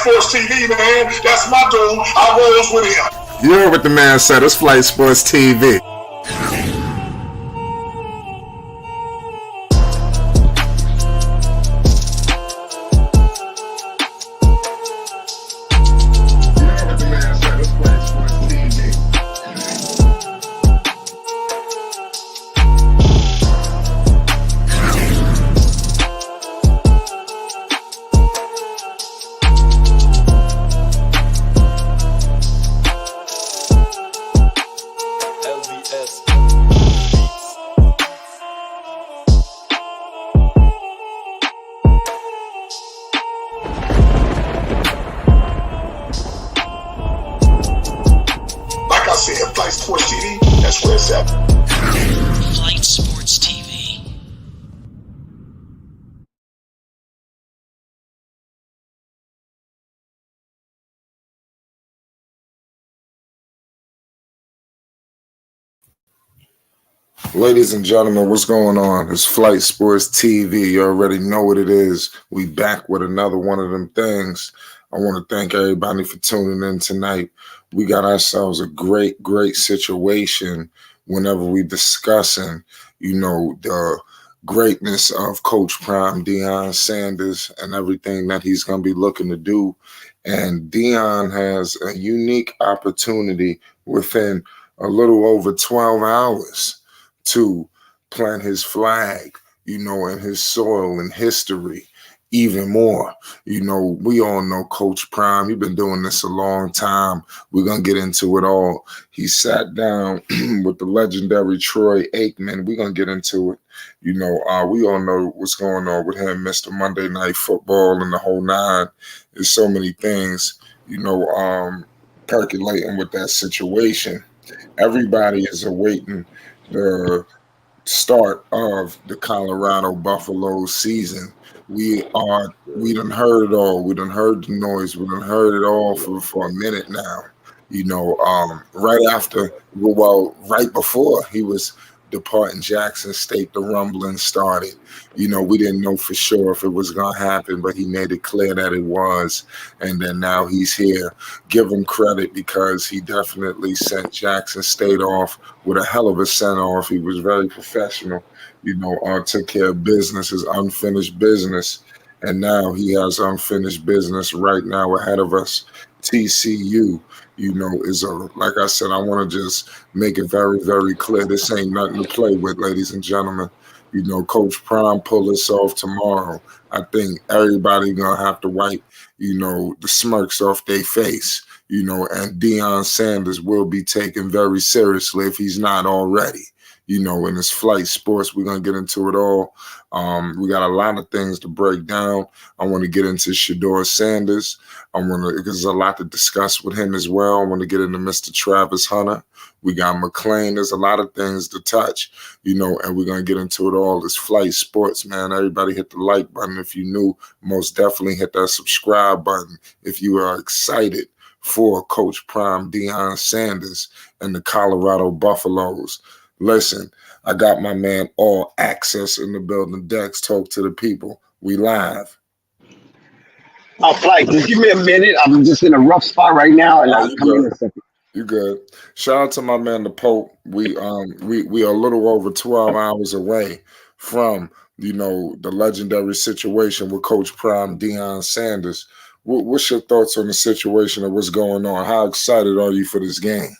Sports TV, man. That's my dude. I rolls with him. You heard what the man said. It's Flight Sports TV. Flight Sports TV, that's where it's at. Flight Sports TV. Ladies and gentlemen, what's going on? It's Flight Sports TV. You already know what it is. We back with another one of them things. I want to thank everybody for tuning in tonight. We got ourselves a great situation whenever we discussing, the greatness of Coach Prime Deion Sanders and everything that he's going to be looking to do. And Deion has a unique opportunity within a little over 12 hours to plant his flag, in his soil and history even more. We all know Coach Prime. He's been doing this a long time. We're going to get into it all. He sat down with the legendary Troy Aikman. We're going to get into it. We all know what's going on with him, Mr. Monday Night Football and the whole nine. There's so many things, percolating with that situation. Everybody is awaiting the start of the Colorado Buffaloes season. We done heard it all. We done heard the noise. We done heard it all for a minute now. Right before he was departing Jackson State, the rumbling started. We didn't know for sure if it was going to happen, but he made it clear that it was. And then now he's here. Give him credit because he definitely sent Jackson State off with a hell of a send-off. He was very professional, took care of business, his unfinished business. And now he has unfinished business right now ahead of us. TCU, like I said, I want to just make it very, very clear. This ain't nothing to play with, ladies and gentlemen. Coach Prime pull this off tomorrow. I think everybody going to have to wipe, the smirks off their face, and Deion Sanders will be taken very seriously if he's not already. In this Flight Sports, we're going to get into it all. We got a lot of things to break down. I want to get into Dion Sanders. Because there's a lot to discuss with him as well. I want to get into Mr. Travis Hunter. We got McLean. There's a lot of things to touch, and we're going to get into it all. This Flight Sports, man. Everybody hit the like button. If you're new, most definitely hit that subscribe button. If you are excited for Coach Prime Deion Sanders and the Colorado Buffaloes. Listen, I got my man All Access in the building. Dex, talk to the people. We live. Oh, Flight, just give me a minute. I'm just in a rough spot right now, and I'll come in a second. You good? Shout out to my man the Pope. We are a little over 12 hours away from the legendary situation with Coach Prime Deion Sanders. What's your thoughts on the situation and what's going on? How excited are you for this game?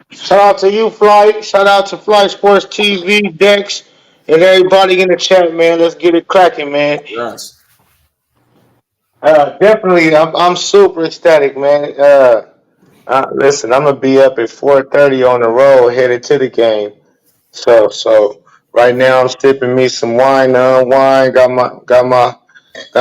Shout out to you, Flight. Shout out to Flight Sports TV, Dex, and everybody in the chat, man. Let's get it cracking, man. Yes. Definitely, I'm super ecstatic, man. Listen, I'm gonna be up at 4:30 on the road, headed to the game. So right now I'm sipping me some wine. Got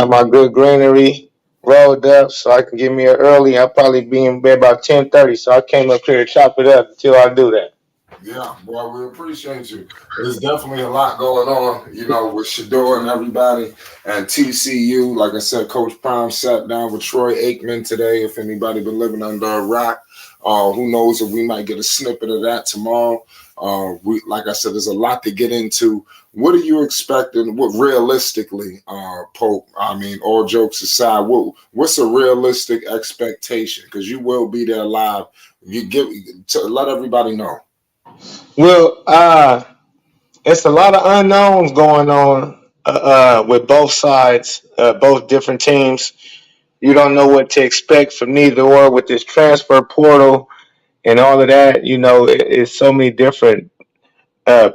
my good greenery rolled up, so I can get me an early. I'll probably be in bed about 10:30. So I came up here to chop it up until I do that. Yeah, boy, we appreciate you. There's definitely a lot going on, with Shador and everybody and TCU. Like I said, Coach Prime sat down with Troy Aikman today. If anybody been living under a rock, Who knows if we might get a snippet of that tomorrow. Like I said, there's a lot to get into. What are you expecting? What realistically, Pope? I mean, all jokes aside, what's a realistic expectation? Because you will be there live. Let everybody know. Well, it's a lot of unknowns going on with both sides, both different teams. You don't know what to expect from neither or with this transfer portal and all of that. It's so many different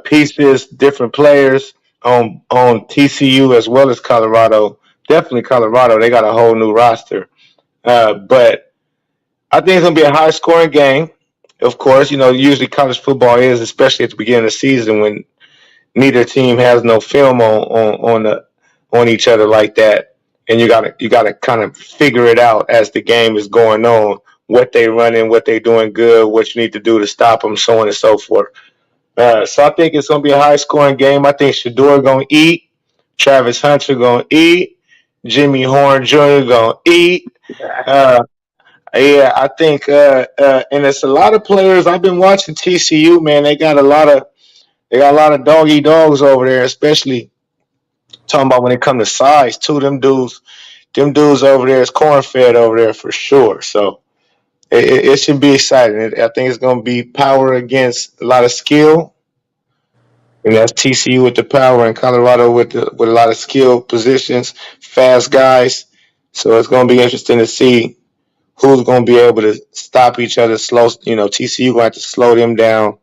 pieces, different players on TCU as well as Colorado. Definitely Colorado. They got a whole new roster. But I think it's going to be a high scoring game. Of course, usually college football is, especially at the beginning of the season when neither team has no film on each other like that, and you gotta kind of figure it out as the game is going on, what they running, what they doing good, what you need to do to stop them, so on and so forth. So I think it's gonna be a high scoring game. I think Shador gonna eat, Travis Hunter gonna eat, Jimmy Horn Jr. gonna eat. Yeah, I think, and it's a lot of players. I've been watching TCU, man. They got a lot of doggy dogs over there, especially talking about when it comes to size too. Them dudes over there is corn fed over there for sure. So it should be exciting. I think it's going to be power against a lot of skill, and that's TCU with the power and Colorado with a lot of skill positions, fast guys. So it's going to be interesting to see who's going to be able to stop each other. TCU going to have to slow them down.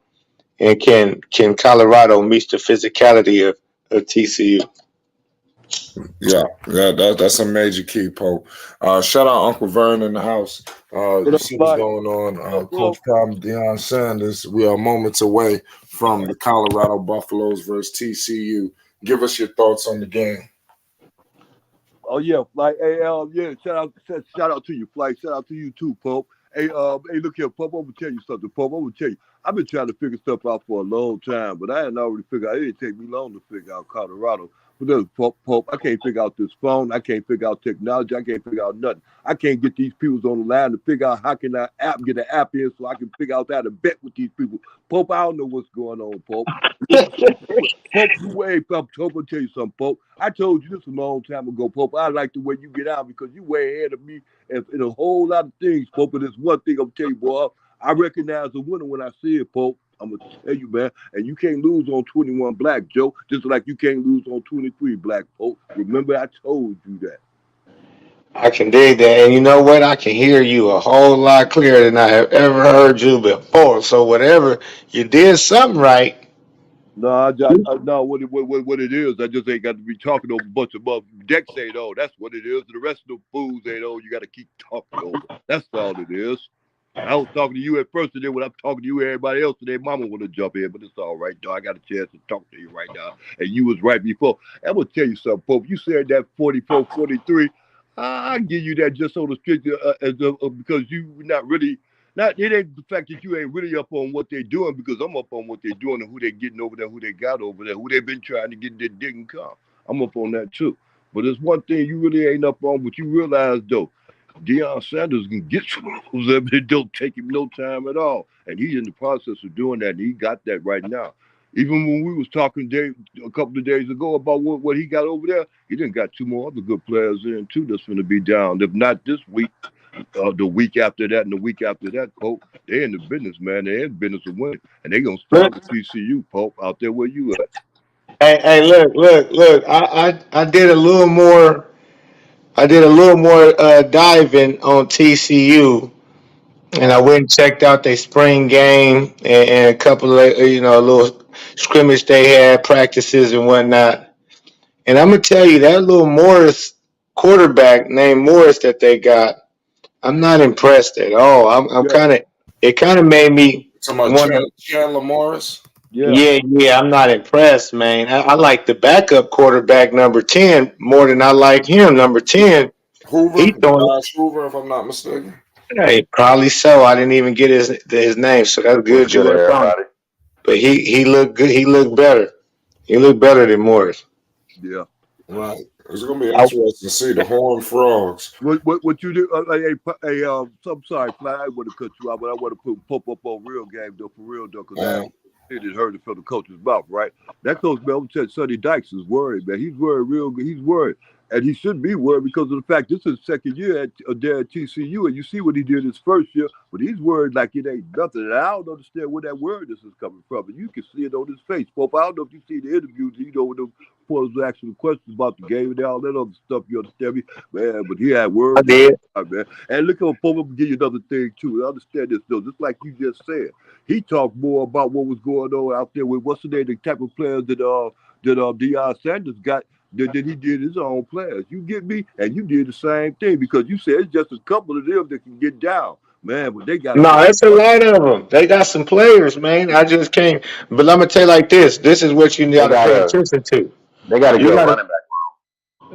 And can Colorado meet the physicality of TCU? Yeah, that's a major key, Pope. Shout out Uncle Vern in the house. You see what's going on. Coach Problem, Deion Sanders. We are moments away from the Colorado Buffaloes versus TCU. Give us your thoughts on the game. Oh yeah, Flight. Hey, yeah. Shout out to you, Flight. Shout out to you too, Pope. Hey, look here, Pope. I'm gonna tell you something, Pope. I'm gonna tell you. I've been trying to figure stuff out for a long time, but I hadn't already figured out. It didn't take me long to figure out Colorado. But look, Pope, I can't figure out this phone. I can't figure out technology. I can't figure out nothing. I can't get these people on the line to figure out how can I get an app in so I can figure out how to bet with these people. Pope, I don't know what's going on, Pope. Pope, you way up, Pope. I'll tell you something, Pope. I told you this a long time ago, Pope. I like the way you get out because you way ahead of me in a whole lot of things, Pope. But there's one thing I'm telling you, boy. I recognize a winner when I see it, Pope. I'm going to tell you, man. And you can't lose on 21 black, Joe, just like you can't lose on 23 black, Pope. Remember, I told you that. I can dig that. And you know what? I can hear you a whole lot clearer than I have ever heard you before. So whatever, you did something right. No, no. What it is? I just ain't got to be talking over a bunch of decks ain't on. That's what it is. The rest of the fools ain't on. You got to keep talking over. That's all it is. I was talking to you at first, and then when I'm talking to you, everybody else today, Mama want to jump in, but it's all right, though. I got a chance to talk to you right now, and you was right before. I'm gonna tell you something, Pope. You said that 44, 43. I give you that just on the street because you not really. It ain't the fact that you ain't really up on what they're doing, because I'm up on what they're doing and who they're getting over there, who they got over there, who they've been trying to get that didn't come. I'm up on that too. But there's one thing you really ain't up on, but you realize though, Deion Sanders can get some of those, but it don't take him no time at all. And he's in the process of doing that, and he got that right now. Even when we was talking a couple of days ago about what he got over there, he done got two more other good players in too that's going to be down. If not this week, the week after that and the week after that, Pope, they're in the business, man. They're in the business of winning. And they're going to start with TCU, Pope, out there where you at. Hey, look. I did a little more. Diving on TCU, and I went and checked out their spring game and a couple of a little scrimmage they had, practices and whatnot. And I'm gonna tell you that little Morris quarterback named Morris that they got, I'm not impressed at all. I'm kind of. It kind of made me wonder. Chandler Morris. Yeah, I'm not impressed, man. I like the backup quarterback, number 10, more than I like him, number 10. Hoover, if I'm not mistaken. Yeah, probably so. I didn't even get his name, so that's good. You were everybody. But he looked good. He looked better. He looked better than Morris. Yeah. Right. It's gonna be I, interesting to see the Horned Frogs. What you do? I'm sorry, Fly. I want to cut you out, but I want to pop up on real game though, for real though, because it is heard it from the coach's mouth, right? That coach, man, I'm telling you, Sonny Dykes is worried, man. He's worried real good. He's worried. And he shouldn't be worried because of the fact this is his second year there at TCU, and you see what he did his first year, but he's worried like it ain't nothing. And I don't understand where that worriedness is coming from. And you can see it on his face. Pope, I don't know if you see the interviews, when the reporters were asking questions about the game and all that other stuff, you understand me? Man, but he had words. I did. Man. And look at Pope, I'm going to give you another thing, too. I understand this, though. Just like you just said, he talked more about what was going on out there with what's the name, the type of players that Deion Sanders got than he did his own players. You get me? And you did the same thing because you said it's just a couple of them that can get down. Man, but they got No, it's a lot of them. They got some players, man. I just can't. But I'm gonna tell you like this. This is what you got to pay attention to. they got a You good got running back.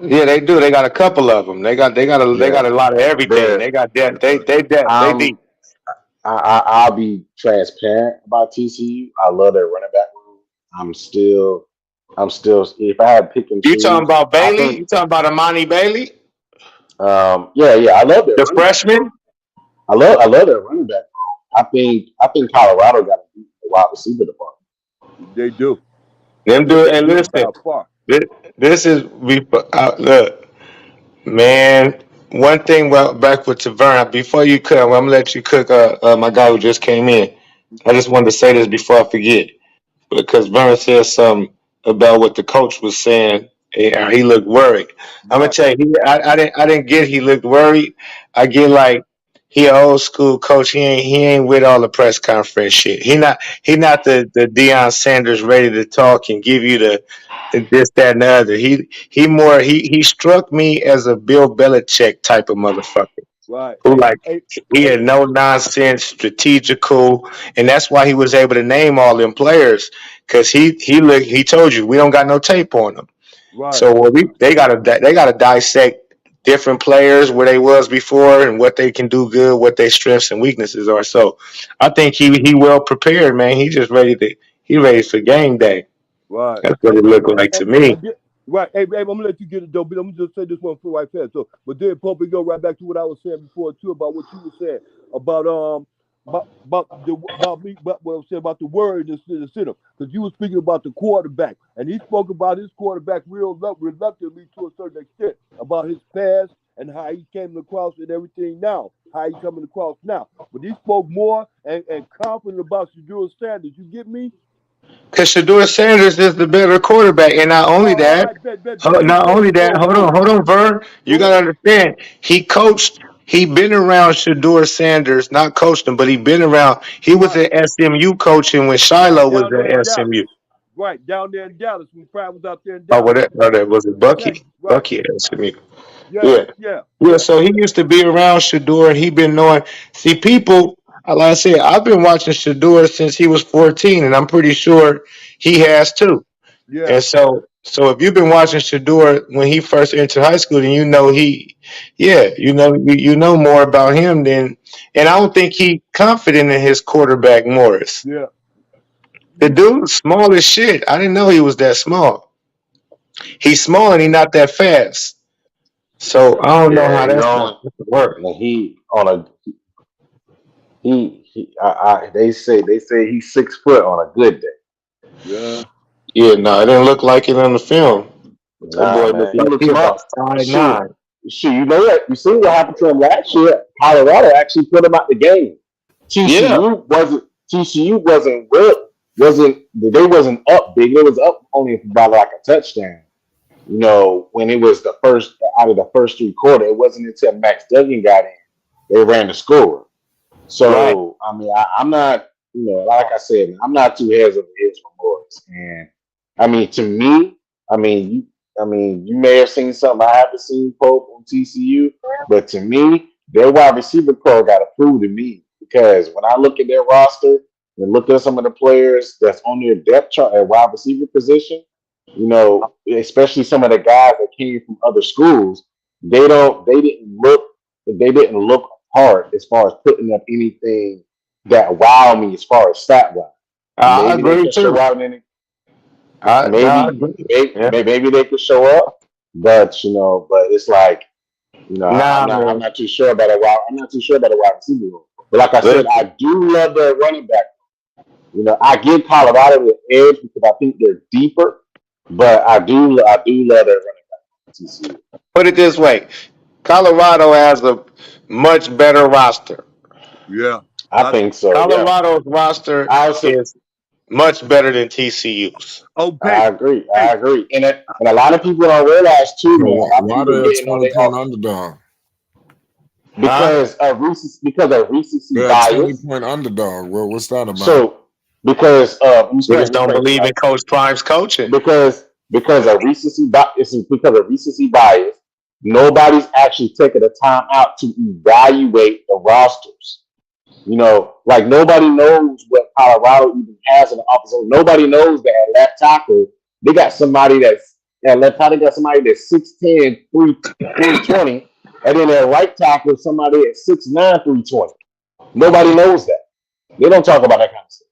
Yeah, they do. They got a couple of them. They got a lot of everything. They got that. They deep. I'll be transparent about TCU. I love their running back room. I'm still. If I had to pick and You choose, talking about I Bailey? think. You talking about Amani Bailey, Yeah. I love their the running back. freshman? I love their running back room. I think Colorado got a wide receiver department. They do. Them do. They And do listen, by far. this is look, man. One thing back with Tavern before you cook, I'm gonna let you cook. My guy who just came in. I just wanted to say this before I forget. Because Vern said something about what the coach was saying. And he looked worried. I'm gonna Right. tell you, I didn't get he looked worried. I get like he an old school coach. He ain't with all the press conference shit. He not the Dion Sanders ready to talk and give you the this that and the other. He struck me as a Bill Belichick type of motherfucker Right. who Hey, like hey, he hey, had no nonsense, strategical, and that's why he was able to name all them players because he told you we don't got no tape on them. right, So they gotta dissect different players where they was before and what they can do good, what their strengths and weaknesses are. So I think he well prepared, man. He ready for game day. right. That's what it looked like to me. Right. Hey, babe, I'm gonna let you get it though, but I'm gonna just say this one for right fast. So, but then Pope, we go right back to what I was saying before too about what you were saying about about what I was saying about the word in the center because you were speaking about the quarterback and he spoke about his quarterback reluctantly to a certain extent about his past and how he came across and everything now, how he coming across now. But he spoke more and confident about Dion Sanders. You get me? Because Shador Sanders is the better quarterback, and not only All that, right, bet. You not said only it. that. Go, Hold on, Vern. You go gotta ahead. understand. He coached. He been around Shador Sanders, not coached him, but he been around. He was Right, at SMU coaching when right, Shiloh was down there in at Dallas. SMU. Right, down there in Dallas. When Pride was out there in Oh, Dallas. that was it Jack, Bucky? right. Bucky at SMU. Yeah, Yeah, yeah, yeah. yeah, So he used to be around Shador, and he been knowing. See, people. Like I said, I've been watching Shador since he was 14, and I'm pretty sure he has too. yeah, And so if you've been watching Shador when he first entered high school, then you know more about him than, and I don't think he confident in his quarterback Morris. yeah. The You, dude's small as shit. I didn't know he was that small. He's small and he's not that fast. So I don't know Yeah, how he that's on. gonna work. And he on a they say he's 6 foot on a good day. yeah, Yeah, no, it didn't look like it on the film. That Nah, boy looked man, he like looks he about small. five Shoot, nine. you know what? You see what happened to him last year? Colorado actually put him out the game. Yeah. TCU wasn't up big. It was up only by like a touchdown. When it was the first out of the first 3 quarters, it wasn't until Max Duggan got in they ran the score. Right. So I mean, I'm not, like I said, I'm not too heads over heels for Morris. And I mean, to me, you may have seen something I haven't seen Pope on TCU, but to me, their wide receiver core got to prove to me because when I look at their roster and look at some of the players that's on their depth chart at wide receiver position, especially some of the guys that came from other schools, they don't, they didn't look hard as far as putting up anything that wow me as far as stat wise. I Maybe they agree could show too. out in it. I agree. Yeah. Maybe they could show up. but but it's like Nah, I'm man. not too sure about a wide. I'm not too sure about a wide receiver room. But like I said, Listen, I do love their running back. I give Colorado the edge because I think they're deeper, but I do love their running back. TCU. put it this way: Colorado has a much better roster. Yeah. I I think so. Yeah, Colorado's roster I also is much better than TCU's. on I paper. agree. I Paper. agree. And a lot of people don't realize too, So man. A lot of why people they a getting on 20 their point underdog? Huh? because of recency They're a 20 bias. point underdog. Well, what's that about? So because They just let me don't explain this believe in right. Coach Prime's coaching. It's because of recency bias. Nobody's actually taking the time out to evaluate the rosters. Like nobody knows what Colorado even has in the offense. Nobody knows that at left tackle, they got somebody that's at left tackle, they got somebody that's 6'10", 320, and then at right tackle, somebody at 6'9", 320. Nobody knows that. They don't talk about that kind of stuff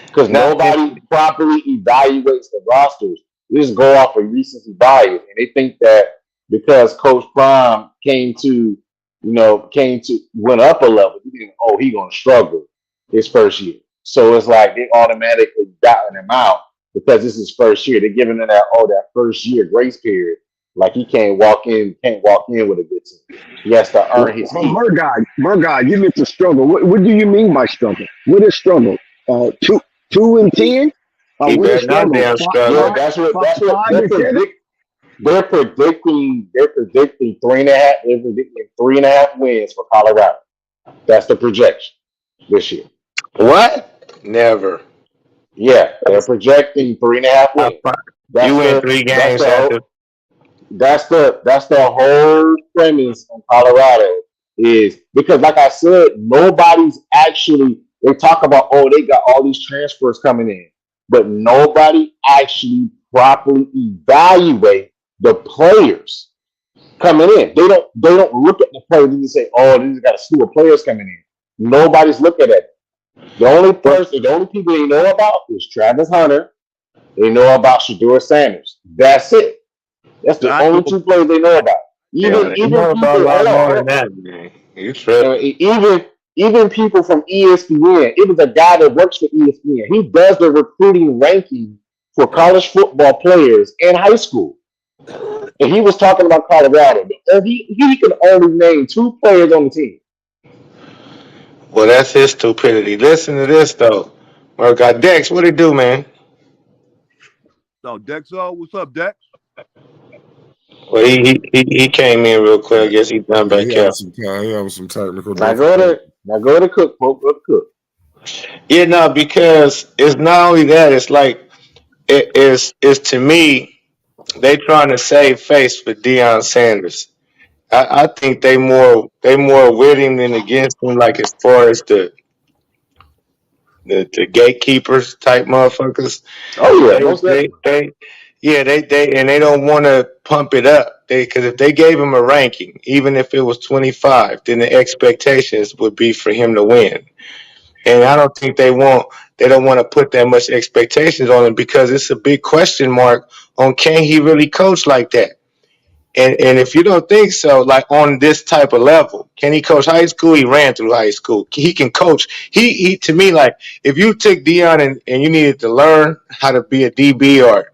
because Now, nobody properly evaluates the rosters. They just go off of recency bias, and they think that because Coach Prime went up a level, he gonna struggle his first year. So it's like they automatically gotten him out because this is his first year. They're giving him that first year grace period. Like he can't walk in with a good team. He has to earn his Well, keep. my God, you meant to struggle. What do you mean by struggle? What is struggle? Two and 10? he What is better not struggle? damn Yeah, struggle. that's what Five they're and 7? predicting. They're predicting 3.5. They're predicting 3.5 wins for Colorado. That's the projection this year. What? Never. Yeah, they're projecting 3.5 wins. You That's win the three that's games the after. whole that's the whole premise on Colorado is because like I said, nobody's actually they talk about they got all these transfers coming in, but nobody actually properly evaluate the players coming in. They don't look at the players and say, these got a slew of players coming in. Nobody's looking at it. The only people they know about is Travis Hunter. They know about Shador Sanders. That's it. That's the I only know. two players they know about. Yeah, Even you even know about a people, hold lot on, more hold than on. that, man. You tripping. Even people from ESPN. It was a guy that works for ESPN. He does the recruiting ranking for college football players in high school, and he was talking about Colorado. And he could only name two players on the team. Well, that's his stupidity. Listen to this though. Well, got Dex. What it do, man? So Dex, what's up, Dex? Well, he came in real quick. I guess he done Yeah, back out. he having some technical Now go difficulties. to now go to Cook, folks. Go to Cook. Yeah, no, because it's not only that. It's like it's to me. They trying to save face for Deion Sanders. I think they more with him than against him. Like as far as the gatekeepers type motherfuckers. Oh yeah, They most they definitely. they yeah they and they don't want to pump it up. Because if they gave him a ranking, even if it was 25, then the expectations would be for him to win. And I don't think they don't want to put that much expectations on him because it's a big question mark on can he really coach like that. And if you don't think so, like on this type of level, can he coach high school? He ran through high school. He can coach. He to me, like if you took Dion and you needed to learn how to be a DB or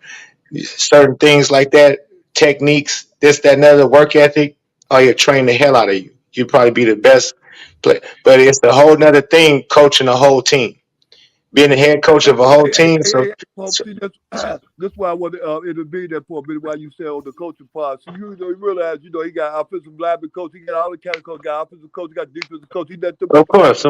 certain things like that, techniques, this, that, and other work ethic, oh, you train the hell out of you. You'd probably be the best player. But it's a whole nother thing coaching a whole team, being the head coach of a whole team. Pope, see, that's why I want to intervene there for a minute while you say on the coaching part. So you realize, he got offensive lineman coach, he got all the kind of coach, got offensive coach, he got defensive coach, he let them Of course,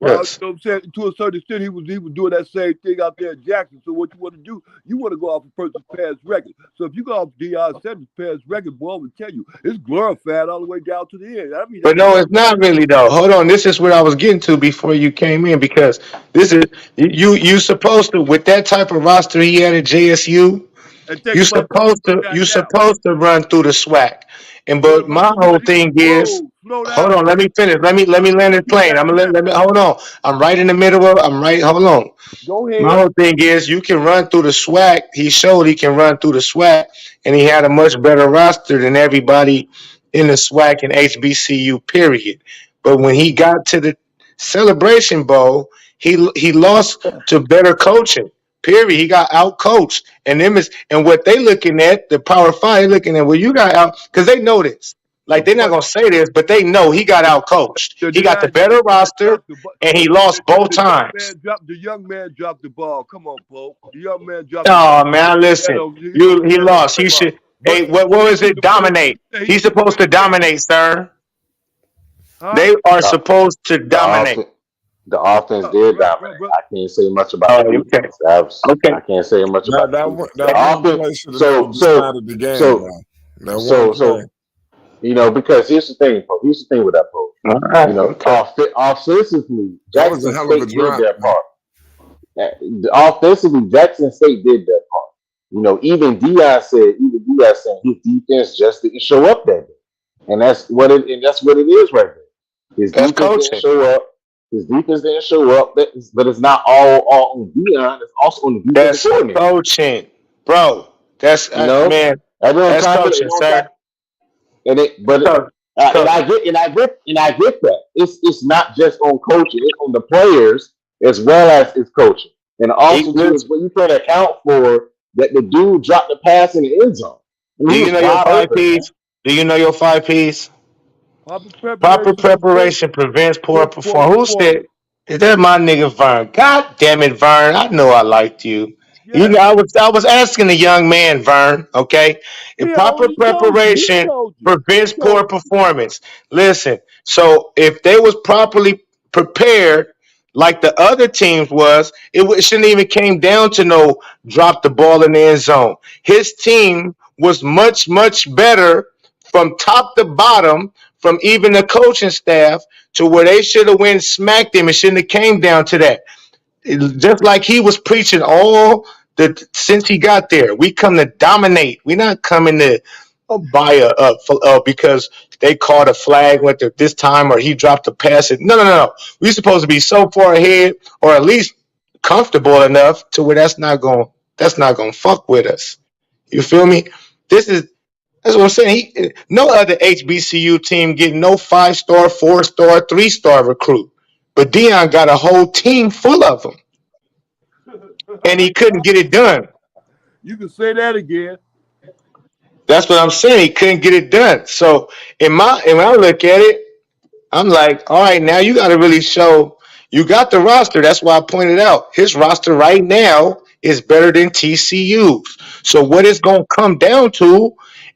well, yes. you know what I'm saying? To a certain extent, he was doing that same thing out there in Jackson. So what you want to do, you want to go off a person's past record. So if you go off Deion Sanders' past record, boy, I will tell you, it's glorified all the way down to the end. I mean, But that's no, it's not really though. Hold on, this is what I was getting to before you came in because this is you supposed to with that type of roster he had at JSU. and think You about the supposed people to got you now. supposed to run through the SWAC. And But but my what whole he thing is, whoa, slow hold down, on, let bro. me finish. Let me land What this he plane. got now? Let me hold on. I'm right in the middle of I'm right, hold on. Go My ahead. whole thing is you can run through the SWAC. He showed he can run through the SWAC, and he had a much better roster than everybody in the SWAC and HBCU. Period. But when he got to the Celebration Bowl, he lost to better coaching. Period. He got out coached, and them is and what they looking at the Power Five. They looking at well, you got out because they know this. Like they're not But gonna say this, but they know he got out coached. He got the better roster, drop the ball. and he lost both times. The young man dropped the ball. Come on, Pope. The young man dropped the ball. Oh man, listen. He don't He care nothing lost. He about. should. But Hey, what he was should it? have played. Dominate. He He's should have supposed to played better. dominate, sir. Huh? They are The, supposed to the dominate. offense, the offense did dominate. Bro. I can't say much about Oh, the okay. defense. I can't say much That about the that one defense. The that one offense. play should have never So decided the game, so man. That one so play. so because here's the thing, Pope. Here's the thing with that, Pope. All right. Okay. Offensively, That was a Jackson hell of a State did drop, their man. part. Offensively, Jackson State did their part. Even Dion said his defense just didn't show up that day. And that's what it is right there. His That's defense didn't coaching. show up. But it's not all on Dion. It's also on the defensive That's coordinator. coaching, bro. That's You know, man. everyone That's trying to coaching, sir. and it, but Coach. and Coach. I get that. It's not just on coaching; it's on the players as well as it's coaching. And also too is what you can account for that the dude dropped the pass in the end zone. I mean, Do he you was know your wide five open, man. P's? Do you know your five P's? Proper Proper preparation prevents preparation prevents poor poor performance. Who said? performance. Is that my nigga Vern? God damn it, Vern! I know I liked you. You Yes. know, I was asking the young man, Vern. Okay, if He proper already told you. He preparation told you. He prevents poor told you. performance. Listen, so if they was properly prepared, like the other teams was, it shouldn't even came down to no drop the ball in the end zone. His team was much better from top to bottom, from even the coaching staff to where they should have went smacked him. It shouldn't have came down to that. Just like he was preaching all the since he got there. We come to dominate. We're not coming to buy because they caught a flag went to this time or he dropped a pass. No. We're supposed to be so far ahead or at least comfortable enough to where that's not gonna fuck with us. You feel me? This is that's what I'm saying. No other HBCU team getting no 5-star, 4-star, 3-star recruit. But Dion got a whole team full of them, and he couldn't get it done. You can say that again. That's what I'm saying. He couldn't get it done. So when I look at it, I'm like, all right, now you got to really show you got the roster. That's why I pointed out his roster right now is better than TCU's. So what it's going to come down to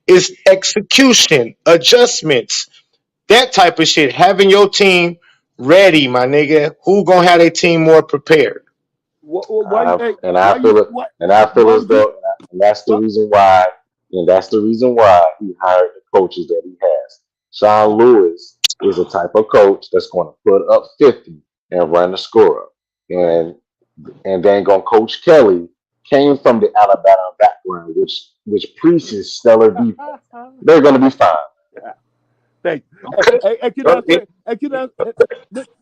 is execution, adjustments, that type of shit. Having your team ready, my nigga. Who gonna have their team more prepared? Why you hey, And why I you feel it, why and I feel why as would you though, and that's the why, reason why, he hired the coaches that he has. Sean Lewis is a type of coach that's going to put up 50 and run the score up, and then going coach Kelly came from the Alabama background, which preaches stellar defense. They're going to be fine. thank you.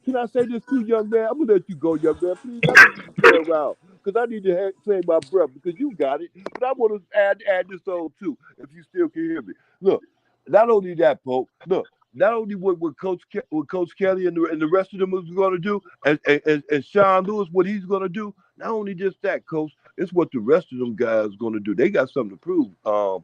Can I say this too, young man? I'm gonna let you go, young man. Please, I need you to stay around because I need to say my breath because you got it. But I want to add this on too, if you still can hear me. Look, not only that, Pope. Look, not only what Coach Kelly and the rest of them is going to do, and Sean Lewis what he's going to do. Not only just that, Coach. It's what the rest of them guys going to do. They got something to prove.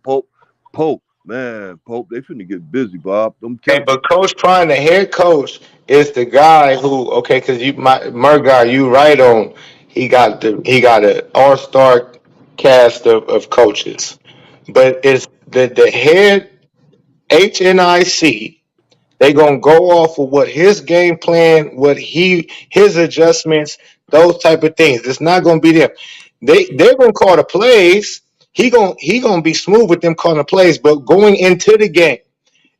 Pope. Man, Pope, they finna get busy, Bob. I'm Hey, telling but Coach Prime, the head coach, is the guy who because Murgar, you right on. He got an all-star cast of coaches, but it's the head HNIC. They gonna go off of what his game plan, his adjustments, those type of things. It's not gonna be them. They're gonna call the plays. He gonna be smooth with them calling the plays, but going into the game,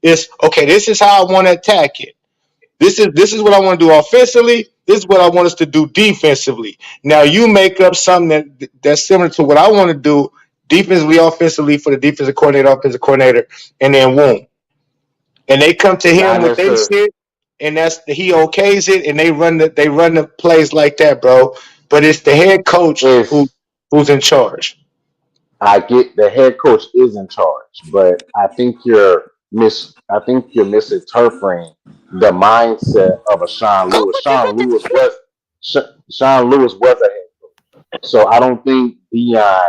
it's okay. This is how I want to attack it. This is what I want to do offensively. This is what I want us to do defensively. Now you make up something that's similar to what I want to do defensively, offensively for the defensive coordinator, offensive coordinator, and then boom. And they come to him Not with their necessarily. shit, and he okays it, and they run the plays like that, bro. But it's the head coach It's who's in charge. I get the head coach is in charge, but I think you're misinterpreting the mindset of a Sean Lewis. Sean Lewis was a head coach, so I don't think Dion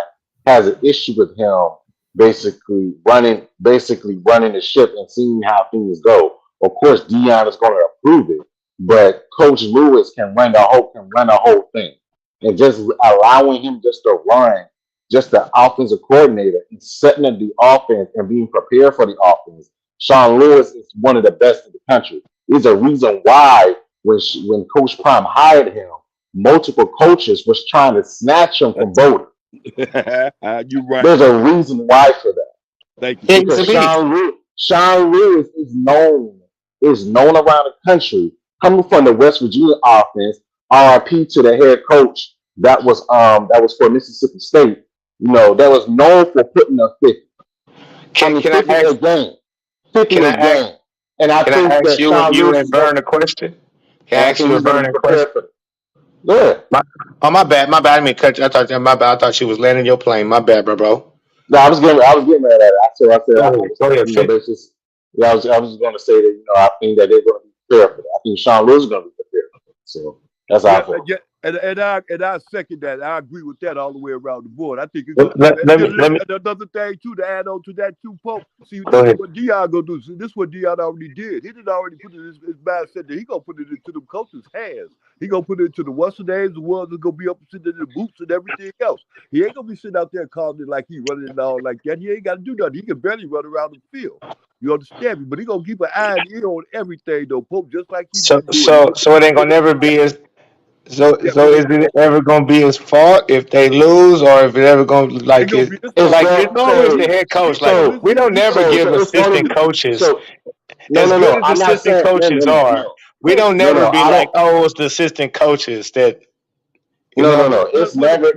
has an issue with him basically running the ship and seeing how things go. Of course, Dion is going to approve it, but Coach Lewis can run the whole thing, and just allowing him just to run just the offensive coordinator and setting up the offense and being prepared for the offense. Sean Lewis is one of the best in the country. There's a reason why when Coach Prime hired him, multiple coaches was trying to snatch him from voting. You're right. There's a reason why for that. Thank you. Because Sean Lewis is known around the country, coming from the West Virginia offense. RIP to the head coach that was for Mississippi State. You know, that was known for putting up 50. Can I 50 ask? a game. 50 Can a I ask? game. And I Can think I ask that you Sean and Lewis Vern a question? Can I ask you and Vern a question? Yeah. My bad. I didn't mean to cut you. I thought you was landing your plane. My bad, bro. No, I was getting at that. I said, Go ahead, you know, there's just, I was going to say that, you know, I think that they're going to be prepared for that. I think Sean Lewis is going to be prepared for that. So that's how I feel. Yeah, and I second that. I agree with that all the way around the board. I think it's Let me another thing too to add on to that too, Pope. See, go this ahead. is what Dion gonna do. See, this is what Dion already did. He didn't already put it in his mindset that he gonna put it into the coaches' hands. He gonna put it into the what's names, the ones that gonna be up sitting in the boots and everything else. He ain't gonna be sitting out there calling it like he running it all like that. He ain't gotta do nothing. He can barely run around the field. You understand me? But he gonna keep an eye and ear on everything though, Pope, just like he So been doing. it ain't gonna never be as so Yeah, is it ever gonna be his fault if they lose, or if it ever gonna ain't gonna be his It's fault. it's always the head coach. Like we don't never give it's going to assistant be coaches no, as no, good no. as I'm not assistant saying coaches are. We don't no, never no. be I like, don't. oh, it's the assistant coaches that you No, no, know. no. But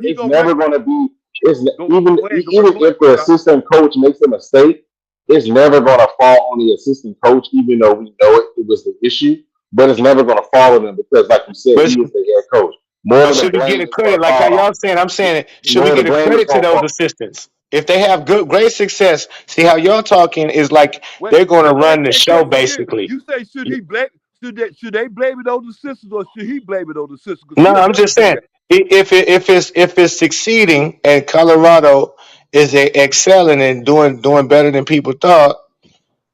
he It's gonna run. never going to be. It's Go even ahead. even Go ahead, if the Murdoch. assistant coach makes a mistake, it's never going to fall on the assistant coach, even though we know it was the issue. But it's never going to fall on him because, like you said, But he is the head coach. More but of the should we blame get a is going credit to like how fall. y'all saying? I'm saying it. Should More we of the get a blame is credit to going to those fall. assistants if they have great success? See how y'all talking is like Wait, they're going to let me run ask the you a show question again. basically. You say should they blame it on the sisters or should he blame it on the sisters? Because No, he'll I'm never just do saying that. if it's succeeding and Colorado is excelling and doing better than people thought,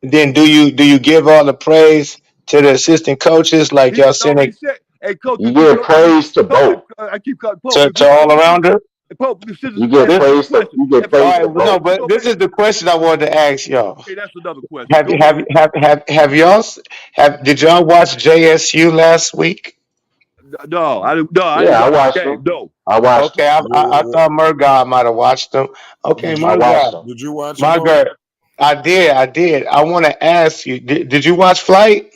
then do you give all the praise to the assistant coaches like He y'all didn't saying already say, hey coach, You if you give don't praise to Pope, both. I keep calling Pope. If to you all don't around her? Pope, this is You let me give ask you a praise to question. you give If All praise you right, to go well, no, back, both. you but go this back. is the question I wanted to ask y'all. Okay, that's another question. Have Go you ahead. have y'all did y'all watch JSU last week? No, I didn't. No, I didn't Yeah, I watch watched the them. game. No. I watched them. Okay, I thought Murgod might have watched them. Okay, Did I you watched Murgod, them. did you watch them all? Murgod, I did. I want to ask you, did you watch Flight?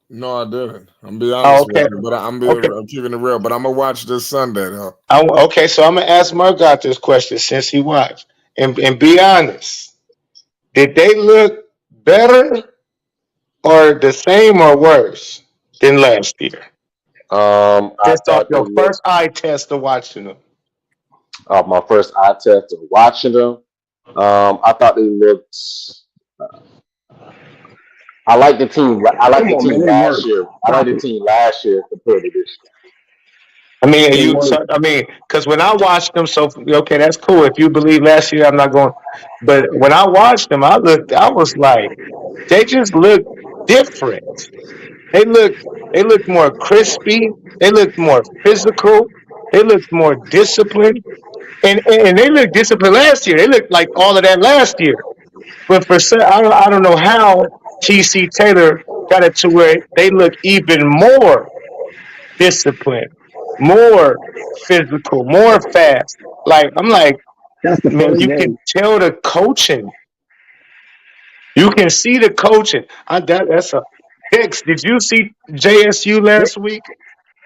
No, I didn't. I'm be Oh, honest with okay, you, but okay. I'm keeping it real. But I'm gonna watch this Sunday though. Okay, so I'm gonna ask Murgod this question since he watched, and be honest. Did they look better or the same or worse than last year? I Just off thought they your looked first eye test of watching them. my first eye test of watching them. I thought they looked. I like the team. I like Come the on, man, team they last work. year. I like Stop the it. team last year compared to this I mean, They work. because when I watched them, so okay, that's cool. If you believe last year, I'm not going. But when I watched them, I was like, they just look different. They look, they look more crispy. They look more physical. They look more disciplined, and they looked disciplined last year. They looked like all of that last year. But I don't know how TC Taylor got it to where they look even more disciplined, more physical, more fast. Like I'm like, That's the man, first you can game. tell the coaching. You can see the coaching. That's a Hicks. Did you see JSU They, last week?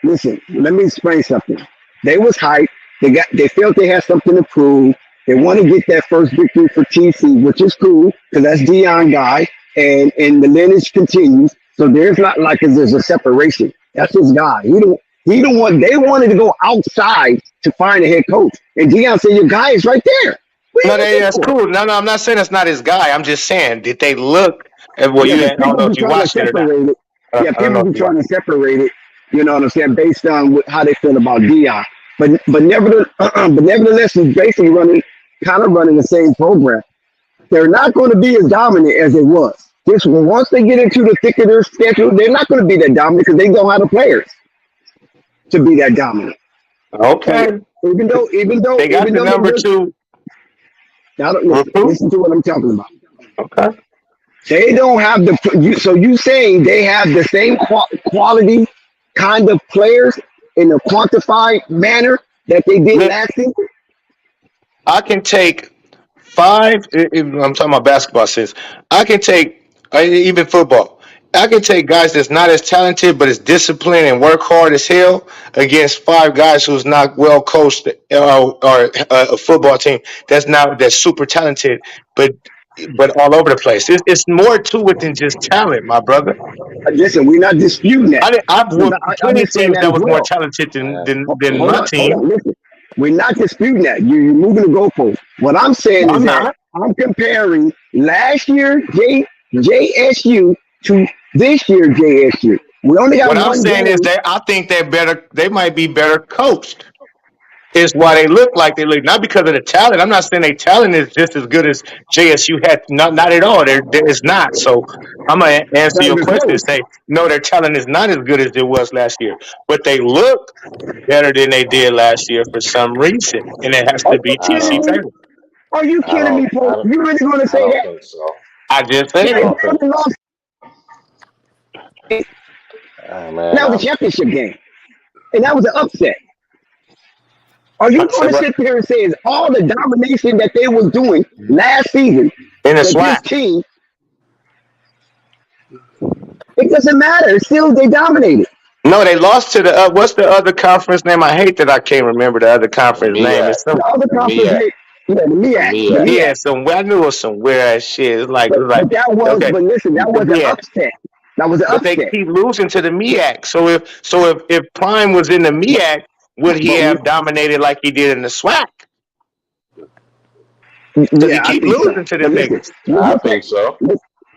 listen, let me explain something. They was hyped. They felt they had something to prove. They want to get that first victory for TC, which is cool because that's Dion guy, and the lineage continues. So there's not like there's a separation. That's his guy. He don't want. They wanted to go outside to find a head coach, and Dion said, "Your guy is right there." What are No, you looking that's for? cool. No, I'm not saying that's not his guy. I'm just saying, did they look at well, Yeah, you but I don't people know be if you trying to watched it or not. separate it. Yeah, I don't know people if be you trying watched to separate it. You know what I'm saying, based on how they feel about Dion. But nevertheless, he's basically kind of running the same program. They're not going to be as dominant as they was. Just once they get into the thick of their schedule, they're not going to be that dominant because they don't have the players to be that dominant. it. Okay. So even though They got the they're number good, two now recruit. listen to what I'm talking about. Okay. They don't have so you saying they have the same quality kind of players in a quantified manner that they did Look, last season? I can take I'm talking about basketball sense. I can take even football. I can take guys that's not as talented but as disciplined and work hard as hell against five guys who's not well coached or a football team that's super talented but all over the place. It's more to it than just talent, my brother. Listen, we're not disputing that. I've Because whooped I'm plenty of just saying teams that that as was more well. talented than Hold my on, team. listen. We're not disputing that. You're moving the goalpost. What I'm saying is I'm that not. I'm comparing last year JSU to this year JSU. We only got What I'm one saying is game. that I think they're better. They might be better coached. Is why they look like they look. Not because of the talent. I'm not saying their talent is just as good as JSU had. Not at all. It's not. So I'm gonna answer Not your even question and close. say no. Their talent is not as good as it was last year, but they look better than they did last year for some reason, and it has Are to you be I TC kidding don't. me? Taylor. Are you I kidding me, don't. Paul? You really going to I say don't that? think so. I just Now, said I if it. don't they think. only lost, Man, that was a I'm. championship game, and that was an upset. Are I you going said to what sit there and say is all the domination that they was doing last season in the that this SWAC. team, it doesn't matter. Still, they dominated. No, they lost to the what's the other conference name? I hate that I can't remember the other The conference name. MEAC. It's some The other The conference, MEAC. yeah, the The MEAC, the MEAC. yeah, MEAC. some I knew it was some weird ass shit. It was like But okay, listen, that was an yeah, upset. That was an but they upset. keep losing to the MEAC. So if Prime was in the MEAC, would he But have dominated like he did in the SWAC? Because he yeah, I keep think so. losing to But them listen, niggas. you I look at, think so.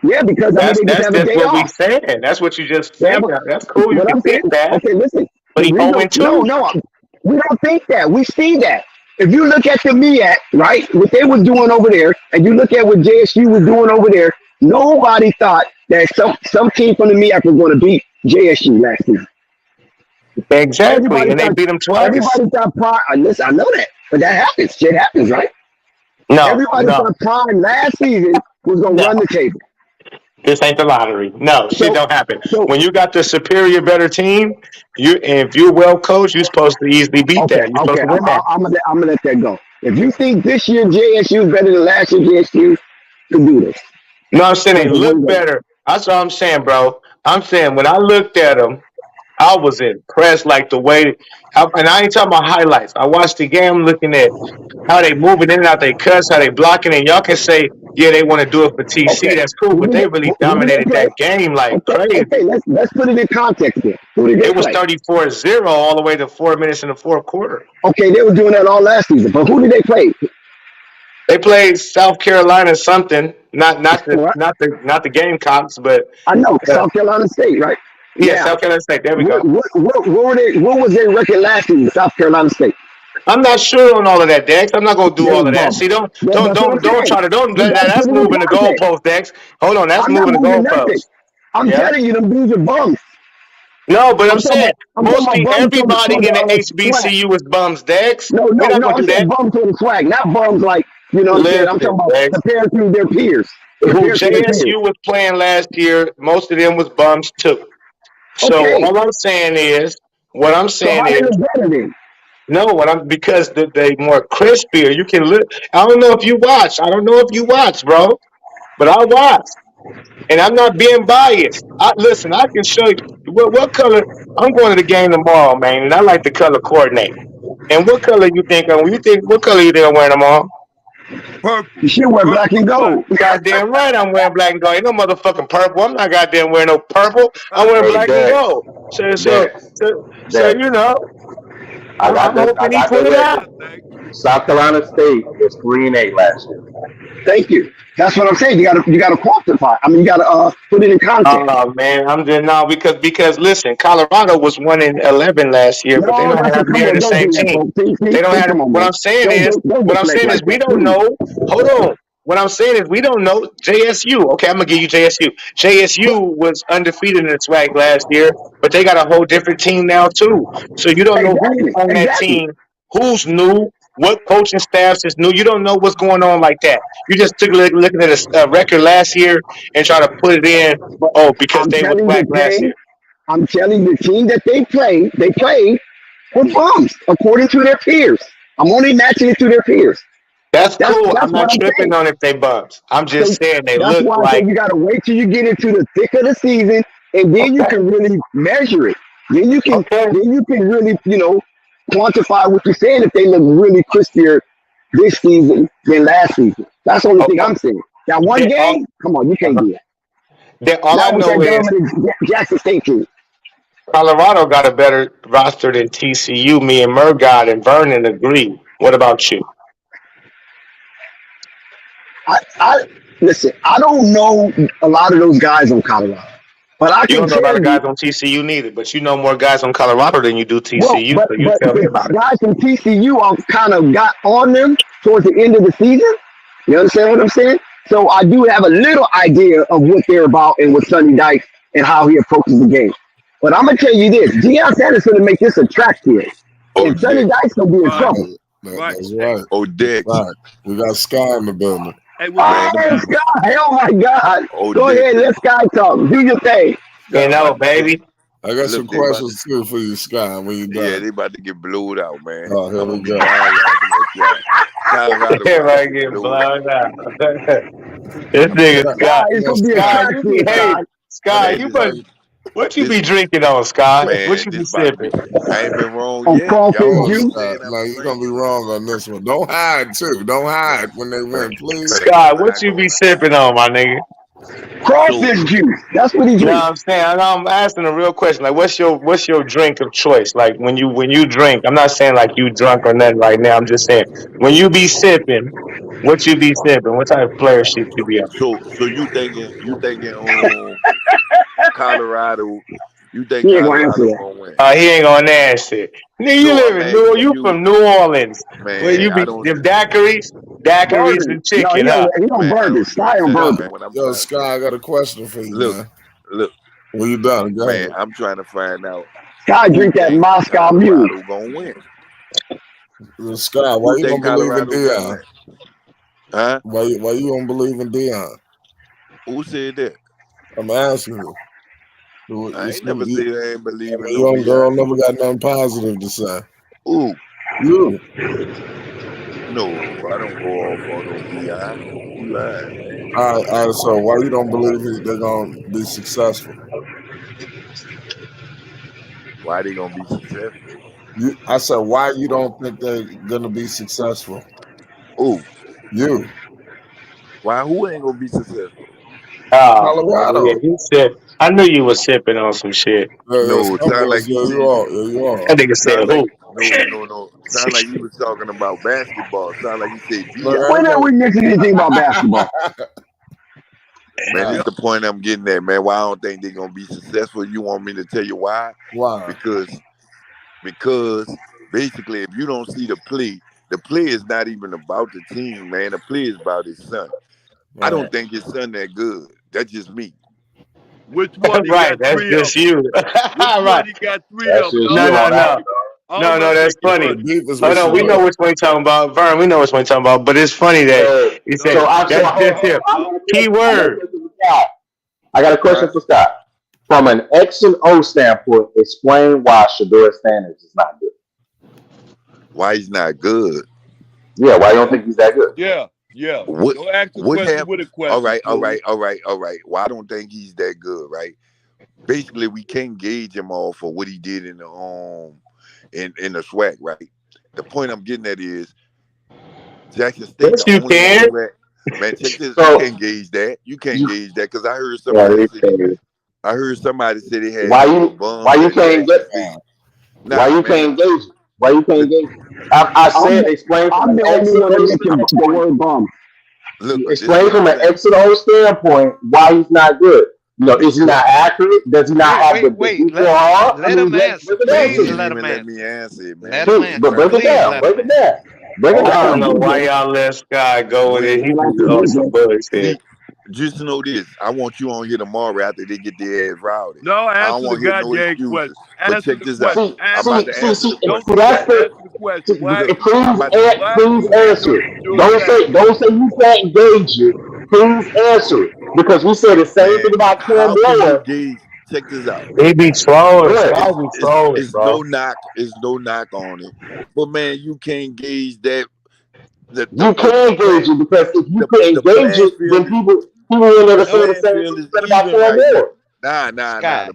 yeah, because I mean That's they just that's have a just day what we off. said. That's what you just They said. have a, That's cool. You what can I'm saying. think that, Okay, listen. but The he reason, 0 no, 2. no, we don't think that. We see that. If you look at the MEAC, right, what they was doing over there, and you look at what JSU was doing over there, nobody thought that some team from the MEAC was going to beat JSU last season. Exactly, Everybody and they thought, beat him twice. everybody thought Prime. Listen, I know that, but that happens. Shit happens, right? No, Everybody no, thought Prime last season was going to no. run the table. This ain't the lottery. No, shit So, don't happen. so When you got the superior, better team, if you're well coached, you're supposed to easily beat okay, that. You're supposed okay, to win that. I'm gonna let that go. If you think this year JSU is better than last year JSU, can do this. No, I'm saying So they the look way better. That's what I'm saying, bro. I'm saying when I looked at them, I was impressed, like the way. And I ain't talking about highlights. I watched the game, looking at how they moving in and out, they cuts, how they blocking, and y'all can say, yeah, they want to do it for TC. okay, That's cool, but they really who did they dominated play? that game like Okay, okay, crazy. let's put it in context then. Who did they It was play? 34-0 all the way to 4 minutes in the fourth quarter. Okay, they were doing that all last season, but who did they play? They played South Carolina something, What? not the Gamecocks, but I know uh, South Carolina State, right? yeah, Now, South Carolina State. There we what go. what what, what were they? What was their record last season? South Carolina State. I'm not sure on all of that, Dex. I'm not gonna do They all was of that. See, bums. don't don't That's what I'm don't don't saying. try to don't You got to that's put it in moving the context. goalpost, Dex. Hold on, that's I'm not moving the moving nothing. goalpost. I'm Yeah. telling you, them dudes are bums. No, but I'm I'm talking saying about. I'm talking about mostly bums everybody for the in the swag. HBCU is bums, Dex. No, We're no, not no. gonna I'm do saying that. bums for the swag, not bums like you know what I'm saying. I'm talking Listen, about Dex. compared to their peers. Who Compared to their peers. JSU was playing last year, most of them was bums too. So Okay. all I'm saying is, what I'm So saying how they is, look better then? no, because they more crispier. You can look. I don't know if you watch. I don't know if you watch, bro. But I watch, and I'm not being biased. Listen. I can show you what color. I'm going to the game tomorrow, man, and I like the color coordinate. And what color you think? What color you think I'm wearing tomorrow? Purple. You should wear black and gold. Goddamn right, I'm wearing black and gold. Ain't no motherfucking purple. I'm not goddamn wearing no purple. I'm wearing Hey, black and Dex, gold. So, Dex, Dex. you know, I got I'm the I hoping he got the put it out. record. South Carolina State was 3-8 last year. Thank you. That's what I'm saying. You gotta quantify. I mean, you gotta put it in context. Oh man, I'm just no because listen, Colorado was 1-11 last year, but they No, don't that's a have come near on. the Don't same do that, team. folks. See, They don't have. come on, What man. I'm saying Don't deflect like we that, don't please. know. Hold on. What I'm saying is we don't know JSU. Okay, I'm gonna give you JSU. JSU was undefeated in the SWAC last year, but they got a whole different team now too. So you don't know who's Exactly. on that Exactly. team, who's new, what coaching staffs is new. You don't know what's going on like that. You just took looking at a record last year and try to put it in. But Oh, because I'm they was telling SWAC the last year. team, I'm telling the team that they played were bums according to their peers. I'm only matching it to their peers. That's cool. I'm That's not what I'm tripping saying. on if they bumps. I'm So just saying they that's look why I say like you gotta wait till you get into the thick of the season, and then you okay, can really measure it. okay. Then you can really quantify what you're saying if they look really crispier this season than last season. That's the only Oh, thing oh, I'm saying. That one then all, game, come on, you can't uh-huh. do that. Then all I Not with know that is dominant Jackson State team. Colorado got a better roster than TCU. Me and Murgod and Vernon agree. What about you? I listen. I don't know a lot of those guys on Colorado, but I You can don't know a lot tell of you. guys on TCU neither, but you know more guys on Colorado than you do Well, TCU. So you but tell me the about it. guys from TCU are kind of got on them towards the end of the season. You understand what I'm saying? So I do have a little idea of what they're about and what Sonny Dykes and how he approaches the game. But I'm gonna tell you this: Deion Sanders gonna make this a track field, Oh, and Sonny Dex. Dykes gonna be in Right, trouble. right. That's Hey, right. Oh, Dex. Right. We got Sky in the building. hey, what Man, them Oh, people. Sky! Oh my God! Oh, Go Dex. ahead, let Sky talk. Do your thing. You Scott know, about to get. baby. I got some Look, they about to. questions too for you, Sky, when you're Yeah, done. they about to get blowed out, man. Oh, here I'm we gonna be go. dying laughing at y'all. Colorado about to Everybody get getting blowed out. blown out. This nigga Sky, Sky, Scott. it's no, gonna be a Sky. Scott, track you be field, hey, Sky. Scott, Man, you this but what you this be drinking on, Scott? What man, you be this about to be. sipping? I ain't been wrong On yet. crawfish Y'all No, keep juice. Sky. saying I'm No, you're gonna be crazy. wrong on this one. Don't hide too. Don't hide when they Man, win, please. man, Scott, I'm what not you be gonna. sipping on, my nigga? So Crawfish juice. That's what he No, drinks. I'm saying I'm asking a real question. Like, what's your drink of choice? Like when you drink, I'm not saying like you drunk or nothing right now. I'm just saying when you be sipping, what you be sipping? What type of player shit you be on? so you thinking Colorado? You think He ain't gonna answer Colorado that. gonna win? He ain't gonna answer. Nigga, you No, live I'm in New asking you you, from New Orleans. Where man. you I be don't. them daiquiris Burgers. and No, chicken, huh? he on Man, I burgers. don't Sky drink on that, Yo, burgers. man. What I'm yo, trying to say, Sky, I got a question for you, look, man. look, When you done, go man. ahead. I'm trying to find out Sky who drink that think Moscow Mule. Colorado gonna win. Sky, why Who you think don't believe in Colorado gonna Dion? win? Huh? Why you don't believe in Dion? Who said that? I'm asking you. I ain't never said I ain't I believe in mean, no your girl Dion. never got nothing positive to say. Ooh, You. no, I don't go off on no Dion. You lying, man. All right, so why you don't believe they're gonna be successful? Why they gonna be successful? I said, why you don't think they're gonna be successful? Ooh, You, why who ain't gonna be successful? Oh man, yeah, Colorado. he said. I knew you was sipping on some shit. No, it Some sound like boys, he yeah, you said. are. Yeah, you are. That nigga said Sound like who? no. Sound like he was talking about basketball. Sound like he said Look, Dion. I When ain't have we mentioned anything about basketball? Man, this gonna. is the point I'm getting at, man. Why I don't think they're gonna be successful. You want me to tell you why? Why? Because basically if you don't see the play is not even about the team, man. The play is about his son. I Right. don't think his son that good. That's just me. which one? He Right, got that's three of just them. you. Which one? Right. He got three That's of them, just No, dog. you no, on that no. one, dog. I No, don't no, know. that's Take it The funny. funny. beef is Hold with on, you we know though. which one you're talking about. Vern, we know which one you're talking about, but it's funny that Uh, he Dog, said you so that's got hold just three on. him. of them, I got dog. a Key question. I got a word. question for Scott. I got a Huh? question for Scott. From an X and O standpoint, explain why Shador Sanders is not good. Why he's not good? Yeah, why you don't think he's that good? Yeah, yeah. What Don't ask a what question happened? with a question, fool. All right. Well, I don't think he's that good, right? Basically, we can't gauge him off for what he did in the SWAC, right? The point I'm getting at is Jackson State, Yes, the you only one can. who had. Man, check this. You So can't gauge that. You can't you, gauge that because yeah, you I heard somebody say they had why some you why bums you at can't Jackson get State. why Nah, you man. can't engage it? Why you can't The, engage it? I I'm said explain from I'm an the X only and one to O mention the standpoint. word bum. look, this is Explain what from I'm an saying. X and O standpoint why he's not good. Is he Because not accurate? Does he not have the Wait. deeper heart? I Let mean, him answer. break it man, down he to Please me. ain't let him even let answer. me answer it, man. Let him This is Shoot, but answer. break it crazy. Please down. let Break him it answer. down. Break it I Okay, don't down. know why DJ. y'all let Sky go with it. When He I like was the on some DJ. bullshit. see, just know this. I want you on here tomorrow after they get their ass rowdy. No, I don't answer the want to hear no goddamn question. excuses. But Answer check the this out. question. See, I'm Answer about see, the to see, answer see, the don't see question. that's don't the, answer the question. see, Why Look, I'm about to why please you ain't answer gonna it. do Don't that? say you can't gauge it. Please answer it. Because we said the same man, thing about Cam how can you Ward. gauge? Check this out. He be trolling. Go ahead. Sky be trolling, It's bro. no knock. It's no knock on it. But man, you can't gauge that. You can Plan gauge it because if you the couldn't gauge playing it, then field is people will the never say the playing same field thing is about even Cam right now. Ward. Nah.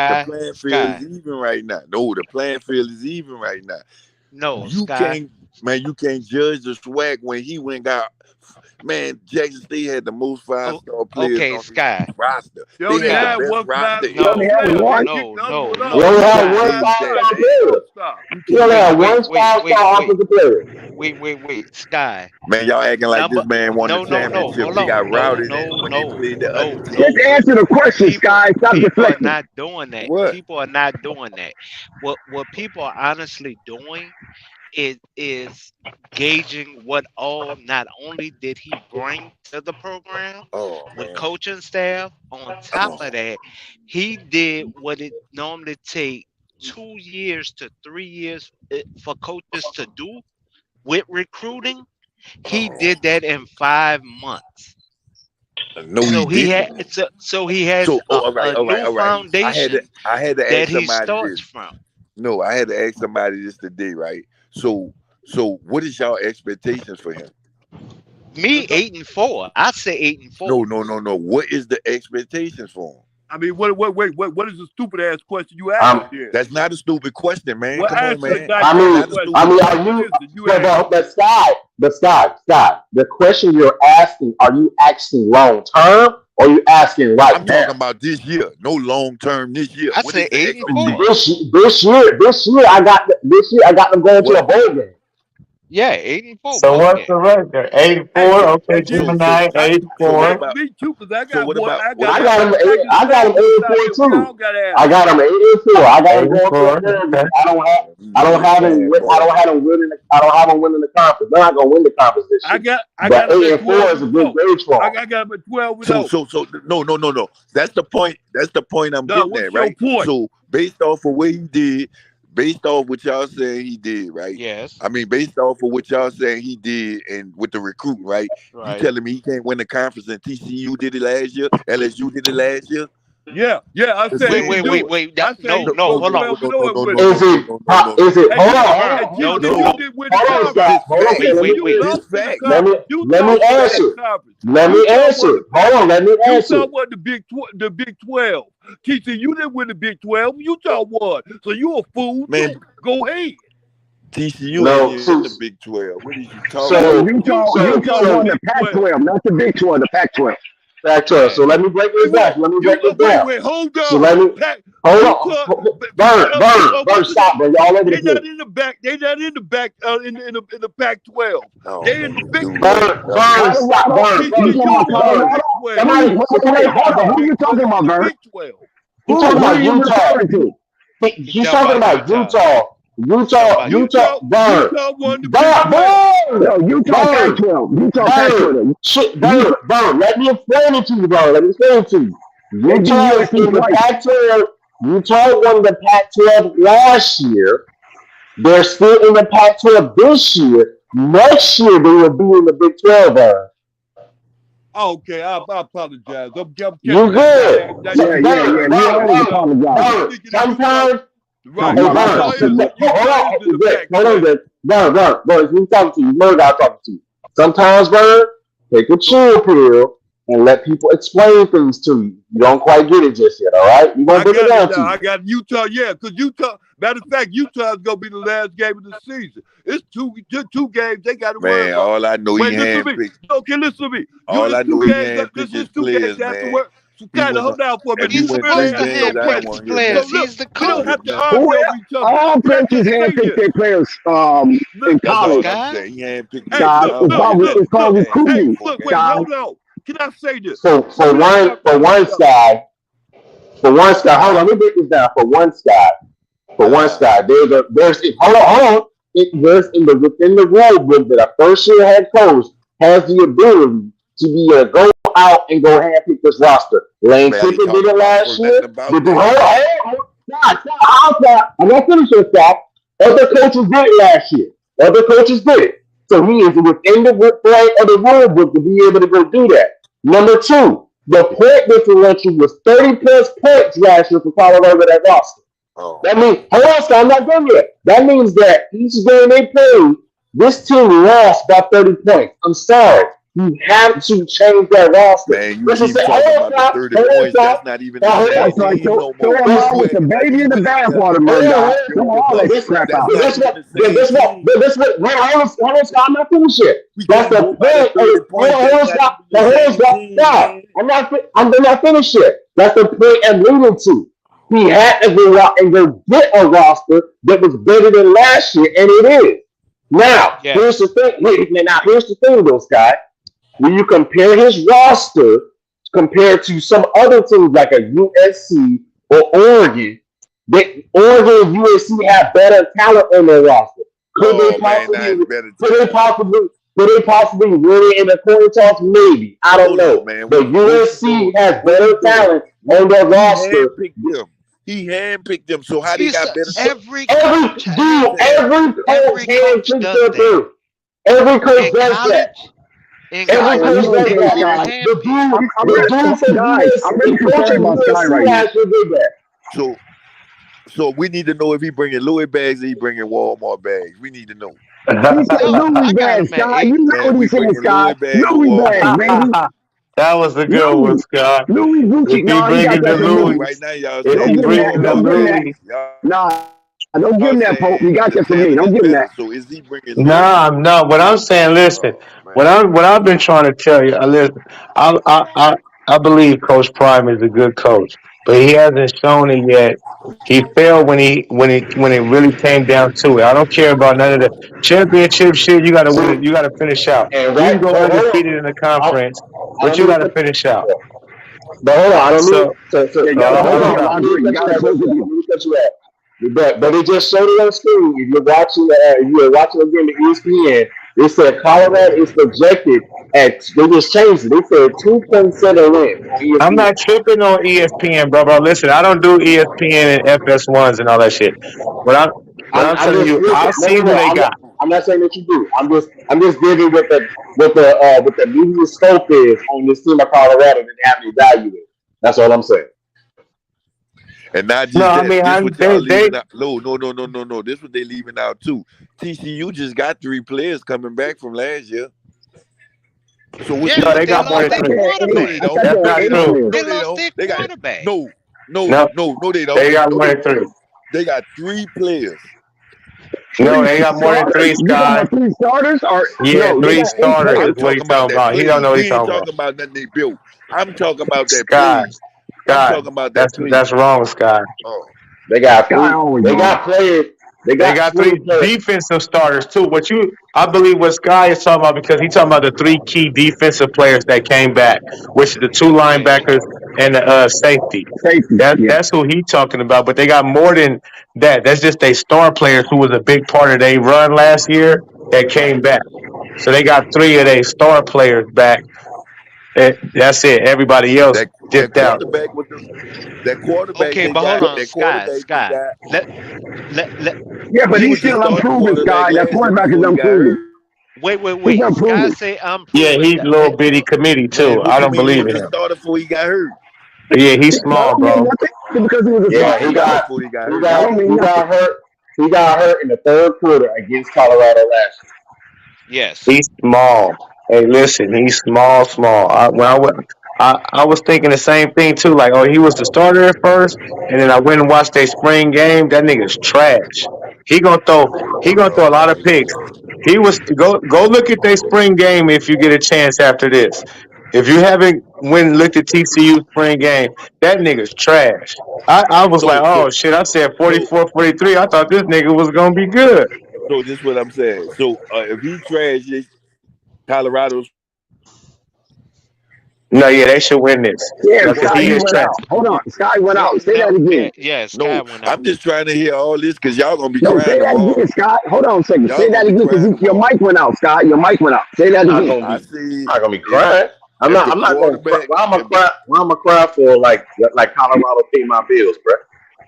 The playing field is Sky. even right now. No, the playing field is even right now. No, You Sky. can't, man. You can't judge the swag when he went got. Man, Jackson State had the most Oh, five-star players okay, on his Sky. roster. They They only had the Sky. had best one roster You in five-star only the have player. They one. kicked the other one We out. only You had can't one Sky. gauge that, five-star man. player. Stop. You We can't only had gauge Wait, one that. wait, wait, five-star wait, offensive player. wait. Sky. Man, y'all acting like Number this man won the no. championship. Hold They on. got routed when they played the other Just team. answer the question, Sky. Stop People are deflecting. not doing that. What? People are not doing that. What people are honestly doing is gauging what all not only did he bring to the program Oh with man. coaching staff, on top Oh. of that, he did what it normally take 2 years to 3 years for coaches to do with recruiting. He Oh. did that in 5 months. No, he didn't. So he has So, all right, a new all right. foundation I had to that ask he somebody starts this. from. No, I had to ask somebody this today, right? So what is y'all expectations for him? Me 8-4. I say 8-4. No. What is the expectations for him? I mean, what is the stupid ass question you asked Um, me there? That's not a stupid question, man. Well, Come on, answer the man. I goddamn mean, Not a I question. stupid mean, What are question. what you? is it you asked me? Scott. The question you're asking, are you asking long term or are you asking right I'm now? talking about this year, no long term this year. I What is say the 8-4. expectation? This year, I got them going to a What? bowl game. Yeah, 8-4 So bowl what's game. the record? Hey, 84. Okay, and then So Gemini, what 84. about me too, cause I so got what boy, about I what got I about I got got them. Jackson I got them Daniels out 84 there. We too. all got I answers. got them 84. I got them going to a 84. bowl game. Okay. I don't have them. man, I boy? don't have them winning. I don't have them winning the conference. They're not gonna win the conference this year. I got But them eight at and four is a good 12-0. gauge for them. I got them at 12 and So 0. so so no. That's the point. That's the point I'm Now, getting what's at, your right? point? So based off of what he did, based off what y'all saying he did, right? Yes. I mean, based off of what y'all saying he did and with the recruiting, right? You Right. telling me he can't win the conference and TCU did it last year, LSU did it last year? Yeah. I The said he Wait, can wait, same. wait, do it. wait. I said he No, No, can no, go hold on. 12-0 and win it. Is it? Is it? And Hold you on, did, hold and on, you hold and on, you No, didn't win the hold on, conference. Scott. this Hold on, facts. Scott. TCU This lost in the facts. Let me conference. let me Utah won answer. the conference. Let me Utah won answer. the Hold on, let me answer. Utah won the Big 12. TCU didn't win the Big 12. Utah won. So you a fool Man, too. Go ahead. TCU ain't No, even in the Big 12. What is you talking Man, No, so about? Utah Utah in the won the Big 12. Pac-12, not the Big 12, the Pac-12. factor. So Right. let me break Wait, this down. Let me break this down. hold So on. let me hold on. Utah, Burn, what's the name? stop, bro. Y'all over the They place. not in the back. They not in the back in the Pac-12. Oh They in the man, Big dude, 12. Stop, Colorado, you talking TCU about won the burn. Colorado? Big 12. Somebody, Wait, somebody, hold Utah on. Who Big you talking 12 about, in the Vern? Big 12. he Who talking are about you Utah. referring to? He He's talking talking about about Utah. He talking about Utah, Utah. Burn, Utah won the Big 12. No, Utah burn, Pac-12. Utah burn. Pac-12. Shit, You, burn. Let me explain it to you, bro. Let me explain it to you. they beat Utah is USC in the twice. Pac-12. Utah won the Pac-12 last year. They're still in the Pac-12 this year. Next year, they will be in the Big 12. Okay, I apologize. I'm You catching that good. goddamn. Now Yeah, you yeah, thinking yeah. that We always Utah, apologize. you Burn. thinking that Utah, Sometimes, Talking right? hey, about our Burn. Utah toxic. is Hold Utah is on. in the Hold on, Pac-12. Jay. Burn. Who's talking to you? Murder, I'm talking to you. Sometimes, Burn, take a chill pill and let people explain things to you. You don't quite get it just yet, all right? We're going I to break it got it down to now. you. I got Utah. Yeah, because Utah, Matter of fact, Utah's gonna be the last game of the season. It's two games they got to worry Man, about. all I know Wait, he listen to me. handpicked. Okay, listen to me. All I It's know two he games. handpicked This his is 2 games players, they have to man. work. So He kind of went. hold down for a If minute. he He's Listen, went man, 3 supposed to listen, games, I don't handpick want the to hear players. nothing. So look, He's the we don't have coach. to argue over each other. All But I coaches just say handpick this. their players in Look, That's Come on, all college. I'm Scott. saying. He handpicked hey, his Scott, players. look, I don't it's want to look, hear called look, nothing. it's He called look. Hey, recruiting. handpicked them, look, man. wait, Scott, hold on. Can I say this? For Let me ask y'all a for question. one sky, hold on, let me break this down. For one Uh, sky, hold on. There's within the rule book that a first year head coach has the ability to be able to go out and go handpick this roster. Lane man, I ain't Kiffin did talking it about last first. Nothing year. about Hold that. on, I'm not finished with that. Other coaches did it last year. Other coaches did it. So he is within the right of the rule book to be able to go do that. Number two, the point differential was 30 plus points last year for Colorado that roster. Oh, That means, hold on, so I'm not done yet. That means that each game they played, this team lost by 30 points. I'm sorry. You have to change that roster. man, you Let's just keep say, talking about the 30 points. That's not even the same that's like team no throw more. them out You with the acting like baby you in the finna tell bathwater, me Murdoch. Colorado Throw is all that above. crap That's out. not even the same team. I'm not finished yet. We That's can't the go by the point. 30 points. That's not even the same team, man. I'm not finished yet. That's the point I'm leading to. He had to go out and go get a roster that was better than last year, and it is. Now, here's the Yes. thing. Now, here's the thing, though, Scott. When you compare his roster compared to some other teams like a USC or Oregon, Oregon and USC have better talent on their roster. Could they Oh man, possibly? not better Could they talent. possibly? Could they possibly win it in the coin toss? Maybe. I don't Hold on, know. man. But What you USC doing? has What you better doing? talent on their He roster. handpicked them. He handpicked them. So how they He's got better? every Every coach dude, every coach every coach handpicks does their that. dude. Every coach In does that. college, in Every Sky, college, coach does listen, everybody that. is Sky. handpicked. I'm The really, dude from guys, US, I'm the really coach concerned from about Sky USC right now. last year did that. So we need to know if he bringing Louis bags or he bringing Walmart bags. We need to know. He said No, Louis I got bags, him at Sky. eight. You know Man, what he we said, bringing Sky. Louis bags or Louis bags, Walmart bags. baby. That was a good one, Louis. Scott. Louis If Gucci. he No, he got bringing that the from So Louis, me. right now y'all if Don't he saying give him that. bringing the Don't give him that. Louis, Nah, don't give y'all him that, Pope. You saying got the that from me. talent Don't is give him better. that. So is he bringing Louis? nah, no. What I'm saying, listen. Oh What man. I've been trying to tell you, listen. I believe Coach Prime is a good coach, but he hasn't shown it yet. He failed when it really came down to it. I don't care about none of the championship shit. You got to win it. See, You got to finish out. and You can right, go but hold undefeated on. in the I, conference, I but don't you mean got to to cut finish you out. off. But hold on, I don't mean So Yeah, you but gotta hold close hold it. on. on. I Let me agree. You cut you gotta off close just the that. deal. Let me cut you off. But it just showed it on screen. If you're watching again the ESPN, they said Colorado is projected at. They just changed it. They said 2.7 wins on I'm ESPN. not tripping on ESPN, bro. Listen, I don't do ESPN and FS1s and all that shit. What I'm what I'm I'm telling just you, listen. I No, see no, who no. they got. I'm not saying that you do. I'm just giving what the media scope is on this team of Colorado and how they evaluate it. That's all I'm saying. And not No, just I that. mean This what y'all they leaving out. No. This what they leaving out too. TCU just got 3 players coming back from last year. So what Yeah, no, you but they they got I more lost than their thought three. they had No, eight. they quarterback. I don't. thought they That's had No, not they eight don't. true. players. No, They they lost don't. their They got quarterback. No, no, they don't. they got No, more they than three. don't. They got 3 players. No, Three they got more than starters? three, You talking Sky. about three starters? Or Yeah, no, they three got eight starters players. is I'm what he's talking about talking that about. He don't played. know what he's We ain't talking about. talking about nothing they built. I'm talking about that Sky, played. I'm Sky. talking about that played. That's wrong, Sky. Oh, They got Sky three. always They wrong. got players. They They got got 20 three players. defensive starters too. I believe what Sky is talking about because he's talking about the three key defensive players that came back, which is the two Yeah. linebackers and the safety. Safety. Yeah. That's who he's talking about. But they got more than that. That's just they star players who was a big part of their run last year that came back. So they got three of their star players back. That's it. Everybody else that dipped out. quarterback was the that quarterback Okay, they but hold got. on, That Sky. quarterback they Sky. got. Let Yeah, but He he's was the still starting unproven, quarterback Sky. That last year quarterback is before he got unproven. hurt. He's wait. Sky unproven. say I'm Yeah, proven. he's a little bitty committee Man, too. what I you don't mean he believe was in the him. starter before he got hurt? Yeah, he's That small, don't mean bro. nothing because he was a He was Yeah, the starter, starter though. before he got he hurt. That got don't mean he nothing. got hurt. He got hurt in the third quarter against Colorado last Yes. He's small. Hey, listen, he's small. I was thinking the same thing too. Like, oh, he was the starter at first, and then I went and watched their spring game. That nigga's trash. He gonna throw. He gonna throw a lot of picks. He was go look at their spring game if you get a chance after this. If you haven't went and looked at TCU spring game, that nigga's trash. I was like, So oh shit. I said so 44, 43. I thought this nigga was gonna be good. so this is what I'm saying. So if he trashes Colorado's No, yeah, they should win this Yeah, because Sky, he you is went trash. out. Hold on. Sky went out. Say that No, again. Sky no, went out. I'm just trying to hear all this because y'all gonna be No, crying say that tomorrow. again, Scott. Hold on a second. Y'all Say that gonna be again crying because your tomorrow. mic went out, Scott. Your mic went out. Say that I'm not again. gonna I be. see I'm not gonna be if crying. I'm if not. the I'm not gonna cry. quarterback Why am I if the cry? Why am I cry for like Colorado pay my bills, bro?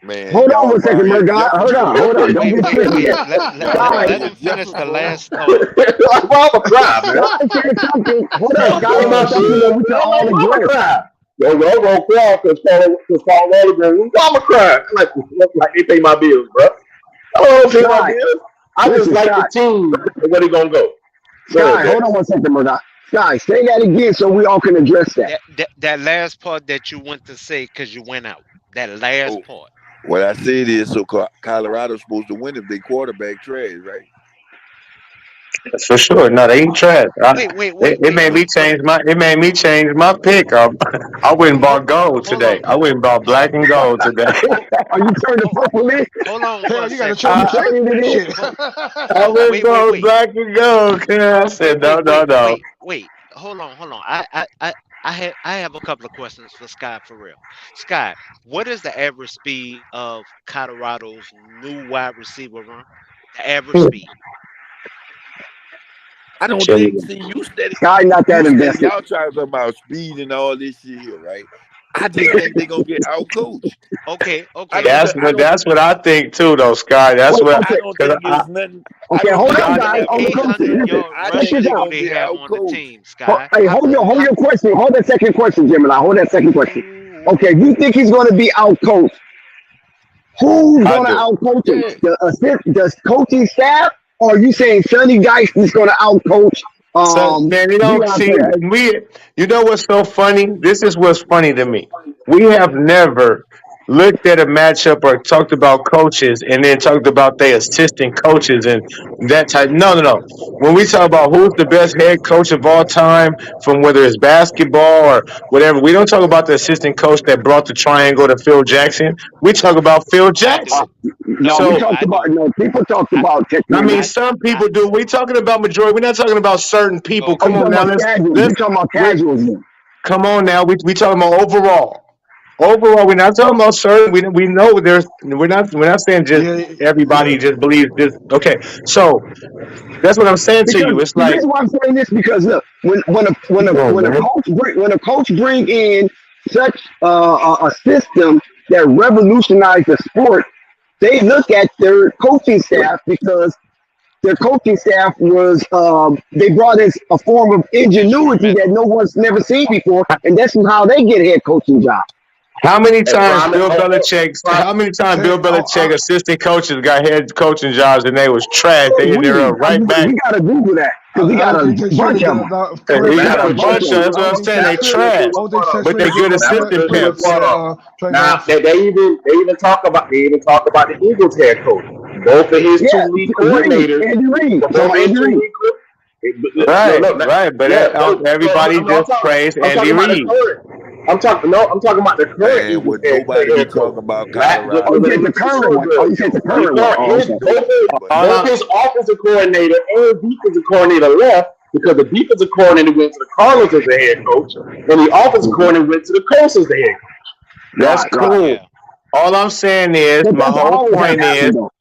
man Hold on y'all one second, riding Murdoch. Hold on. Jefferson. Hold on. Don't Wait, get wait, triggered wait. yet. Y'all Let riding him finish the Jefferson. last thought. Like, why am I cry, man? Sky said something. Hold on. Y'all Sky pay my said something that bills, we can man. Like, all why am I agree. cry? Yo, I'm gonna cry because Colorado going. Why am I cry? Like they pay my bills, bro. I don't pay my Sky, bills. I just listen, like the Sky. team and where they gonna go. Go ahead, Sky, Jack. hold on one second, Murdoch. Sky, say that again so we all can address that. That last part that you went to say because you went out. That last Oh, part. what I said is so Colorado's supposed to win if they quarterback trash, right? For sure. No, they ain't trash. Wait, wait, It, wait, it wait, made me wait, wait. change my. It made me change my pick. I went and Hold, bought gold hold on, today. I went and bought black and gold today. hold, Are you turning hold, purple in? hold on Hell, one you got to second. turn You the I, shirt. turning it in? Shit. Hold, I went and wait, wait, bought wait, black and gold. I said no, no, no. wait. Hold on. I have a couple of questions for Scott for real. Scott, what is the average speed of Colorado's new wide receiver run? The average speed. I don't Shit. think. See, Sky not that invested. y'all trying to talk about speed and all this shit here, right? I just think they're gonna get out coached. Okay, I okay. don't. That's th- I what. don't. That's what I think too, though, Sky. That's Wait, what. I okay. don't Cause think it's nothing. I Okay, don't hold think on, it's How guys. many that On the much. coaches, 800 listen. yard I Check think rushers this they're out. do gonna they get have out on the coached. team, Scott? Hey, hold your question. Hold that second question, Gemini. Hold that second question. Okay, you think he's going to be out coached? Who's going to 100. out coach him? Yeah. The coaching staff, or are you saying Sonny Geist is going to out coach So man, you don't Deion see Sanders? we. You know what's so funny? This is what's funny to me. We have never looked at a matchup or talked about coaches and then talked about their assistant coaches and that type. No, no, no. When we talk about who's the best head coach of all time, from whether it's basketball or whatever, we don't talk about the assistant coach that brought the triangle to Phil Jackson. We talk about Phil I do. Jackson. No, we No, So talked I about do. no. People talked I, about I Texas. mean, I, some I people do. We talking about majority. We're not talking about certain people. I'm Come okay. on talking now, about casuals. let's We talking about we casuals. Then. come on now. We talking about overall. Overall, we're not talking about certain. We know there's. We're not saying just Yeah, yeah. everybody just believes this. Okay, so that's what I'm saying to Because you. It's the like, reason why I'm saying this because look, come on, man. when a coach bring in such a system that revolutionized the sport, they look at their coaching staff because their coaching staff was they brought in a form of ingenuity that Instrumental. no one's never seen before, and that's how they get head coaching jobs. How many And times prime, Bill Belichick? prime, How many times Say, Bill Belichick assistant coaches got head coaching jobs and they was trash? They in there right back. We gotta Google that because we I got don't a think they should bunch have of been them. He correct got a answer. Matt bunch of. I That's what I'm don't think saying. Chris They Friend. trash, I don't think Chris but Friend they should good have Matt was assistant pretty pretty much pimps. spot said on. Trey Now Lance. they even talk about the Eagles head coach. Both of his Yeah, two lead Reed, coordinators, Andy Reid. both Talking of about his Andy two Reid. lead. No, Right, no, right. But yeah, everybody no, just praised I'm Andy talking about the Reid. current. I'm talking about the current Man, Eagles would nobody be head coach. talking about Oh, Colorado? you said Let the me finish current real one. Oh, good. you said the The current one. current, Oh, okay. But All both I, his offensive coordinator and defensive coordinator left because the defensive coordinator went to the Cardinals as the head coach, and the offensive coordinator went to the Colts as the head coach. that's Right, right. cool. Yeah. All I'm saying is, But that's always have happened though.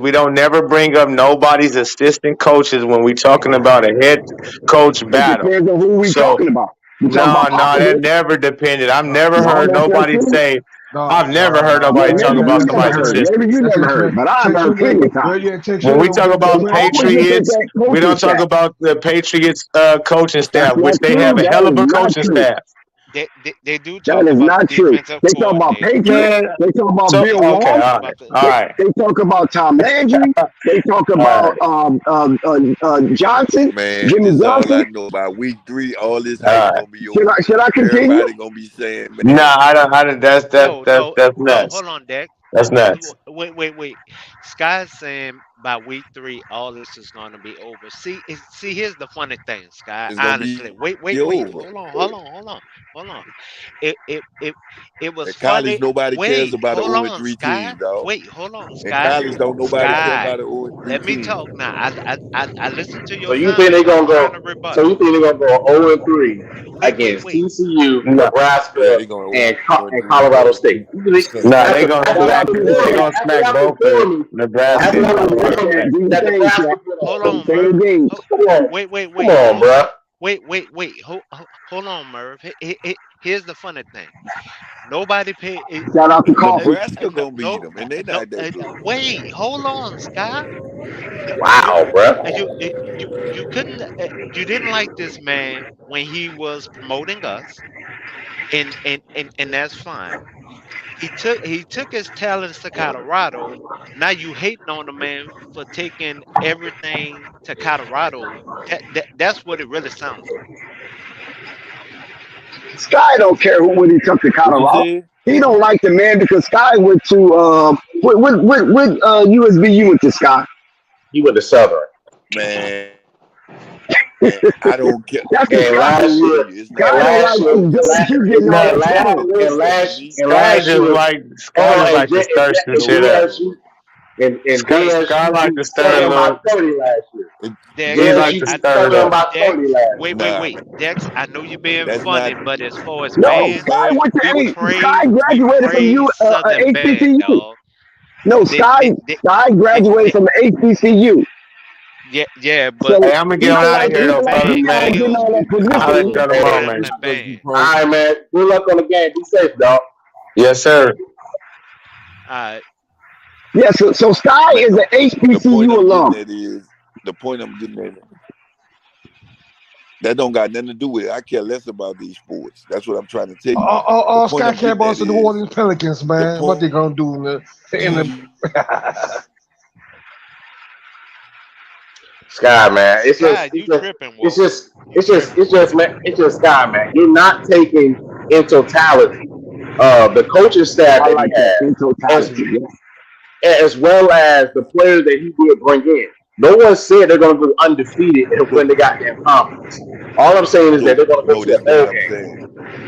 we don't never bring up nobody's assistant coaches when we talking about a head coach It battle. depends on who we So talking about. We talking no, about no, that positive. never depended. I've No, never No, heard that's not nobody true. say. no, I've never no, heard no. Yeah, nobody talk maybe about you That's never not somebody's true. heard. assistant. Maybe you That's never not true. heard. But I've Text heard your name. plenty of Well, times. yeah, text your When we name. talk We'll They about play it. always look at Patriots, that we coaching don't talk staff. about the Patriots coaching That's staff, which not they have true. a That hell is of a not coaching true. staff. they do That talk is about the not true. defensive They talk about coordinator. Patriots. Man, They talk about so Bill okay, They Walsh. talk all right, about the all right, They talk about Tom Landry. They talk all about right, Johnson, Man, Jimmy this is all I Johnson. know. By week 3, all this all hype right. gonna be Should over. I continue? Everybody gonna be saying, man, Nah, I don't. no, no, That's no. nuts. Hold on, Dex. That's nuts. Wait. Sky's saying by week 3, all this is going to be over. See, here's the funny thing, Sky. it's gonna be Honestly, wait. over. Hold on. It, it, it, it was In college, funny. nobody cares Wait, about an hold 0 on, 3 Sky. team, dog. Wait, hold on, In Sky. college, don't nobody care Sky. about an 0 3 Let me team. talk now. I listened to So your you think they're comments. I'm gonna trying to go? rebut. So you think they're gonna go 0-3 against Wait. TCU, No, Yeah, Nebraska, they're going and 0 and 3 Colorado against State? You think no, after That's not true, they Shaq. gonna after smack y'all both of performing Nebraska after and y'all Colorado performing State. Do your that thing, Nebraska Shaq. put Hold up? Play on, your Merv. game. Come on, come Wait. on, bro. Hold on, Merv. Here's the funny thing. Nobody pay. Shout out to Coffee. Nebraska No, gonna beat them, and they no. not that good. Wait. Hold on, Scott. Wow, bro. You couldn't. You didn't like this man when he was promoting us, and that's fine. He took his talents to Colorado. Now you hating on the man for taking everything to Colorado. That's what it really sounds like. Sky don't care when he took to What you Colorado. say? He don't like the man because Sky went to what USB went to Sky. He went to Southern, Man, I don't care. That's the and Man, Sky. let last me tell year, you, it's not Sky and don't hard like to last year, go when against Joe a Q team getting all that that No, and got credit. better talent than me. Sky last just year. like Hold on, to stir some No shit way. up. and Hey, Sky DSU like beat to stir a Southern by little. 30 last year. It, He Dex, like DSU to I beat stir it Southern up. by 30 Dex, last year. wait, nah, Dex, I know you're being that's not. funny, but as far as No, Hey, bands, Sky man, went to we what? Sky we graduated from praise Southern band, HBCU. dog. No, They, Sky they, they, Sky they, graduated they, from HBCU. yeah, but So Hey, I'm gonna he get on don't out of like here Southern though, fellas, Dion man. getting Band all that I'll holler at publicity. y'all is tomorrow, better man. than Supposed to be band. All perfect. right, man. Good luck on the game. Be safe, dog. Yes, sir. Uh, Yeah, so Sky Man, is an the point HBCU I'm getting alum. at is the point I'm getting at. That don't got nothing to do with it. I care less about these sports. That's what I'm trying to tell you. The All point Sky I'm care getting about at is the New is Orleans Pelicans, the man. What they point. gonna do in the Sky, man. It's Sky, just, you tripping, it's Wolf? just, You it's just, tripping? it's just, man. It's just Sky, man. You're not taking in totality the coaching Oh, staff I that he like that in has, totality. Yeah. as well as the players that he did bring in. No one said they're going to go undefeated and So win the goddamn conference. All I'm saying is that so they're going to go no, to a this not bowl what I'm game. saying.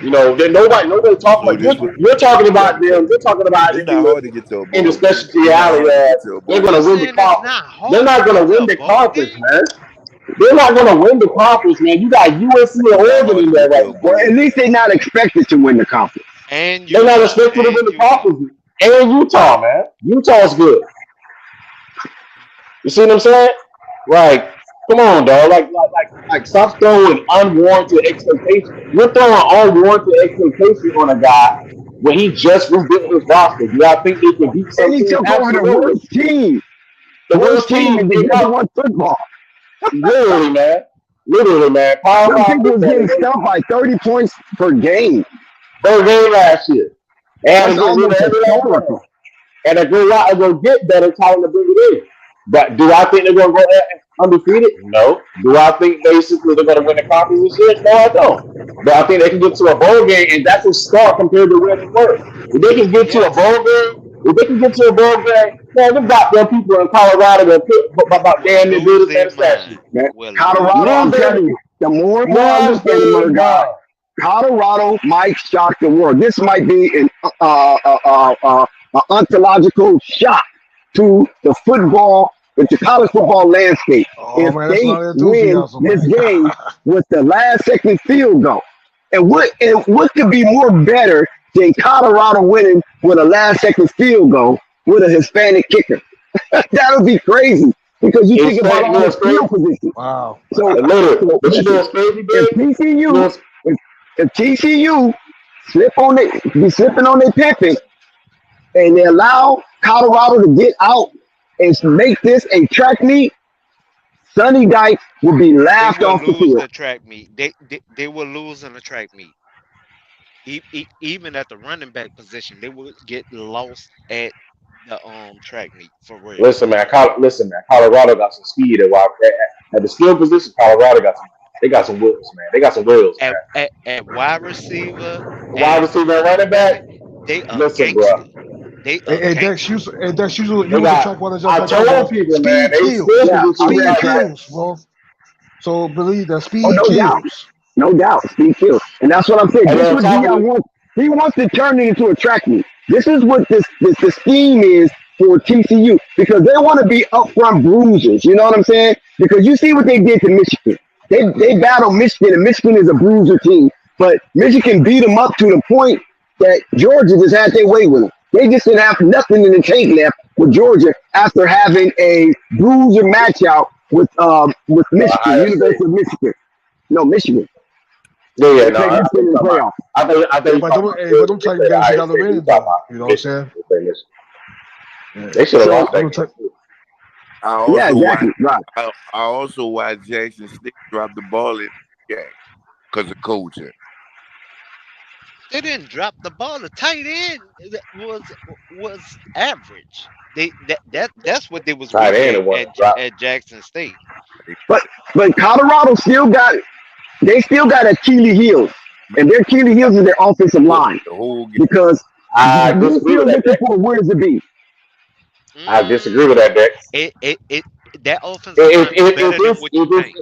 You know, nobody talking So about. this what You're talking let about me tell them. you. You're talking about It's it not hard to get to a in the bowl game. It's not speciality hard to of get to a they're bowl going to You game. win the saying it's conference. not They're hard to not going get to to win a the bowl conference, game? man. They're not going to win the conference, man. You got USC and It's not Oregon hard in to there get to right a now. Well, bowl at least game. they're not expected to win the conference. And They're not Utah, expected to win and the Utah. conference. And Utah, man. Utah's good. You see what I'm saying? Like, come on, dog. Stop throwing unwarranted expectations. You're throwing unwarranted expectation on a guy when he just rebuilt his roster. Do I think they can beat And some he teams? took over the Absolutely. The worst worst team team in in Division One football. literally, man. Power Some five people was football. getting stumped by 30 points per game. Third game last year. They had to That's get rid of almost every last one. historical. And a go out and go get better, telling them to bring it in. But do I think they're going to go undefeated? No. Do I think basically they're going to win the conference this year? No, I don't. But I think they can get to a bowl game, and that's a start compared to where they were. If they can get to a Yes. bowl game, man, them goddamn people in Colorado will put about Will damn near lose build a their better statue. mind. Man, Will lose Colorado, their I'm Lose mind. their, telling you, the more and more I lose look at it, their Murdoch, mind. Colorado might shock the world. This might be an ontological shock to the college football landscape. Oh If man, that's a they lot of win enthusiasm, this man. game with the last second field goal, and what could be more better than Colorado winning with a last second field goal with a Hispanic kicker? That would be crazy because you think about You all know the what's crazy? field positions. Wow. So, Literally. so But you know listen, what's crazy, if big? You know TCU, what's if TCU be slipping on their pimping and they allow Colorado to get out and make this a track meet, Sonny Dykes will be They laughed will off the lose field. the track meet. They will lose in the track meet. even at the running back position, they would get lost at the track meet for real. Listen, man. Colorado got some speed at the skill position. Colorado got some. They got some wheels, man. They got some wheels, man. At wide receiver Wide and receiver and running running back. back, they a Listen, bro. gangster. They a And Dex, gangster. you was a track one just I like I told was. people, man. Speed They kills. still Yeah, position Speed like that. kills, bro. So believe that oh, speed no doubt. kills. No doubt. Speed kills. And that's what I'm saying. And This is then what top of Dion the, wants. He wants to turn it into a track meet. This is what the scheme is for TCU because they want to be upfront bruisers. You know what I'm saying? Because you see what they did to Michigan. They battled Michigan, and Michigan is a bruiser team. But Michigan beat them up to the point that Georgia just had their way with them. They just didn't have nothing in the tank left with Georgia after having a bruiser match out with Michigan, Ohio University State. of Michigan. No, Michigan. Yeah, They no. played I Michigan think in the talking about. playoff. I think But them type of games you gotta win though. You know what I'm saying? Yeah. They should have So lost that Them game type- too. I yeah, also watched. exactly. Right. I also watched Jackson State drop the ball in the game because of coaching. They didn't drop the ball. The tight end was average. That's what they was Tight weak end it wasn't dropped. at Jackson State. But Colorado they still got Achilles heels. And their Achilles heels is their offensive line. The whole game. Because I we're disagree still with that, looking Dex. for where to be. I disagree with that, Dex. That offensive If line is better than what you think.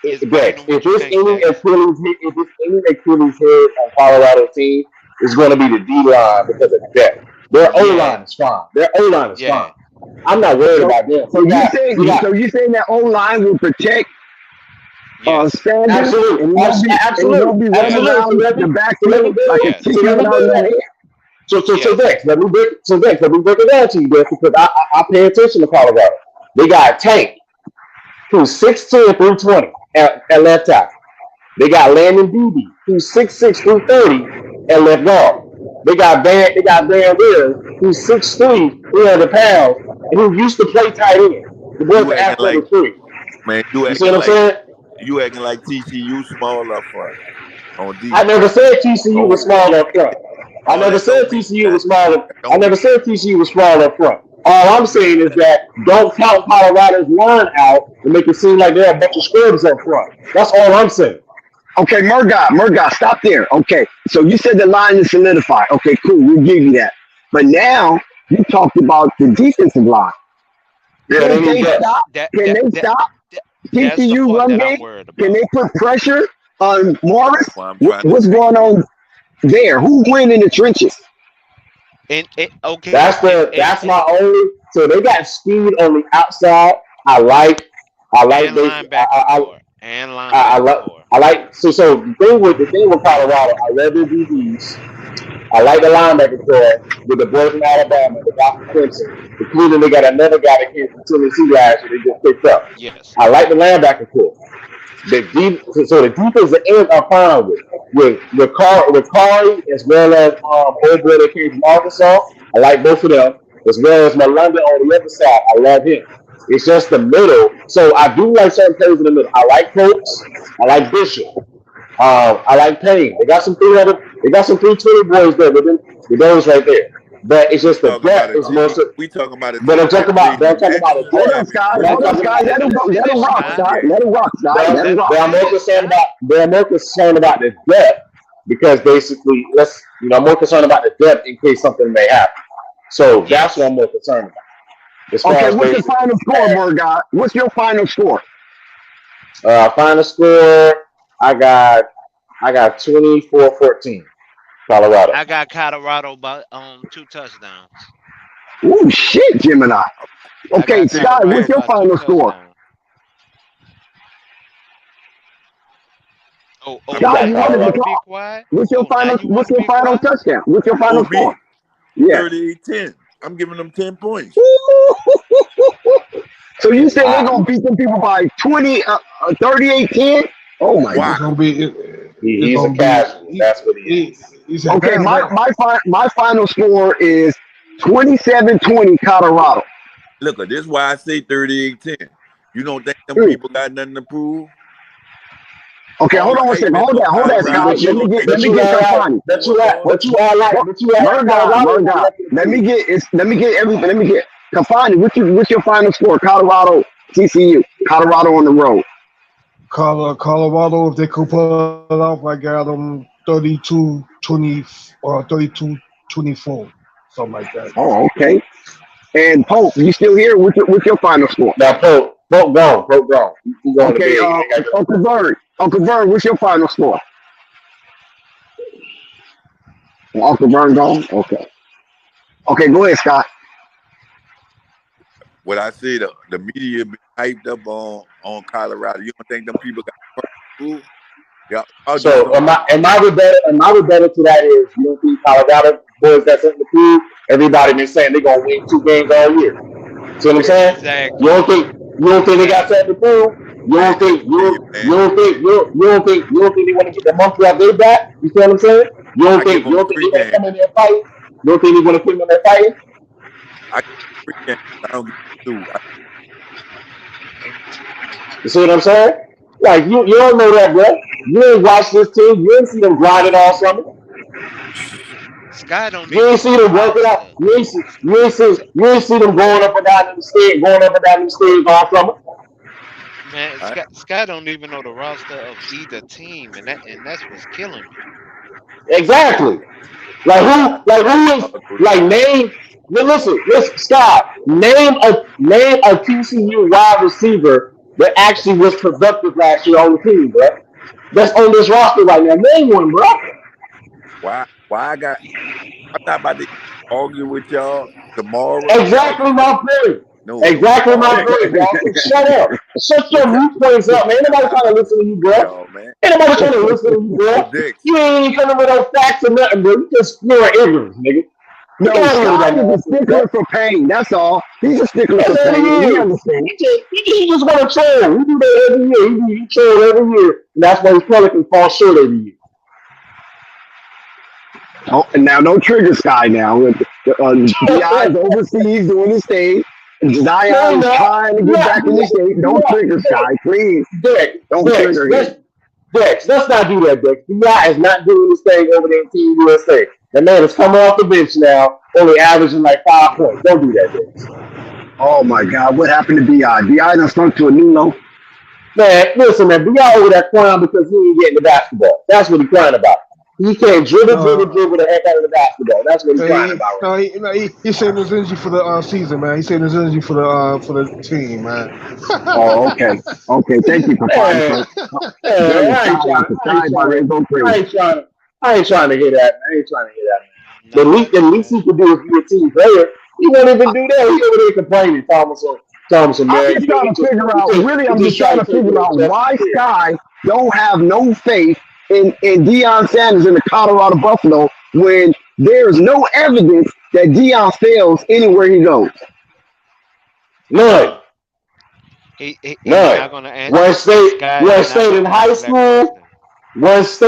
It's better than what you think. If there's any Achilles head on Colorado team, it's going to be the D line because of depth. Their O line is fine. Yeah. I'm not worried about them. So you saying that O line will protect Yes. Sanders Absolutely. and he won't be running around the backfield like a Yes. chicken without no head. So Yes. Dex, let me break it down to you, Dex, because I pay attention to Colorado. They got Tank, who's 6'10", 320 at left tackle. They got Landon Beebe, who's 6'6", 330 at left guard. They got Van Will, who's 6'3", 300 pounds, and who used to play tight end. The boy's You an acting like athletic freak. man. You see what I'm saying? You acting like TCU small up front on defense. I never said TCU was small up front. I Oh, never that said don't mean TCU was that. small. Don't I never mean said TCU was small up front. All I'm saying is that don't count Colorado's line out and make it seem like they're a bunch of scrubs up front. That's all I'm saying. Okay, Murdoch, stop there. Okay, so you said the line is solidified. Okay, cool, we'll give you that. But now you talked about the defensive line. Yeah, Can they need they that. stop? Can they stop That's the TCU part run that I'm game? worried about. Can they put pressure on Morris? That's why I'm trying to What's going on there? Who win in the trenches? Okay. That's my only. So they got speed on the outside. I like and they. linebacker core. And I linebacker core. like so the thing with Colorado, I love their DBs. I like the linebacker core with the boy from Alabama, the guy from Clemson, including they got another guy that came from Tennessee last year they just picked up. Yes. I like the linebacker core. The defensive ends are fine with Kari as well as old boy that came from Arkansas. I like both of them as well as Malanda on the other side. I love him. It's just the middle. So I do like certain players in the middle. I like Coates. I like Bishop. I like Payne. They got some 300. They got some 320 boys there with those right there. But it's just the depth is more. We talking about it. But I'm talking about the Hold on, Scott. Let him rock, Scott. Let him rock, Scott. Let him rock. But I'm more concerned about the depth because basically, I'm more concerned about the depth in case something may happen. So that's what I'm more concerned about. As far Okay, as what's your final score, Murdoch? What's your final score? Final score, I got 24-14, Colorado. I got Colorado by 2 touchdowns. Ooh, shit, Gemini. Okay, Scott, what's your final score? Scott, you wanted to talk. What's your final touchdown? What's your final score? Yeah. 38-10. I'm giving them 10 points. So you say they're gonna beat them people by 38-10? Oh my God! It's gonna be. He's a casual. That's what he is. Okay, my final score is 27-20 Colorado. Look, this is why I say 38-10. You don't think them people got nothing to prove? Okay, hold All on a second. Aikman on Hold that, Colorado. Scott. You gonna Let think me you get gonna confining. Hold on. Word God. Let me get everything. Let me get confining. What's your final score? Colorado, TCU, Colorado on the road. Colorado, if they could pull it off, I got them 32-20 or 32-24, something like that. Oh, okay. And Pope, you still here? What's your final score? Now, Pope gone. He going to Okay, bed. He ain't got Uncle Vern, what's your final score? Uncle Vern gone? Okay. Okay, go ahead, Scott. What I say, the media been hyped up on Colorado. You don't think them people got food? Yeah. So my rebuttal to that is you don't think Colorado boys got something to prove? Everybody been saying they're gonna win 2 games all year. See what I'm saying? Exactly. You don't think they got something to prove? You don't think they want to get the monkey off their back? You see what I'm saying? You don't think give them they 3 want to games. come in there and fight? You don't think they want to put them in there fighting? I give them 3 games. I don't give them 2. You see what I'm saying? Like you don't know that, bro. You ain't watched this team. You ain't see them grind it all summer. Sky don't You even ain't see know the them working roster. out. You ain't see them going up and down the stairs, all summer. Man, All right. Sky don't even know the roster of either team, and that's what's killing me. Exactly. Like who is like name? Listen, Scott. Name a TCU wide receiver that actually was productive last year on the team, bro. That's on this roster right now. Name one, bro. Why I'm not about to argue with y'all tomorrow. Y'all Exactly my point. no Exactly my tomorrow. point, bro. So shut up. Shut your What y'all mute points up, man. Ain't nobody trying to listen to you, bro. y'all, man? Ain't nobody trying to listen to you, So bro. Dix, You ain't even coming with no facts or nothing, bro. You just pure ignorance, nigga. Get No, out of here with Scott that is a nonsense, bro. stickler for pain. That's all. He's a stickler That's for all he pain. We is. understand. He just want to troll. He do that every year. He troll every year. And that's why his Pelicans fall short every year. Oh, and now don't trigger Sky now. DI's overseas doing his thing. No, Zion is no. trying to get back in the state. Don't trigger Sky, please. Don't trigger him. Dex, let's not do that, Dex. B.I. is not doing this thing over there in Team USA. That man is coming off the bench now, only averaging like 5 points. Don't do that, Dex. Oh my God, what happened to BI? BI done sunk to a new low. Man, listen, man, B.I. over there crying because he ain't getting the basketball. That's what he's crying about. He can't dribble the heck out of the basketball. That's what he's crying about right now. He's saving his energy for the season, man. He's saving his energy for the team, man. Oh, okay. Okay, thank you for finding Man, so Jerry Sky by Rainbow Creek. I ain't trying to hear that. I ain't trying to hear that, man. Nah, The least he could do is be a team player. He won't even do that. He over there complaining, Thomason, I'm man. just trying to figure out, He I'm just just trying trying to to take figure it out as why just Sky don't have no faith in Deion Sanders in the Colorado Buffalo when there's no evidence that Deion fails anywhere he goes. none. he None. not gonna answer. One Sky not state in gonna high answer that school, question. was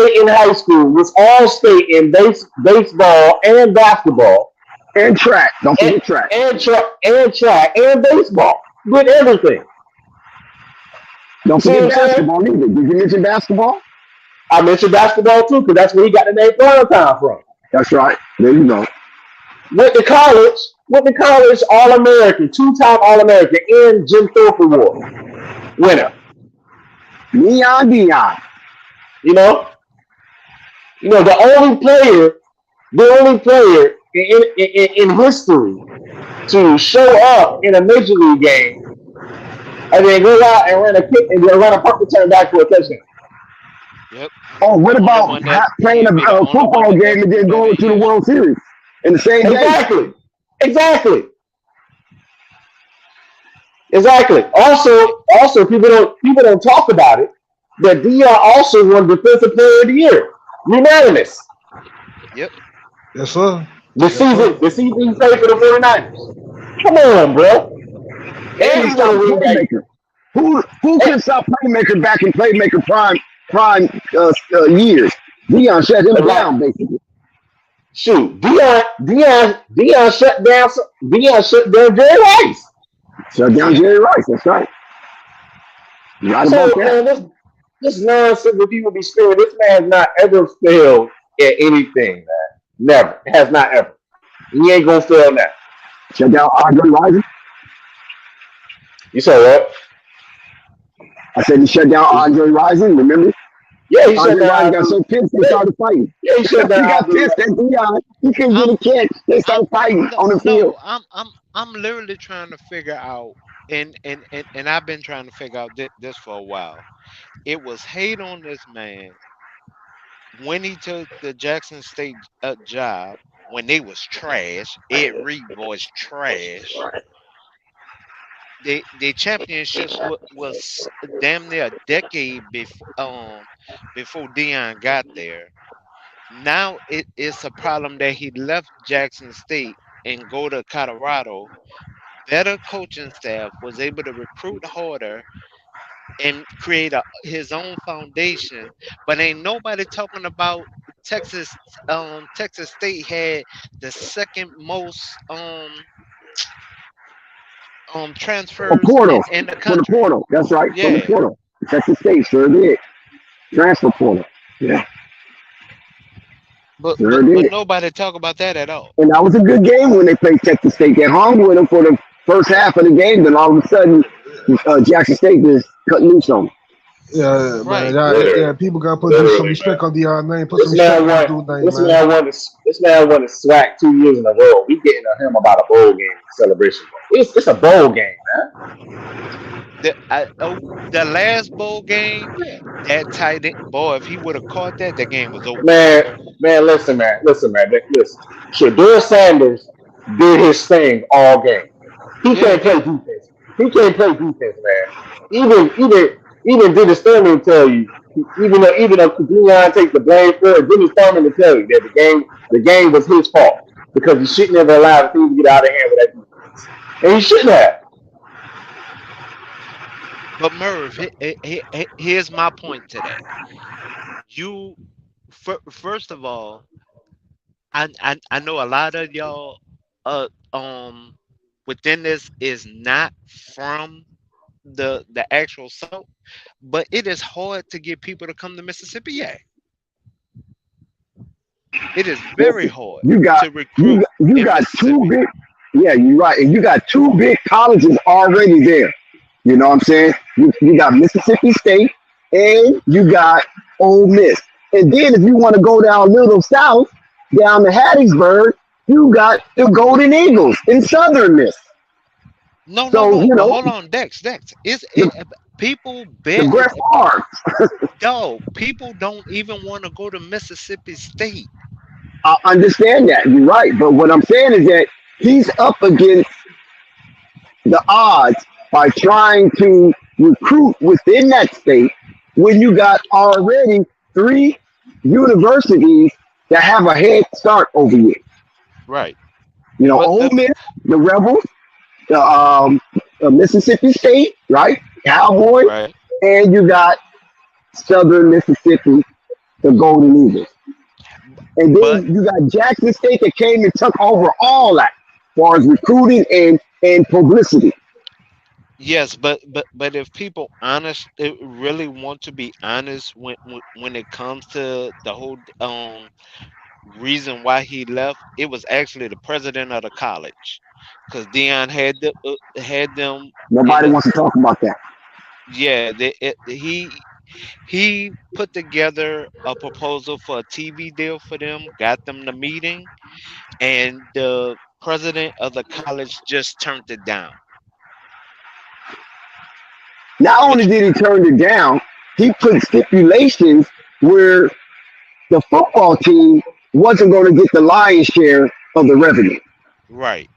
all state in baseball and basketball And track. Don't and, forget track. track and baseball. Did everything. Don't See what forget I'm saying? basketball either. Did you mention basketball? I mentioned basketball too because that's where he got the name Valentine from. That's right. There you go. Went to college, All-American, 2-time All-American, and Jim Thorpe Award winner. Neon Dion. You know, the only player in history to show up in a major league game and then go out and run a punt return back for a touchdown. Yep. Oh, what The only about one that playing he'll be the a only one football to game ever and do then that going in to the history. World Series in the same day? Exactly. Also, people don't talk about it. That Dion also won Defensive Player of the Year, unanimous. Yep. Yes, sir. The season he played for the 49ers. Come on, bro. And And he he won a stopped ring that. playmaker. Who can stop playmaker back in playmaker prime years? Dion shut him Right. down basically. Shoot, Dion shut down. Dion shut down Jerry Rice. Shut down Yep. Jerry Rice. That's right. You right about So that. man, this nonsense that people be screaming. This man has not ever failed at anything, man. Never. Has not ever. He ain't gonna fail now. Shut down Andre Rison. You said what? I said he shut down Andre Rison. Remember? Yeah, he shut Andre Rison down. got so pissed they started fighting. Yeah, he shut He down. got pissed at Dion. He couldn't get I'm a catch. They started fighting on the field. no, I'm literally trying to figure out, and I've been trying to figure out this for a while. It was hate on this man when he took the Jackson State job when they was trash. Ed Reed was trash. The championship was damn near a decade before Dion got there. Now it's a problem that he left Jackson State and go to Colorado. Better coaching staff was able to recruit harder and create his own foundation. But ain't nobody talking about Texas. Texas State had the second most A transfers portal in the for the country. portal. That's right. From the Yeah, portal. Texas State sure did. Transfer portal. Yeah, but sure but but did. nobody talk about that at all. And that was a good game when they played Texas State. They hung with them for the first half of the game. Then all of a sudden, Jackson State just cut loose on them. Yeah, man. Right. Yeah, people gotta put some Literally, man. respect on Dion name. Put some This respect man on won. dude name, This man. man won. This man won the SWAC 2 years in a row. We getting on him about a bowl game celebration. It's a bowl game, man. The last bowl game, that tight end boy, if he would have caught that, the game was over. Man, listen. Dion Sanders did his thing all game. He Yeah, he can't play did. defense. He can't play defense, man. Even Dennis Thurman will tell you. Even though Dion takes the blame for it, Dennis Thurman will tell you that the game was his fault because he shouldn't have allowed things to get out of hand with that defense, and he shouldn't have. But Merv, here's my point to that. You first of all, I know a lot of y'all uh um within this is not from the actual South, but it is hard to get people to come to Mississippi. Yeah, it is very Listen, hard you got to recruit you in got two Mississippi. big. Yeah, you're right, and you got two big colleges already there. You know what I'm saying? You got Mississippi State and you got Ole Miss. And then if you want to go down a little south, down to Hattiesburg, you got the Golden Eagles in Southern Miss. So, No. But hold on, Dex. the, People the bet. Brett Favre. Dog, people don't even want to go to Mississippi State. I understand that. You're right. But what I'm saying is that he's up against the odds by trying to recruit within that state when you got already three universities that have a head start over you. Right. You know, But Ole the Miss, the Rebels, the Mississippi State, right? Cowboys, right. and you got Southern Mississippi, the Golden Eagles. And But then you got Jackson State that came and took over all that as far as recruiting and publicity. yes, but if people really want to be honest when it comes to the whole reason why he left, it was actually the president of the college, because Dion had them in Nobody the wants to talk about that. yeah. He put together a proposal for a TV deal for them, got them the meeting, and the president of the college just turned it down. Not only Which did he turn it down, he put stipulations where the football team wasn't going to get the lion's share of the revenue right,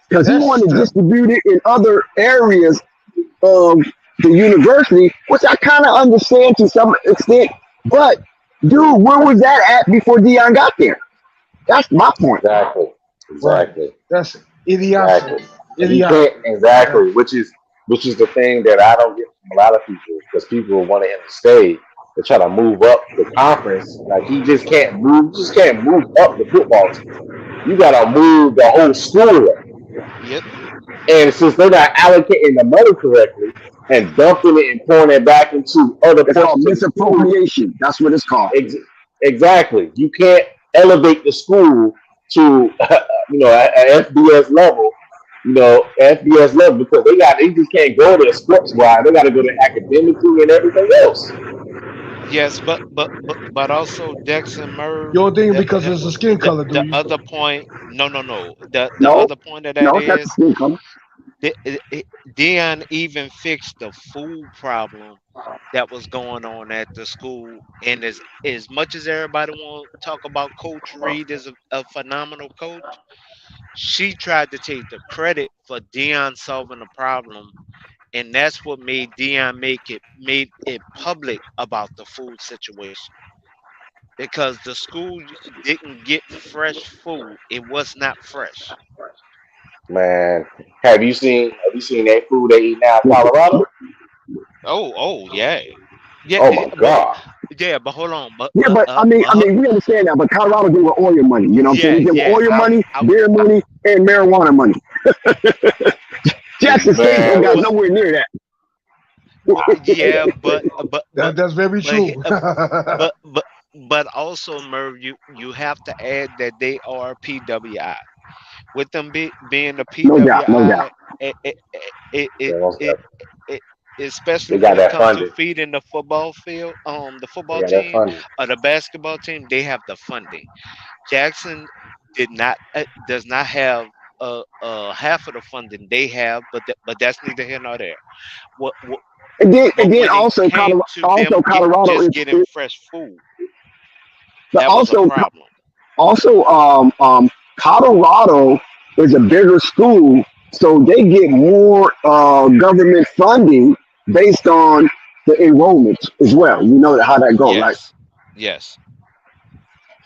because he That's wanted to that. distribute it in other areas of the university, which I kind of understand to some extent. But, dude, where was that at before Dion got there? That's my point. Exactly. Right. Exactly. That's idiocy. Exactly. And you Idiocy. can't exactly, which is the thing that I don't get from a lot of people because people want him to stay to try to move up the conference. Like he just can't move. You just can't move up the football team. You gotta move the whole school up. yep. And since they're not allocating the money correctly, and dumping it and pouring it back into other It's called portions of the school. misappropriation. That's what it's called. Ex- exactly. You can't elevate the school to a FBS level, FBS level because they just can't go there sports wise. They got to go there academically and everything else. Yes, but also Dex and You Merv. don't think because it's a skin color, do The you? other point, no. The No, other point of that no, it's not the is skin color. Dion even fixed the food problem that was going on at the school. And as much as everybody want to talk about Coach Reed as a phenomenal coach, she tried to take the credit for Dion solving the problem, and that's what made Dion made it public about the food situation. Because the school didn't get fresh food, it was not fresh. Man, have you seen that food they eat now in Colorado? Oh yeah, yeah, Oh my but God. yeah, but hold on, Yeah, but I mean, we understand that. But Colorado give with oil money. You know what I'm saying? They yeah, give with yeah. oil money, I beer money, and marijuana money. Jackson State Man, don't got but nowhere near that. yeah, That's very but true. but but but also, Merv, you have to add that they are PWI. With them being a No doubt, no doubt. PWI, it it it it, yeah, most it, definitely. it especially They when got it that comes to funding. feeding the football field, the They football got that team funding. or the basketball team, they have the funding. Jackson does not have half of the funding they have, but that's neither here nor there. What And But then when it also came to them Colorado just is getting fresh food, but that was a problem. also Colorado is a bigger school, so they get more government funding based on the enrollments as well. You know how that go, right? Yes, yes,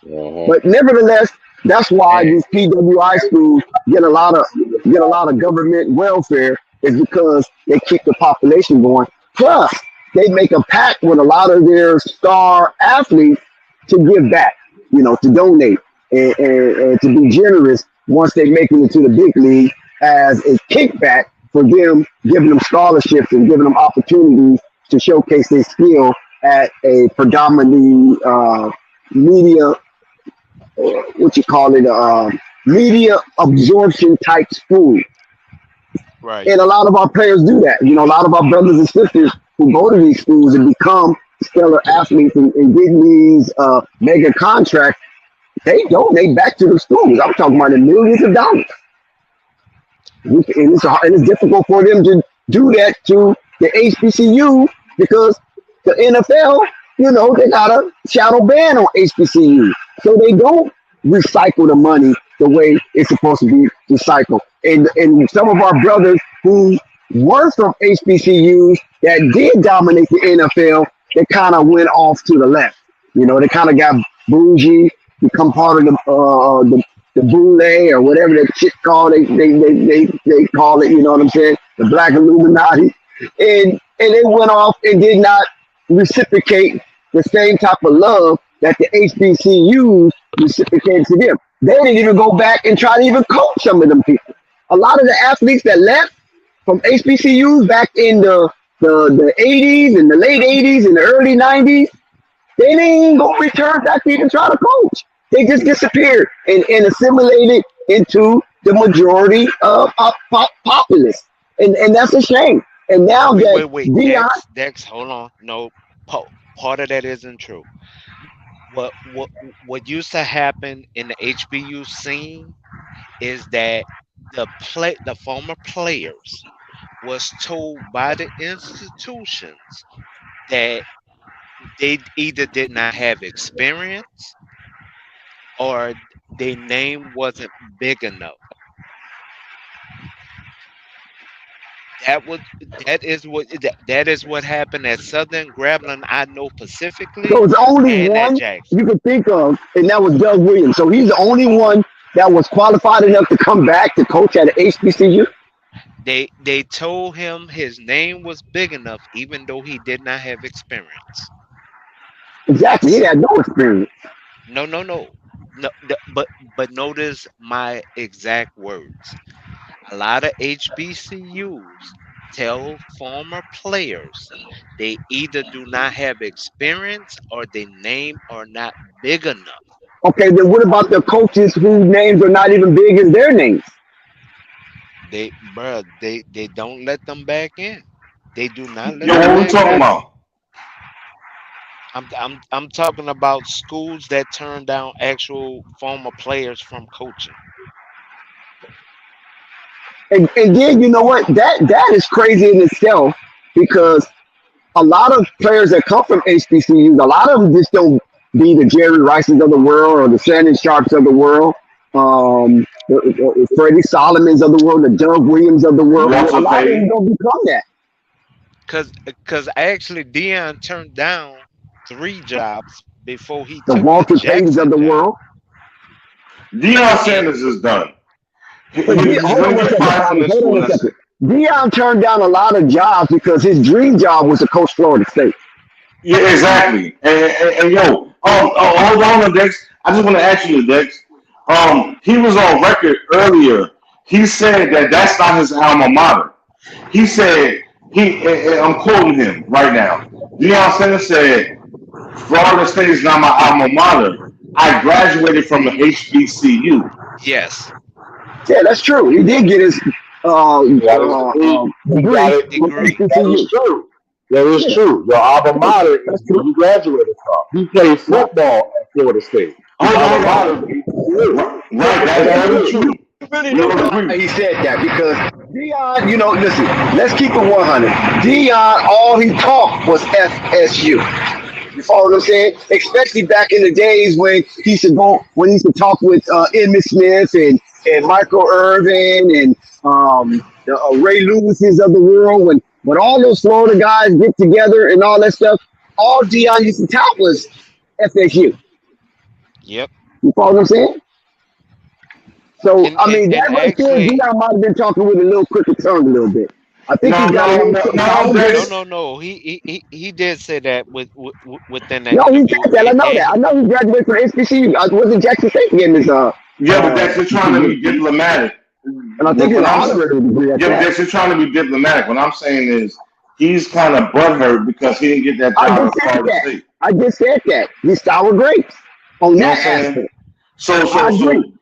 Hmm. But nevertheless, that's why And these PWI schools get a lot of government welfare is because they keep the population going. Plus, they make a pact with a lot of their star athletes to give back, to donate and to be generous once they make it into the big league as a kickback for them, giving them scholarships and giving them opportunities to showcase their skill at a predominantly media what you call it, media absorption type school. right. And a lot of our players do that. A lot of our brothers and sisters who go to these schools and become stellar athletes and get these mega contracts, they donate back to the schools. I'm talking about the millions of dollars. And it's difficult for them to do that to the HBCU because the NFL, they got a shadow ban on HBCU. So they don't recycle the money the way it's supposed to be recycled. And some of our brothers who were from HBCUs that did dominate the NFL, they kind of went off to the left. They kind of got bougie, become part of the boule or whatever that shit called. They call it. You know what I'm saying? The Black Illuminati, and they went off and did not reciprocate the same type of love that the HBCUs reciprocated to them. They didn't even go back and try to even coach some of them people. A lot of the athletes that left from HBCUs back in the 80s and the late 80s and the early 90s, they ain't gonna return back to even try to coach. They just disappeared and assimilated into the majority of populace, and that's a shame. And now that Wait. Dion, Dex, hold on. No, part of that isn't true. What used to happen in the HBU scene is that the former players was told by the institutions that they either did not have experience or their name wasn't big enough. That was that is what happened at Southern Grambling. I know there specifically, was only and at one Jackson. you could think of, and that was Doug Williams. So he's the only one that was qualified enough to come back to coach at the HBCU. They told him his name was big enough, even though he did not have experience. Exactly, he had no experience. No. But notice my exact words. A lot of HBCUs tell former players they either do not have experience or their name are not big enough. Okay, then what about the coaches whose names are not even big as their names? They don't let them back in. They do not let Yo, them what we back talking in. about? I'm talking about schools that turn down actual former players from coaching. And then you know what? That is crazy in itself because a lot of players that come from HBCUs, a lot of them just don't be the Jerry Rices of the world or the Shannon Sharps of the world, the Freddie Solomons of the world, the Doug Williams of the world. A Walter lot of them Payton. don't become that. Cause actually Dion turned down 3 jobs before he The took the Walter Paytons of Jackson the job. world. Deion Sanders is done. He's But hold on going one to get second, fired from Bobby. this Hold on school. one That's second. it. Dion turned down a lot of jobs because his dream job was to coach Florida State. Yeah, exactly. And yo, hold on, Dex. I just want to ask you, Dex. He was on record earlier. He said that that's not his alma mater. He said and I'm quoting him right now. Deion Sanders said, "Florida State is not my alma mater. I graduated from the HBCU." Yes, Yeah, that's true. He did get his He got his degree. He got degree it. from degree. That is HBCU. true. That is Yeah, true. Your alma mater that's is where true. you graduated from. He played Right. football at Florida State. His Hold on, alma hold on. mater is HBCU. Right, And that's very you true. really We know all why agree. he said that because Dion, listen, let's keep it 100. Dion, all he talked was FSU. You follow what I'm saying? Especially back in the days when he used to talk with Emmitt Smith and Michael Irvin and the Ray Lewis's of the world. When all those Florida guys get together and all that stuff, all Dion used to tout was FSU. Yep. You follow what I'm saying? So And I and, mean, and that right there, actually, Dion might have been talking with a little crooked tongue a little bit. I think No, he got a no, little no, no, no, Dex. apologetic. no, no. He did say that within that No, he interview, said that. I know and that. I he, know he graduated from HBCU. I wasn't Jackson State getting his Yeah, but Dex, you're trying to be degree. diplomatic. And I think it's When an I'm, honorary degree at yeah, but that. Dex, you're trying to be diplomatic. What I'm saying is he's kind of butthurt because he didn't get that I job just at said Florida that. State. I just said that. He's sour grapes on You know what that I'm saying? aspect. So, I so, agree. so,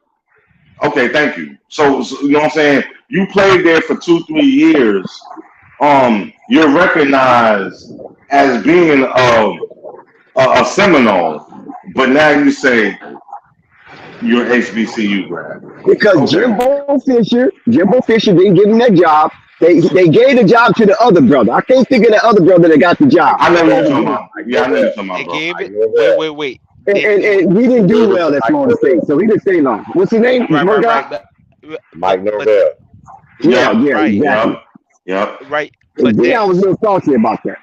okay, thank you. So, you know what I'm saying? You played there for 2, 3 years. You're recognized as being a Seminole, but now you say you're an HBCU grad. Because Okay. Jimbo Fisher didn't give him that job. They gave the job to the other brother. I can't think of the other brother that got the job. I know you're talking And, about. Yeah, I know you're talking they about, bro. gave I it. know Wait, that. wait, wait. and, They and, wait, and he didn't do well at Florida State, so he didn't stay long. What's his name? right, Murdoch? right. Mike But Norvell. Yeah, Yep, yeah, right, exactly. yep. right. And But Dion was a Dex, little salty about that.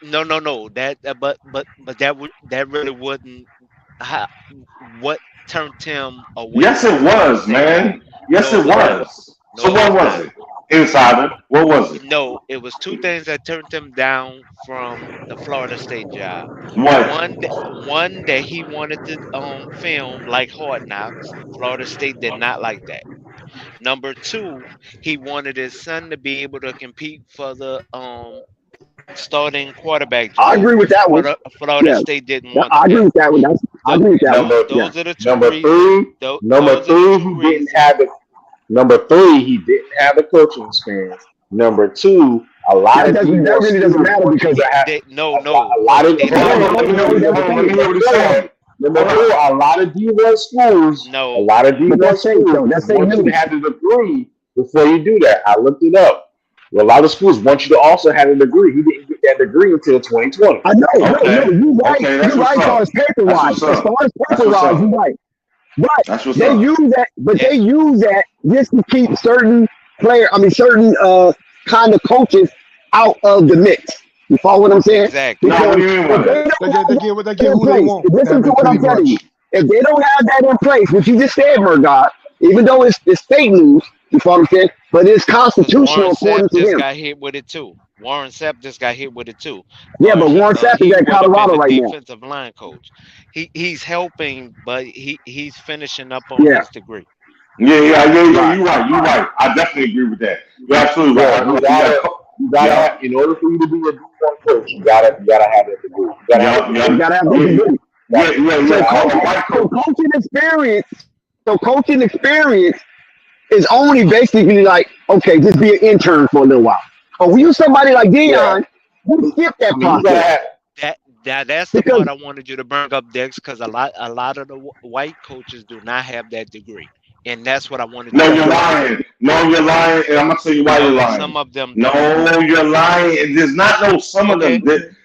no. But that really wouldn't. How, what turned him away Yes, from it Florida was, State? man. Yes, No, it it was not. was. So No, it what was was not. it? Insider. What was it? No, it was two things that turned him down from the Florida State job. What? One that he wanted to film like Hard Knocks. Florida State did not like that. Number two, he wanted his son to be able to compete for the starting quarterback I job. agree with that one. Florida Yeah, State didn't yeah, want I agree that. with that one. I Th- agree with that one. Number Yeah. those are the two number reasons. three. Number Those are the three, two he didn't reasons. have the number three, he didn't have the coaching experience. Number two, a lot of That D1 really doesn't schools matter want you because to have No, a no, lot no. of They hold did on, not. let me hear no, he what doesn't hold on, let me say. hear what he's saying. Number Hold on. four, a lot of D1 schools, a No, lot of But D1 that's fake though. schools That's fake want you to news. have the degree before you do that. I looked it up. Well, a lot of schools want you to also have a degree. He didn't get that degree until 2020. I know. No, Okay. you right. Okay, You that's what's right as far up. as paper That's wise. what's As up. far as That's paper what's wise, you up. right. But That's what's they up. use that. But and they use that just to keep certain kind of coaches out of the mix. You follow what I'm saying? exactly. Now, what Because do you mean by if they that? don't They have get that they get in who they place, want, listen to Evan, what I'm pretty telling you. much. If they don't have that in place, which you just said, Murdoch, even though it's fake news, you follow what I'm saying? But it's Because constitutional Warren according Sapp to just them. got hit with it too. Warren Sapp just got hit with it too. Yeah, but Warren Sapp is He at would have been Colorado the right now. defensive line coach. He's helping, but he's finishing up on Yeah, his degree. Yeah. right. You're right. I definitely agree with that. You're absolutely Yeah, right. A lot of gotta have, in order for you to be a D1 coach, you gotta have that degree. You gotta have a degree. You gotta have the degree. So coaching experience is only basically like, okay, just be an intern for a little while. But when you're somebody like Dion, you skip that process. That's the part I wanted you to bring up, Dex, because a lot of the white coaches do not have that degree, and that's what I wanted. No, you're lying. No, you're lying, and I'm gonna tell you why you're lying. Some of them. No, you're lying. There's not no some of them.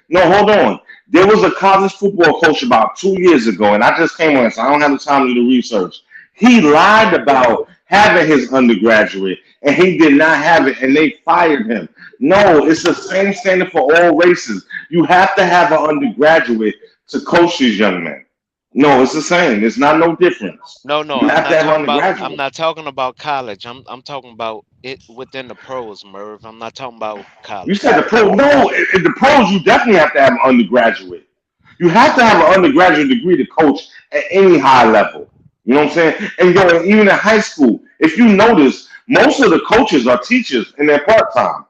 No, hold on. There was a college football coach about 2 years ago, and I just came on, so I don't have the time to do the research. He lied about having his undergraduate, and he did not have it, and they fired him. No, it's the same standard for all races. You have to have an undergraduate to coach these young men. No, it's the same. It's not no difference. No, I'm not talking about college. I'm talking about it within the pros, Merv. I'm not talking about college. You said the pro. No, in the pros, you definitely have to have an undergraduate. You have to have an undergraduate degree to coach at any high level. You know what I'm saying? And even in high school, if you notice, most of the coaches are teachers in their part-time.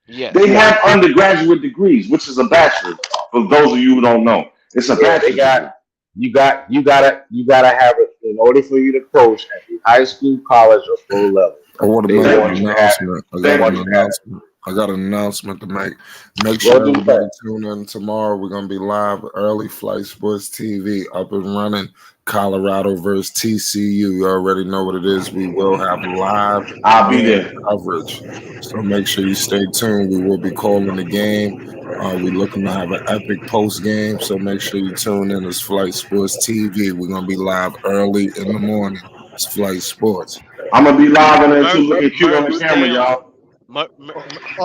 Yes. They have undergraduate degrees, which is a bachelor. For those of you who don't know, it's a bachelor. You gotta have it in order for you to coach at the high school, college, or full level. I want to make an announcement. I got an announcement to make. Make sure everybody tune in tomorrow. We're gonna be live early. Flight Sports TV up and running. Colorado versus TCU. You already know what it is. We will have live coverage. So make sure you stay tuned. We will be calling the game. We're looking to have an epic post game. So make sure you tune in. It's Flight Sports TV. We're gonna be live early in the morning. It's Flight Sports. I'm gonna be live and then looking cute on the camera, y'all. I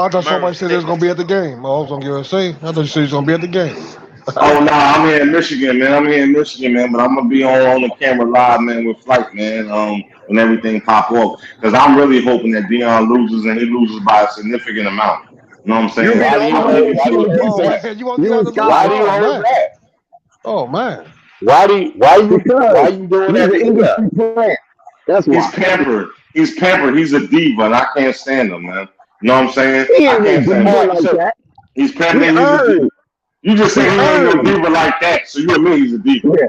thought somebody said they was gonna be at the game. I was gonna give a say. I thought you said he was gonna be at the game. Oh no, I'm here in Michigan, man. But I'm gonna be on the camera live, man, with Flight, man. When everything pop off, because I'm really hoping that Dion loses and he loses by a significant amount. You know what I'm saying? Why do you hold that? Oh man. Why you doing that? That's why. He's pampered. He's a diva, and I can't stand him, man. You know what I'm saying? He ain't like that. He's pampered. He's a diva. You just say he ain't no diva like that, so you admit he's a diva. Yeah.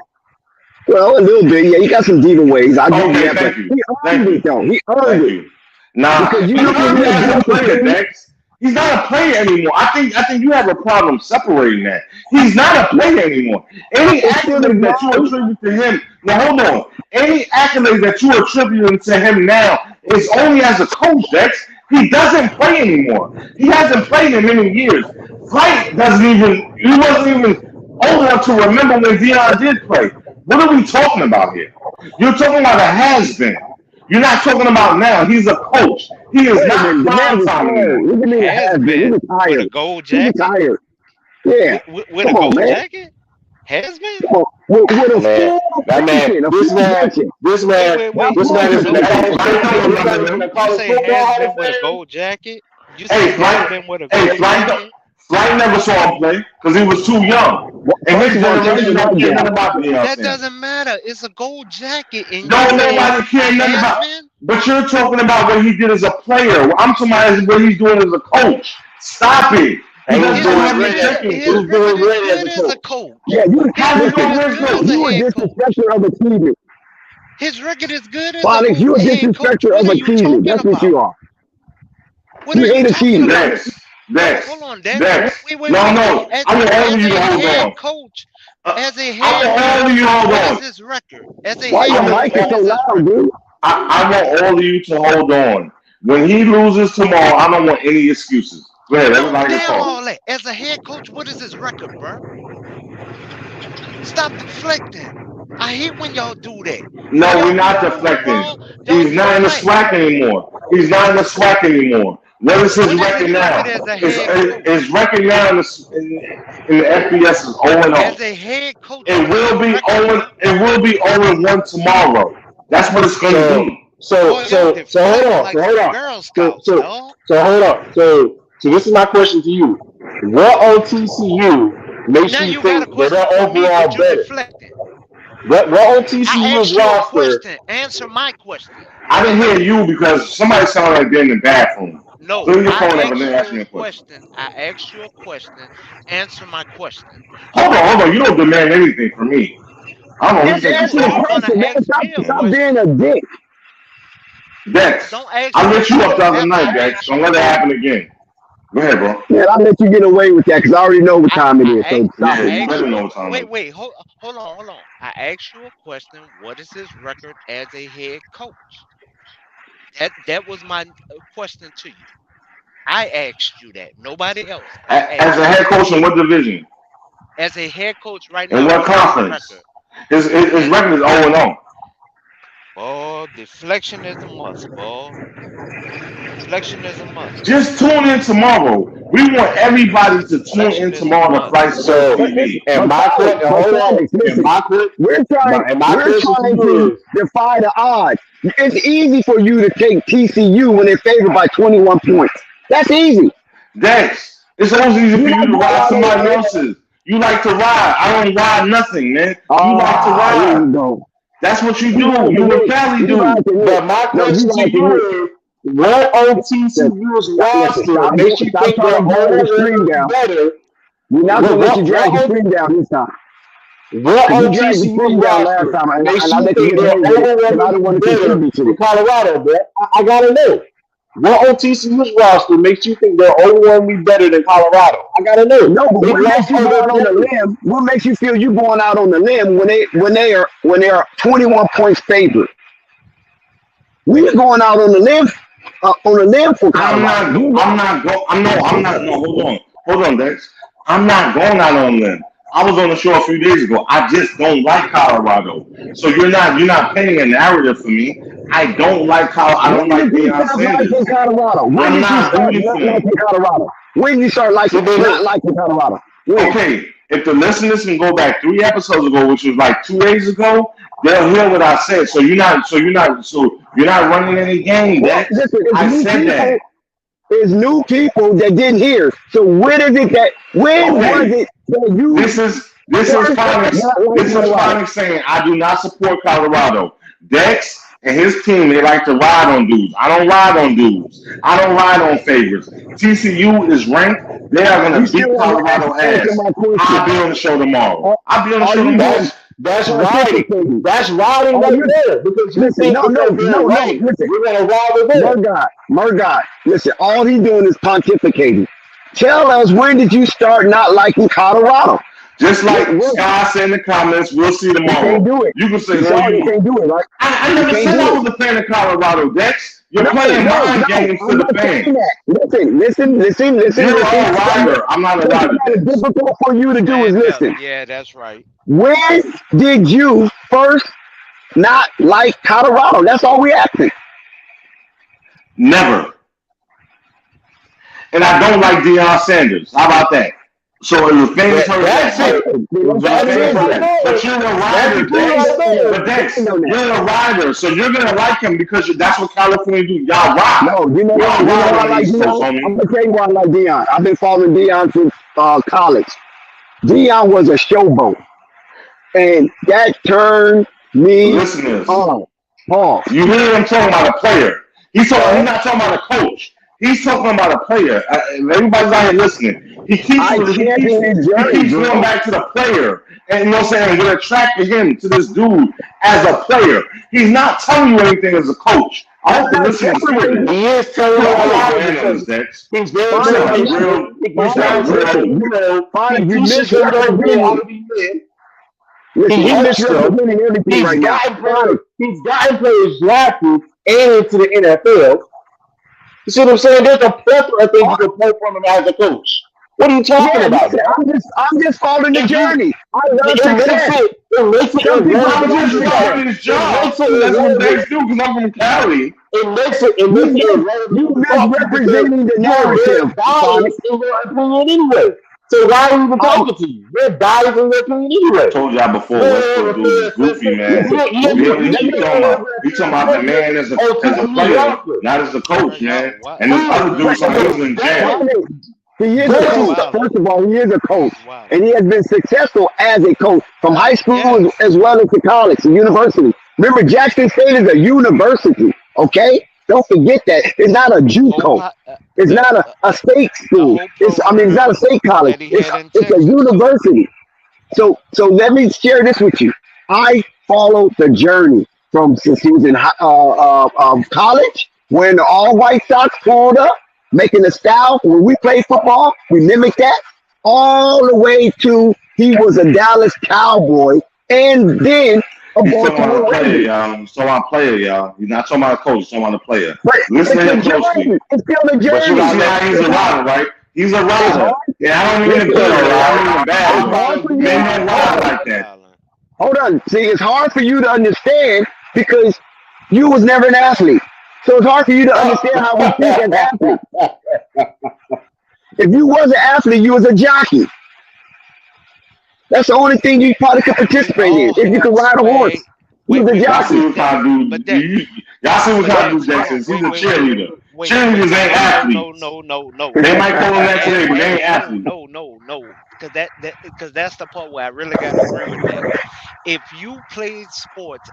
Well, a little bit. Yeah, he got some diva ways. I do that, thank but you. he earned it, though. He earned it. Nah, because he's not a player, Dex. He's not a player anymore. I think you have a problem separating that. He's not a player anymore. Any accolade that you attribute to him, now hold on. Any accolade that you attribute to him now is only as a coach, Dex. He doesn't play anymore. He hasn't played in many years. Flight he wasn't even old enough to remember when Dion did play. What are we talking about here? You're talking about a has-been. You're not talking about now. He's a coach. He is not prime time anymore. Has-been. He retired. With a gold jacket. He retired. Yeah. With a gold jacket? Has been? With a This man is in You say has been with a gold jacket? You say has been with a gold jacket? Flight never saw him play because he was too young. And his generation don't care nothing about Deion That Sanders. doesn't matter. It's a gold jacket. And Don't nobody care nothing about. But you're talking about what he did as a player. I'm talking about what he's doing as a coach. Stop it. His record is good as a coach. Yeah, you a disrespecter of achievement. His record is good as Alex, you a disrespecter of achievement. That's what you are. You hate achievement. Hold on, Dex. Wait. No. I'm going to hold you to hold on. Coach, as a head coach, what is his record? Why your mic is so loud, dude? I want all of you to hold on. When he loses tomorrow, I don't want any excuses. Go ahead, everybody Damn all that. As a head coach, what is his record, bro? Stop deflecting. I hate when y'all do that. No, we're not deflecting. He's not in the SWAC anymore. What is his record now? His record now in the FBS is 0-0. As a head coach, it will be 0-1 tomorrow. That's what it's going to be. So hold on. So this is my question to you. What on TCU makes you think that they're overall better? What on TCU's roster? Answer my question. I didn't hear you because somebody sounded like they're in the bathroom. No, Throw your I phone up and asked then ask you me a a question. question. I asked you a question. Answer my question. Hold on. You don't demand anything from me. I don't know who you Just think You you're answer the are talking gonna question, man. ask Stop, me a stop to. being question. a dick. Dex, Don't ask I me. let you You up the don't other have to night, Dex. ask Don't let it me. happen again. Go ahead, bro. Man, I'll let you get away with that because I already know what time it is. So I stop Yeah, it, you man. asked better you. know what time it is. Wait. Hold on. I asked you a question. What is his record as a head coach? That was my question to you. I asked you that. Nobody else. I As a asked you head that. coach in what division? As a head coach right In now, what what is his conference? record? His His record is 0-0. Oh, deflection is a must, boy. Deflection is a must. Just tune in tomorrow. We want everybody to tune in Deflection is a tomorrow to must. Flight Sports So, But listen, TV. and but my Calix, question, but hold on, Calix, listen. We're my trying question to you to is, defy the odds. It's easy for you to take TCU when they're favored by 21 points. That's easy. Dex, it's always easy for You're you not to going ride out on somebody a limb. else's. You like to ride. I don't ride nothing, man. You like to Ah, here ride. you go. That's what you You do. ride the You and witch. Cali You ride do. the witch. but my No, you question to ride the witch. you is, what on TCU's Listen, roster makes you stop think they're trying to drag the stream overwhelmingly down. better? We're not What, gonna let you what, drag the what stream down this time. What Because you on dragged the TCU's stream down last roster time, makes and I you let you think get they're away with it because I overwhelmingly don't want to better contribute to than this. Colorado, bro? I gotta know. What on TCU's roster makes you think they're overwhelmingly better than Colorado? I gotta know. No, but They've what makes lost you go other out on a players. limb? What makes you feel you going out on the limb when they are 21 points favored? We're going out on a limb for Colorado. You're I'm not. not go. I'm not. No, hold on, Dex. I'm not going out on them. I was on the show a few days ago. I just don't like Colorado. So you're not painting a narrative for me. I don't like Colorado. I don't When like did you Deion stop liking Sanders. Colorado? When I'm did you not start rooting for not them. liking Colorado? When did you start So not liking Colorado? When? Okay, if the listeners can go back 3 episodes ago, which was like 2 days ago, they'll hear what I said. So you're not running any game, Well, Dex. listen, it's I new said people. that. It's new people that didn't hear. So when was Okay, it that you this is first started Phonics. not liking This is Colorado? Phonics saying I do not support Colorado. Dex and his team, they like to ride on dudes. I don't ride on dudes. I don't ride on favorites. TCU is ranked. They are You gonna still beat haven't Colorado answered ass. my question. I'll be on the show tomorrow. Are, I'll be on the are show you tomorrow. being that's riding. pontificating? That's riding Are right you there because you listen? think No, no, because they're no, no. ranked, Listen, you're gonna ride with them. Murgod. Listen, all he's doing is pontificating. Tell us when did you start not liking Colorado? Just like When? Sky said in the comments, we'll see You can't tomorrow. do it. You can say You all saw you you. can't do it, right? I You never can't said do I it. was a fan of Colorado, Dex. You're No, playing no, mind no. games to I'm the not saying fans. that. Listen. You're a rider. I'm not a Something rider, that is Dex. difficult for you to do is listen. Yeah, that's right. When did you first not like Colorado? That's all we asking. Never. And I don't like Deion Sanders. How about that? So if the fans heard that, That's right? it. Okay, So the That's fans it heard right that. But there. you're a That's the rider, key right Dex. there. But Dex, on that. you're a rider. So you're going to like him because that's what California do. Y'all ride. No, you know why? Y'all You know ride why I on the like East Coast, Dion? homie. I'm gonna tell you why I like Dion. I've been following Dion since college. Dion was a showboat, and that turned me Listeners, on. Pause. you hear him talking about a player. He's Pause. not talking about a coach. He's talking about a player. Everybody's out here listening. He keeps I champion his he journey, keeps going bro. back to the player. And you know what I'm saying? We're attracting him to this dude as a player. He's not telling you anything as a coach. I hope the I'm not listeners telling hear you. that. He is telling You're you a always lot weighing on because this, Dex. he's very You Phonics, sound you, real. You sound listen, real. he You teaches them those they ought misrepresenting. to be men. Listen, He you helps them. misrepresenting everything He's right now. gotten players. Phonics, He's gotten players drafted and into the NFL. You see what I'm saying? There's a plethora of things you can pull from him as a coach. What are you talking yeah, about, listen, man? I'm just following the If you, journey. I love it success. makes it Some people irrelevant. I'm don't like just success. following his It job makes it because that's what irrelevant. Dex do because I'm from Cali. You It irrelevant you to talk to you because misrepresenting the you're very narrative, Phonics. biased in your opinion anyway. So why are we even I'm talking to you? You're biased in your opinion I anyway. told y'all before, West You're Coast dudes is goofy, man. listen. We hear what Let he me talking about. He talking about the man as a OTC's player, roster. not as a coach, man. Yo, And this y'all other dude really sound like he was wildin'. in jail. Phonics. He is a Y'all Dex coach. wildin'. First of all, he is a coach, He's wildin'. and he has been successful as a coach from high school Yes. as well as to college and university. Remember, Jackson State is a university. Okay, Don't forget that. It's not a JUCO. It's the not a state the school. whole It's not a program state college. that he had in It's a Texas too. university. So let me share this with you. I followed the journey from since he was in college, wearing the all white socks pulled up, making the style when we played football. We mimicked that all the way to he was a Dallas Cowboy and then a He's talking about a Baltimore player, Raven. y'all. He's talking about a player, y'all. He's not talking about a coach. He's talking about a player. But Listen to him it's a closely. journey. It's still a But you journey. see how he's a rider, right? He's a It's rider. hard. And I don't mean it Listen, good, I don't mean it it's bad. hard for you. Men don't ride Hold on. like that. Hold on. See, it's hard for you to understand because you was never an athlete. So it's hard for you to understand how we think as athletes. If you was an athlete, you was a jockey. That's the only thing you probably could participate in. If you could ride a horse, you was a Y'all see jockey. what kind of But dude. that, Y'all see what but kind of that, dude Jackson is. He's a wait, cheerleader. Cheerleaders ain't athletes. no. They might call them that today, but they ain't athletes. No. Because that's the part where I really gotta agree with that. If you played sports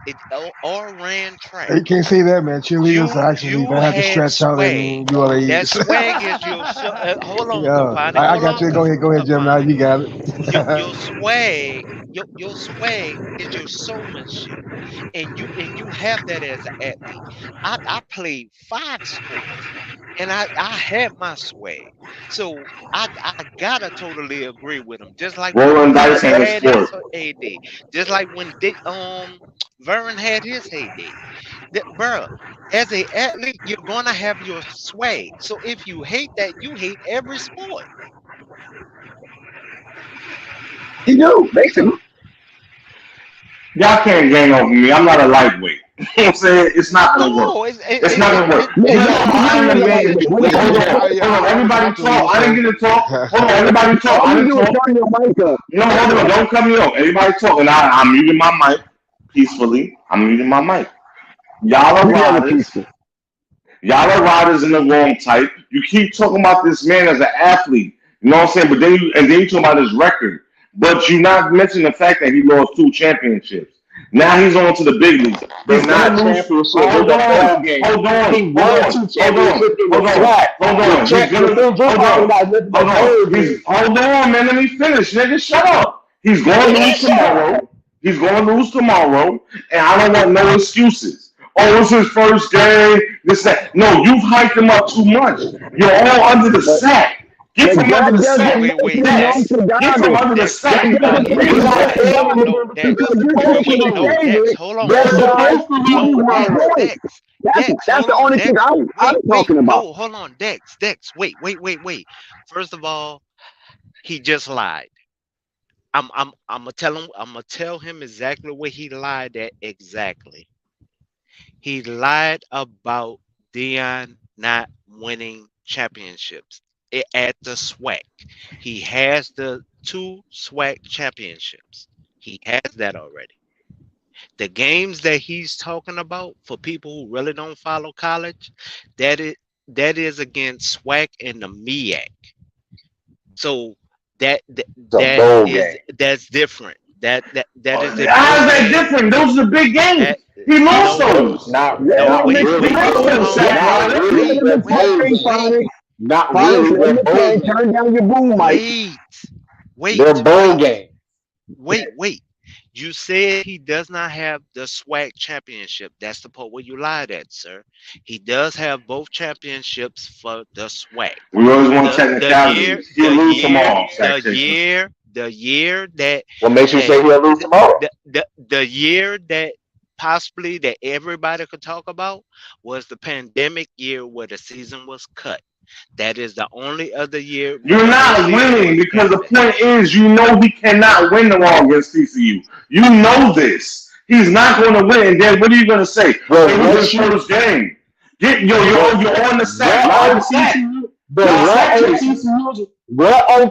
or ran track, You can't say that, man. Cheerleaders actually you they have to had stretch out swag. and do all they That eat. swag is your hold on, Yeah, Cavani. I Hold got on, you. Go ahead, Jim. Now you got your it. swag, your swag is your showmanship, and you have that as an athlete. I played 5 sports, and I had my swag, so I gotta totally agree with him. Just like when Rolling dice Dion ain't a had his sport. heyday, just like when Vern had his heyday. Bruh, as a athlete, you're gonna have your swag. So if you hate that, you hate every sport. You do, basically. Y'all can't gang over me. I'm not a lightweight. You know what I'm saying? It's not gonna work. No, It's not gonna work. Yeah, You you know, I you am the ain't man. like Wait, Hold on, hold on. Everybody talk. I didn't get to talk. Hold on, everybody talk. all I you didn't do is talk. turn your mic up. No, hold on. Don't cut me off. Everybody talk. And I'm muting my mic peacefully. I'm muting my mic. Y'all are You never riders. peaceful. Y'all are riders in the wrong type. You keep talking about this man as an athlete. You know what I'm saying? But then you talk about his record. But you not mentioning the fact that he lost 2 championships. Now he's on to the big leagues. But He's not gonna lose. championship. It's Hold a on. ball game. Hold on. He Hold won on. 2 championships in the Hold on. SWAC. Hold on. He's The gonna things you're hold talking on. about is the Hold bowl on. game. Hold on, man. Let me finish, nigga. Shut up. He's gonna lose tomorrow. He's gonna lose tomorrow, and I don't want no excuses. Oh, it's his first game. This that. No, you've hyped him up too much. You're all under the sack. Get But from under that the doesn't sack. make you Dex. Get from non-predominant. under the Dex, sack. That You gotta doesn't get make rid you of He's the not sack. non-predominant favored. no, Dex. because you're Supposed to taking the be. Dex, favorite hold on, They're just because supposed to he be no, won Dex, winners. points. Dex, That's Dex, that's hold the on, only thing Dex. I'm Wait, talking about. no, hold on, Dex, wait. First of all, he just lied. I'm gonna tell him exactly what he lied at exactly. He lied about Dion not winning championships at the SWAC. He has the 2 SWAC championships. He has that already. The games that he's talking about for people who really don't follow college, that is that is against SWAC and the MEAC. So that that, It's a that bowl is game. that's different. That is a How bowl is that game. different? Those are the big games. That He lost no, those. Let no, him Not wait, He really. wait, lost hold those, on, Sack. Not wait, really. wait, They're bowl wait, explain, games. wait, Phonics. Not Phonics, really. let They're him bowl explain. games. Turn down your boom mic. wait, They're wait, bowl wait, games. wait. You said he does not have the SWAC championship. That's the part where you lied at, sir. He does have both championships for the SWAC. We always want The year, technicalities. He'll lose tomorrow, the Sack Chaser. year, the year that What makes you that say he'll lose tomorrow? the year that possibly that everybody could talk about was the pandemic year where the season was cut. That is the only other year You're where the not season winning was because the canceled. point is you know he cannot win tomorrow against TCU. You know this. He's not going to win. And then what are you going to say? But It was what his you first game. but You're on the sack. what Y'all on the sack. TCU but Y'all what sack on chasing.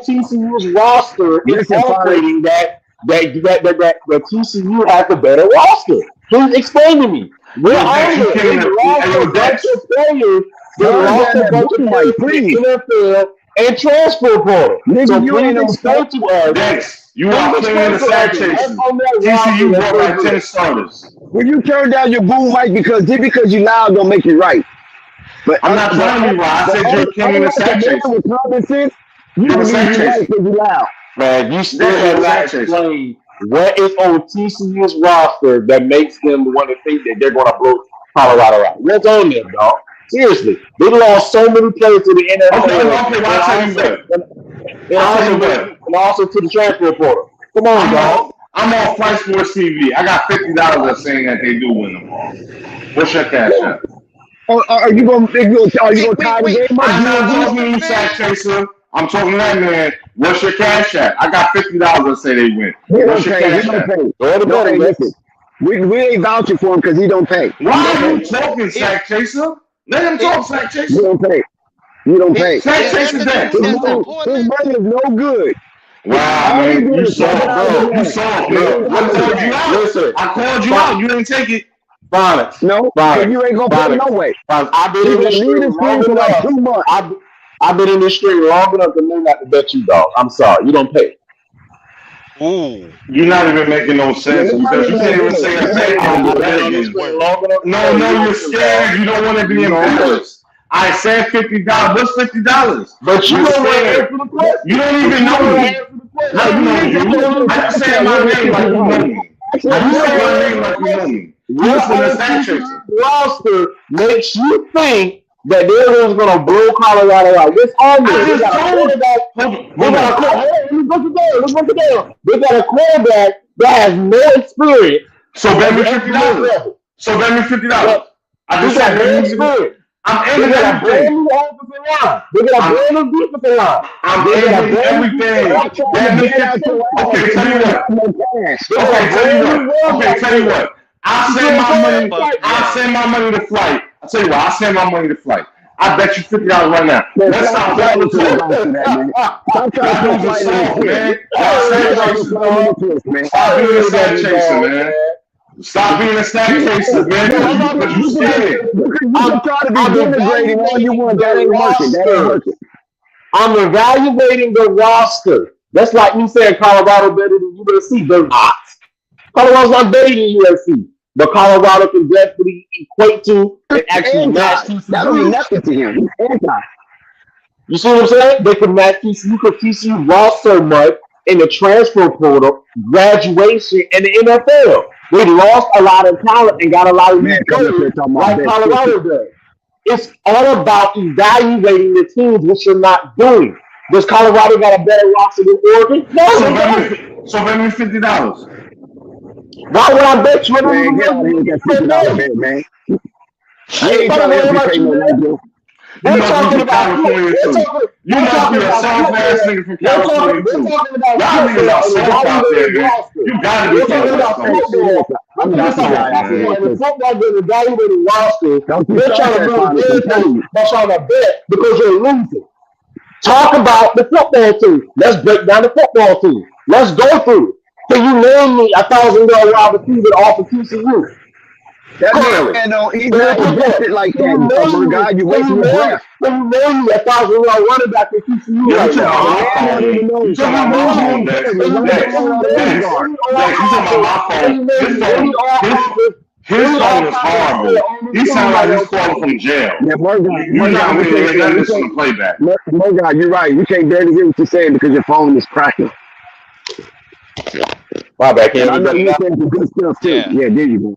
TCU's roster is Listen, Phonics. illustrating that TCU has the better roster. Please explain to me. Where Yo, are Dex, you they? can't They even. lost Hey, a yo, bunch Dex. of players. They Turn lost down a that bunch of boom players mic, to please. the NFL and transfer portal. Nigga, So you ain't please no explain to us. Dex, you are Please playing explain the to sack us what's chasing. on that roster TCU that's brought so back 10 good. starters. Will you turn down your boom mic because just because you loud don't make you right. But I'm not telling you why. I said you're a king in the sack chaser. With common sense, you You're a believe sack you right chaser. because you loud. Man, you still Yeah, have you're a not sack chaser. explained what is on TCU's roster that makes them want to think that they're going to blow Colorado out. What's on there, dog? Seriously, they lost so many players to the Okay, NFL, well, I'll tell you what. and also to the transfer portal. Come on, dog. I'm on Flight Sports TV. I got $50 that's saying that they do win tomorrow. What's your cash app? Are you going to tie the game up? I'm not talking to you, Sack Chaser. I'm talking to that man. What's your cash app? I got $50 that say they win. What's your cash app? Listen, we ain't vouching for him because he don't pay. Why are you talking, Sack Chaser? Let him talk, Sack Chaser. You don't pay. You don't pay. Sack Chaser's that. His money is no good. Wow, man. You soft, bro. You soft, bro. I called you out. Listen, I called you out. You didn't take it. Bonnet. No, you ain't going to pay no way. I've been in this street long for like enough. 2 months. I've been in this street long enough to know not to bet you, dog. I'm sorry. You don't pay. Ooh. You're not even making no sense because you can't even say a thing on the betting. No, you're scared. You don't want to be embarrassed. I said $50. What's $50? But you don't want to answer the question. You don't even know me. I don't know you. I just say my name like you know me. I just say my name like you know me. What on the roster makes you think that they're just going to blow Colorado out? What's on there? They got a quarterback that has no experience. So bet me $50. So bet me $50. I just said bet me $50. I'm in a brand new offensive line. They got a brand new defensive line. I'm in everything. Okay, tell you what. I'll send my money to flight. I'll tell you what, I'll send my money to flight. I bet you $50 right now. Let's stop betting with man. Stop being a sack chaser, man. Stop being a sack chaser, man. Because you scared. You can try to be denigrating all you want. That ain't working. I'm evaluating the roster. That's like me saying Colorado better than USC. They're not. Colorado's not better than USC. But Colorado can definitely equate to and actually match TCU. That don't mean nothing to him. He's anti. You see what I'm saying? They can match TCU because TCU lost so much in the transfer portal, graduation, and the NFL. They lost a lot of talent and got a lot of new players like Colorado does. It's all about evaluating the teams, which you're not doing. Does Colorado got a better roster than Oregon? No. So bet me $50. Why would I bet you? Man, get out of here with that $50 bet, man. I ain't trying to help you pay no money. You must be from California too. You must be a soft ass nigga from California too. Y'all niggas are soft out there, man. You gotta be soft. I'm not the football getting evaluated roster. They're trying to do everything by trying to bet because you're losing. Talk about the football team. Let's break down the football team. Let's go through it. Can you name me $1,000 wide receiver off of TCU? That man, he's not invested like that. Oh my God, you wasting your breath. Can you name me $1,000 running back for TCU right now? You talking about my phone, Dex. You talking about my phone. His phone is horrible. He sounds like he's calling from jail. Yeah, You're not going to listen to playback. Morgan, you're right. You can't barely hear what you're saying because your phone is cracking. My bad. I know you're saying some good stuff too. Yeah, there you go.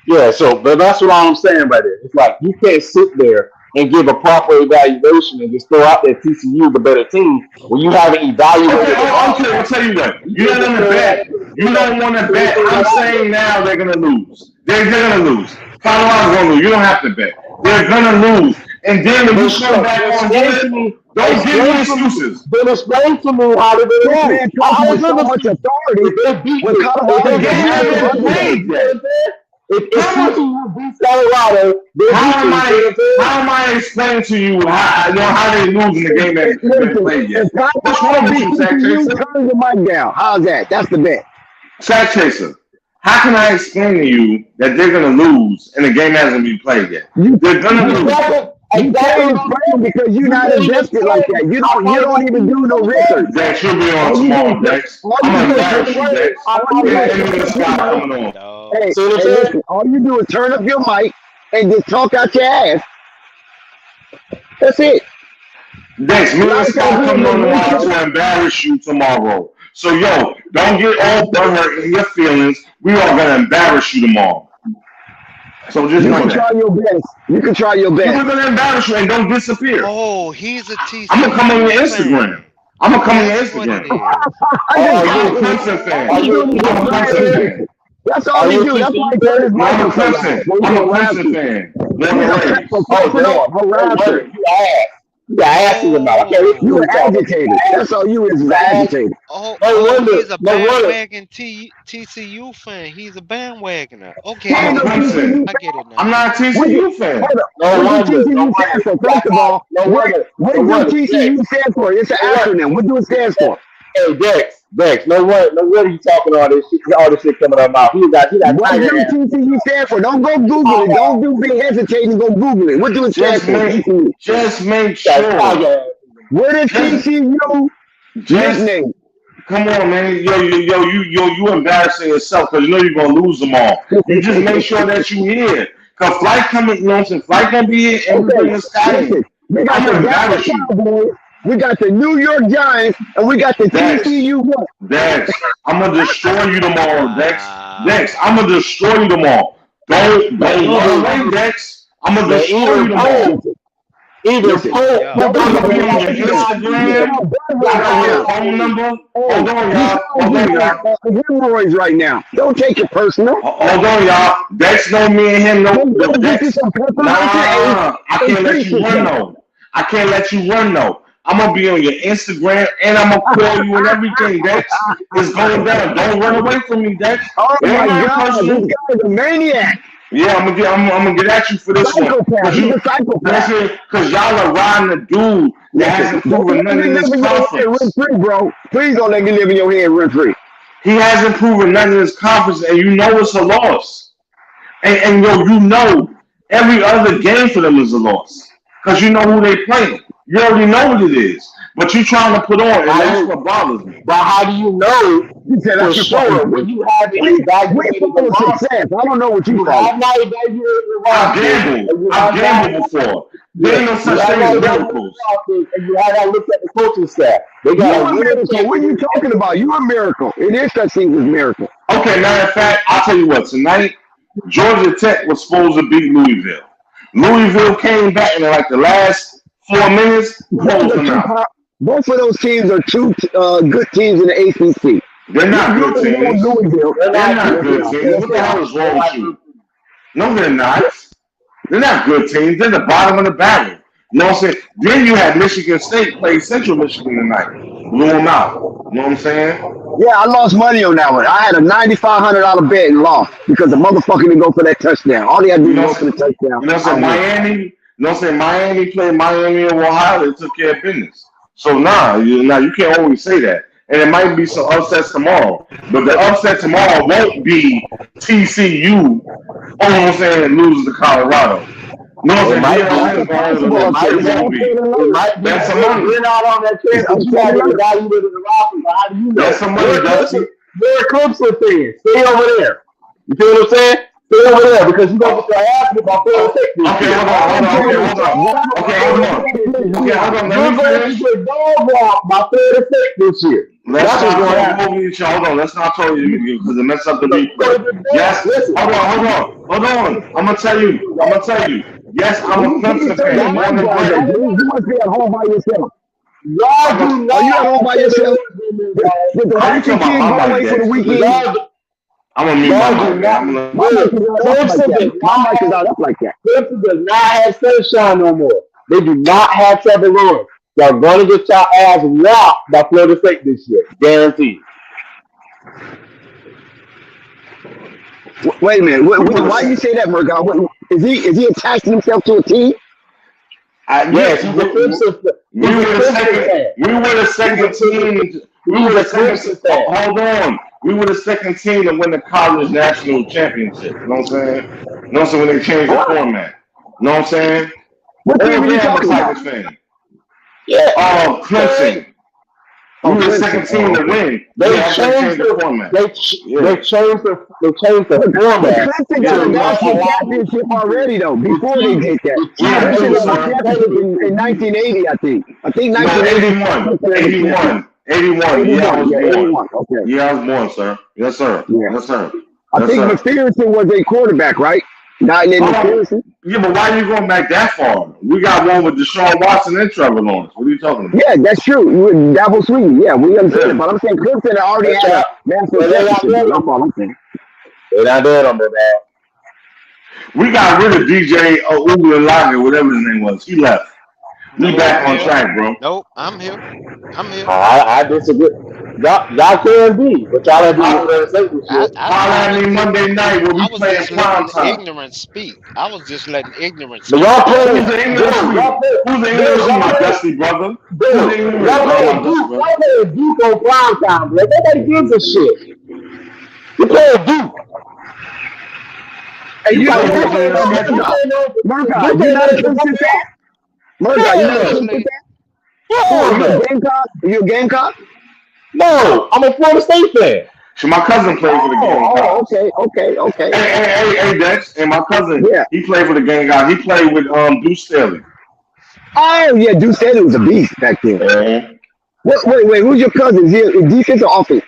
Yeah, so but that's what I'm saying right there. It's like you can't sit there and give a proper evaluation and just throw out there TCU the better team when you haven't evaluated. Okay, I'll tell you what. You don't want to bet. You don't want to bet. I'm saying now they're gonna lose. They're gonna lose. Colorado's gonna lose. You don't have to bet. They're gonna lose. And then when you come back on this, don't give me excuses. Then explain to me how they're gonna lose. I was so much authority when Colorado gets played. If TCU beats Colorado, how am I explaining to you how they lose in the game that they played yet? What's wrong with you, Sack Chaser? Turn your mic down. How's that? That's the bet. Sack Chaser, how can I explain to you that they're gonna lose and the game hasn't been played yet? They're gonna lose. You can't explain because you're not invested like that. You don't even do no research. Dex, you'll be on tomorrow, Dex. I'm gonna embarrass you, Dex. Hey, listen, all you do is turn up your mic and just talk out your ass. That's it. Dex, me A lot and of times Scott we coming don't on the know line to embarrass you tomorrow. So, yo, don't get all butthurt in your feelings. We are going to embarrass you tomorrow. So just You know can that. try your best. You can try your We're best. going to embarrass you and don't disappear. Oh, he's a I'm going to come on your TCU Instagram. fan. I'm going to come on your That's what it Instagram. is. I just Are I'm a you Clemson are fan. you a I'm a TCU Clemson fan? fan. That's all Are he you a do. That's why he TCU turned fan? his No, mic I'm a on so loud. Clemson. So he I'm a can laugh Clemson you. fan. He's Going a to pepper Rays. Oh popping damn! off No harasser. wonder you ass. You got ass in your mouth. I can't listen to You you were talking. You agitated. got ass. That's all you is You got ass. agitated. He's a No wonder. bandwagon TCU fan. He's a bandwagoner. He Okay, I I'm ain't a no get it now. TCU Clemson. I fan. get it I'm now. not a What do, TCU fan. hold up. No What do wonder. No TCU stand wonder. for? You got First of ass. all, No wonder. what No do wonder. TCU stand for? It's an No wonder. acronym. What do it stand for? Hey Dex. No wonder you talking all this shit coming out of mouth. He got What tiger do ass. TCU stand for? Don't go Google it. Don't do be hesitating. Go Google it. What do it stand Just for? make, TCU. just make He got tiger sure. ass. What is Just, TCU just nickname? come on, man. You embarrassing yourself because you know you're gonna lose them all. You just make sure that you here. Cause flight coming, you know what I'm saying? Flight gonna be here and we Okay, bring the sky listen. in. We got I'm the gonna Dallas embarrass you. Cowboys. We got the New York Giants, and we got the Dex, TCU what? Dex, I'm gonna destroy you tomorrow, Dex. Wow. I'm gonna destroy you tomorrow. Don't Man, run away, Dex. I'm gonna destroy you even tomorrow. Pope, even Listen. Pope, Yeah. Yo, I'm gonna be on your you sound Instagram. I bad right got your now. phone number. Hey, Hold on, you y'all. sound Hold on, like y'all. hemorrhoids right now. Don't take it personal. Hold on, y'all. Dex know me and him. No, Go get you Dex. some peppermint Nah, I and can't let treat you run yourself. though. I can't let you run though. I'm gonna be on your Instagram and I'm gonna call you and everything, Dex. It's going down. Don't run away from me, Dex. Oh It ain't my nothing God, this personal. guy is a maniac. Yeah, I'm gonna get at you for this one. Psychopath. He's a psychopath. Cause y'all are riding a dude that Listen, hasn't don't proven let nothing me in live his in your head rent conference. free, bro. Please don't let me live in your head rent free. He hasn't proven nothing in his conference, and you know it's a loss. And you know every other game for them is a loss. Because you know who they play. You already know what it is. But you trying to put on, and that's what bothers me. But how do you know You said for that's your fault. sure when you haven't We evaluated the follow roster? success. I don't know what you You follow. have not evaluated the I've roster, and gambled. you I've have not. gambled before. There Yeah, ain't no you such have thing not as evaluated the miracles. roster, and you have not looked at the coaching staff. They got You a a winning miracle. What are you champion. talking about? You a miracle. It is such thing as miracle. Okay, matter of fact, I'll tell you what. Tonight, Georgia Tech was supposed to beat Louisville. Louisville came back in like the last 4 minutes, Those closed are them two. out. Both of those teams are two good teams in the ACC. They're not You good already know teams. Louisville. They're They're not not good good teams. teams. Yes, What they the hell are. is They're wrong with not good you? teams. No, they're not. They're not good teams. They're the bottom of the barrel. You know what I'm saying? Then you had Michigan State play Central Michigan tonight. Blew them out. You know what I'm saying? Yeah, I lost money on that one. I had a $9,500 bet and lost because the motherfucker didn't go for that touchdown. All he had to You do know was what go I'm for the saying? touchdown. You know what I'm I saying? win. Miami, you know what I'm saying? Miami played Miami and Ohio. They took care of business. So you can't always say that. And it might be some upsets tomorrow. But the upset tomorrow won't be TCU almost saying loses to Colorado. You know what It I'm saying? might Oh, be. that's Deion a Sanders going possible over It them. upset. might It So be. won't I'm be. saying It alert. might be. That's some money. We're not on that chance I'm because you saying haven't alert. evaluated the roster. But how do you That's know? some money, Dusty. You're a Clemson fan. Stay over there. You feel what I'm saying? Stay over there because you're gonna get Oh, your ass beat by Florida oh, State this okay, year. hold All on, hold I'm on. saying Okay, is, hold on. what I'm Okay, saying hold is, on. Okay, this hold on. Let You're me going to finish. get dog walked by Florida State this year. Let's That's what's not gonna talk happen. over each other. Hold on. Let's not talk over you because it messes up the You're replay. gonna get dog. Yes. Listen, Hold on. I'm gonna tell you. Yes, I'm a you can't Clemson turn your fan, y'all, mic born and on, though, bred. dude. You must be at home by yourself. y'all I'm a, do Are not you at home by say yourself? the words in this Did the are you wife talking and about kids go my mic, away for the Dex? Because weekend? I'm gonna mute my Y'all mic, do man. not I'm gonna. My mic is not up like Clemson that. does My not mic is have not up like that. Clemson does not have sunshine no more. They do not have Trevor Lawrence. Y'all gonna get your ass whopped by Florida State this year. Guaranteed. Wait a minute. We would Why do you have. say that, Murgot? Is he attaching himself to a team? Yes, he's a Clemson fan. We He's a were the Clemson second. fan. We were the second team. We were He's the a second. Clemson fan. Hold on. We were the second team to win the college national championship. You know what I'm saying? You know what I'm saying? When they changed the What? format. You know what I'm saying? What All team are you day I'm a talking about? Tigers fan. Yeah. Oh, Okay. Clemson. We Oh, were the second Clemson. team Oh, to okay. win. They Yeah, after they changed changed the the format. they Yeah. changed the But format Clemson Yeah, got a to we lost not national to allow championship receivers. already, though. Before they did that, we had Clemson both, won a son. championship in 1980, I think. I think No, 1980 81. Clemson had a champion. 81. 81. Yeah, I 81, was yeah, born. 81. Okay, Yeah, I was born, sir. Yes, sir. yeah. Yes, sir. I Yes, think sir. McPherson was a quarterback, right? Not in Oh, McPherson. yeah, but why are you going back that far? We got one with Deshaun Watson and Trevor Lawrence. What are you talking about? Yeah, that's true. With Double Sweeney, yeah, we understand it. Yeah. But I'm saying Clemson already That's had a right. national But they're not championship. there Though. no That's all more. I'm saying. They're not there no more, man. We got rid of DJ Ugalagi, whatever his name was. He left. We Nope, back I'm on here. track, bro. Nope, I'm here. I'm here. I disagree. Y'all can be, but y'all ain't do Holla the safety shit. at me Monday night when we I was playing just prime letting time. ignorance speak. I was just letting ignorance But speak. y'all Who's playing, the Bills, ignorance y'all with? Who's the play, ignorance Bills, with, y'all my play, dusty brother? Who's the Bills, ignorance? y'all Oh, playing my dusty Duke, brother. y'all playing Duke on prime time, bro. Nobody gives a shit. You playing Duke. Hey, You you know play Duke Duke what? on ain't your no, Murdoch, schedule? Duke ain't no, Murdoch, Duke you ain't not a no Clemson fan? Democrat. Murdoch, you Hell not a no. Clemson Actually, fan? Who are Hell you? A no. Gamecock? Are you a Gamecock? No, I'm a Florida State fan. So my cousin played for the Gamecocks. Okay. Hey, Dex, and my cousin, Yeah. he played for the Gamecocks. He played with Deuce Staley. Oh, yeah, Duke said it was a beast back then. Uh-huh. Wait, who's your cousin? Is he defense or offense?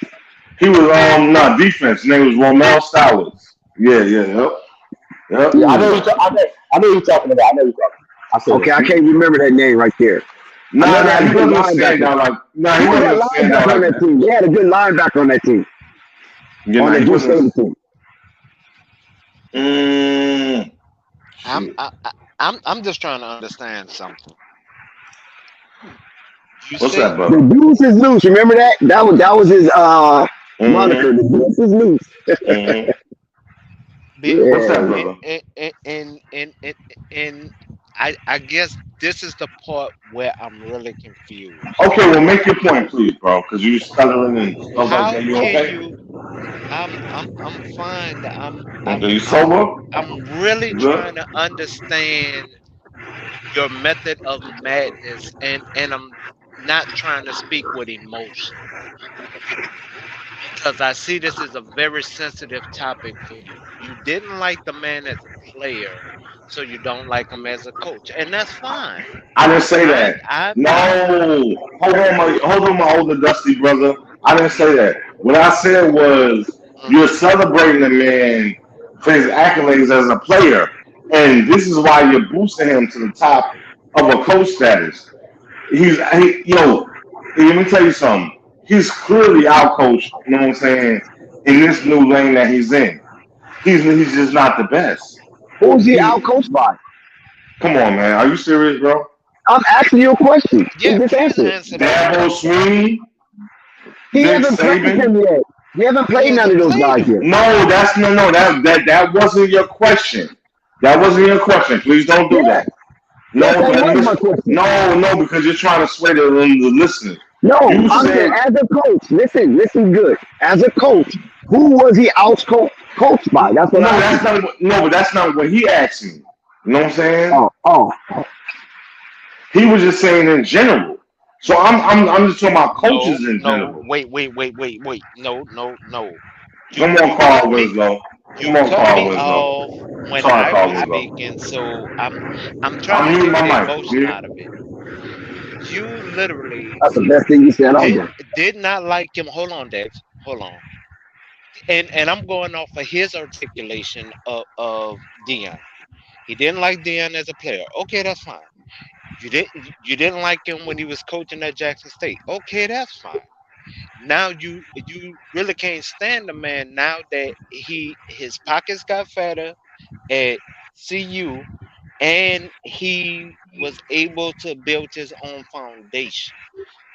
He was not defense. His name was Romel Stowers. Yep. Yeah, I know Hmm. I know you're talking about. I know you're talking. I said Okay, it. I can't remember that name right there. I know they Nah, had a he good wasn't a linebacker. standout like. Nah, he Who was wasn't that a standout linebacker on like that that. team? They had a good linebacker on that team, You on know, the he Duke wasn't. State team. Mm, I'm shit. I, I- I'm just trying to understand something. You What's say that, The brother? Deuce is loose. Remember that? That was his moniker. Mm-hmm. The Deuce is loose. Mm-hmm. What's that, Yeah. and brother? and I guess this is the part where I'm really confused. Okay, well, make your point, please, bro, because you stuttering and stuff like How that. You can okay? you? I'm fine. Okay, you sober? I'm really You good? trying to understand your method of madness, and I'm not trying to speak with emotion because I see this is a very sensitive topic for you. You didn't like the man as a player, so you don't like him as a coach, and that's fine. I didn't say that. I No, hold on, my older dusty brother. I didn't say that. What I said was you're mhm. celebrating the man for his accolades as a player, and this is why you're boosting him to the top of a coach status. Yo. Let me tell you something. He's clearly out coached. You know what I'm saying? In this new lane that he's in, he's just not the best. Who's he out He coached by? Come on, man. Are you serious, bro? I'm asking you a question. Yeah, Just please answer it. answer that Dabo question. Sweeney, He Nick hasn't played Saban. him yet. He hasn't He played none of hasn't those played guys him. yet. No, that's no. That wasn't your question. That wasn't your question. Please don't do Yeah, that. yes, No, that but was my listen. question. No, because you're trying to sway the listeners. No, You I'm saying said as a coach. Listen good. As a coach, who was he coached by? That's what no. I'm That's asking. not what. No, but that's not what he asked me. You know what I'm saying? Oh. He was just saying in general. So I'm just talking about No, coaches in no, general. wait. No. Come on, You Carl cut me. Winslow. You Come on, cut Carl me Winslow. off when Sorry, I Carl was Winslow. speaking, so I'm trying I'm to muting take my the mic. emotion out of it. You literally That's the best thing you said all did day. did not like him. Hold on, Dex. Hold on. And I'm going off of his articulation of Dion. He didn't like Dion as a player. Okay, that's fine. You didn't like him when he was coaching at Jackson State. Okay, that's fine. Now you really can't stand the man now that his pockets got fatter at CU and he was able to build his own foundation.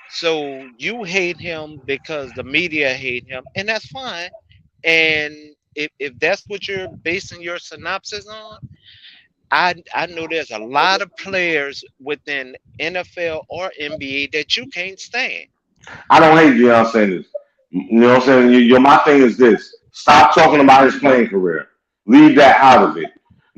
So you hate him because the media hate him, and that's fine. And if that's what you're basing your synopsis on, I know there's a lot of players within NFL or NBA that you can't stand. I don't hate Deion Sanders. You know what I'm saying? My thing is this: stop talking about his playing career. Leave that out of it.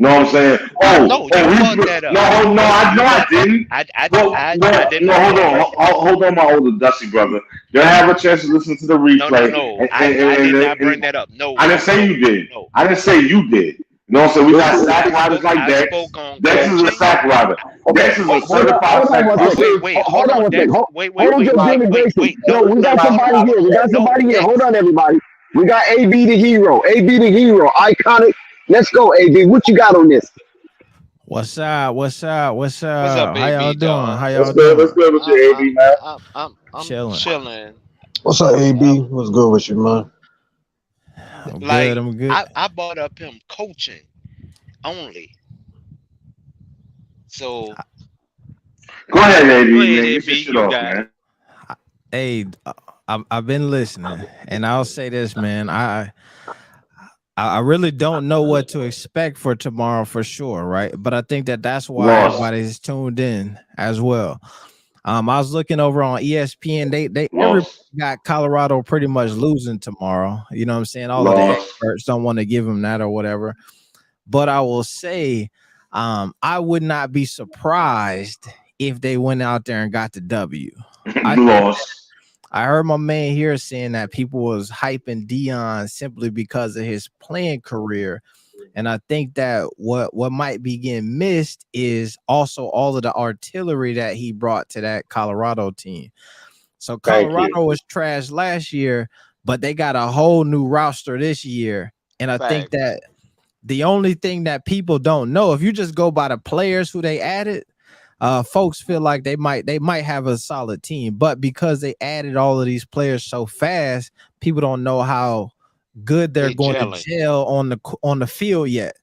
know what I'm saying? No, you brought that up. No, I You didn't. I did No, not hold bring that on, up. hold on, my older Dusty brother. You'll have a chance to listen to the replay. No. I did not bring that up. I didn't say you did. No. I didn't say you did. You know what I'm saying? We got sack riders like I Dex. spoke on Dex is a coaching. sack rider. Okay, Dex is a hold on, certified hold on sack one rider. second. Wait, Hold on one second. Dex. Hold on, just immigration. No, we got somebody here. We got somebody here. Hold on, everybody. We got AB the hero. AB the hero. Iconic. Let's go, AB. What you got on this? What's up? What's up? What's What's up, up? How y'all baby doing? dog? How What's y'all good? What's doing? good with you, AB, man? I'm Chilling. chilling. What's up, AB? What's good with you, man? I'm good. Like I'm good. I brought up him coaching only. So Go ahead, go AB, ahead, man. Get your AB. shit You off, got it. man. Hey, I've been listening, and I'll say this, man. I really don't know what to expect for tomorrow for sure, right? But I think that's why Lost. everybody's tuned in as well. I was looking over on ESPN. They everybody Lost. got Colorado pretty much losing tomorrow. You know what I'm saying? All of the Lost. experts don't want to give them that or whatever. But I will say, I would not be surprised if they went out there and got the W. Lost. I heard my man here saying that people was hyping Dion simply because of his playing career. And I think that what might be getting missed is also all of the artillery that he brought to that Colorado team. So Thank you. Colorado was trash last year, but they got a whole new roster this year. And I think Facts. that the only thing that people don't know, if you just go by the players who they added, folks feel like they might have a solid team, but because they added all of these players so fast, people don't know how good they're They going to gelling. gel on the field yet.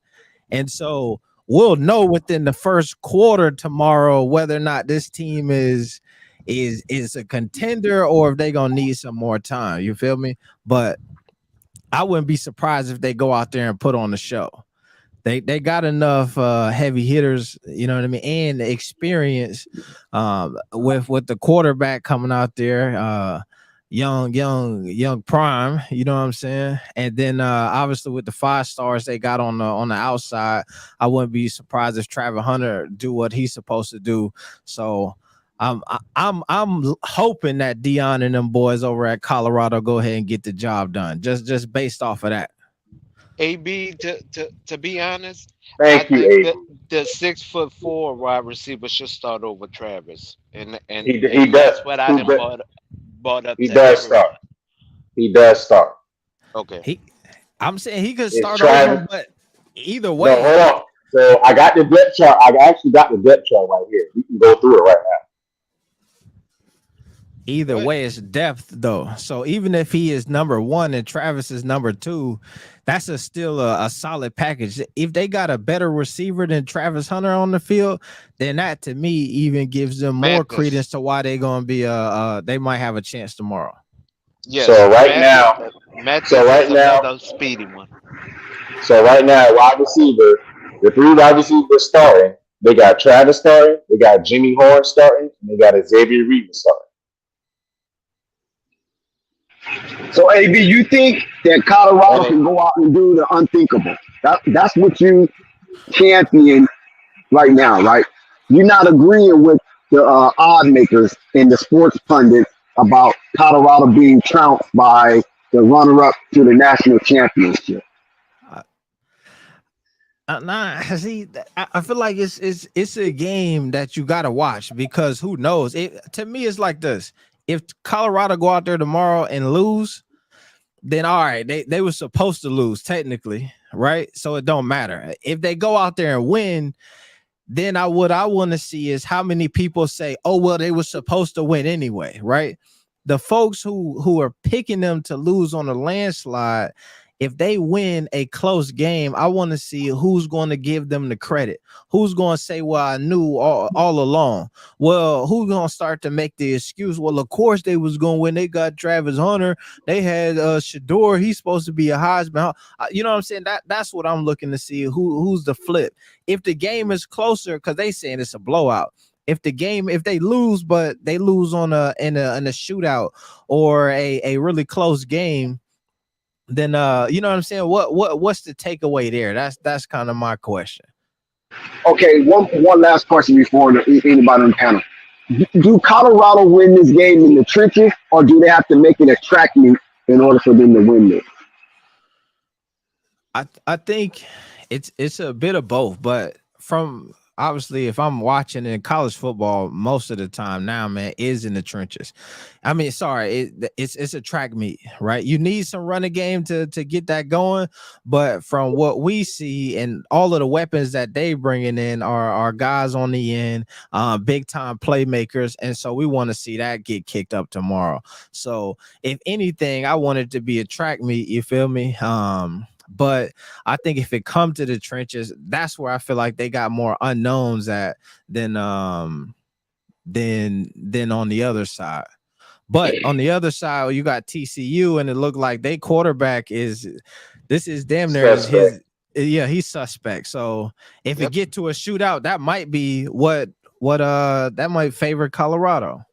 And so we'll know within the first quarter tomorrow whether or not this team is a contender or if they're gonna need some more time. You feel me? But I wouldn't be surprised if they go out there and put on the show. They got enough heavy hitters, you know what I mean, and the experience with the quarterback coming out there, young prime, you know what I'm saying? And then obviously with the 5 stars they got on the outside, I wouldn't be surprised if Travis Hunter do what he's supposed to do. So I'm hoping that Dion and them boys over at Colorado go ahead and get the job done. Just based off of that. AB, to be honest, I Thank you, think AB. that the 6'4" wide receiver should start over Travis, and He and does. that's what I He done does. brought up He to does everyone. start. He does start. Okay. I'm saying he could It's start Travis. over, but either No, way, hold on. So I got the depth chart. I actually got the depth chart right here. We can go through it right now. either What? way, it's depth though. So even if he is number 1 and Travis is number 2, that's still a solid package. If they got a better receiver than Travis Hunter on the field, then that to me even gives them more Mathis. credence to why they're gonna be they might have a chance tomorrow. Yes. So right now, Mathis so is right now, another speedy one. wide receiver, the 3 wide receivers starting. They got Travis starting. They got Jimmy Horn starting. And they got Xavier Reed starting. So, AB, you think that Colorado can go out and do the unthinkable? That's what you champion right now, right? You're not agreeing with the odd makers and the sports pundits about Colorado being trounced by the runner-up to the national championship. See, I feel like it's a game that you got to watch because who knows? To me, it's like this: if Colorado go out there tomorrow and lose, then all right, they were supposed to lose technically, right? So it don't matter. If they go out there and win, then what I want to see is how many people say, "Oh well, they were supposed to win anyway," right? The folks who are picking them to lose on a landslide. If they win a close game, I want to see who's going to give them the credit. Who's going to say, well, I knew all along. Well, who's going to start to make the excuse? Well, of course they was going to win. They got Travis Hunter. They had Shador. He's supposed to be a Heisman. You know what I'm saying? That's what I'm looking to see. Who's the flip? If the game is closer, because they saying it's a blowout. If they lose, but they lose in a shootout or a really close game, then you know what I'm saying? What's the takeaway there? That's kind of my question. Okay, one last question before anybody on the panel. Do Colorado win this game in the trenches, or do they have to make it a track meet in order for them to win this? I think it's a bit of both, but from obviously if I'm watching in college football, most of the time now, man, is in the trenches. I mean, sorry, it's a track meet, right? You need some running game to get that going, but from what we see and all of the weapons that they bringing in are guys on the end, big time playmakers, and so we want to see that get kicked up tomorrow. So if anything, I want it to be a track meet. You feel me? But I think if it comes to the trenches, that's where I feel like they got more unknowns at than on the other side. But on the other side, you got TCU, and it looked like their quarterback is damn near his he's suspect. So if it get to a shootout, that might be what that might favor Colorado.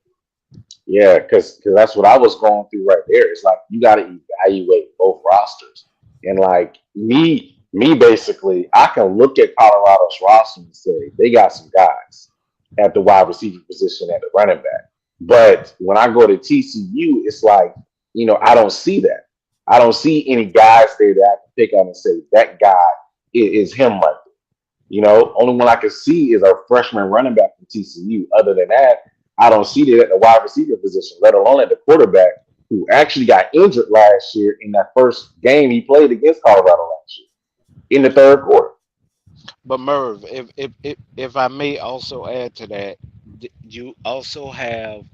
Yeah, because that's what I was going through right there. It's like you got to evaluate both rosters. And like me basically, I can look at Colorado's roster and say they got some guys at the wide receiver position at the running back. But when I go to TCU, it's like, I don't see that. I don't see any guys there that I can pick on and say that guy is him right there. Only one I can see is our freshman running back from TCU. Other than that, I don't see that at the wide receiver position, let alone at the quarterback, who actually got injured last year in that first game he played against Colorado last year in the third quarter. But Merv, if I may also add to that, you also have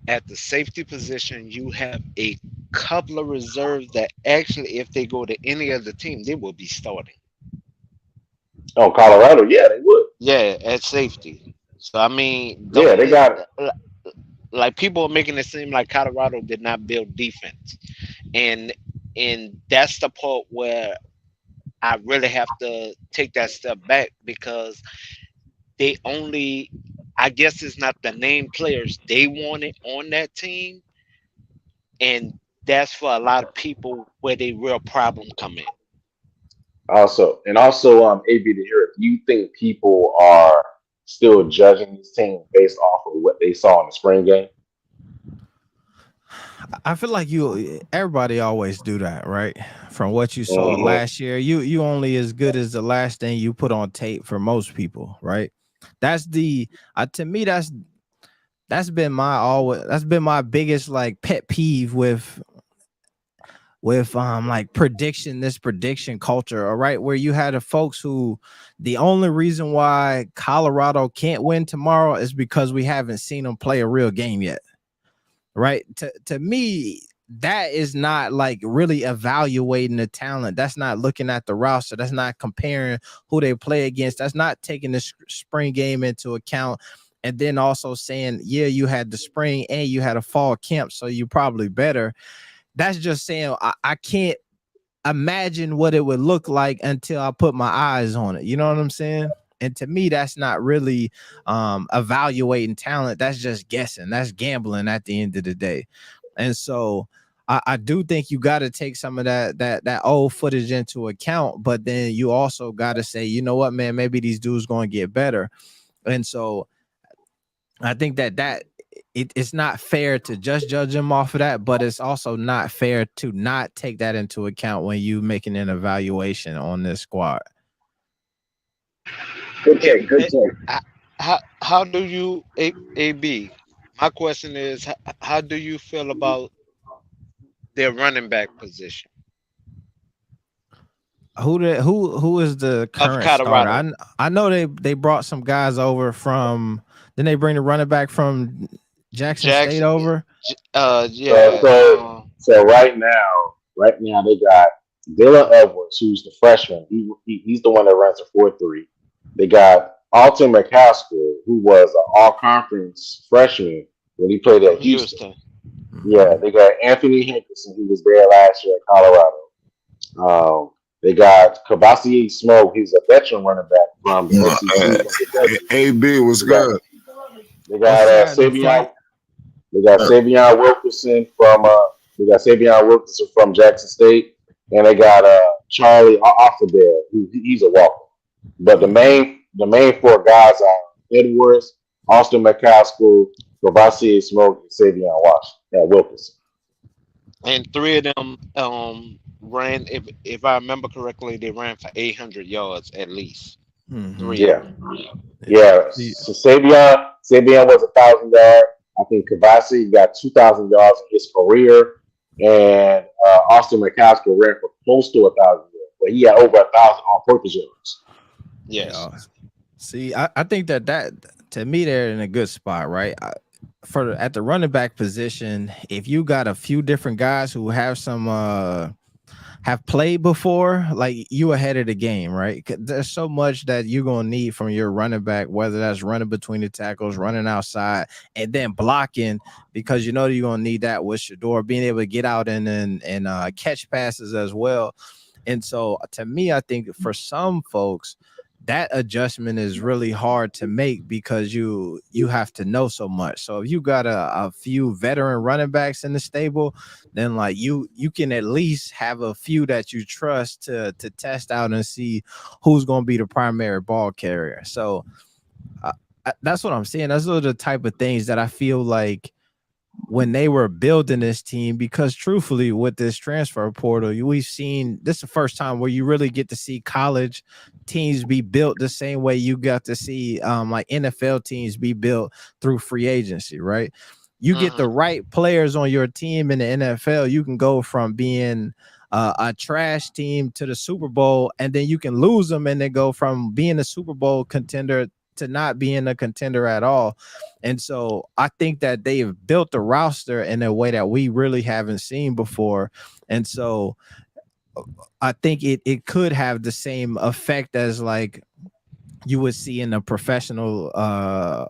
at the safety position, you have a couple of reserves that actually, if they go to any other team, they will be starting. Oh, Colorado, yeah, they would. Yeah, at safety. So I mean, Yeah, they got it. Like people are making it seem like Colorado did not build defense, and that's the part where I really have to take that step back, because they only, I guess it's not the name players they wanted on that team, and that's for a lot of people where the real problem come in. Also, AB to hear, do you think people are still judging this team based off of what they saw in the spring game? I feel like everybody always do that, right? From what you saw last year, you only as good as the last thing you put on tape for most people, right? That's to me that's been my biggest like pet peeve with like prediction culture, all right, where you had the folks who the only reason why Colorado can't win tomorrow is because we haven't seen them play a real game yet. Right. To me, that is not like really evaluating the talent. That's not looking at the roster. That's not comparing who they play against. That's not taking the spring game into account. And then also saying, yeah, you had the spring and you had a fall camp, so you probably better. That's just saying I can't imagine what it would look like until I put my eyes on it. You know what I'm saying? And to me, that's not really evaluating talent. That's just guessing. That's gambling at the end of the day. And so I do think you got to take some of that old footage into account. But then you also got to say, you know what, man, maybe these dudes going to get better. And so I think that it's not fair to just judge them off of that, but it's also not fair to not take that into account when you making an evaluation on this squad. Good take. How do you, AB? My question is, how do you feel about their running back position Who is the of current Colorado? starter? I know they brought some guys over from. Then they bring the running back from Jackson State over. Yeah. So right now they got Dylan Edwards, who's the freshman. He's the one that runs a 4.3. They got Alton McCaskill, who was an all-conference freshman when he played at Houston. Yeah, they got Anthony Henderson, who was there last year at Colorado. They got Kabasi Smoke, he's a veteran running back from the SEC. AB was good. They got Savion. They got Savion Wilkerson from Jackson State, and they got Charlie Offerdale, he's a walker. But the main main four guys are Edwards, Austin McCaskill, Gavassi Smoke, and Savion Wilkinson. And three of them ran. If I remember correctly, they ran for 800 yards at least. Mhm. Three of Yeah, them. yeah. See, So Savion was 1,000 yards. I think Kavasi got 2,000 yards in his career, and Austin McCaskill ran for close to 1,000 yards, but he had over 1,000 on-purpose yards. Yes. yeah. See, I think that to me they're in a good spot, right? At the running back position, if you got a few different guys who have some have played before, like you ahead of the game, right? 'Cause there's so much that you're gonna need from your running back, whether that's running between the tackles, running outside, and then blocking, because you know you're gonna need that with Shador being able to get out and catch passes as well. And so to me, I think for some folks, that adjustment is really hard to make because you have to know so much. So if you got a few veteran running backs in the stable, then like you can at least have a few that you trust to test out and see who's going to be the primary ball carrier. So that's what I'm saying. Those are the type of things that I feel like when they were building this team, because truthfully with this transfer portal, we've seen this is the first time where you really get to see college teams be built the same way you got to see like NFL teams be built through free agency, right? You get the right players on your team in the NFL, you can go from being a trash team to the Super Bowl, and then you can lose them and then go from being a Super Bowl contender to not being a contender at all. And so I think that they've built the roster in a way that we really haven't seen before. And so I think it could have the same effect as like you would see in a professional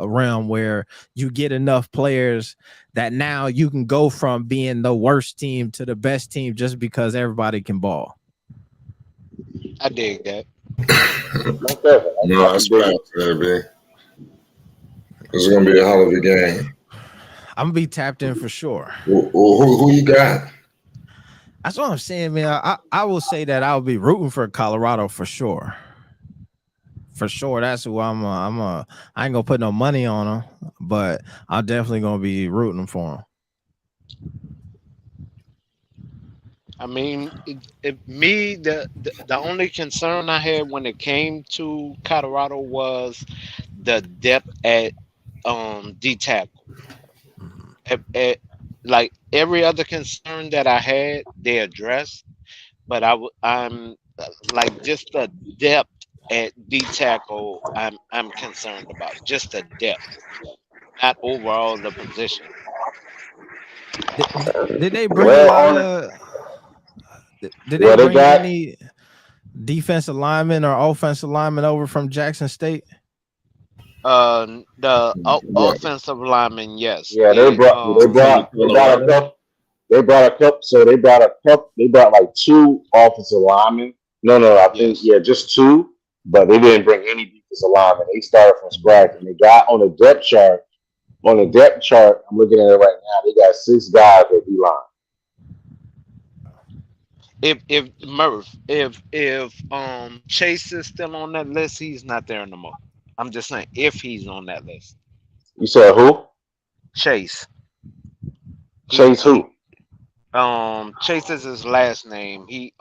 realm, where you get enough players that now you can go from being the worst team to the best team just because everybody can ball. I dig that. No, that's facts, baby. It's gonna be a hell of a game. I'm gonna be tapped in for sure. Who you got? That's what I'm saying, man. I will say that I'll be rooting for Colorado for sure. For sure, that's who I ain't gonna put no money on them, but I'm definitely gonna be rooting for them. I mean, the only concern I had when it came to Colorado was the depth at D tackle. Like every other concern that I had, they addressed, but I'm like just the depth at D tackle. I'm concerned about just the depth, not overall the position. Did they bring a lot of? Did they bring any defensive linemen or offensive linemen over from Jackson State? The offensive lineman, yes. Yeah, they brought a couple. They brought a couple. So they brought like two offensive linemen. No, I think just two. But they didn't bring any defensive linemen. They started from scratch, and they got on the depth chart. On the depth chart, I'm looking at it right now. They got 6 guys at D line. If Chase is still on that list, he's not there no more. I'm just saying if he's on that list. You said who? Chase. Chase who? Chase is his last name. He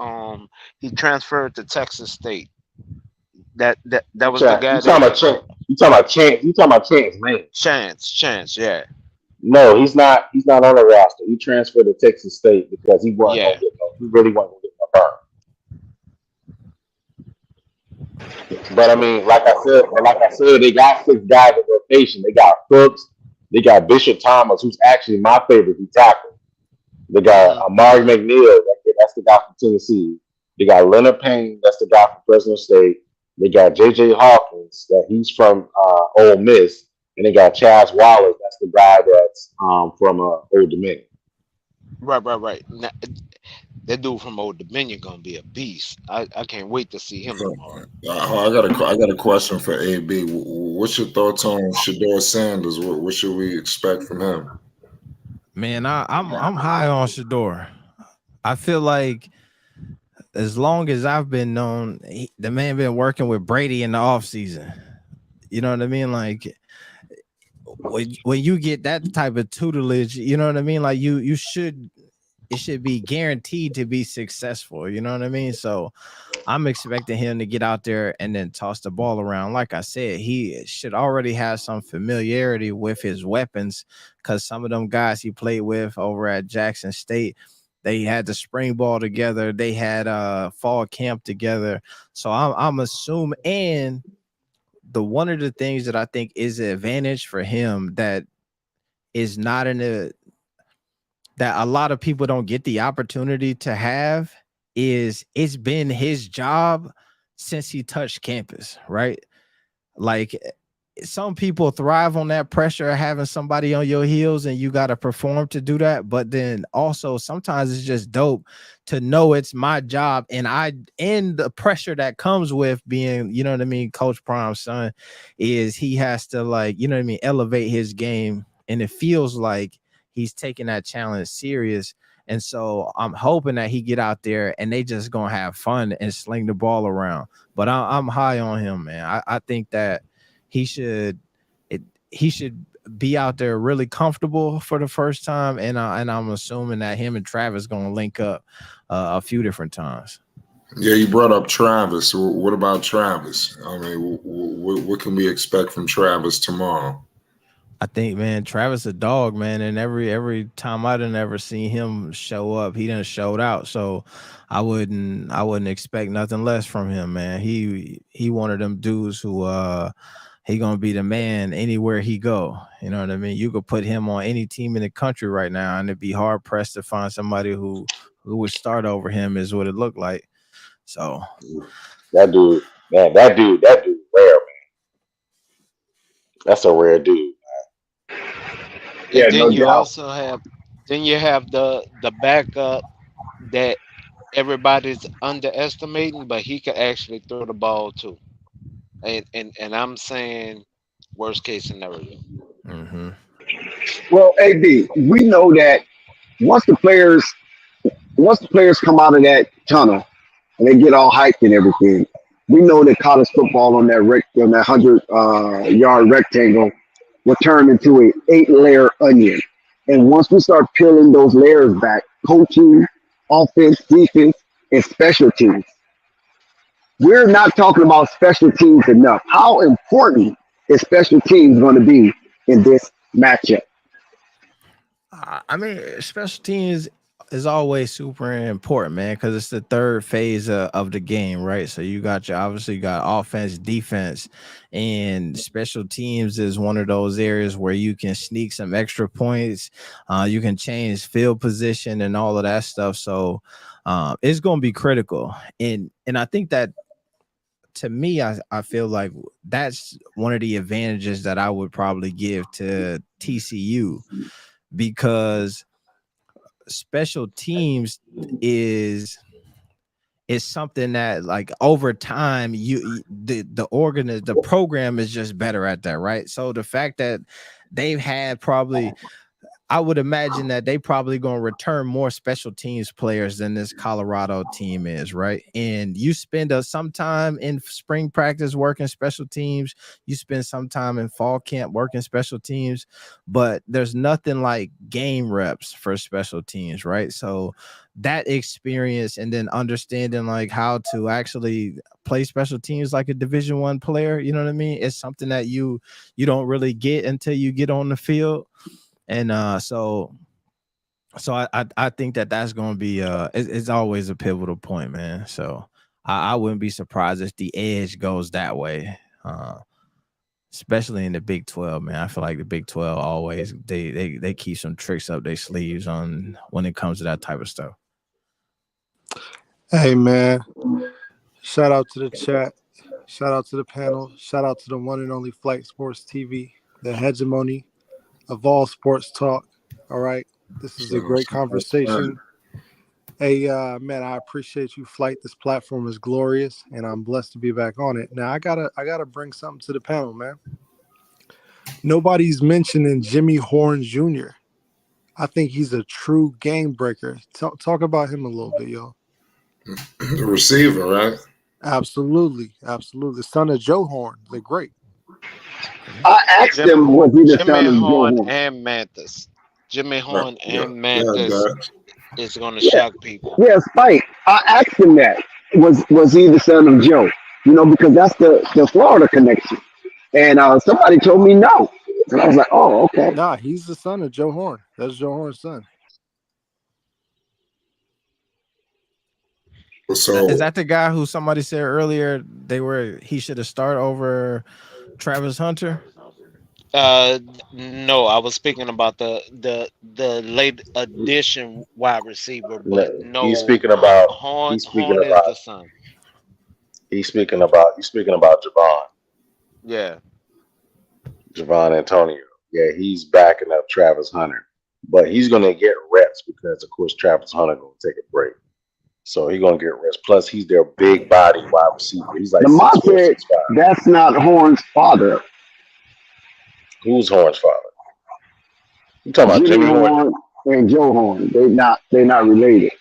transferred to Texas State. That was the guy. You talking about Chance? You talking about Chance, man? Chance, yeah. No, he's not on the roster. He transferred to Texas State because he wasn't gonna get he really wasn't gonna get no burn. But I mean, like I said, they got 6 guys in rotation. They got Crooks, they got Bishop Thomas, who's actually my favorite D tackle. They got Amari McNeil, that's the guy from Tennessee. They got Leonard Payne, that's the guy from Fresno State. They got J.J. Hawkins, that he's from Ole Miss. And they got Chaz Wallace, that's the guy that's from Old Dominion. Right. Now, that dude from Old Dominion gonna be a beast. I can't wait to see him tomorrow. I got a question for AB. What's your thoughts on Shador Sanders? What should we expect from him? Man, I'm high on Shador. I feel like as long as I've been known, the man been working with Brady in the offseason. You know what I mean? Like when you get that type of tutelage, you know what I mean? Like it should be guaranteed to be successful. You know what I mean? So I'm expecting him to get out there and then toss the ball around. Like I said, he should already have some familiarity with his weapons because some of them guys he played with over at Jackson State, they had the spring ball together. They had fall camp together. So I'm assuming, and one of the things that I think is an advantage for him that is not that a lot of people don't get the opportunity to have is it's been his job since he touched campus, right? Like some people thrive on that pressure of having somebody on your heels and you got to perform to do that. But then also sometimes it's just dope to know it's my job and the pressure that comes with being, you know what I mean, Coach Prime's son is he has to like, you know what I mean, elevate his game. And it feels like he's taking that challenge serious. And so I'm hoping that he get out there and they just gonna have fun and sling the ball around. But I'm high on him, man. I think that he should be out there really comfortable for the first time, and I'm assuming that him and Travis gonna link up a few different times. Yeah, you brought up Travis. What about Travis? I mean, what can we expect from Travis tomorrow? I think, man, Travis a dog, man, and every time I didn't ever see him show up, he done showed out. So I wouldn't expect nothing less from him, man. He one of them dudes who he gonna be the man anywhere he go. You know what I mean? You could put him on any team in the country right now, and it'd be hard pressed to find somebody who would start over him. Is what it looked like. So that dude, rare, man. That's a rare dude. Yeah, and then you also have the backup that everybody's underestimating, but he could actually throw the ball too. And I'm saying worst case scenario. Mm-hmm. Well, AB, we know that once the players come out of that tunnel and they get all hyped and everything, we know that college football on that 100-yard rectangle will turn into an 8-layer onion. And once we start peeling those layers back, coaching, offense, defense, and special teams, we're not talking about special teams enough. How important is special teams going to be in this matchup? I mean, special teams is always super important, man, because it's the third phase of the game, right? So you got obviously got offense, defense, and special teams is one of those areas where you can sneak some extra points. You can change field position and all of that stuff. So it's going to be critical. And I think that, to me, I feel like that's one of the advantages that I would probably give to TCU, because special teams is something that, like, over time the program is just better at that, right? So the fact that they've had probably, I would imagine that they probably going to return more special teams players than this Colorado team is, right? And you spend some time in spring practice working special teams, you spend some time in fall camp working special teams, but there's nothing like game reps for special teams, right? So that experience and then understanding like how to actually play special teams like a Division I player, you know what I mean? It's something that you don't really get until you get on the field. And so I think that's going to be it's always a pivotal point, man. So I wouldn't be surprised if the edge goes that way, especially in the Big 12, man. I feel like the Big 12 always they keep some tricks up their sleeves on when it comes to that type of stuff. Hey, man, shout out to the chat, shout out to the panel, shout out to the one and only Flight Sports TV, the hegemony of all sports talk. All right, this is a great conversation. Hey, man, I appreciate you, Flight. This platform is glorious, and I'm blessed to be back on it. Now, I gotta bring something to the panel, man. Nobody's mentioning Jimmy Horn Jr. I think he's a true game breaker. Talk about him a little bit, yo. The receiver, right? Absolutely. Son of Joe Horn, the great. I asked Jim, him, was he the Jimmy son of Joe Horn Horn? and Mantis. Jimmy Yeah, Horn yeah, and yeah, Mantis Dad. is gonna Yeah, shock people. yeah, Spike. I asked him that. Was he the son of Joe? You know, because that's the Florida connection. And somebody told me no. And I was like, oh, okay. Nah, he's the son of Joe Horn. That's Joe Horn's son. So Is that the guy who somebody said earlier he should have started over Travis Hunter? No, I was speaking about the late addition wide receiver, but No, no, he's speaking Horn is about the son. he's speaking about Yeah, Javon Antonio. Yeah, he's backing up Travis Hunter, but he's gonna get reps because of course Travis Hunter gonna take a break. So he's gonna get reps. Plus he's their big body wide receiver. He's like Lamont 6'4", said 6'5". that's not Horn's father. Who's Horn's father? You talking about Jimmy Jimmy Horn? Horn and Joe Horn. They're not related.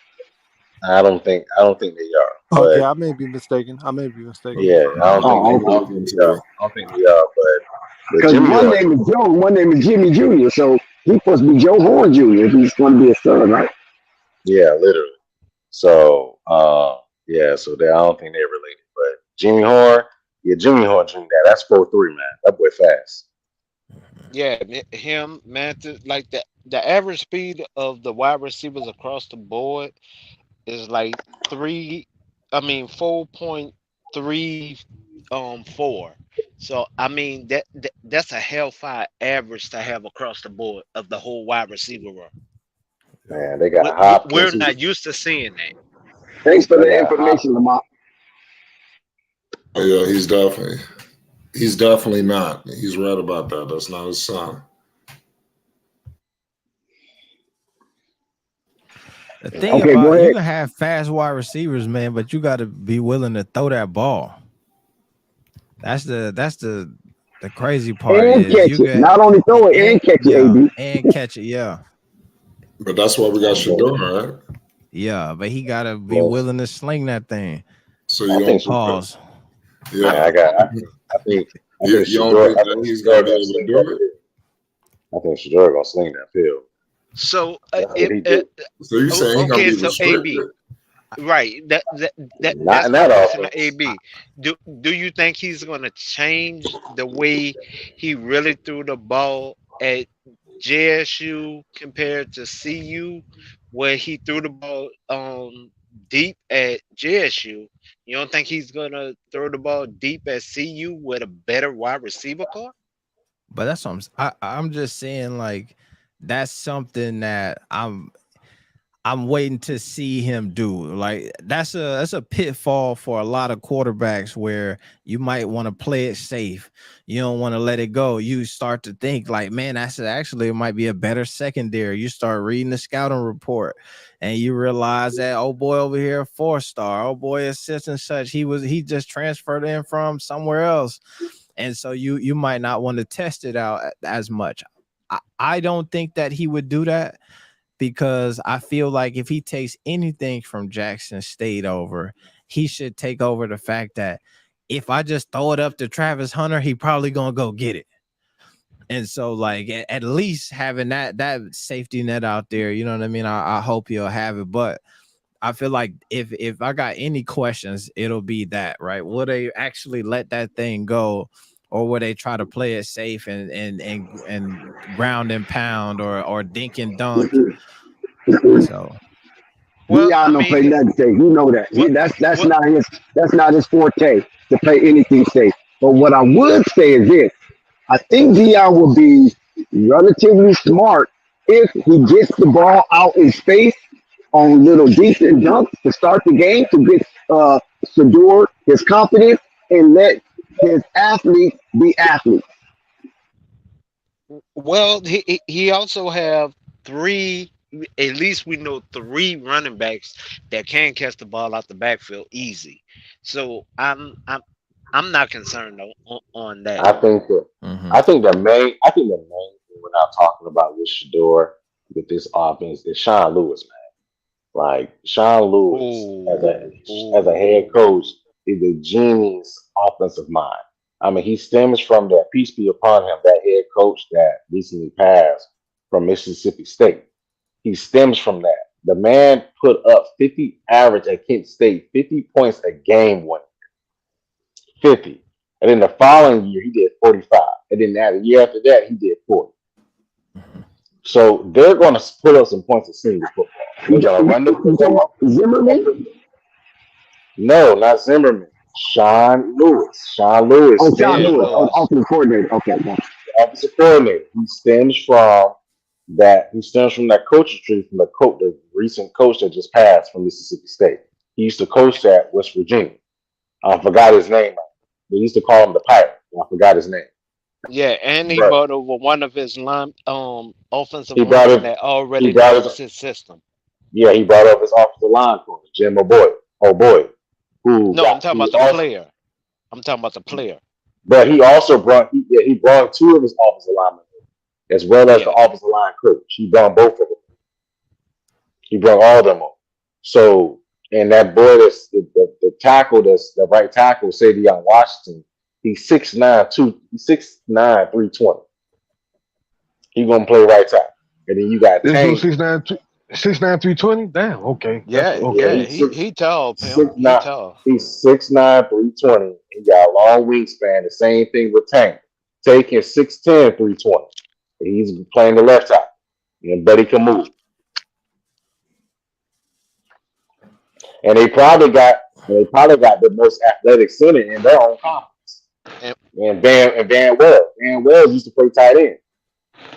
I don't think they are. Okay, But I may be mistaken. I may be mistaken. yeah, Oh, okay. I don't think they are. But Because Jimmy one Horn, name is Joe, and one name is Jimmy Jr. So he's supposed to be Joe Horn Jr. if he's going to be a son, right? yeah, literally. So yeah, so I don't think they're related. But Jimmy Horn, yeah, Jimmy Horn, that's 4'3", man. That boy fast. yeah, him, Mantis, like the average speed of the wide receivers across the board is like 4.3 4. So I mean that's a hellfire average to have across the board of the whole wide receiver room. Man, they got We're Hopkins. not used to seeing that. Thanks for They the got information, Lamont. yeah, he's definitely not. He's right about that. That's not his son. The thing Okay, go about you ahead. can have fast wide receivers, man, but you got to be willing to throw that ball. That's the crazy part And is catch you it. get Not only throw it and catch it, yeah, AB. and catch it, yeah. But that's why we got Shador, right? Yeah, but he gotta be willing to sling that thing. So I you think don't Pause. yeah. I think You don't Shador. think I that think he's Shador gonna be gonna able to sling do that it? field. I think Shador gonna sling that field. So That's what he do. So you saying he's gonna okay, be so AB, restricted? right? Not That's in my that question to offense. AB. Do you think he's gonna change the way he really threw the ball at JSU compared to CU, where he threw the ball deep at JSU? You don't think he's gonna throw the ball deep at CU with a better wide receiver core? But that's what I'm just saying, like that's something that I'm waiting to see him do. Like that's a pitfall for a lot of quarterbacks where you might want to play it safe. You don't want to let it go. You start to think like, man, that's actually it might be a better secondary. You start reading the scouting report and you realize that oh boy over here 4-star, oh boy is such and such. He just transferred in from somewhere else. And so you might not want to test it out as much. I don't think that he would do that, because I feel like if he takes anything from Jackson State over, he should take over the fact that if I just throw it up to Travis Hunter, he probably gonna go get it. And so, like, at least having that safety net out there, you know what I mean? I hope he'll have it. But I feel like if I got any questions, it'll be that, right? Will they actually let that thing go? Or will they try to play it safe and ground and pound or dink and dunk? So Well, I Dion don't play mean, nothing safe. You know that. what That's not his forte to play anything safe. But what I would say is this: I think Dion will be relatively smart if he gets the ball out in space on little decent dunks to start the game to get Sador his confidence and let his athletes be athletes. Well, he also have three. At least we know three running backs that can catch the ball out the backfield easy. So I'm not concerned on that. I think the main thing we're not talking about with Shador with this offense is Sean Lewis, man. Like Sean Lewis as a head coach is a genius offensive mind. I mean, he stems from that. Peace be upon him. That head coach that recently passed from Mississippi State. He stems from that. The man put up 50 average at Kent State, 50 points a game one 50. And then the following year, he did 45. And then the year after that, he did 40. So they're going to put up some points in senior football. They're going to run the football. Zimmerman? No, not Zimmerman. Sean Lewis. Sean Lewis. Oh, Sean Lewis. Offensive coordinator. Okay. Offensive coordinator. He stems from that. He stems from that coaching tree from the recent coach that just passed from Mississippi State. He used to coach at West Virginia. I forgot his name. They used to call him the Pirate. I forgot his name. Yeah, and he But brought over one of his offensive he brought linemen it. that already He brought knows it. his system. Yeah, he brought up his offensive line coach, Jim O'Boy. Who No, I'm talking who about the also, player. I'm talking about the player. but he also brought he brought two of his offensive linemen as well as the Yeah. offensive line coach. He brought both of them. He brought all of them on. So, and that boy that's the tackle, that's the right tackle, say Deion Washington, he's 6'9", 320. He gonna play right tackle. And then you got This Tank. dude 6'9", 320? Damn, okay. Yeah, That's okay. yeah. He tall, pimp. He tall. He's 6'9", 320. He got a long wingspan. The same thing with Tank. Taking 6'10", 320. He's playing the left tackle. And Buddy can move. And they probably got the most athletic center in their own conference. And Van Wells. Van Wells used to play tight end.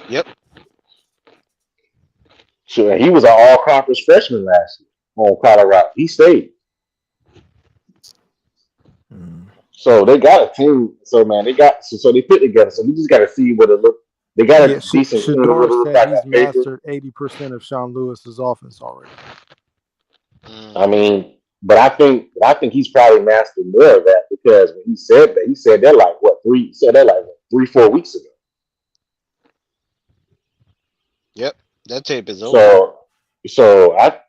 Yep. So he was an all-conference freshman last year on Colorado. He stayed. So they got a team. So man, they put together. So we just got to see what it look. They got a decent team. Shador said he's mastered 80% of Sean Lewis's offense already. I mean, but I think he's probably mastered more of that because when he said that like 3-4 weeks ago. Yep. That tape is over. So I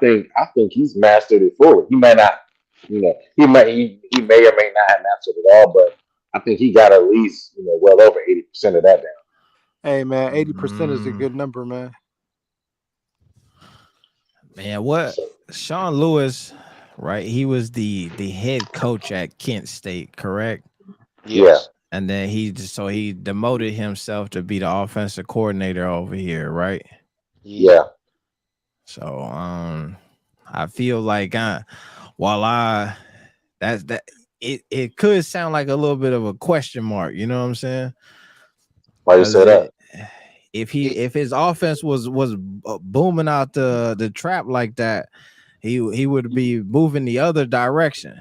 think he's mastered it fully. He may not, he may or may not have mastered it all, but I think he got at least well over 80% of that down. Hey man, 80% is a good number, man. Man, what Sean Lewis, right? He was the head coach at Kent State, correct? Yes. And then he demoted himself to be the offensive coordinator over here, right? Yeah. So I feel like it could sound like a little bit of a question mark, you know what I'm saying? Why you say that? If his offense was booming out the trap like that, he would be moving the other direction.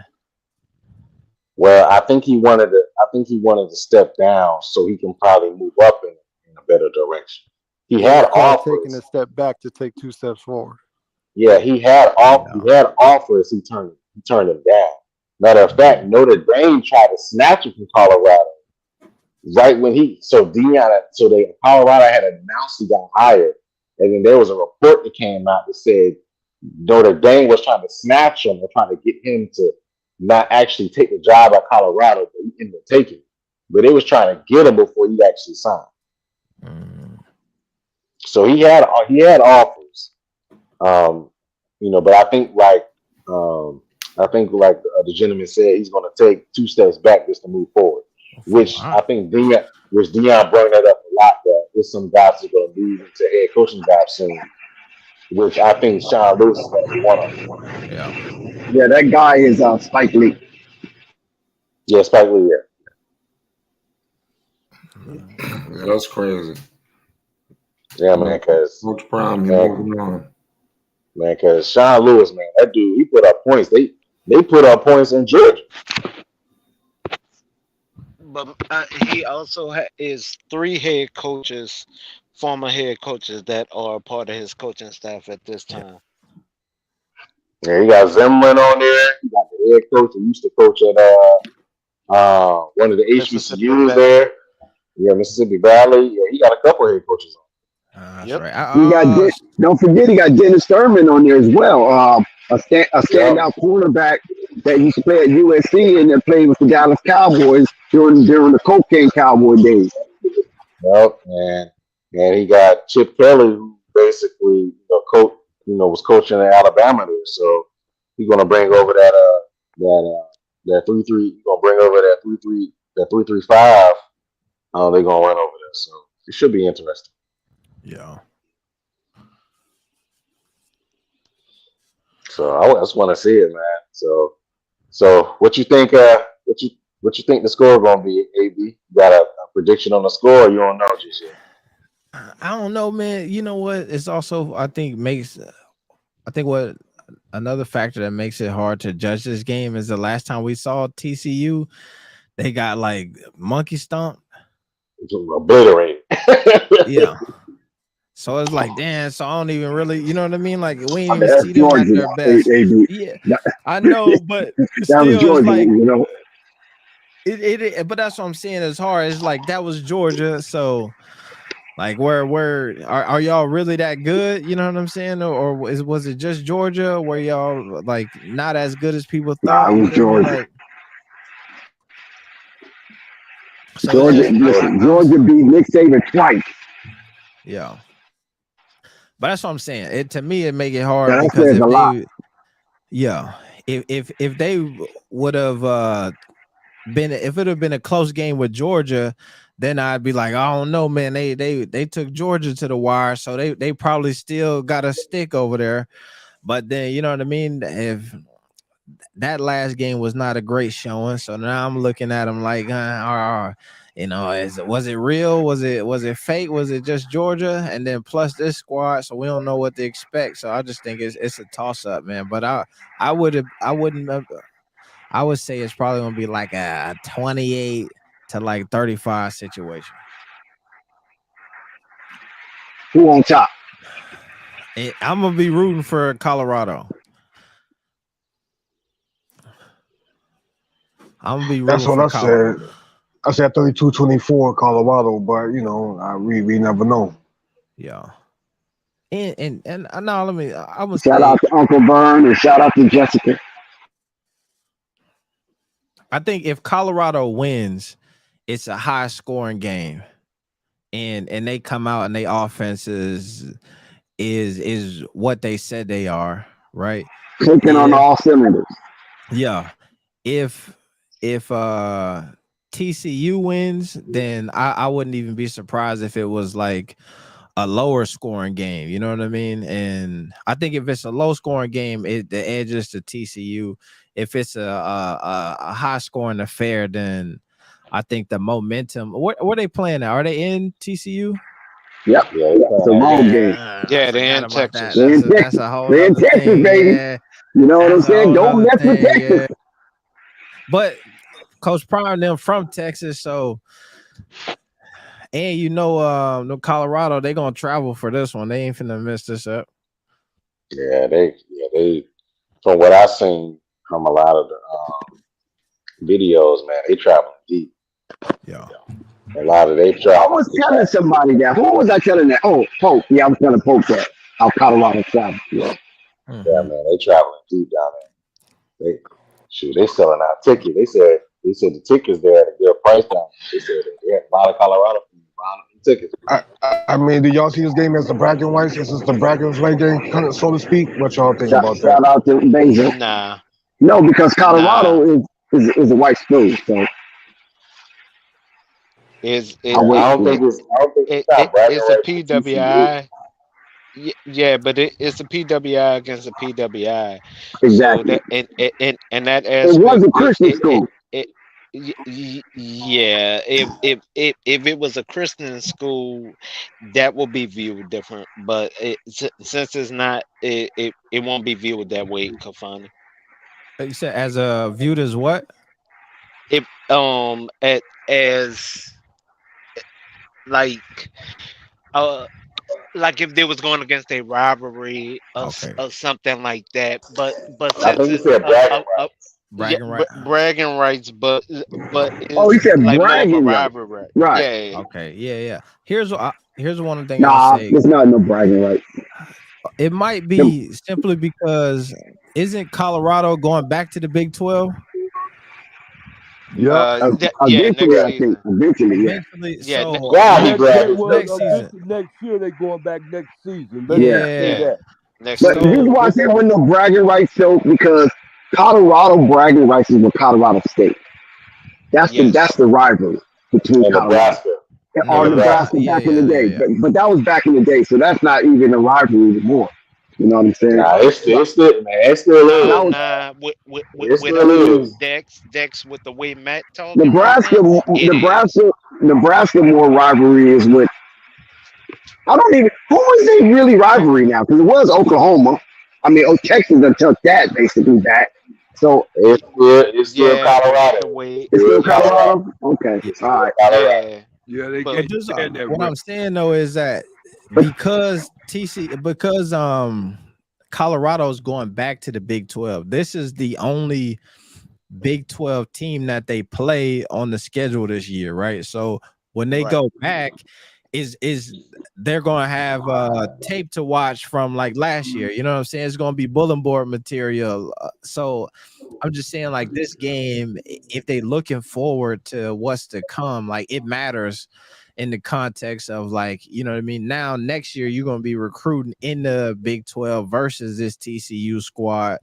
Well, I think he wanted to step down so he can probably move up in a better direction. He had offers. Taking a step back to take 2 steps forward. Yeah, he had offers. He turned them down. Matter of fact, Notre Dame tried to snatch him from Colorado. Right when Colorado had announced he got hired, and then there was a report that came out that said Notre Dame was trying to snatch him or trying to get him to not actually take the job at Colorado, but he ended up taking it. But they was trying to get him before he actually signed. So he had offers, but I think like the gentleman said, he's going to take 2 steps back just to move forward. Which I think Deion brought that up a lot. That there's some guys that are going to move into head coaching jobs soon. Which I think Sean Lewis is going to be one of them. Yeah, that guy is Spike Lee. Yeah, Spike Lee. Yeah, that's crazy. Yeah, man. Because Coach Prime, moving on. Man, because Sean Lewis, man, that dude, he put up points. They put up points in Georgia. But he also is 3 former head coaches that are part of his coaching staff at this time. Yeah, he got Zimmerman on there. He got the head coach who used to coach at one of the HBCUs there. Yeah, Mississippi Valley. Yeah, he got a couple of head coaches on. That's right. Don't forget he got Dennis Thurman on there as well. A standout cornerback that used to play at USC and then played with the Dallas Cowboys during the cocaine cowboy days. Nope, and he got Chip Kelly, who basically was coaching at Alabama there. So he's gonna bring over that 3-3. He's gonna bring over that 3-3-5. They're gonna run over there. So it should be interesting. Yeah. So I just want to see it, man. So what you think? What you think the score gonna be? AB, you got a prediction on the score? Or you don't know just yet. I don't know, man. You know what? It's also I think what another factor that makes it hard to judge this game is the last time we saw TCU, they got like monkey stomped. Obliterated. Yeah. So it's like, damn. So I don't even really, you know what I mean? Like we ain't even That's see them at Georgia. their best. AB. Yeah, I know, but That was still, it's Georgia, like you know. But that's what I'm saying. It's hard. It's like that was Georgia. So, like, where are y'all really that good? You know what I'm saying? Or was it just Georgia? Were y'all like not as good as people thought? Nah, it was Georgia. Like, so Georgia beat Nick Saban twice. Yeah. But that's what I'm saying. To me, it make it hard That because says a lot. if they would have if it would have been a close game with Georgia, then I'd be like, I don't know, man. They took Georgia to the wire, so they probably still got a stick over there. But then you know what I mean? If that last game was not a great showing, so now I'm looking at them like, was it real? Was it fake? Was it just Georgia? And then plus this squad, so we don't know what to expect. So I just think it's a toss up, man. But I would say it's probably gonna be like a 28 to like 35 situation. Who on top? I'm gonna be rooting for Colorado. I'm gonna be rooting That's what I for Colorado. said. I said 32-24 Colorado, but we never know. Yeah. And now let me. I would shout out to Uncle Vern and shout out to Jessica. I think if Colorado wins, it's a high scoring game, and they come out and their offense is what they said they are, right? Clicking on all cylinders. Yeah. If TCU wins, then I wouldn't even be surprised if it was like a lower scoring game. You know what I mean? And I think if it's a low scoring game, the edge is to TCU. If it's a high scoring affair, then I think the momentum. Where are they playing now? Are they in TCU? Yep. Yeah, it's a long game. Yeah, they're in Texas. That's a whole they're in other Texas, thing, baby. yeah. You know what I'm That's a saying? whole Don't other mess with thing, Texas. yeah. But Coach Prime and them from Texas, so and no Colorado, they gonna travel for this one. They ain't finna mess this up. Yeah, they from what I've seen from a lot of the videos, man, they traveling deep. Yeah. A lot of they I travel. was telling somebody that. Who was I telling that? Oh, Pope. Yeah, I was telling Pope that. How Colorado travel. Yeah. Yeah, man, they traveling deep down there. They selling out tickets. They said the tickets there at a good price down. They said they had a lot of Colorado people buying tickets. I mean, do y'all see this game as the bragging rights? Is this the bragging rights game, so to speak? What y'all think about that? Shout out to Basil. Nah. No, because Colorado is a white school, so it's I don't think it's a PWI. Yeah, but it's a PWI against a PWI. Exactly. So and that it aspect, was a Christian school. Yeah, if it was a Christian school, that would be viewed different. But since it's not, it won't be viewed that way, Kafani. You said as viewed as what? If as like like if they was going against a rivalry or something like that. But I think you said bragging rights. Bragging rights, but oh, he said like bragging more rights. rivalry. Right. Yeah. Okay. Yeah. Here's one thing Nah, I'll say. it's not no bragging rights. It might be simply because isn't Colorado going back to the Big 12? Yep. Yeah, next Eventually, I think. season. Eventually, yeah. Eventually, Yeah, so God, he next bragging. next season. Next year they going back next season. Let's Yeah. just say yeah, that. next But the season. reason So why I say with no bragging rights, though, because Colorado bragging rights is with Colorado State. Yes. That's the rivalry between And Colorado Nebraska. or And no, Nebraska Nebraska. yeah, back in the yeah, yeah, day. yeah. But that was back in the day, so that's not even a rivalry anymore. You know what I'm saying? Nah, it's still, man, it still That is. was Nah, It with still is. Dex, with the way Matt talking right Nebraska, now, it is. Nebraska more rivalry is with. I don't even who is they really rivalry now because it was Oklahoma. I mean, Texas have took that basically back. So It's still Yeah, but with the Colorado. way, it's Still still yeah, Colorado. Colorado. Okay, Yeah. all right. Colorado. yeah, Yeah, they but But can't just stand that what rep. I'm saying though is that But because Colorado's going back to the Big 12. This is the only Big 12 team that they play on the schedule this year, right? So when they right. go back, is they're gonna have tape to watch from like last year. You know what I'm saying? It's gonna be bulletin board material. So I'm just saying, like this game, if they looking forward to what's to come, like it matters in the context of like, you know what I mean? Now next year you're gonna be recruiting in the Big 12 versus this TCU squad.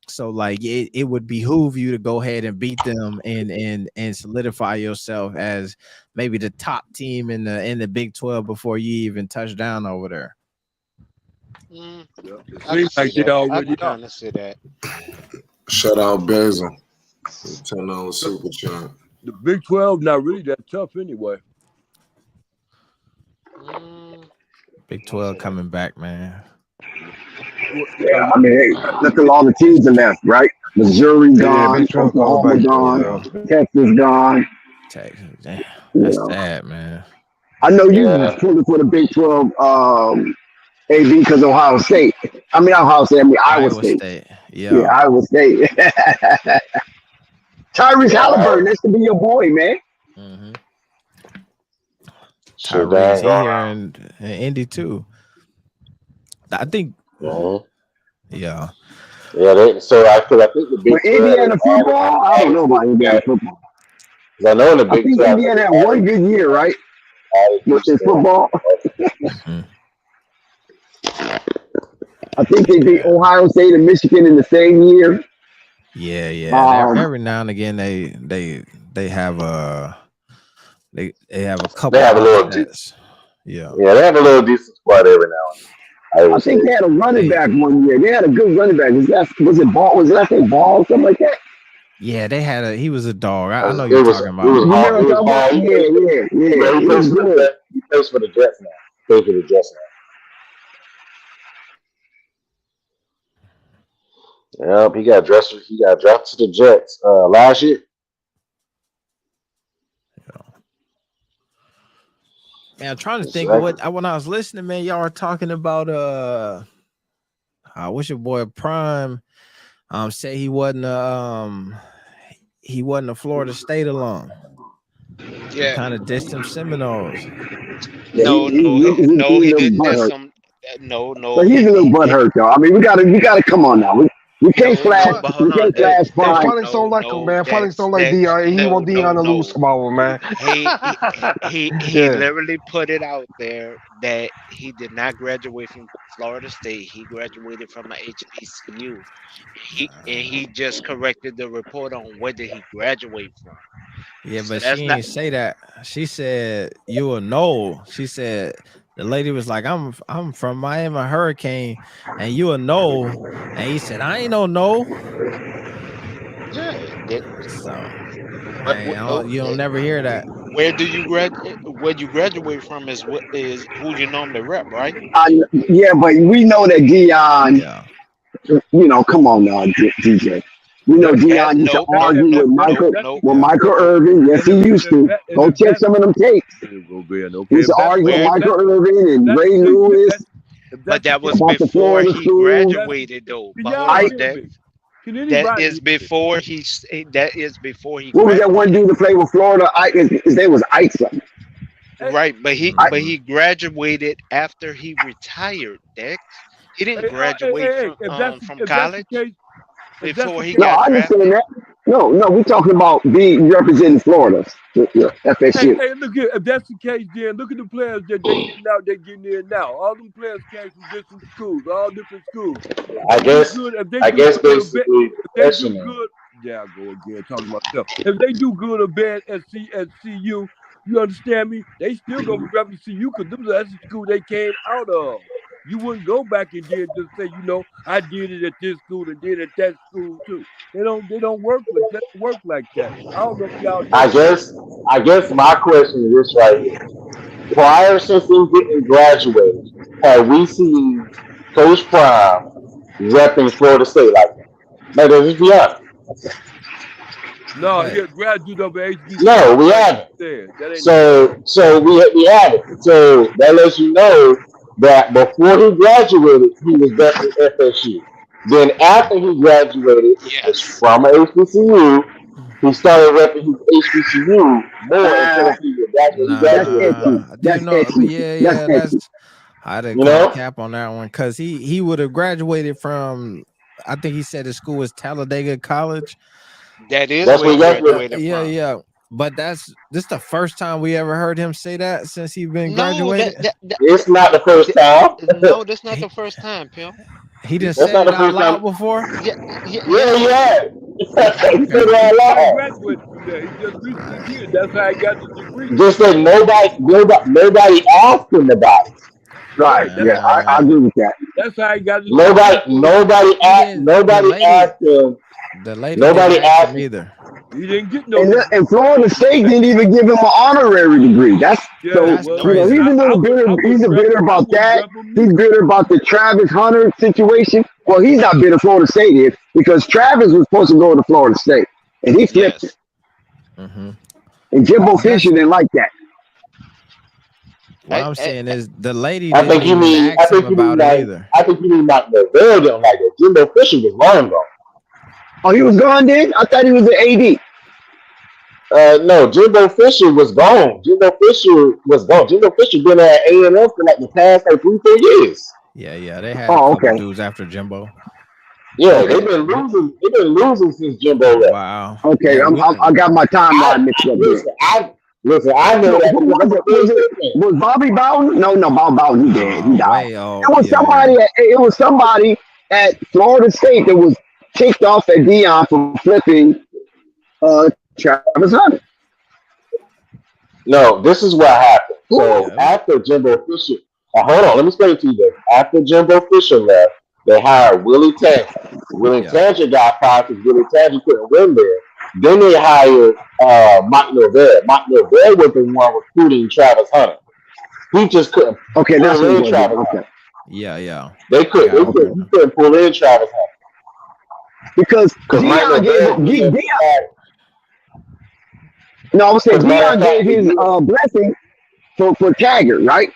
So like it would behoove you to go ahead and beat them and solidify yourself as maybe the top team in the Big 12 before you even touch down over there. Mm, Yeah. It I can seems see like they that. I already can are. kind of see that. Shout out Basil. $10 super chat. The Big 12 not really that tough anyway. Mm, Big don't 12 say that. coming back, man. Yeah, I mean, hey, look at all the teams are left, right? Missouri Yeah, gone, Big 12 coming Oklahoma back. gone, Yeah. Texas gone. Texas. Damn. You That's know, sad, man. I know you was Yeah. pulling for the Big 12 AB because Ohio State. I mean, not Ohio State. I mean Iowa Iowa State. State. Yeah, Yeah. Iowa State. Tyrese Yeah. Halliburton, that should be your boy, man. Mm-hmm. Shit, they Tyrese, ain't he going here on. in Indy too. I think, Mhm. yeah. Yeah, I think the Big But 12 Indiana football, I don't know about Indiana added football. because I know in the I Big think 12 Indiana had they one good year, right? added With their Houston. football. Mm-hmm. I think they beat Yeah. Ohio State and Michigan in the same year. Yeah, yeah. And Um, every now and again they have they have a They couple have a little, upsets. Yeah. yeah, they have a little decent squad every now and then. I I would think say. they had a running They back one year. They had a good running back. Was it Ball? Was that thing Ball? Something like that. yeah, he was a dog. I know It you're was talking it was about. You hard. remember It what was I'm talking hard. about? Yeah. He He was plays for the good. Jets. He plays for the Jets now. He plays for the Jets now. Yep, he got drafted. He got drafted to the Jets last year. Man, I'm trying to think of Exactly. when I was listening, man, y'all were talking about what's your boy Prime say he wasn't a Florida State alum. Yeah. Kind of dissed them Seminoles. Yeah, No, no, he's he a little didn't. There's butthurt. some. No, But no, he's a little he butthurt though. I mean, we gotta come on now. We can't no, flash no. Fun, But hold we on, can't Dex, flash and Prime. Felix don't like him, man. Felix don't like Dex, Dion. He want Dion to lose tomorrow, man. he Yeah. literally put it out there that he did not graduate from Florida State. He graduated from a HBCU. He just corrected the report on where did he graduate from. Yeah, So but she that's not ain't say that. She said you will know. She said the lady was like, I'm from Miami Hurricane, and you will know. And he said, I ain't no. yeah. That, So what, you don't never hear that. where do you where you graduate from is what is who you normally rep, right? Yeah, but we know that Dion. Yeah. You know, come on now, DJ. We know That's That Dion used to nope, nope, argue nope, with nope, Michael nope. Michael Irvin. Yes, he used to. Go check some of them tapes. There you go, Ben. He Okay, used to argue with Where Michael Irvin and Ray Lewis if But that's the that case, was about the before Florida he schools. graduated, though. can But hold y'all I on, hear that me? Can that anybody is hear me? before that is before he what was that one graduated. dude that played with Florida? His name was Ike something. Hey, Right, but Mhm. he graduated after he retired, Dex. He didn't hey, graduate if that's from the college. case, If that's before the he No, case, got I understand drafted. that. No, we're talking about being representing Florida, hey, FSU. hey, look at if that's the case, then look at the players that they getting out, they getting in now. All them players came from different schools, all different schools. If I they do guess good, if they I do guess good or bad, basically the if they do question is, good, yeah, I go again talking about myself. If they do good or bad at CU, you understand me? They still gonna represent CU because that's the school they came out of. You wouldn't go back and then just say, I did it at this school and did it at that school too. They don't work like that. Work like that. I don't know if y'all I know that. guess I guess my question is this right here. Prior since him getting graduated, have we seen Coach Prime repping Florida State like that? Like, let's just be honest. No, he Hey, a graduate of a HBCU, No, we like haven't. you said. That ain't the same. So we haven't. So that lets you know that before he graduated, he was definitely FSU. Then after he graduated, which was Yes. from a HBCU, he started repping his HBCU more instead Uh, of he that's when he that's graduated from. nah, SC. you That's know, SC. That's yeah, SC. that's I didn't You call know, cap on that one because he would have graduated from. I think he said his school was Talladega College. That is that's where what he that's what graduated Yeah, from. yeah. But this the first time we ever heard him say that since he been No, graduated. it's not the first that time. no, that's not He, the first time, Pimp. he didn't That's said not it the out first time. loud before. Yeah, yeah, Yeah, yes. yeah. He said Okay. He it just out ain't loud. graduated from there. He just recently did. That's how he got the degree. Just that nobody asked him about it. right. Right. Yeah, That's how he I got Uh, the agree with that. that's how he got his Nobody, degree for it. nobody he asked. didn't. Nobody asked him. The lady didn't Nobody ask asked him him. either. He didn't get no degree. And Florida State didn't even give him an honorary degree. That's Yeah, so That's well, he's crazy. a I little would bitter. I He's wouldn't a rep bitter I about wouldn't that. rep him He's neither. bitter about the Travis Hunter situation. Well, he's not bitter. Florida State is because Travis was supposed to go to Florida State and he flipped it. Yes. Hmm. And Jimbo But Fisher that's didn't like that. what I, I'm I, saying I- is the lady I didn't think you even mean. I ask him think you mean about it like. either. I think you mean Mike Norvell didn't like it. Jimbo Fisher was long gone. Oh, he was gone then. I thought he was an AD. No, Jimbo Fisher was gone. Jimbo Fisher was gone. Jimbo Fisher been at A&M for like the past like 3-4 years. Yeah. They had a Oh, couple okay, dudes after Jimbo. Yeah, okay, they've been Wi- losing. They've been losing since Jimbo left. Wow. okay. Yeah. I got my I timeline mixed up there. listen. I know No, that who because was I'm a it? Florida State fan. Was Bobby Bowden? No, Bob Bowden. He dead. He No, died. way. It Oh, was yeah. somebody. It was somebody at Florida State that was kicked off at Dion for flipping Travis Hunter. No, this is what happened. Who? So Yeah. after Jimbo Fisher, hold on, let me explain it to you. This. After Jimbo Fisher left, they hired Willie Tanger. Willie Yeah. Tanger got fired because Willie Tanger couldn't win there. Then they hired Mike Norvell. Mike Norvell was the one recruiting Travis Hunter. He just couldn't Okay, that's pull what it in was. Yeah, Travis Hunter. okay. Yeah. They I could. got They it could. now. He couldn't pull in Travis Hunter Because because Mike Dion gave Norvell wouldn't let him Dion. have. No, I was saying Because matter of Dion fact, gave his blessing for Taggart, right?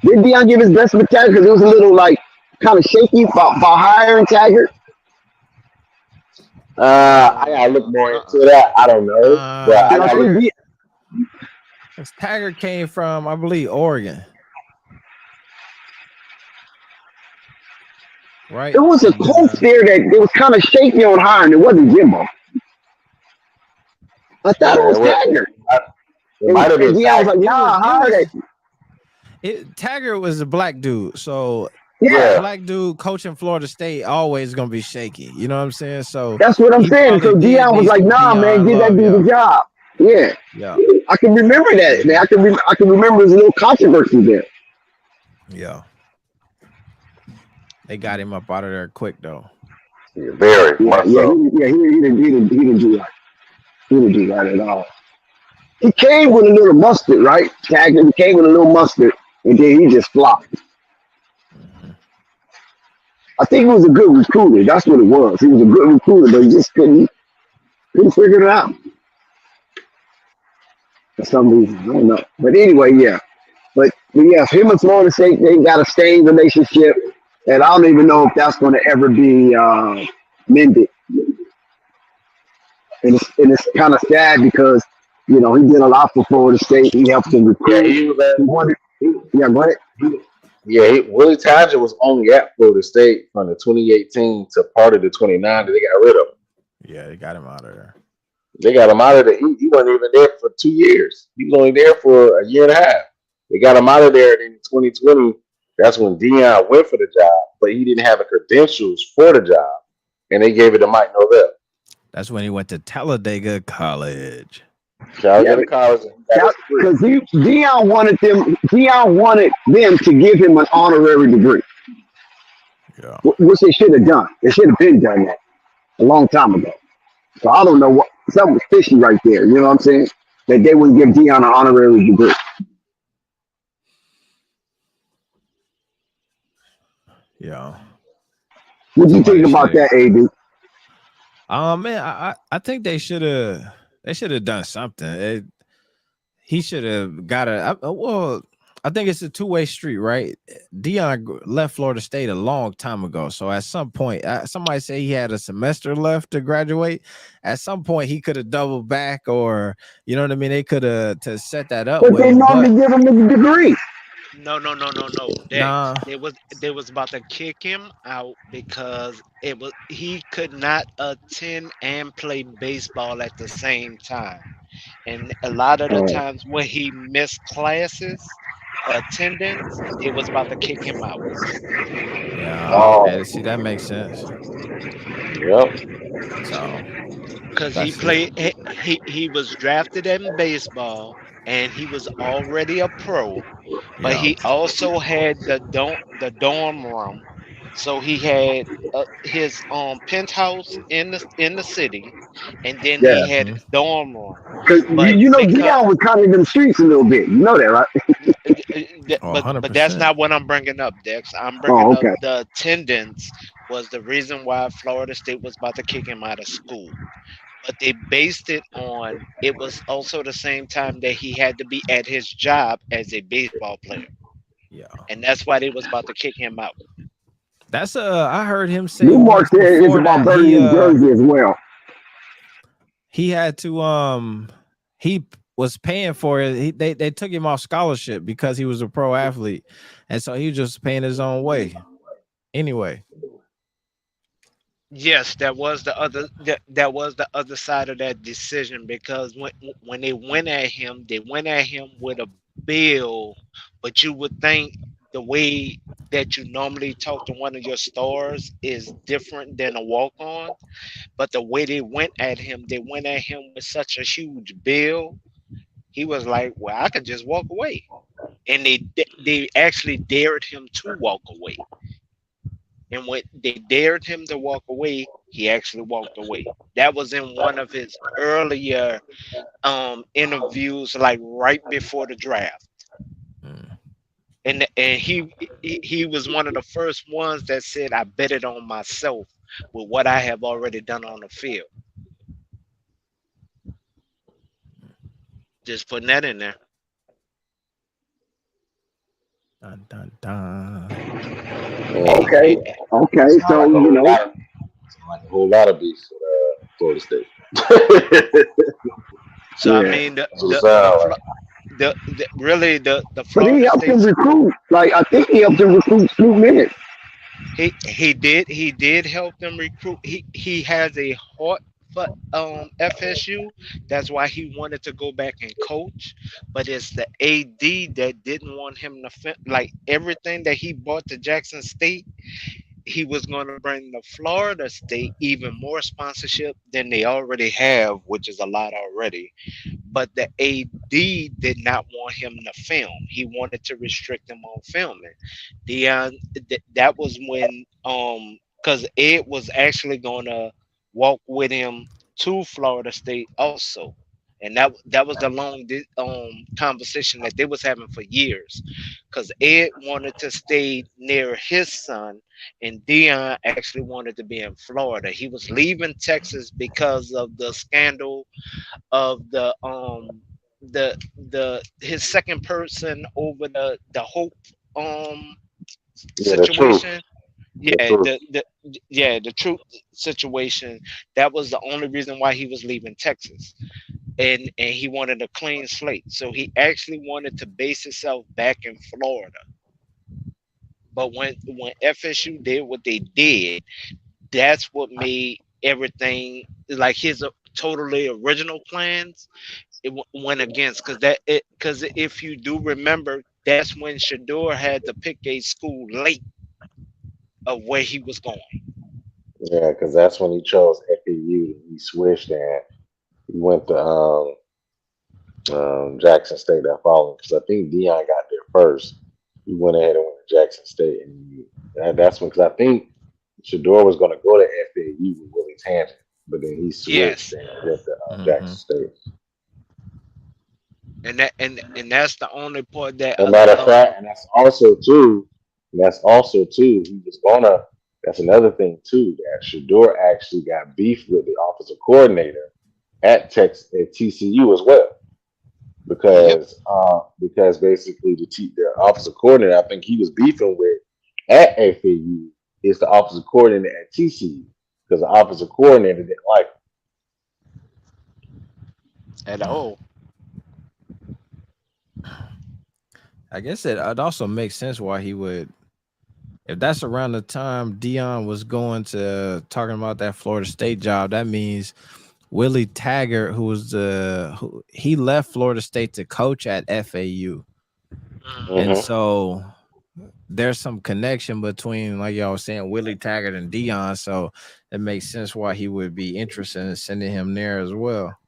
Did Dion give his blessing for Taggart because it was a little like kind of shaky for hiring Taggart? I gotta look more into that. I don't know, but I I gotta look. think Taggart came from, I believe, Oregon. Right? it was a And then, coach there that it was kind of shaky on hiring. It wasn't Jimbo. I thought it was Taggart. It might have been Dion was like, Taggart. nah, hire that. Taggart was a black dude, so Yeah. black dude coaching Florida State always gonna be shaky. You know what I'm saying? So That's what I'm he saying. probably So did Dion was need like, some nah, man, Dion give that love, dude the job. Yeah. yeah, I can remember that. Man. I can remember his little controversy there. yeah. They got him up out of there quick though. Very much so. He didn't do that. He didn't do that at all. He came with a little mustard, right? Taggart came with a little mustard, and then he just flopped. I think he was a good recruiter. That's what it was. He was a good recruiter, but he just couldn't figure it out for some reason. I don't know. But anyway, yeah. But yeah, him and Florida State, they got a stained relationship, and I don't even know if that's going to ever be mended. And it's kind of sad because, you know, he did a lot for Florida State. He helped them recruit. Yeah, He wanted, yeah, go ahead. Yeah, Willie Taggart was only at Florida State from the 2018 to part of the 29 that they got rid of him. Yeah, they got him out of there. They got him out of there. He wasn't even there for 2 years. He was only there for a year and a half. They got him out of there. And in 2020, that's when Dion went for the job, but he didn't have the credentials for the job, and they gave it to Mike Norvell. That's when he went to Talladega College. Yeah, Talladega College. because Dion wanted them. Dion wanted them to give him an honorary degree, Yeah. which they should have done. They should have been done that a long time ago. So I don't know what something was fishy right there. You know what I'm saying? That they wouldn't give Dion an honorary degree. Yeah. What do you Somebody think about should. that, AD? Man, I think they should have done something. He should have got well, I think it's a two-way street, right? Dion left Florida State a long time ago. So at some point, somebody say he had a semester left to graduate. At some point, he could have doubled back, or you know what I mean? They could have to set that up But with they him. normally give him a degree. No. Nah, They was about to kick him out because he could not attend and play baseball at the same time. And a lot of the times when he missed classes, attendance, they was about to kick him out. yeah. Oh, Okay, see that makes sense. yep. So Because he that's it. played he was drafted in baseball and he was already a pro, but Yeah. he also had the dorm room. So he had his penthouse in the city, and then Yeah, he had Mhm. his dorm room. because But you know because Dion was kind of in them streets a little bit. You know that, right? Oh, but that's 100%. not what I'm bringing up, Dex. I'm Oh, bringing up okay. the attendance was the reason why Florida State was about to kick him out of school. But they based it on it was also the same time that he had to be at his job as a baseball player, Yeah. and that's why they was about to kick him out. That's I heard him say Newmark once said it's before about that burning his jersey as well. he had to he was paying for it. They took him off scholarship because he was a pro athlete, and so he was just paying his own way. Anyway, Yes, that was the other side of that decision because when they went at him with a bill, but you would think the way that you normally talk to one of your stars is different than a walk on, but the way they went at him with such a huge bill, he was like, "Well, I could just walk away," and they actually dared him to walk away. And when they dared him to walk away, he actually walked away. That was in one of his earlier interviews, like right before the draft. mm, And he was one of the first ones that said, "I bet it on myself with what I have already done on the field." Just putting that in there. dun, dun, dun. Yeah. Okay, okay. Sound So like a you whole know, lot of like a whole lot of beef at Florida State. So I yeah. mean, That's what it sound like. really the But he Florida helped him State. recruit. Like I think he helped him recruit Scoot minutes. He did help them recruit. He has a heart for FSU. That's why he wanted to go back and coach. But it's the AD that didn't want him to like everything that he bought to Jackson State. He was going to bring the Florida State even more sponsorship than they already have, which is a lot already. But the AD did not want him to film. He wanted to restrict him on filming. Dion, that was when because Ed was actually gonna walk with him to Florida State also, and that was the long conversation that they was having for years, because Ed wanted to stay near his son, and Dion actually wanted to be in Florida. He was leaving Texas because of the scandal of the his second person over the Hope um Yeah, the truth. situation. The Yeah, truth. the truth situation. That was the only reason why he was leaving Texas, and he wanted a clean slate. So he actually wanted to base himself back in Florida. But when FSU did what they did, that's what made everything like his totally original plans. Went against because if you do remember, that's when Shador had to pick a school late of where he was going. Yeah, because that's when he chose FAU. He switched and he went to Jackson State that following. Because I think Dion got there first. He went ahead and went to Jackson State, and that's when because I think Shador was going to go to FAU with Willie Tangent, but then he switched Yes, and went to Jackson Hmm. State. and that's the only part that As a matter of fact, and that's also too. He was gonna. That's another thing too. That Shador actually got beef with the offensive coordinator at at TCU as well yep. because basically the offensive coordinator I think he was beefing with at FAU is the offensive coordinator at TCU because the offensive coordinator didn't like him. At all. I guess it also makes sense why he would. If that's around the time Dion was going to talking about that Florida State job, that means Willie Taggart, he left Florida State to coach at FAU, and Mm-hmm. so there's some connection between, like y'all was saying, Willie Taggart and Dion. So it makes sense why he would be interested in sending him there as well.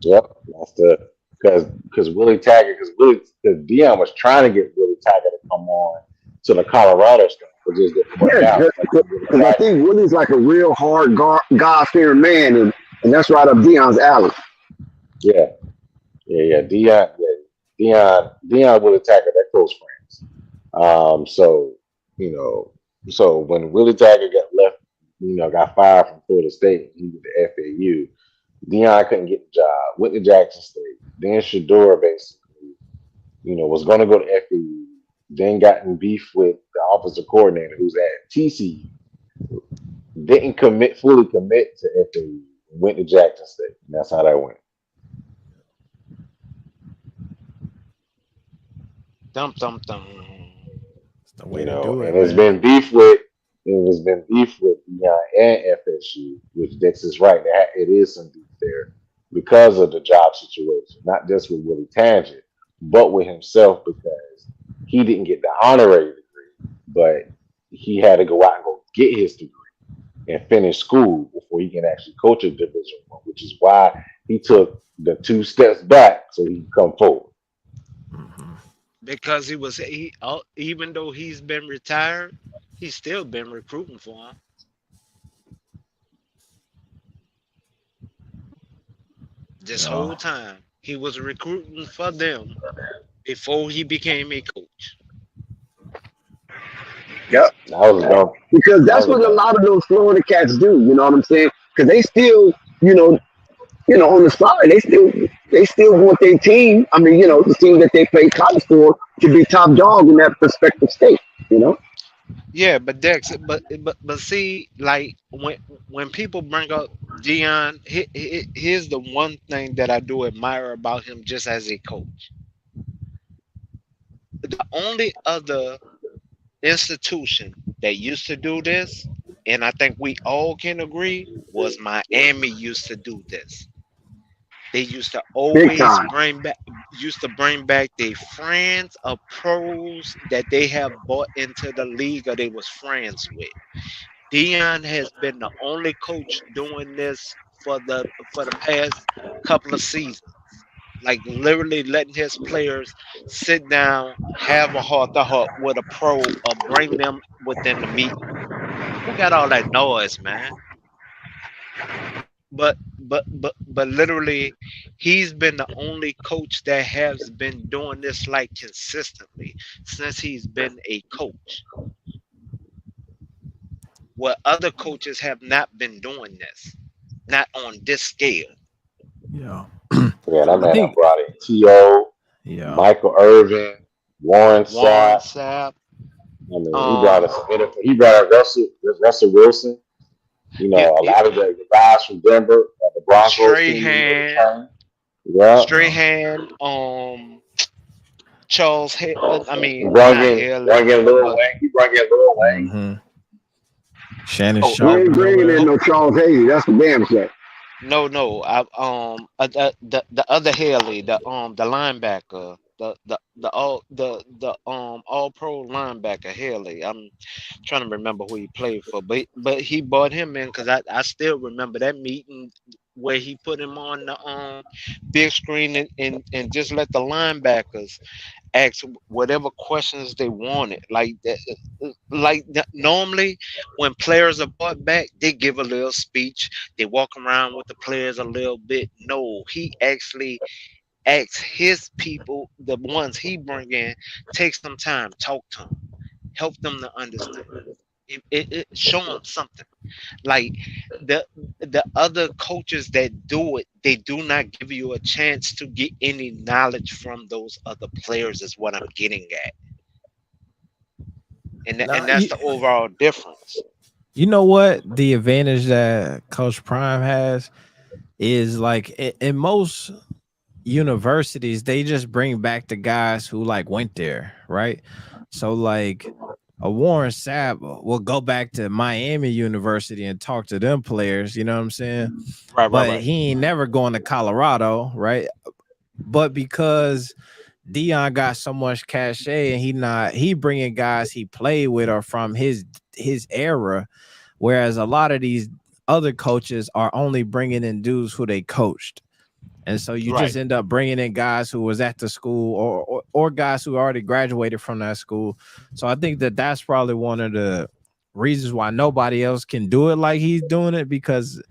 Yep, that's the because Willie Taggart because Dion was trying to get Willie Taggart to come on to the Colorado stuff, but just didn't work Yeah, out. Like Willie because I Taggart. think Willie's like a real hard God fearing man, and that's right up Dion's alley. Yeah, Dion Willie Taggart, they're close friends. So so when Willie Taggart got left, got fired from Florida State, he went to FAU. Dion couldn't get the job, went to Jackson State. Then Shador basically, was going to go to FAU. Then got in beef with the offensive coordinator who's at TCU. Didn't fully commit to FAU. Went to Jackson State. And that's how that went. Dum dum dum. It's the way to do it, And it's man. been beef with Dion and FSU, which Dex is right. It is some beef there because of the job situation, not just with Willie Tangent, but with himself because he didn't get the honorary degree, but he had to go out and go get his degree and finish school before he can actually coach a Division One, which is why he took the 2 steps back so he could come forward. Because even though he's been retired, he's still been recruiting for him. This whole time, he was recruiting for them before he became a coach. Yep. That was dumb. Because that's what a lot of those Florida cats do. You know what I'm saying? Because they still, on the side, they still want their team. I mean, the team that they play college for to be top dog in that prospective state. Yeah, but Dex, but see, like when people bring up Dion, here's the one thing that I do admire about him, just as a coach. The only other institution that used to do this, and I think we all can agree, was Miami used to do this. They used to always bring back their friends or pros that they have brought into the league or they was friends with. Dion has been the only coach doing this for the past couple of seasons. Like literally letting his players sit down, have a heart to heart with a pro, or bring them within the meeting. Who got all that noise, man? But literally, he's been the only coach that has been doing this like consistently since he's been a coach. Where other coaches have not been doing this, not on this scale. Yeah. Yeah, that I man I think. brought in T.O., Yeah. Michael Irvin, Warren Sapp. Sapp. I mean, he brought Russell Wilson. A lot of the guys from Denver, the Broncos team. Strahan. Yeah. Strahan. Charles, I He mean, brought not in Haley, brought in Lil but Wayne. He brought in Lil Wayne. Hmm. Shannon oh, We ain't Sharp or bringing in whatever. no Charles Haley. That's the damn shame. no, the other Haley, the linebacker, the all pro linebacker Haley. I'm trying to remember who he played for, but he brought him in because I still remember that meeting where he put him on the big screen and just let the linebackers ask whatever questions they wanted. Normally when players are brought back, they give a little speech, they walk around with the players a little bit. No, he actually asks his people, the ones he bring in, take some time, talk to them, help them to understand. Show them something. Like the other coaches that do it, they do not give you a chance to get any knowledge from those other players. Is what I'm getting at, and Nah, that's the overall difference. you know what? The advantage that Coach Prime has is like in most universities, they just bring back the guys who like went there, right? So like a Warren Sapp will go back to Miami University and talk to them players, you know what I'm saying? But Right. he ain't never going to Colorado, right? But because Dion got so much cachet and he bringing guys he played with or from his era, whereas a lot of these other coaches are only bringing in dudes who they coached. And so you Right. just end up bringing in guys who was at the school or guys who already graduated from that school. So I think that that's probably one of the reasons why nobody else can do it like he's doing it, because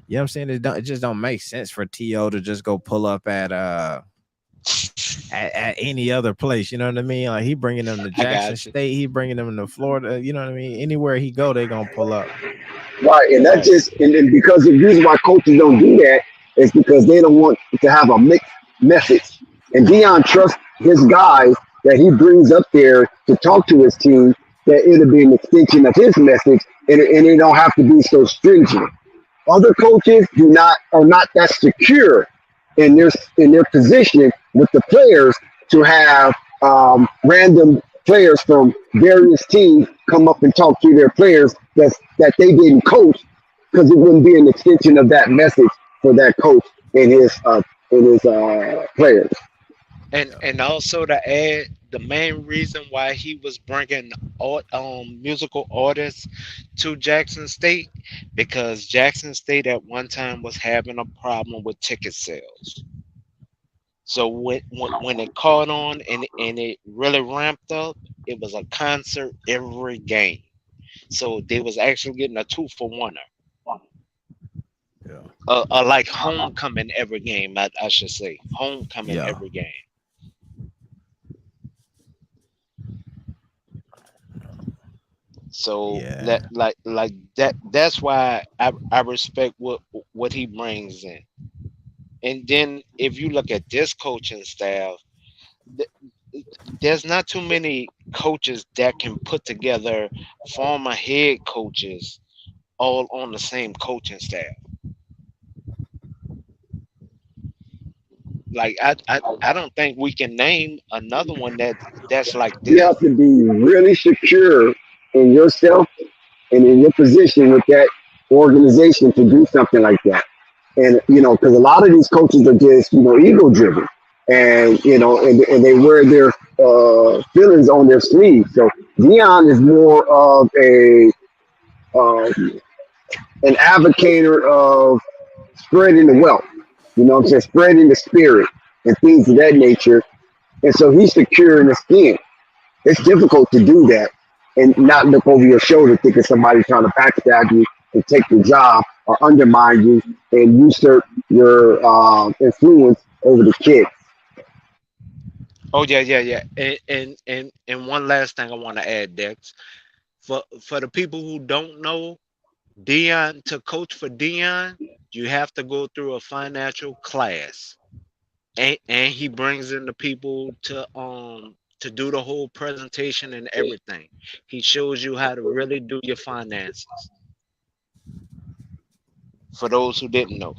you know what I'm saying, it just don't make sense for TO to just go pull up at any other place. You know what I mean? Like he bringing them to I Jackson got you. State, he bringing them to Florida. You know what I mean? Anywhere he go, they gonna pull up. Right, and that Right. just and because the reason why coaches don't do that is because they don't want to have a mixed message. And Dion trusts his guys that he brings up there to talk to his team that it'll be an extension of his message, and it don't have to be so stringent. Other coaches are not that secure in their position with the players to have random players from various teams come up and talk to their players that they didn't coach, because it wouldn't be an extension of that message for that coach and his players. And also to add, the main reason why he was bringing musical artists to Jackson State, because Jackson State at one time was having a problem with ticket sales. So when it caught on and it really ramped up, it was a concert every game. So they was actually getting a 2-for-1. Yeah. Like homecoming every game, I should say. Homecoming Yeah. every game. So Yeah. that's why I respect what he brings in. And then if you look at this coaching staff, there's not too many coaches that can put together former head coaches all on the same coaching staff. Like I don't think we can name another one that's like You this. have to be really secure in yourself and in your position with that organization to do something like that. And because a lot of these coaches are just ego driven, and and they wear their feelings on their sleeve. So Dion is more of a an advocator of spreading the wealth. What I'm saying, spreading the spirit and things of that nature. And so he's secure in his skin. It's difficult to do that and not look over your shoulder thinking somebody's trying to backstab you and take your job or undermine you and usurp your influence over the kids. Oh yeah. And one last thing I want to add, Dex. For the people who don't know, Dion, to coach for Dion, you have to go through a financial class. And he brings in the people to do the whole presentation and everything. He shows you how to really do your finances. For those who didn't know,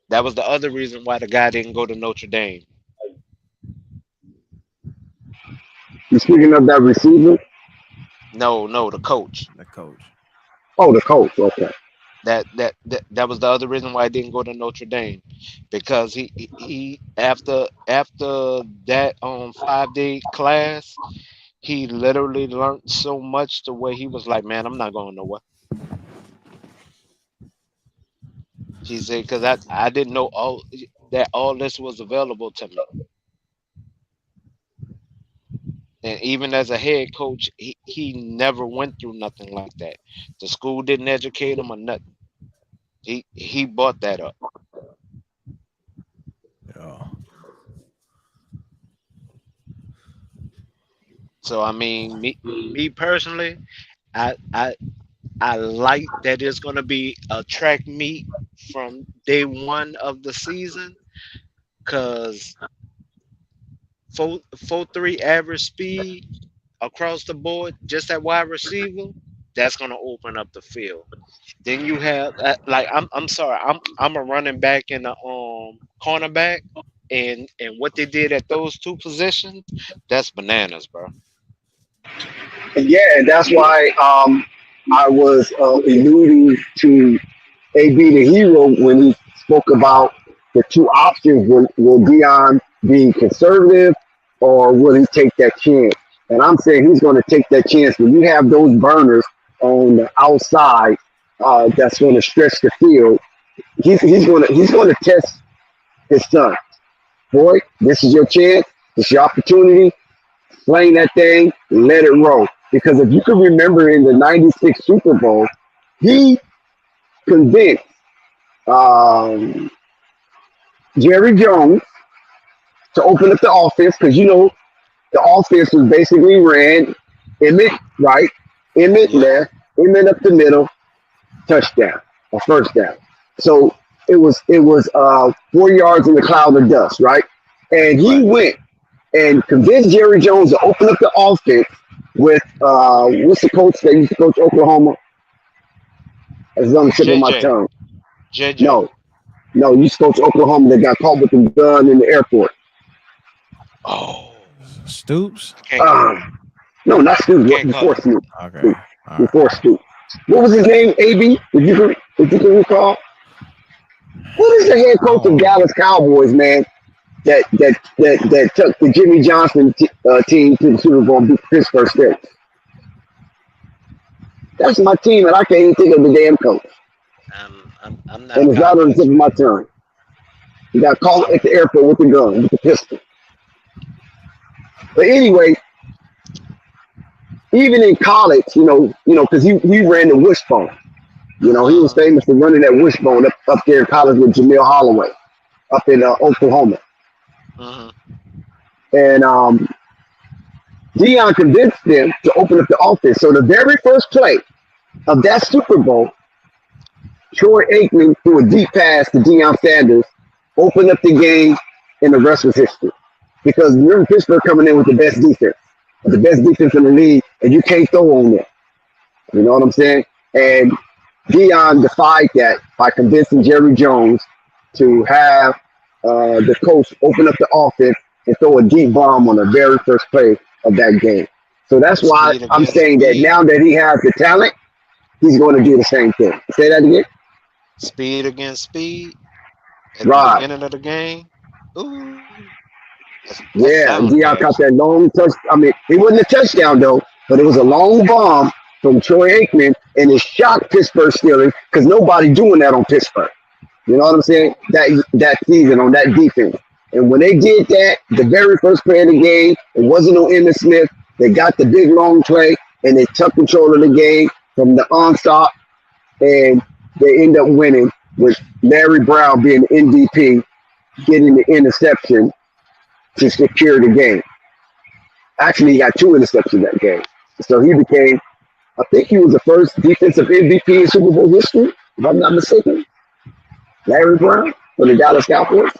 that was the other reason why the guy didn't go to Notre Dame. You speaking of that receiver? No, the coach. The coach. Oh, the coach. Okay. That was the other reason why I didn't go to Notre Dame, because he after that 5-day class, he literally learned so much to where he was like, man, I'm not going nowhere. He said, because I didn't know all this was available to me. And even as a head coach, he never went through nothing like that. The school didn't educate him or nothing. He bought that up. Yeah. So I mean, me personally, I like that it's gonna be a track meet from day one of the season, cause 4.3 average speed across the board, just at wide receiver, that's gonna open up the field. Then you have like I'm sorry, I'm a running back and a cornerback, and what they did at those two positions, that's bananas, bro. And yeah, and that's why I was alluding to AB the hero when he spoke about the two options. Will Dion be conservative or will he take that chance? And I'm saying he's going to take that chance. When you have those burners on the outside that's going to stretch the field, he's going to test his son. Boy, this is your chance. This is your opportunity. Sling that thing, let it roll. Because if you can remember in the '96 Super Bowl, he convinced Jerry Jones to open up the offense because the offense was basically ran Emmett right, Emmett left, Emmett up the middle, touchdown or first down. So it was 4 yards in the cloud of dust, right? And he went and convinced Jerry Jones to open up the offense with what's the coach that used to coach Oklahoma? It's on the tip of my tongue. JJ. No, you used to coach Oklahoma that got caught with the gun in the airport. Oh, Stoops? No, not Stoops. Before Stoops. Okay. Before Stoops. What was his name? AB? If you can recall. What is the head coach of Dallas Cowboys, man? That took the Jimmy Johnson team to the Super Bowl and beat Pittsburgh Steelers. That's my team, and I can't even think of the damn coach. I'm not. And it's not on the tip of my tongue. He got caught at the airport with the gun, with the pistol. But anyway, even in college, because he ran the wishbone. He was famous for running that wishbone up there in college with Jamil Holloway up in Oklahoma. And Dion convinced them to open up the offense. So the very first play of that Super Bowl, Troy Aikman threw a deep pass to Deion Sanders, opened up the game, and the rest was history. Because remember Pittsburgh coming in with the best defense in the league, and you can't throw on them. You know what I'm saying? And Dion defied that by convincing Jerry Jones to have the coach open up the offense and throw a deep bomb on the very first play of that game. So that's why I'm saying that now that he has the talent, he's going to do the same thing. Say that again. Speed against speed at the beginning of the game. Ooh. Yeah, and Dion caught that long touch. I mean, it wasn't a touchdown though, but it was a long bomb from Troy Aikman, and it shocked Pittsburgh Steelers because nobody doing that on Pittsburgh. You know what I'm saying? That season on that defense. And when they did that, the very first play of the game, it wasn't on Emmitt Smith. They got the big long play, and they took control of the game from the onslaught, and they end up winning with Larry Brown being MVP, getting the interception to secure the game. Actually, he got 2 interceptions that game. So he became, I think he was the first defensive MVP in Super Bowl history, if I'm not mistaken. Larry Brown for the Dallas Cowboys.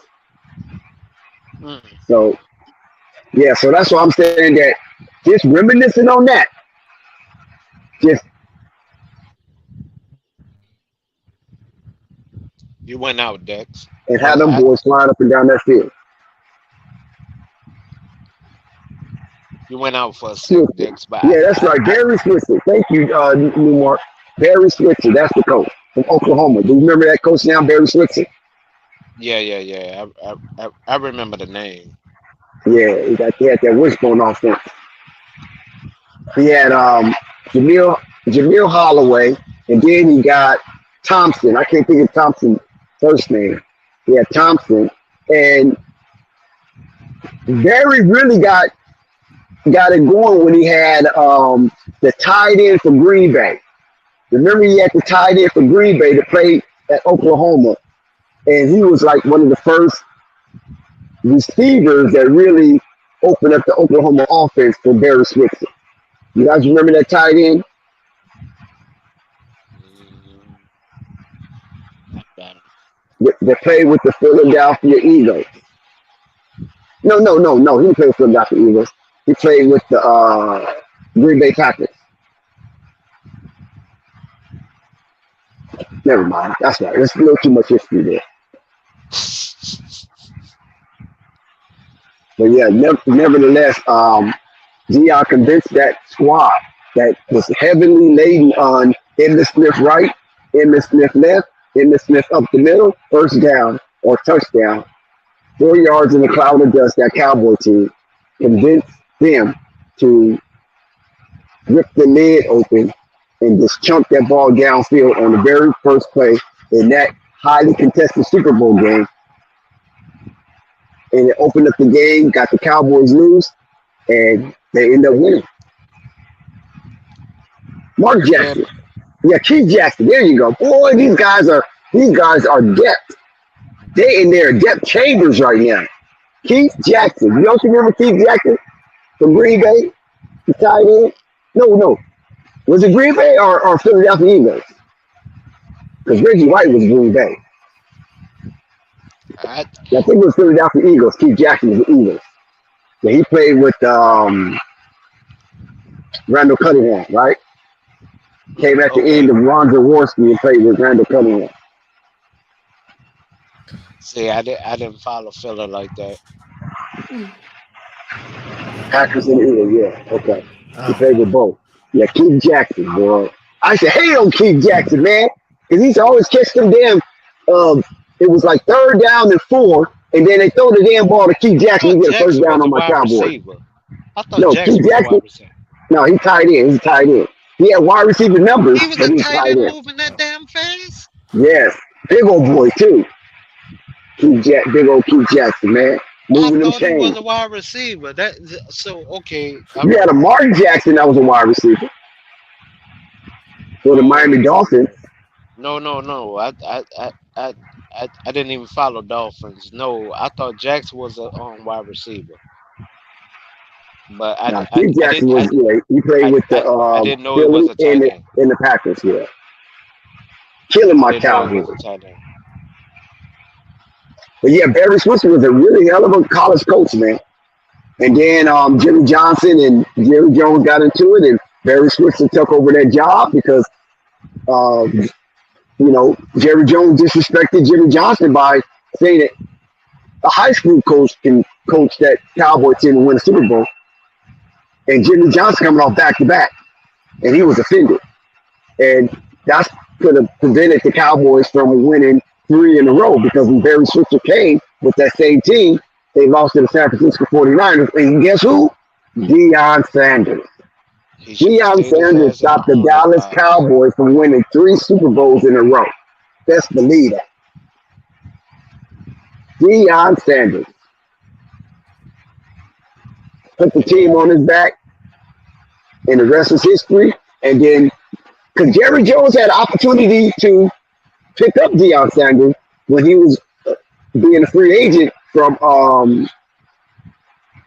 So, yeah, so that's why I'm saying that just reminiscing on that, just You went out, Dex. and have them boys flying up and down that field. You went out for a sec, Switzer. Dex, but Yeah, that's right. Barry Switzer. Thank you, Newmark. Barry Switzer. That's the coach from Oklahoma. Do you remember that coach now, Barry Switzer? yeah. I remember the name. Yeah, he had that wishbone offense. He had Jamil Holloway, and then he got Thompson. I can't think of Thompson's first name. He had Thompson, and Barry really got it going when he had the tight end for Green Bay. Remember, he had the tight end for Green Bay to play at Oklahoma, and he was like one of the first receivers that really opened up the Oklahoma offense for Barry Switzer. You guys remember that tight end? That played with the Philadelphia Eagles. No. He didn't play with Philadelphia Eagles. He played with the Green Bay Packers. Never mind. That's right. There's a little too much history there. But yeah, nevertheless, Dion convinced that squad that was heavily laden on Emmitt Smith right, Emmitt Smith left, Emmitt Smith up the middle, first down or touchdown, 4 yards in a cloud of dust, that Cowboy team convinced them to rip the lid open and just chunk that ball downfield on the very first play in that highly contested Super Bowl game. And it opened up the game, got the Cowboys loose, and they end up winning. Mark Jackson. Yeah, Keith Jackson. There you go. Boy, these guys are depth. They in their depth chambers right now. Keith Jackson. You don't remember Keith Jackson from Green Bay? The tight end? No. Was it Green Bay or Philadelphia Eagles? Because Reggie White was Green Bay. I think it was Philadelphia Eagles. Keith Jackson was the Eagles. Yeah, he played with Randall Cunningham, right? Came at the end of Ron Jaworski and played with Randall Cunningham. See, I didn't follow Philly like that. Packers and Eagles, yeah. Okay. He played with both. Yeah, Keith Jackson, boy. I said, hate on Keith Jackson, man. Because he's always catch them damn it was like 3rd down and 4, and then they throw the damn ball to Keith Jackson and get a first down on my Cowboys. No, Keith Jackson. No, he tied in. He's tied in. He had wide receiver numbers, He was but a he's tight tied end in. moving that damn fast. Yes, big old boy too. Big old Keith Jackson, man, moving them I thought he was chains. a wide receiver. Okay. You had a Mark Jackson that was a wide receiver for the Miami Dolphins. No. I didn't even follow Dolphins. No, I thought Jackson was a wide receiver. But Now, Keith Jackson was he played with the I didn't know he was Philly a tight end. and the Packers. Yeah, killing my Didn't know he Cowboys. was a tight end. But yeah, Barry Switzer was a really hell of a college coach, man. And then Jimmy Johnson and Jerry Jones got into it, and Barry Switzer took over that job because Jerry Jones disrespected Jimmy Johnson by saying that a high school coach can coach that Cowboy team and win a Super Bowl. And Jimmy Johnson coming off back-to-back, and he was offended. And that's could have prevented the Cowboys from winning 3 in a row, because when Barry Switzer came with that same team, they lost to the San Francisco 49ers. And guess who? Deion Sanders. Deion Sanders stopped the Dallas Cowboys from winning 3 Super Bowls in a row. Best believe that. Deion Sanders put the team on his back, and the rest is history. And then, because Jerry Jones had an opportunity to pick up Deion Sanders when he was being a free agent from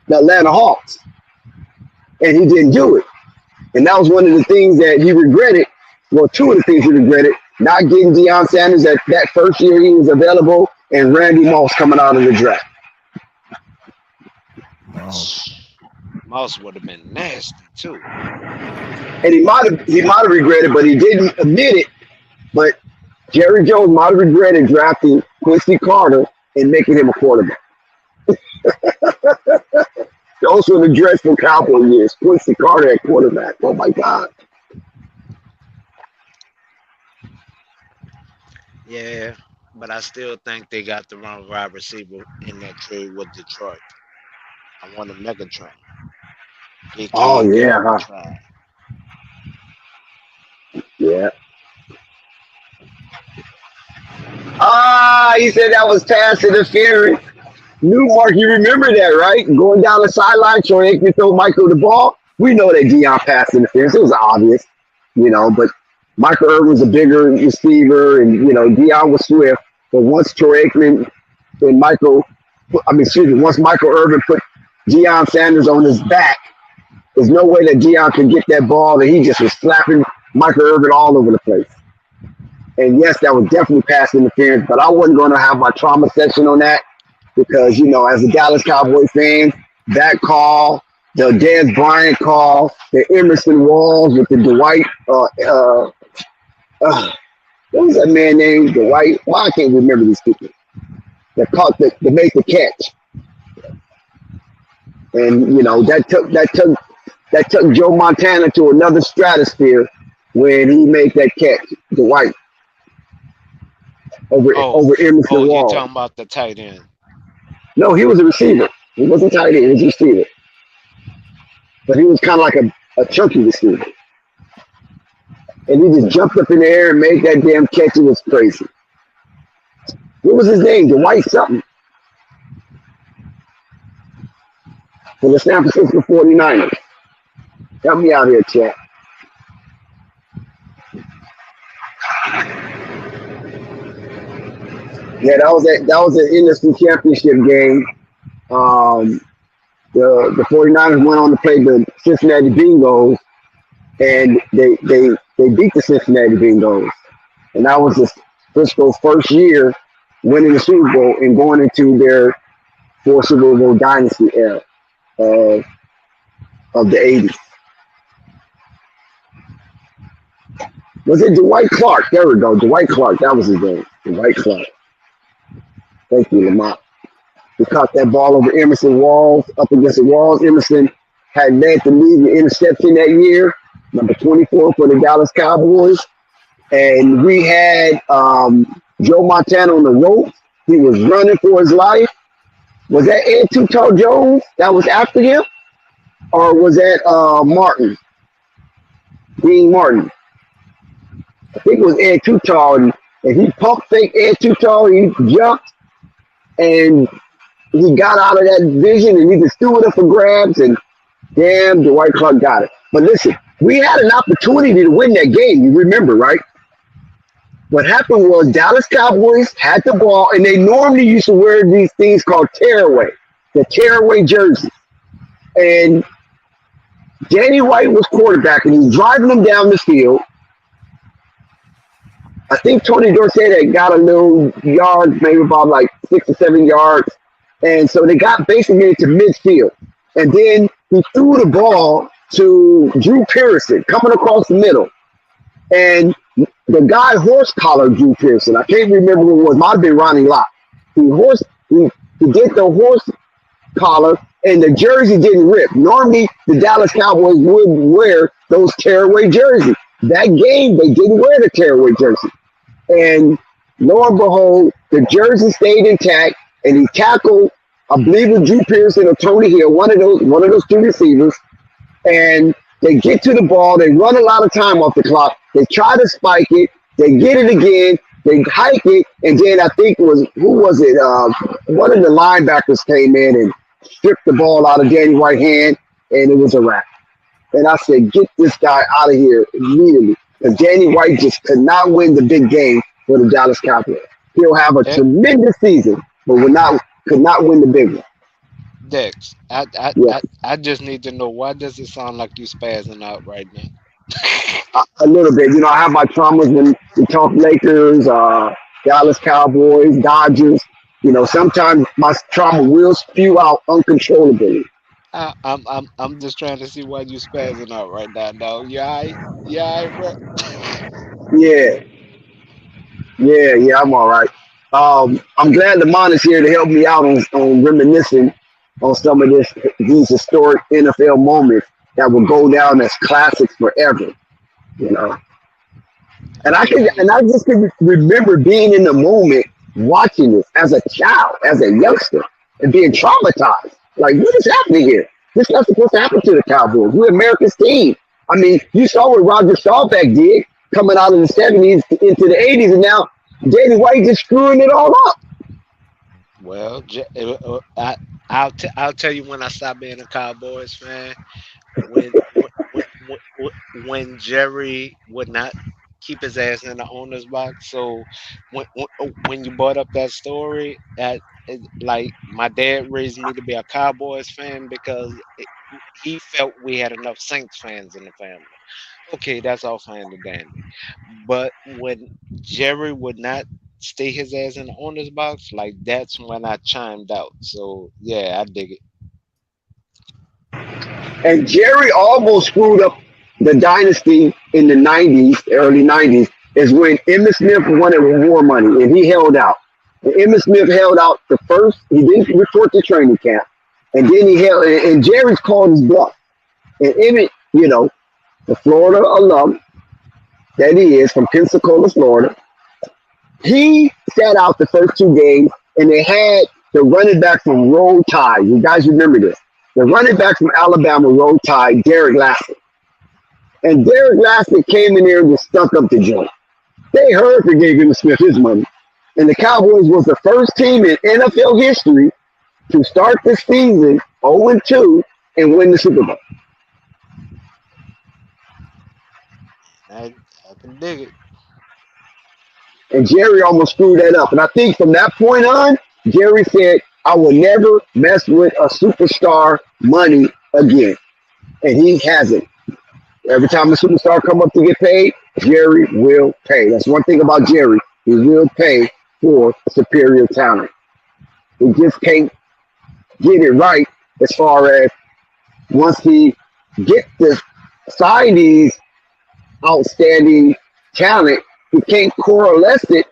the Atlanta Hawks, and he didn't do it. And that was one of the things that he regretted. Well, 2 of the things he regretted: not getting Deion Sanders that first year he was available, and Randy Moss coming out of the draft. Moss would have been nasty too. And he might have regretted, but he didn't admit it. But Jerry Jones might have regretted drafting Quincy Carter and making him a quarterback. Those were the dreadful Cowboy years. Quincy Carter at quarterback. Oh my God. Yeah, but I still think they got the wrong wide receiver in that trade with Detroit. I want a Megatron. Big Oh kid, get yeah, off the huh? try. Yeah. Ah, he said that was pass interference. Newmark, you remember that, right? Going down the sideline, Troy Aikman throw Michael the ball. We know that Dion passed interference. It was obvious, but Michael Irvin was a bigger receiver, and Dion was swift. But once Troy Aikman and once Michael Irvin put Deion Sanders on his back, there's no way that Dion could get that ball, and he just was slapping Michael Irvin all over the place. And yes, that was definitely pass interference, but I wasn't going to have my trauma section on that because, as a Dallas Cowboy fan, that call, the Dez Bryant call, the Emerson Walls with the Dwight, what was that man named? Dwight? Why I can't remember these people. That caught that made the catch. And, that took Joe Montana to another stratosphere when he made that catch, Dwight. Over Emerson You're Wall. talking about the tight end. No, he was a receiver. He wasn't tight end, he was a receiver. But he was kind of like a chunky receiver. And he just jumped up in the air and made that damn catch. It was crazy. What was his name? Dwight something. For the San Francisco 49ers. Help me out here, chat. Yeah, that was an NFC championship game. The 49ers went on to play the Cincinnati Bengals, and they beat the Cincinnati Bengals. And that was the Frisco's first year winning the Super Bowl and going into their fourth Super Bowl dynasty era of the 80s. Was it Dwight Clark? There we go. Dwight Clark. That was his name. Dwight Clark. Thank you, Lamont. He caught that ball over Emerson Walls, up against the walls. Emerson had led the league in interception that year, number 24 for the Dallas Cowboys. And we had Joe Montana on the ropes. He was running for his life. Was that Ed Too Tall Jones that was after him? Or was that Martin? Dean Martin. I think it was Ed Too Tall. And he pump faked Ed Too Tall. He jumped. And he got out of that vision and he just threw it up for grabs, and damn, Dwight Clark got it. But listen, we had an opportunity to win that game. You remember, right? What happened was Dallas Cowboys had the ball, and they normally used to wear these things called tearaway, the tearaway jersey. And Danny White was quarterback, and he's driving them down the field. I think Tony Dorsett had got a little yard, maybe about like 6 or 7 yards. And so they got basically into midfield. And then he threw the ball to Drew Pearson coming across the middle. And the guy horse collared Drew Pearson. I can't remember who it was. Might have been Ronnie Lott. He did the horse collar, and the jersey didn't rip. Normally, the Dallas Cowboys would wear those tearaway jerseys. That game, they didn't wear the tearaway jersey. And lo and behold, the jersey stayed intact, and he tackled, I believe it was Drew Pearson or Tony Hill, one of those two receivers, and they get to the ball, they run a lot of time off the clock, they try to spike it, they get it again, they hike it, and then I think one of the linebackers came in and stripped the ball out of Danny White's hand, and it was a wrap. And I said, get this guy out of here immediately. Because Danny White just could not win the big game for the Dallas Cowboys. He'll have a tremendous season, but could not win the big one. Dex, I just need to know, why does it sound like you spazzing out right now? A little bit. I have my traumas when we talk Lakers, Dallas Cowboys, Dodgers. Sometimes my trauma will spew out uncontrollably. I'm just trying to see why you spazzing out right now, dog. You alright? You alright, bro? Yeah, I'm all right. I'm glad Lamont is here to help me out on reminiscing on some of these historic NFL moments that will go down as classics forever. You know, and I agree. I just can remember being in the moment, watching this as a child, as a youngster, and being traumatized. Like, what is happening here? This not supposed to happen to the Cowboys. We're America's team. I mean, you saw what Roger Staubach did coming out of the '70s into the '80s, and now Danny White just screwing it all up. Well, I'll tell you when I stopped being a Cowboys fan. When Jerry would not keep his ass in the owner's box. So when you brought up that story, like my dad raised me to be a Cowboys fan because he felt we had enough Saints fans in the family. Okay, that's all fine and dandy. But when Jerry would not stay his ass in the owner's box, like that's when I chimed out. So yeah, I dig it. And Jerry almost screwed up the dynasty in the '90s, early '90s, is when Emmitt Smith wanted war money and he held out. And Emmitt Smith held out the first. He didn't report to training camp, and then he held. And Jerry's called his bluff. And Emmitt, you know, the Florida alum that he is from Pensacola, Florida, he sat out the first two games, and they had the running back from Roll Tide. You guys remember this? The running back from Alabama, Roll Tide, Derek Lassie. And Derek Lassie came in there and just stuck up the joint. They heard and gave him Smith his money. And the Cowboys was the first team in NFL history to start the season 0-2 and win the Super Bowl. I, I can dig it. And Jerry almost screwed that up. And I think from that point on, Jerry said, I will never mess with a superstar money again. And he hasn't. Every time the superstar come up to get paid, Jerry will pay. That's one thing about Jerry. He will pay for superior talent. He just can't get it right as far as once he get to sign these outstanding talent, he can't correlate it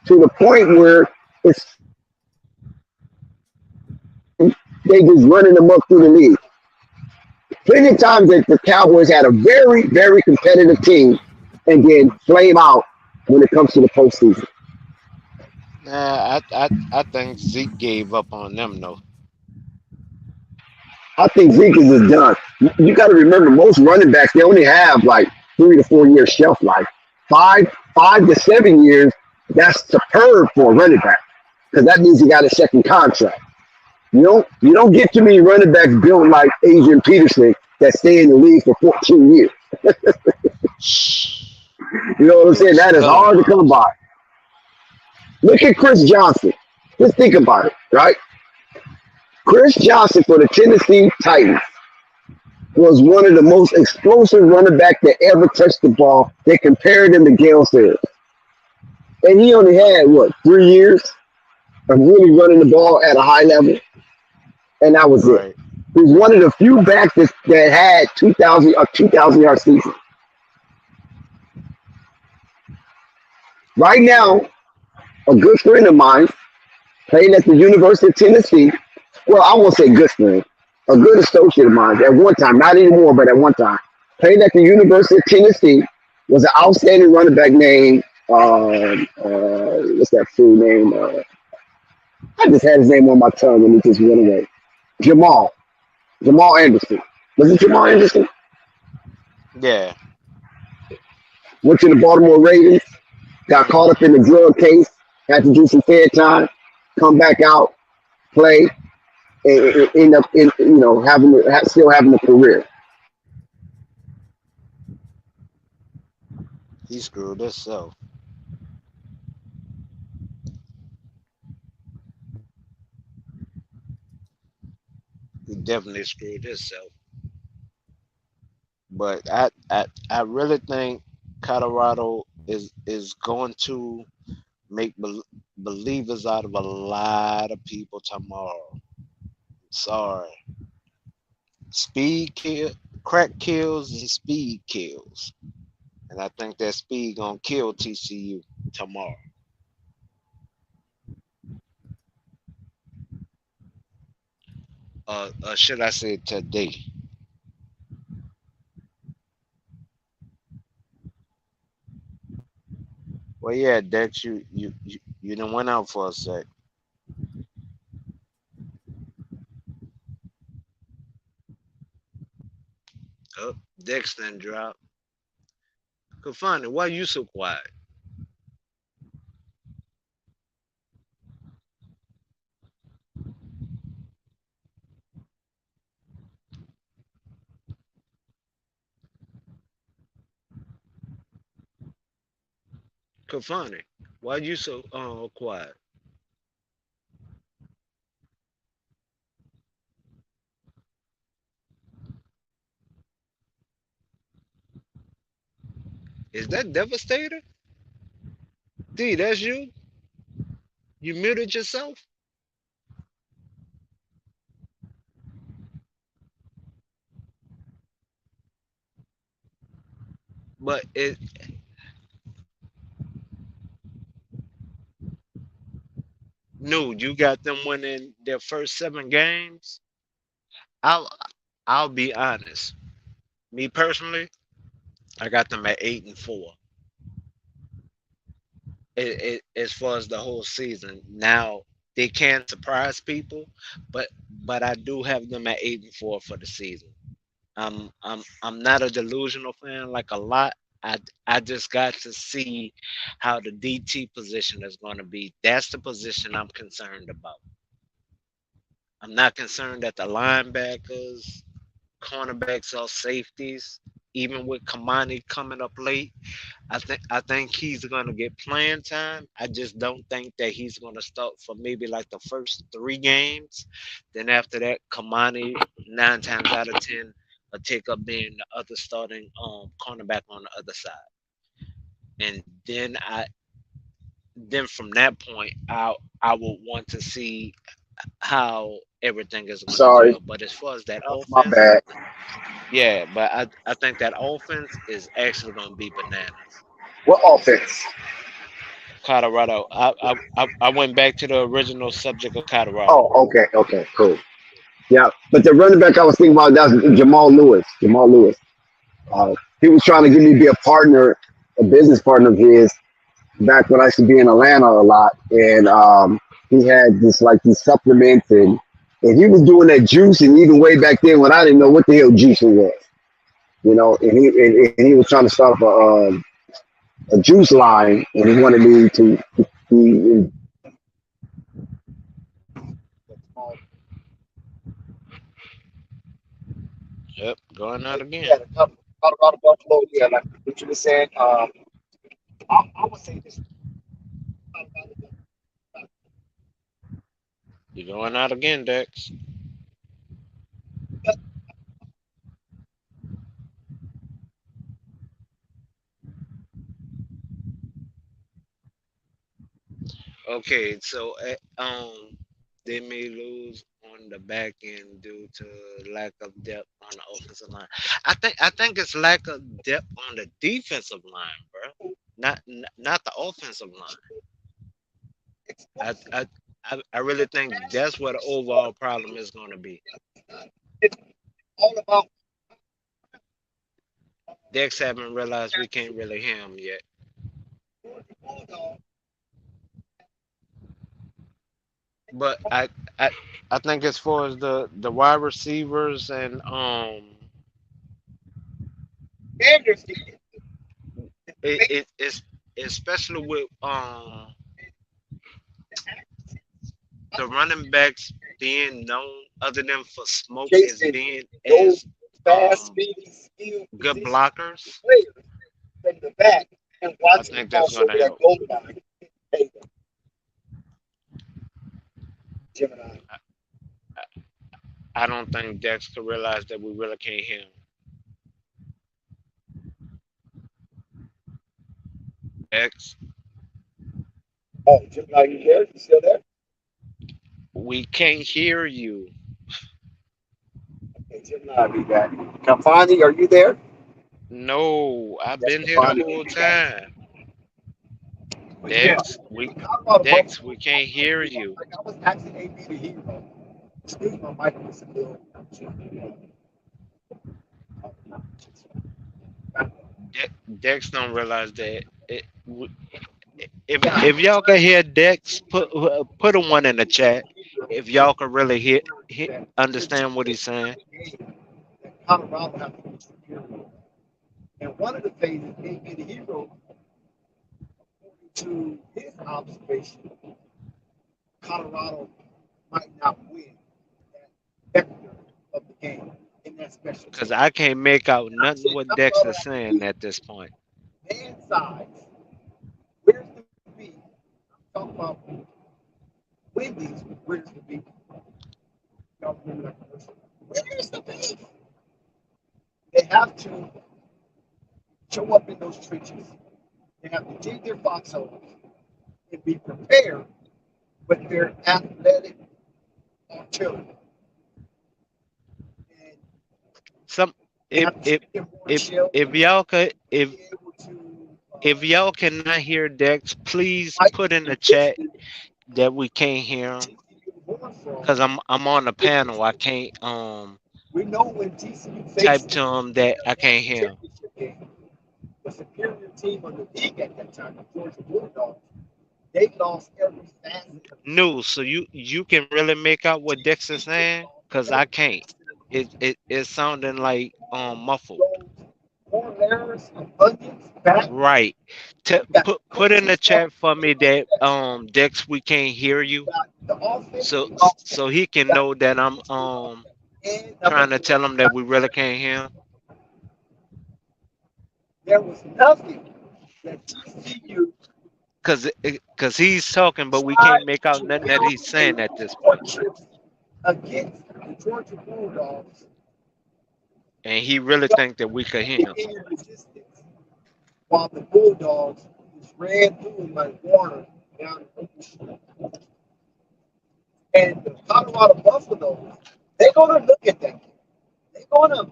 to the point where it's they just running them up through the league. Plenty of times that the Cowboys had a very, very competitive team and then flame out when it comes to the postseason. I think Zeke gave up on them though. I think Zeke is just done. You got to remember, most running backs, they only have like 3 to 4 years shelf life. 5 to 7 years, that's superb for a running back because that means he got a second contract. You don't get too many running backs built like Adrian Peterson that stay in the league for 14 years. You know what I'm saying? That is hard to come by. Look at Chris Johnson. Just think about it, right? Chris Johnson for the Tennessee Titans was one of the most explosive running back that ever touched the ball. They compared him to Deion Sanders. And he only had, 3 years of really running the ball at a high level. And that was it. He's one of the few backs that had 2,000 yard season. Right now, a good friend of mine played at the University of Tennessee. Well, I won't say good friend, a good associate of mine at one time, not anymore, but at one time, played at the University of Tennessee, was an outstanding running back named, what's that fool name? I just had his name on my tongue and it just went away. Jamal Anderson. Was it Jamal Anderson? Yeah. Went to the Baltimore Ravens, got caught up in the drug case, had to do some fair time, come back out, play, and end up still having a career. He screwed himself. He definitely screwed himself. But I really think Colorado is going to make believers out of a lot of people tomorrow. Sorry. Crack kills and speed kills. And I think that speed gonna kill TCU tomorrow. or should I say today? Well, yeah, Dex, you done went out for a sec. Oh, Dex then dropped. Kafani, why you so quiet? Kafani, why you so quiet? Is that Devastator? D, that's you? You muted yourself? But it no, you got them winning their first 7 games. I'll I'll be honest. Me personally, I got them at 8-4. As far as the whole season. Now they can surprise people, but I do have them at 8-4 for the season. I'm not a delusional fan like a lot. I just got to see how the DT position is going to be. That's the position I'm concerned about. I'm not concerned that the linebackers, cornerbacks, or safeties. Even with Kamani coming up late, I think he's gonna get playing time. I just don't think that he's gonna start for maybe like the first 3 games. Then after that, Kamani 9 times out of 10 will take up being the other starting cornerback on the other side. And then from that point, I will want to see how everything is gonna Sorry, gel. But as far as that my offense, bad. yeah, but I think that offense is actually gonna be bananas. What offense? Colorado. I went back to the original subject of Colorado. Oh, okay, okay, cool. Yeah, but the running back I was thinking about that was Jamal Lewis. Jamal Lewis. He was trying to get me to be a partner, a business partner of his, back when I used to be in Atlanta a lot, and he had this like these supplements, and he was doing that juicing even way back then when I didn't know what the hell juicing was, and he was trying to start up a juice line, and he wanted me to be. Yep, going out again. Yeah, Colorado Buffalo. Yeah, like what you were saying. I would say this. You're going out again, Dex. Okay, so they may lose on the back end due to lack of depth on the offensive line. I think it's lack of depth on the defensive line, bro. Not the offensive line. I I I really think that's what the overall problem is going to be. It's all about. Dex haven't realized we can't really hear him yet. But I think as far as the wide receivers and Sanders. it's especially with the running backs being known other than for smoke as Chasing being those as fast, speedy, skilled good position blockers. players from the back and I watching them think that's cross going over to that help. goal line. Hey, Gemini. I don't think Dex could realize that we really can't hear him. Dex, Oh, Gemini, you there? You still there? we can't hear you. Okay, Gemini, be back. Kafani, are you there? No, I've Yes, been here the Kafani, whole be back. time. But yeah, Dex, the Colorado Dex, Buffalo, we can't hear you. like I was asking AB the hero. Excuse my mic is a little. Dex don't realize that if y'all can hear Dex, put a one in the chat. If y'all can really understand what he's saying. That Colorado have to be superior. And one of the things that made me the hero, according to his observation, Colorado might not win that vector of the game in that special Because team. I can't make out I nothing said, what number Dex one, is saying at this point. man size, where's the beat? I'm talking about Wendy's, where's the beat? Y'all remember that commercial? Where's the beat? They have to show up in those trenches. They have to dig their foxholes and be prepared with their athletic artillery. And Some they if have to if shoot their mortar if shells if y'all could and be able to if y'all cannot hear Dex, please fight put in the the chat distance that we can't hear him. TCU going from. Cause I'm on the panel. I can't We know when TCU type faced to him in that the I can't national hear him. championship game, the superior team of the league at that time, the Georgia Bulldogs, they lost every facet of the game. No, so you can really make out what Dex is TCU saying? lost Cause every I can't. facet of the It's sounding like muffled. game. More layers of onions back. Right. To You got put in coaching the staff. chat for They me don't do that that to you. Dex we can't hear You you. got the offense. So They lost that. so he You can got know the that I'm defense. They lost that. And number trying to four, tell him you that got we the really second. can't hear him. There was nothing that TCU Cause he's talking, but we can't tried make out to nothing that build he's saying in at this point. hardships against the Georgia Bulldogs. And he really Don't think that we could hear get him. any resistance while the Bulldogs just ran through them like water down the open street. And the Colorado Buffaloes, they're going to look at that game. They're going to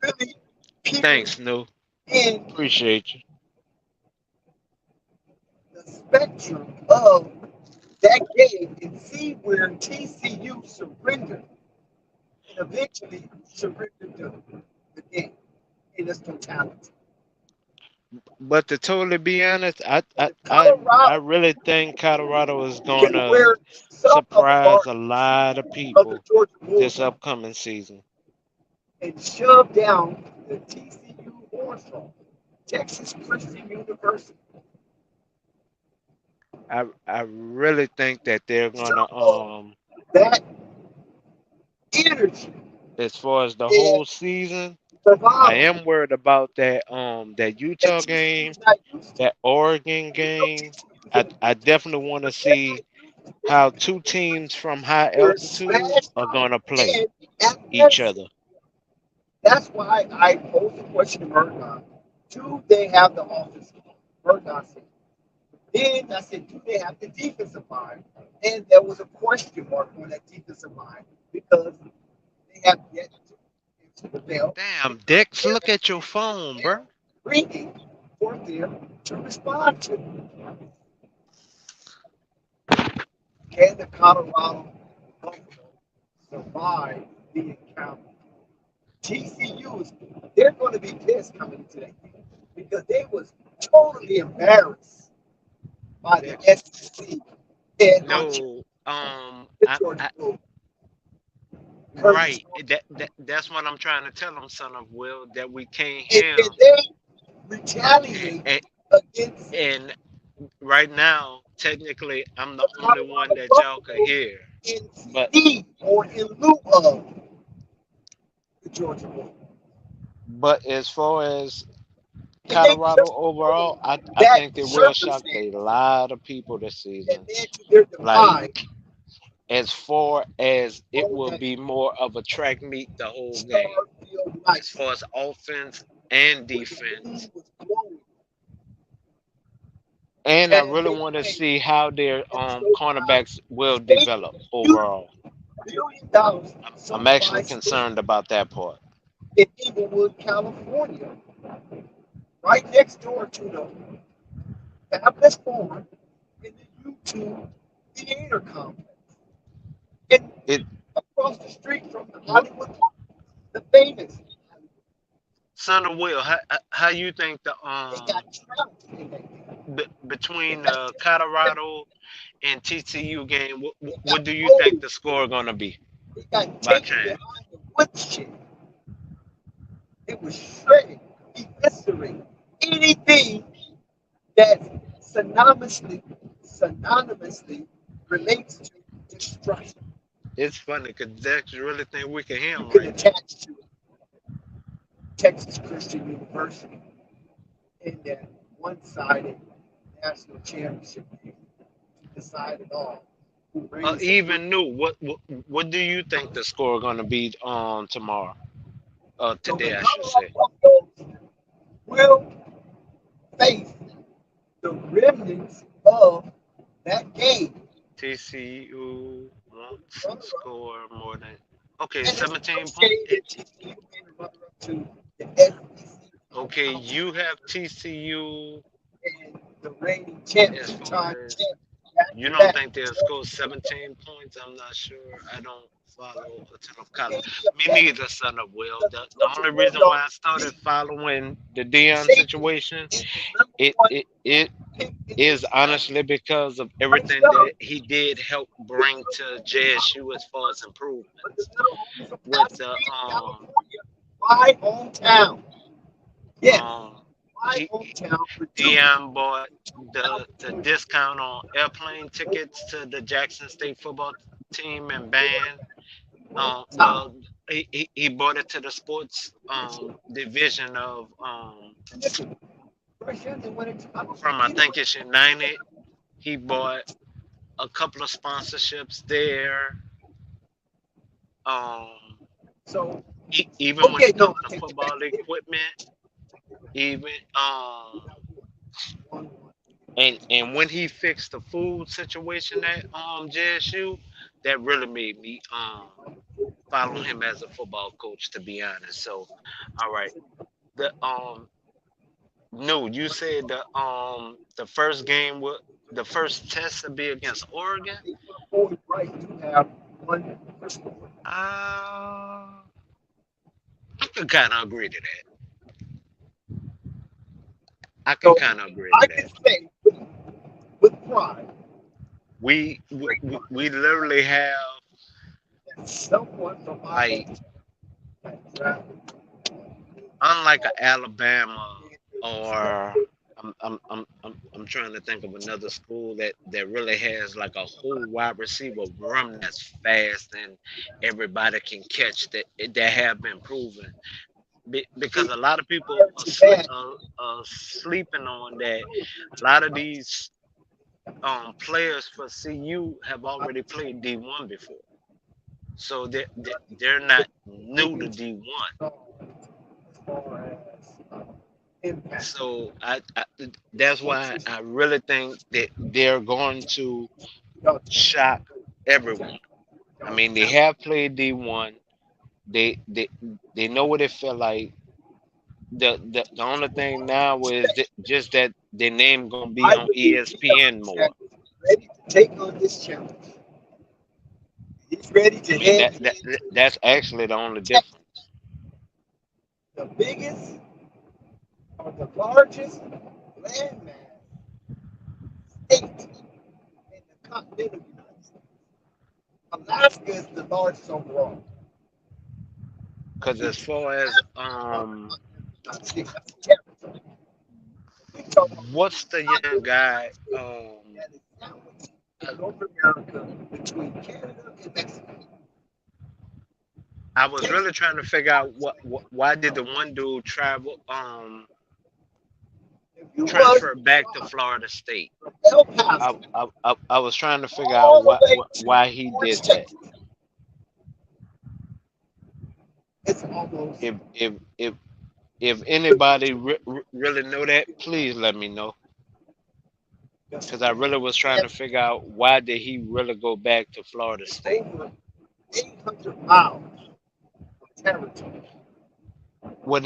really peer Thanks, No. in Appreciate you. the spectrum of that game and see where TCU surrendered and eventually surrendered the game in its totality. But to totally be honest, And the Colorado I really think Colorado is can gonna wear some of the surprise a marks lot of of the people Georgia this Bulldogs upcoming season. and shove down the TCU Hornswoggle, Texas Christian University. I really think that they're Some gonna of that energy as far as the and whole season, I survival am worried about that that Utah TCU game, is not used to. that Oregon You know game. TCU is in the I Big 12, definitely want to but they're not see used to this how game two teams from high where it's altitude smashed are out gonna play and each athleticism. other. That's why I posed the question to Murdoch. Do they have the offensive line? Murdoch said. Then I said, do they have the defensive line? And there was a question mark on that defensive line because they have yet to answer the bell Damn, because Dex, there look at your is a phone, bro. bell ringing for them to respond to. Can the Colorado Buffalo survive the encounter? TCU is they're going to be pissed coming into that game because they was totally embarrassed by the SEC and on No, the Georgia Bulldogs. Kirby right. Smart. That's what I'm trying to tell them, son of Will, that we can't And hear can 'em. they And, retaliate and, against and right now, technically, I'm the the only one Colorado that y'all could Buffaloes hear. But instead or in lieu of the Georgia Bulldogs? but as far as And they Colorado just overall, I that think they will shock a circumstance lot of people this that season. led to their demise Like as far as it on will that be more of a track meet the whole game, Starfield as night far as offense and when the defense. wind was blowing And I and really they want to played see how their in so cornerbacks will $8 develop overall. billion I'm actually SoFi Stadium concerned about that part. in Inglewood, California, right next door to the Fabulous Farm in the U2 Theater Complex. And It across the street from the Hollywood, the famous, Son of Will, how you think the they got trounced in that game. They between got the taken. Colorado and TCU game, They what got do you think rolled. the score gonna be They got by taken chance? behind the woodshed. It was shredded, eviscerated. Anything that synonymously relates to destruction. It's funny because Dex really think we can hear You him can right now. attach to Texas Christian University in that one-sided national championship game to decide it all. Who reigns supreme? Even new. What do you think the score gonna be on tomorrow? So the Today I should Colorado say. Buffaloes will face the remnants of that game. TCU won't Runner-up, score more than okay, and it's the 17 first points. game that TCU came and runner-up to the SEC Okay, Conference you have TCU and the reigning champ, as two-time far as champ, back you to don't back. think they'll score 17 points. I'm not sure. I don't follow a ton of college. In Me the back, neither, son of Will. the The Georgia only reason why I Bulldogs started beat following the the Dion champion situation, and the number it one it it pick in is this draft. honestly because of First everything up, that he did help the bring to JSU as far as improvements little homie from with the Pasadena, California, my hometown. Yes, um my he hometown produced Dion bought the 2020 discount on airplane tickets to the Jackson State football team and band. top. Well, he brought it to the sports division of Listen, first year they went into, I was from I competing think with it's United. He bought a couple of sponsorships there. Um, so even when okay, it no, comes I to take it back. football equipment, even One, and when he fixed the food situation at JSU, that really made me follow him as a football coach. To be honest, so all right, the no, you said the first game would the first test would be against Oregon. always right to have one first one. Uh, I can kind of agree to that. I can So kind of agree to I that. can say with pride We literally have that someone from my like hometown has drafted unlike a Alabama or I'm trying to think of another school that really has like a whole wide receiver room that's fast and everybody can catch that have been proven. Because a lot of people prior to that. are sleeping on that. A lot of these players for CU have already played D1 before, so they're not new to D1. As far as impact, So I that's why I really think that they're going to y'all, shock everyone. I y'all mean, they talented. have played D1. They they they know what it felt like. The only thing now is just that their name gonna be I on believe ESPN Deion more. Sanders is ready to take on this challenge. He's ready I to mean head into that's actually the only Texas, difference. the biggest or the largest landmass state in the continental United States. Alaska is the largest overall. Cause as far as Not state, that's a territory. We talk about what's the young continental guy that is sandwiched uh, in North America between Canada and Mexico. I was Texas really trying to figure out why did the one dude travel If you was transfer to back to fly Florida State. from El Paso I was trying to figure out all the way to why he Orange, did that. Texas, it's almost If if if if anybody really know that, please let me know. Because I really was trying to and figure out why did he really go back to Florida State. over 800 miles of territory. Well,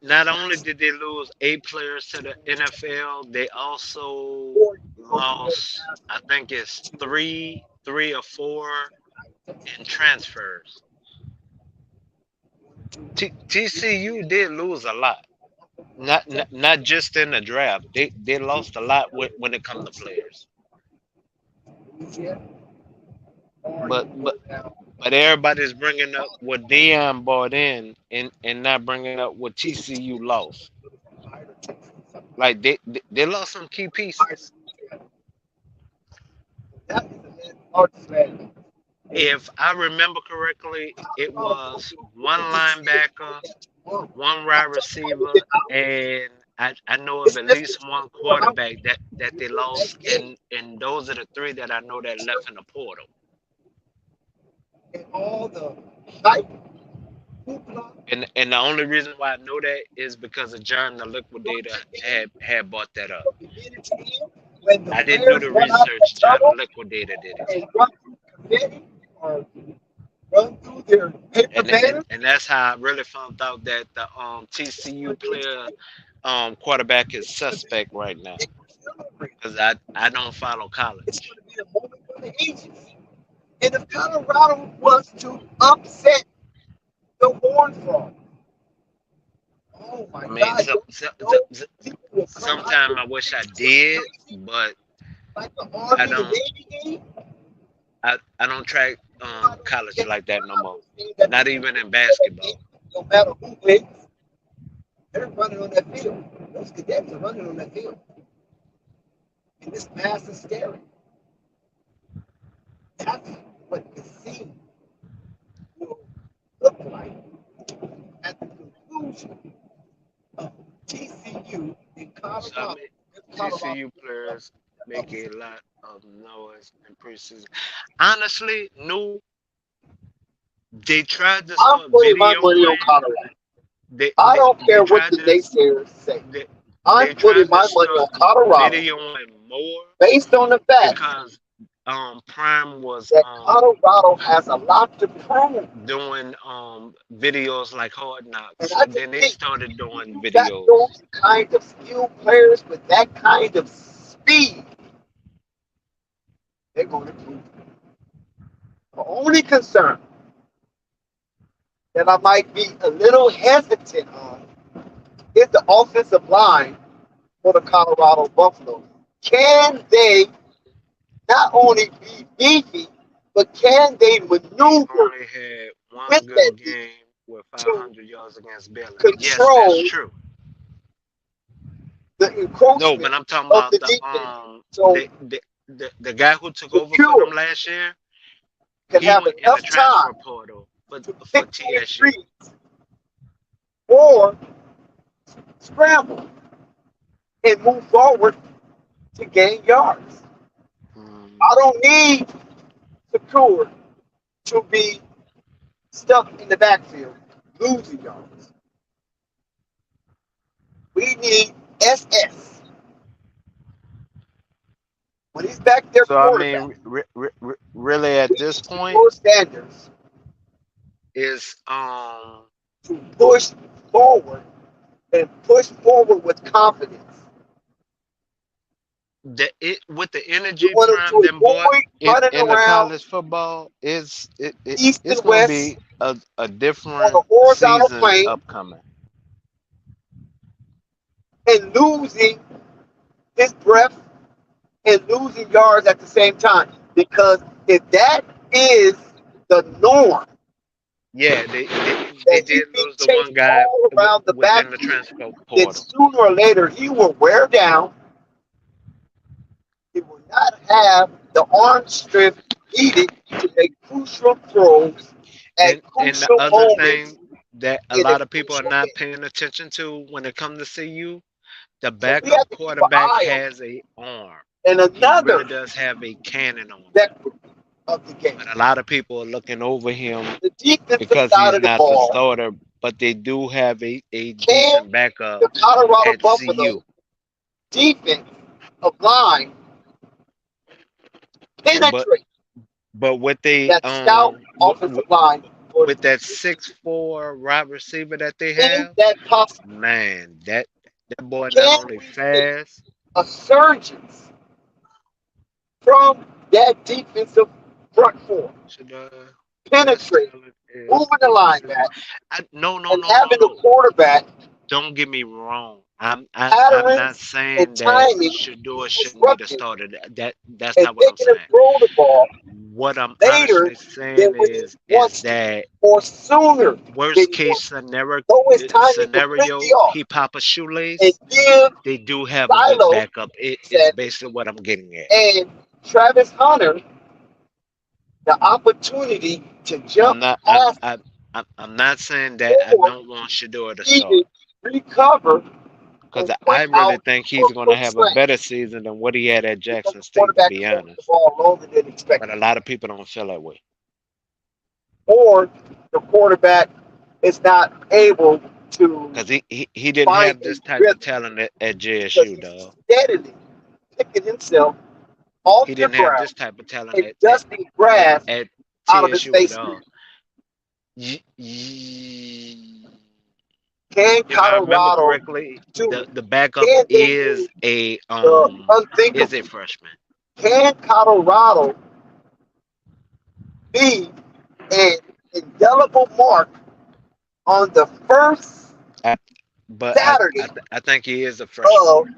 not only did they lose 8 players to the NFL, they also Or you go to El lost, I Paso think it's to three or four and transfers. TCU did lose a lot. Not just in the draft. They lost a lot when it comes to players. But everybody's bringing up what Dion bought in and not bringing up what TCU lost. Like they lost some key pieces. If I remember correctly, it was one linebacker, one wide receiver, and I know of at least one quarterback that they lost, and those are the three that I know that left in the portal. And the only reason why I know that is because of John the Liquidator had bought that up. I didn't do the research. John the Liquidator did it. And that's how I really found out that the TCU player quarterback is suspect right now. Because I don't follow college. And if Colorado was to upset the Horn Frog, oh my God! Sometimes I wish I did, but I don't. I don't track college like that no more. Not even in basketball. No matter who wins, they're running on that field. Those cadets are running on that field, and this mass is scary. That's what the scene will look like at the conclusion of TCU in Colorado. TCU players make a lot of noise in preseason. Honestly, no. They tried to start I'm putting my money on Colorado. I don't care what the naysayers say. I'm putting my money on Colorado more based on the fact because Prime was that Colorado has a lot to prove. Doing videos like Hard Knocks. And then they started doing videos. Those kind of skilled players with that kind of speed, they're going to prove it. The only concern that I might be a little hesitant on is the offensive line for the Colorado Buffaloes. Can they not only be beefy, but can they maneuver? Only had one good game with 500 yards against Baylor. Yes, that's true. The encroachment. No, but I'm talking about the guy who took over for them last year. Can have enough time portal for pick TSU. Or scramble and move forward to gain yards. I don't need Secure to be stuck in the backfield losing yards. We need SS. When he's back there, so I mean, really at this point, Sanders is to push forward and push forward with confidence. With the energy Prime them boy in the college football it's going to be a different season upcoming. And losing his breath and losing yards at the same time. Because if that is the norm, yeah, they did lose the one guy around the back. The transfer portal. Then sooner or later he will wear down. He will not have the arm strength needed to make crucial throws and the other thing that a lot of people are not paying attention to when it comes to CU, the backup quarterback has a arm. And another he really does have a cannon on him. Of the game. But a lot of people are looking over him because he's not the starter, but they do have a decent backup the Colorado at Buffalo CU. Defense of line penetrate. But with the stout offensive line with that 6'4" wide receiver that they have, man, that boy not only fast, a surgeon from that defensive front four, Shador, best penetrate, talent is moving the line back, no, no, and no, no, having the no. quarterback Don't get me wrong. I'm not patterns and saying that timing Shador shouldn't be the disruptive starter. That's and not what I'm making him saying. throw the ball What I'm later honestly than saying when he is wants to, that or sooner than worst he case wants to. Throw his timing completely scenario, off he pop a and shoelace. give They do have a good Shiloh backup. It is Sanders basically what I'm getting at. and Travis Hunter the opportunity to I'm jump not. past I'm not saying that I or don't want Shador to even start recover because and I quick really out think he's of going to quick have a slant better season than what he had at because Jackson the State, to quarterback be is holding the honest. ball longer than But a expected. lot of people don't feel that way. Or the quarterback is not able to Because he didn't find have a this type of rhythm talent at because JSU, he's dog. steadily picking himself He off the didn't have ground this type of talent and dusting grass at out of his TSU at face. all. Can If I remember Colorado correctly, do it? the backup Can they do is a the is a unthinkable? freshman. Can Colorado be an indelible mark on the first I, but Saturday I think he is a freshman. of,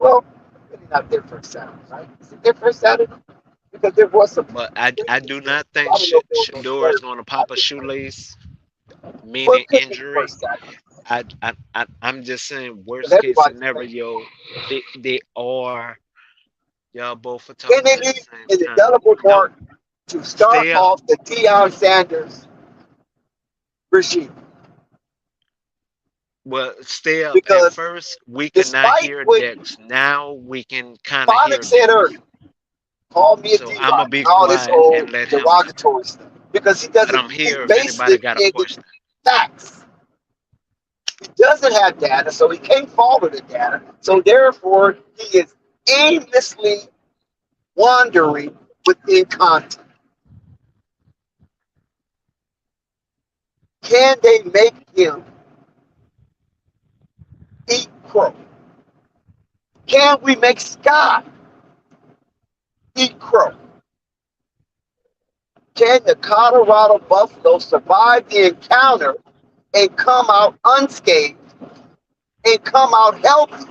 well, really not their first Saturday, right? Is it their first Saturday? Because there was some But I do previous games. not So think I don't know if they were on Shador the is third. going to I pop a just don't know. shoelace, Well, meaning it could be the injury. first Saturday. I'm just saying, Because worst case everybody's playing. scenario, they are, y'all both are Can talking they at be the same an time. indelible No, mark to start stay up. off the Deion Sanders regime? Well, stay up. At Because first, we could not despite hear what Dex. Now we can kind of hear Phonics said Dex. earlier, call me a So I'm D-Bot gonna be and all this quiet old and let him talk. derogatory stuff. Because But I'm he's here if based anybody it got a in the question. facts. He doesn't have data, so he can't follow the data. So therefore, he is aimlessly wandering within content. Can they make him eat crow? Can we make Scott eat crow? Can the Colorado Buffalo survive the encounter and come out unscathed and come out healthy?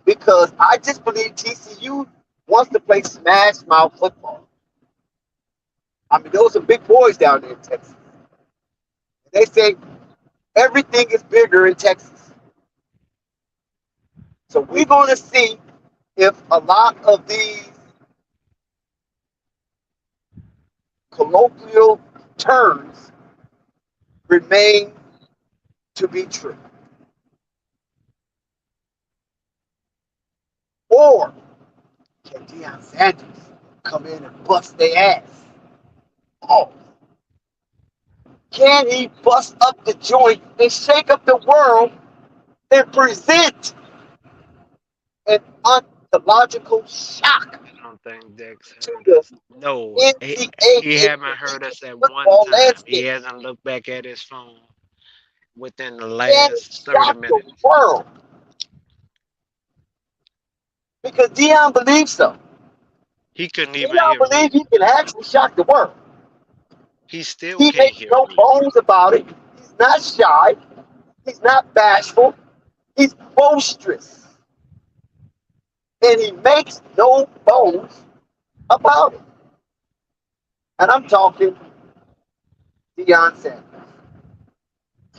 Because I just believe TCU wants to play smash mouth football. I mean, those are big boys down there in Texas. They say everything is bigger in Texas. So we're going to see if a lot of these colloquial terms remain to be true. Or can Deion Sanders come in and bust their ass? Oh, can he bust up the joint and shake up the world and present an ontological shock I don't think Dex to heard the us. No, he NCAA haven't heard us at one football time. He landscape? hasn't looked back at his phone within the Can he last 30 shock the minutes. world? Because Dion believes so. He couldn't even Dion hear believes me. he can actually shock the world. He still He can't makes hear no me. bones about it. He's not shy. He's not bashful. He's boisterous. And he makes no bones about it. And I'm talking Deion Sanders.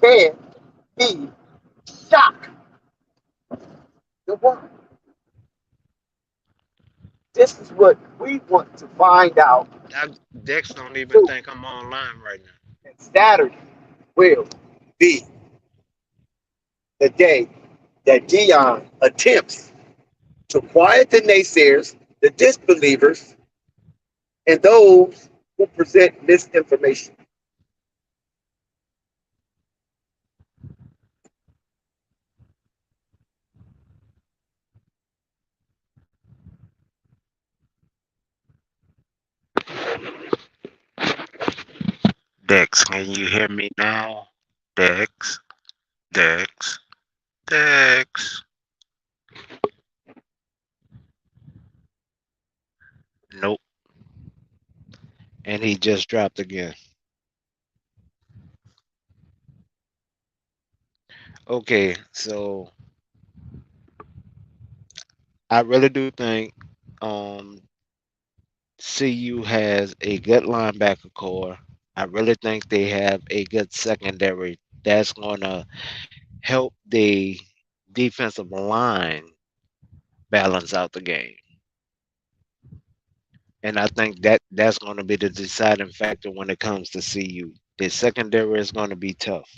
Can he shock the world? This is what we want to find out Dex don't even too. think I'm online right now. And Saturday will be the day that Deion attempts to quiet the naysayers, the disbelievers, and those who present misinformation. Dex, can you hear me now? Dex, Dex, Dex. Nope. and he just dropped again. Okay, so I really do think um CU has a good linebacker core. I really think they have a good secondary that's gonna help the defensive line balance out the game. And I think that that's going to be the deciding factor when it comes to CU. The secondary is going to be tough.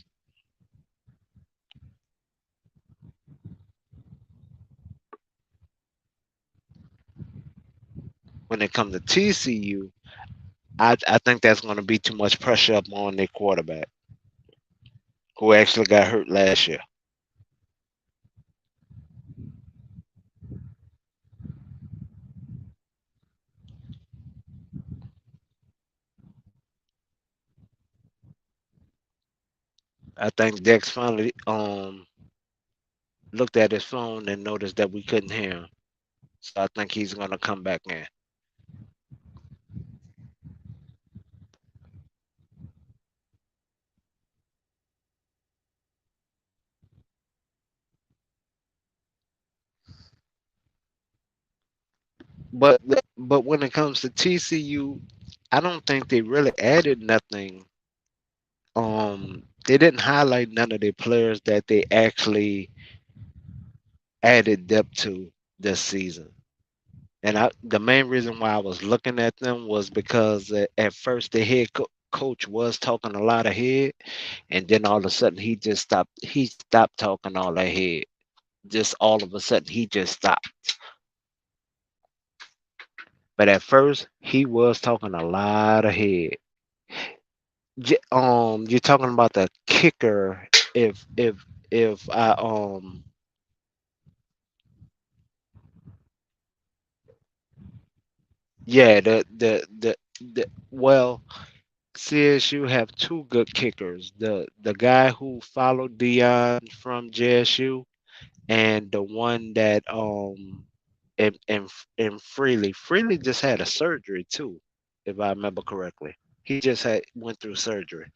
When it comes to TCU, I think that's going to be too much pressure up on their quarterback, who actually got hurt last year. I think Dex finally looked at his phone and noticed that we couldn't hear him. So I think he's going to come back in. But when it comes to TCU, I don't think they really added nothing. They didn't highlight none of their players that they actually added depth to this season. And the main reason why I was looking at them was because at first the coach was talking a lot of head, and then all of a sudden he just stopped. He stopped talking all that head. Just all of a sudden he just stopped. But at first he was talking a lot of head. You're talking about the kicker. If I yeah, the well, CSU have two good kickers. The guy who followed Dion from JSU, and the one that and Freely just had a surgery too, if I remember correctly. He just had went through surgery.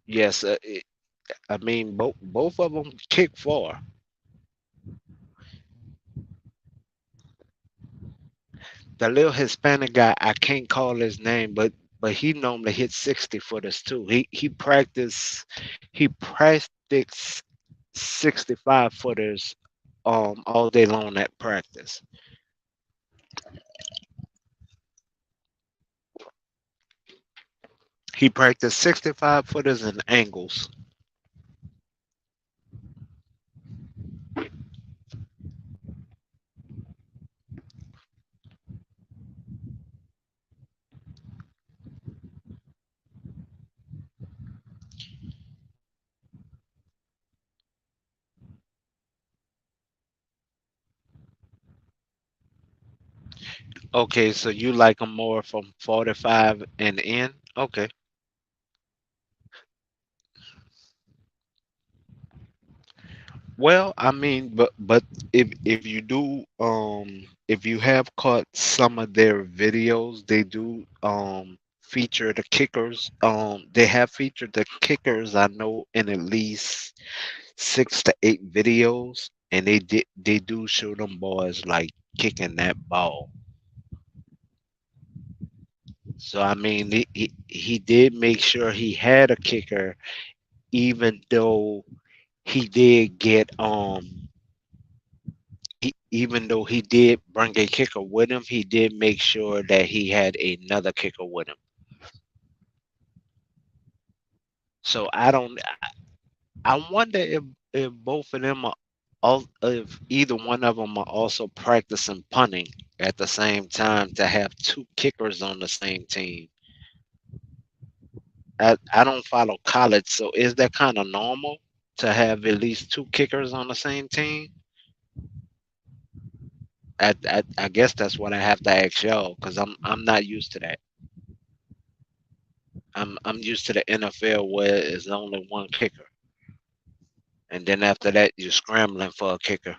Yes, I mean both of them kick far. The little Hispanic guy, I can't call his name, but he normally hits 60 footers too. He practiced 65 footers all day long at practice. He practiced 65 footers and angles. Okay, so you like him more from 45 and in? Okay. Well, I mean, but if you do if you have caught some of their videos, they do feature the kickers. They have featured the kickers I know in at least 6 to 8 videos, and they do show them boys like kicking that ball. So I mean, he did make sure he had a kicker, even though he did get even though he did bring a kicker with him, he did make sure that he had another kicker with him. So I wonder if both of them are all if either one of them are also practicing punting at the same time to have two kickers on the same team. I don't follow college, so is that kind of normal to have at least two kickers on the same team? I guess that's what I have to ask y'all because I'm not used to that. I'm used to the NFL where it's only one kicker, and then after that you're scrambling for a kicker.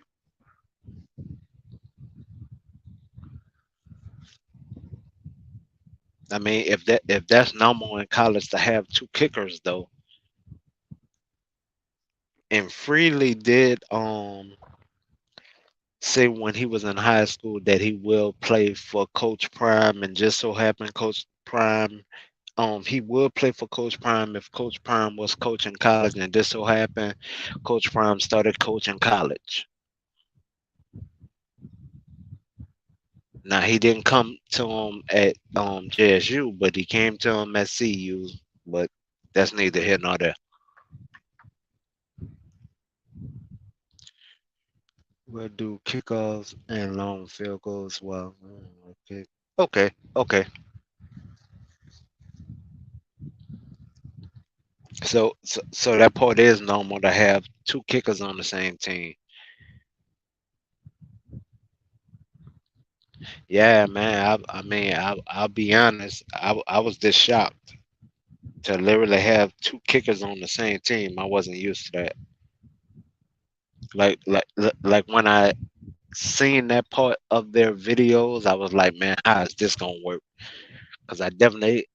I mean, if that's normal in college to have two kickers though, and Freely did say when he was in high school that he will play for Coach Prime, and just so happened Coach Prime he would play for Coach Prime if Coach Prime was coaching college, and this so happened Coach Prime started coaching college. Now he didn't come to him at JSU, but he came to him at CU. But that's neither here nor there. We'll do kickoffs and long field goals. Well, okay, okay. So that part is normal to have two kickers on the same team. Yeah, man. I mean, I'll be honest. I was just shocked to literally have two kickers on the same team. I wasn't used to that. Like when I seen that part of their videos, I was like, man, how is this gonna work? Because I definitely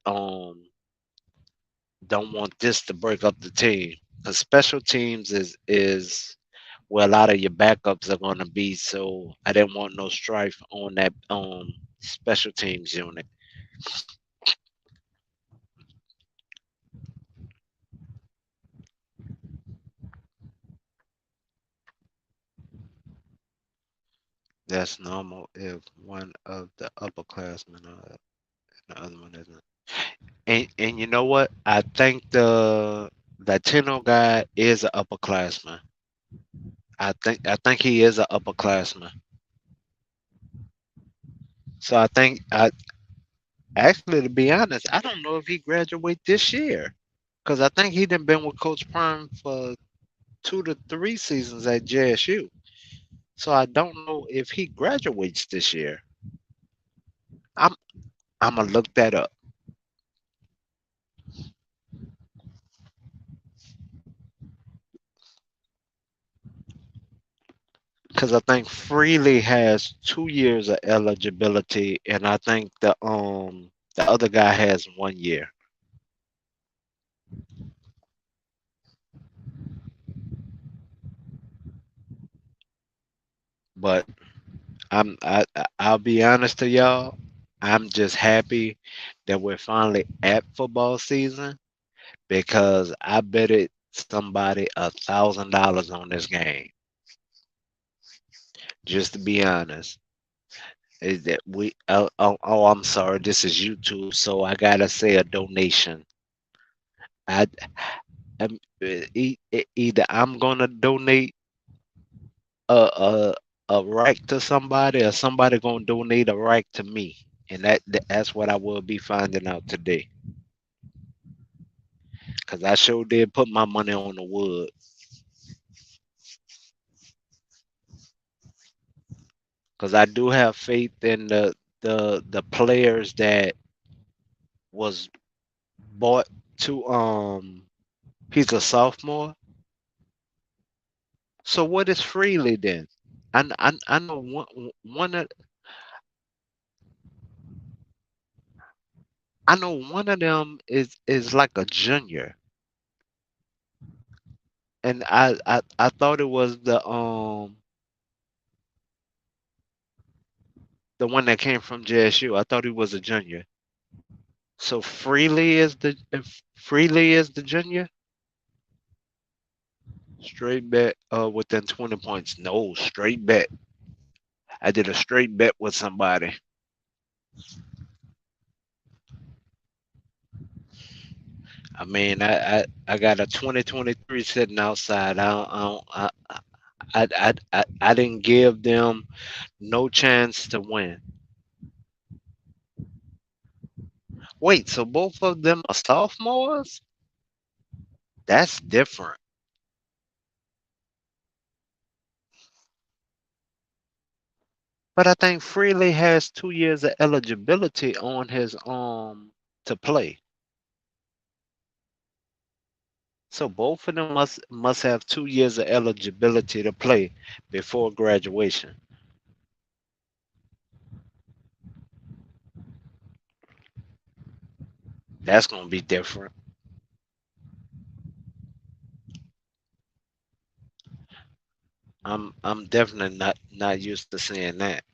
don't want this to break up the team. Because special teams is where a lot of your backups are gonna be. So I didn't want no strife on that special teams unit. That's normal if one of the upperclassmen and the other one isn't. And you know what? I think the Latino guy is an upperclassman. I think he is an upperclassman. So I think I actually, to be honest, I don't know if he graduate this year because I think he done been with Coach Prime for 2 to 3 seasons at JSU. So I don't know if he graduates this year. I'm I'm gonna look that up because I think Freely has 2 years of eligibility, and I think the other guy has 1 year. But I'll be honest to y'all. I'm just happy that we're finally at football season because I betted somebody $1,000 on this game. Just to be honest, is that we? I'm sorry. This is YouTube, so I gotta say a donation. I, either I'm gonna donate a a right to somebody, or somebody gonna donate a right to me, and that's what I will be finding out today. Cause I sure did put my money on the wood. Cause I do have faith in the players that was bought to he's a sophomore. So what is Freely then? I know one of I know one of them is like a junior, and I thought it was the one that came from JSU. I thought he was a junior. So Freely is the if Freely is the junior. Straight bet within 20 points. No, straight bet. I did a straight bet with somebody. I mean, I got a 2023 sitting outside. I didn't give them no chance to win. Wait, so both of them are sophomores? That's different. But I think Freely has 2 years of eligibility on his to play. So both of them must have 2 years of eligibility to play before graduation. That's gonna be different. I'm definitely not used to seeing that.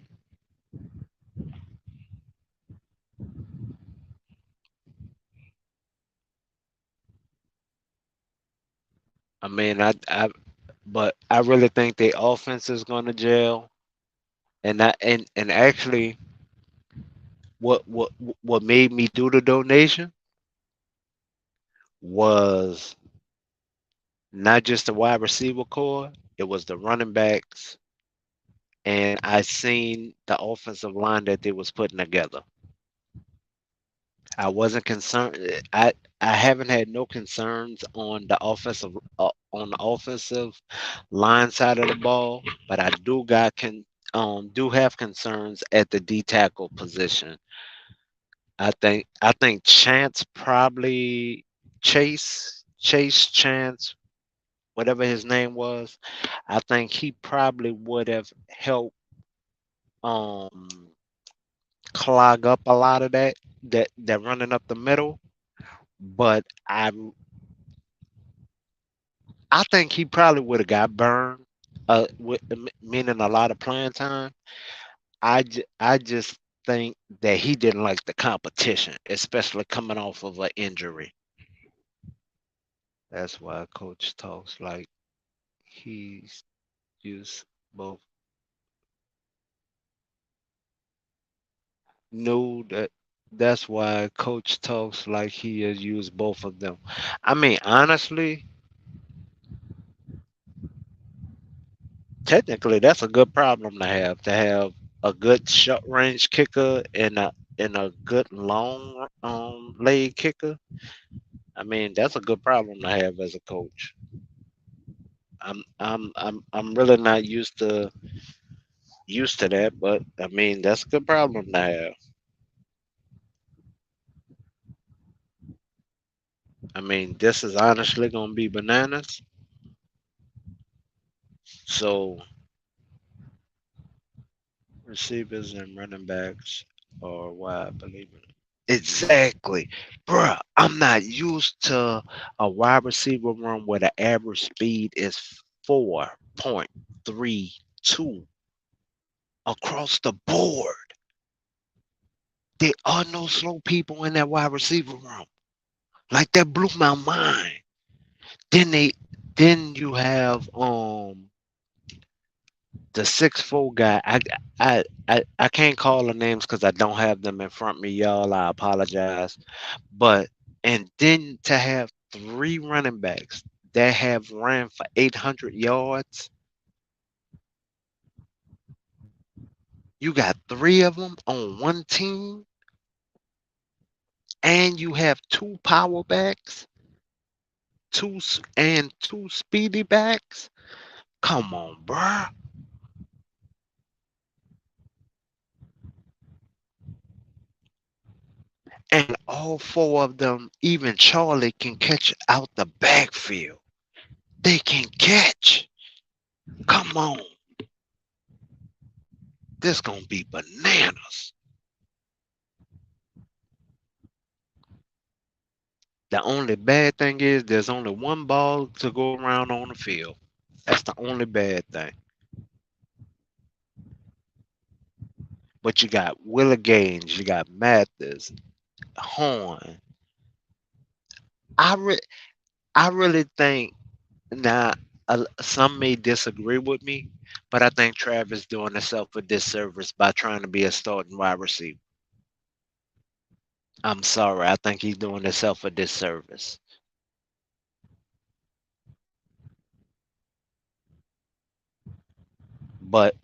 I mean, but I really think the offense is gonna gel, and actually, what what what made me do the donation was not just the wide receiver core, it was the running backs, and I seen the offensive line that they was putting together. I wasn't concerned. I haven't had no concerns on the offensive line side of the ball, but I do have concerns at the D tackle position. I think Chance, whatever his name was, I think he probably would have helped um clog up a lot of that running up the middle. But I think he probably would have got burned, meaning a lot of playing time. I just think that he didn't like the competition, especially coming off of an injury. That's why coach talks like he's used both. No, that's why coach talks like he has used both of them. I mean, honestly, technically, that's a good problem to have a good short range kicker and a good long leg kicker. I mean, that's a good problem to have as a coach. I'm really not used to that, but I mean that's a good problem to have. I mean, this is honestly gonna be bananas. So receivers and running backs are why I believe it. Exactly. Bruh, I'm not used to a wide receiver run where the average speed is 4.32 across the board. There are no slow people in that wide receiver room. Like that blew my mind. Then they then you have the 6'4" guy. I can't call the names because I don't have them in front of me, y'all. I apologize. But and then to have three running backs that have ran for 800 yards, you got three of them on one team, and you have two power backs, two speedy backs. Come on, bruh. And all four of them, even Charlie, can catch out the backfield. They can catch. Come on. This gonna be bananas. The only bad thing is there's only one ball to go around on the field. That's the only bad thing. But you got Willa Gaines, you got Mathis, Horn. I re- I really think now some may disagree with me, but I think Travis doing himself a disservice by trying to be a starting wide receiver. I'm sorry, I think he's doing himself a disservice. But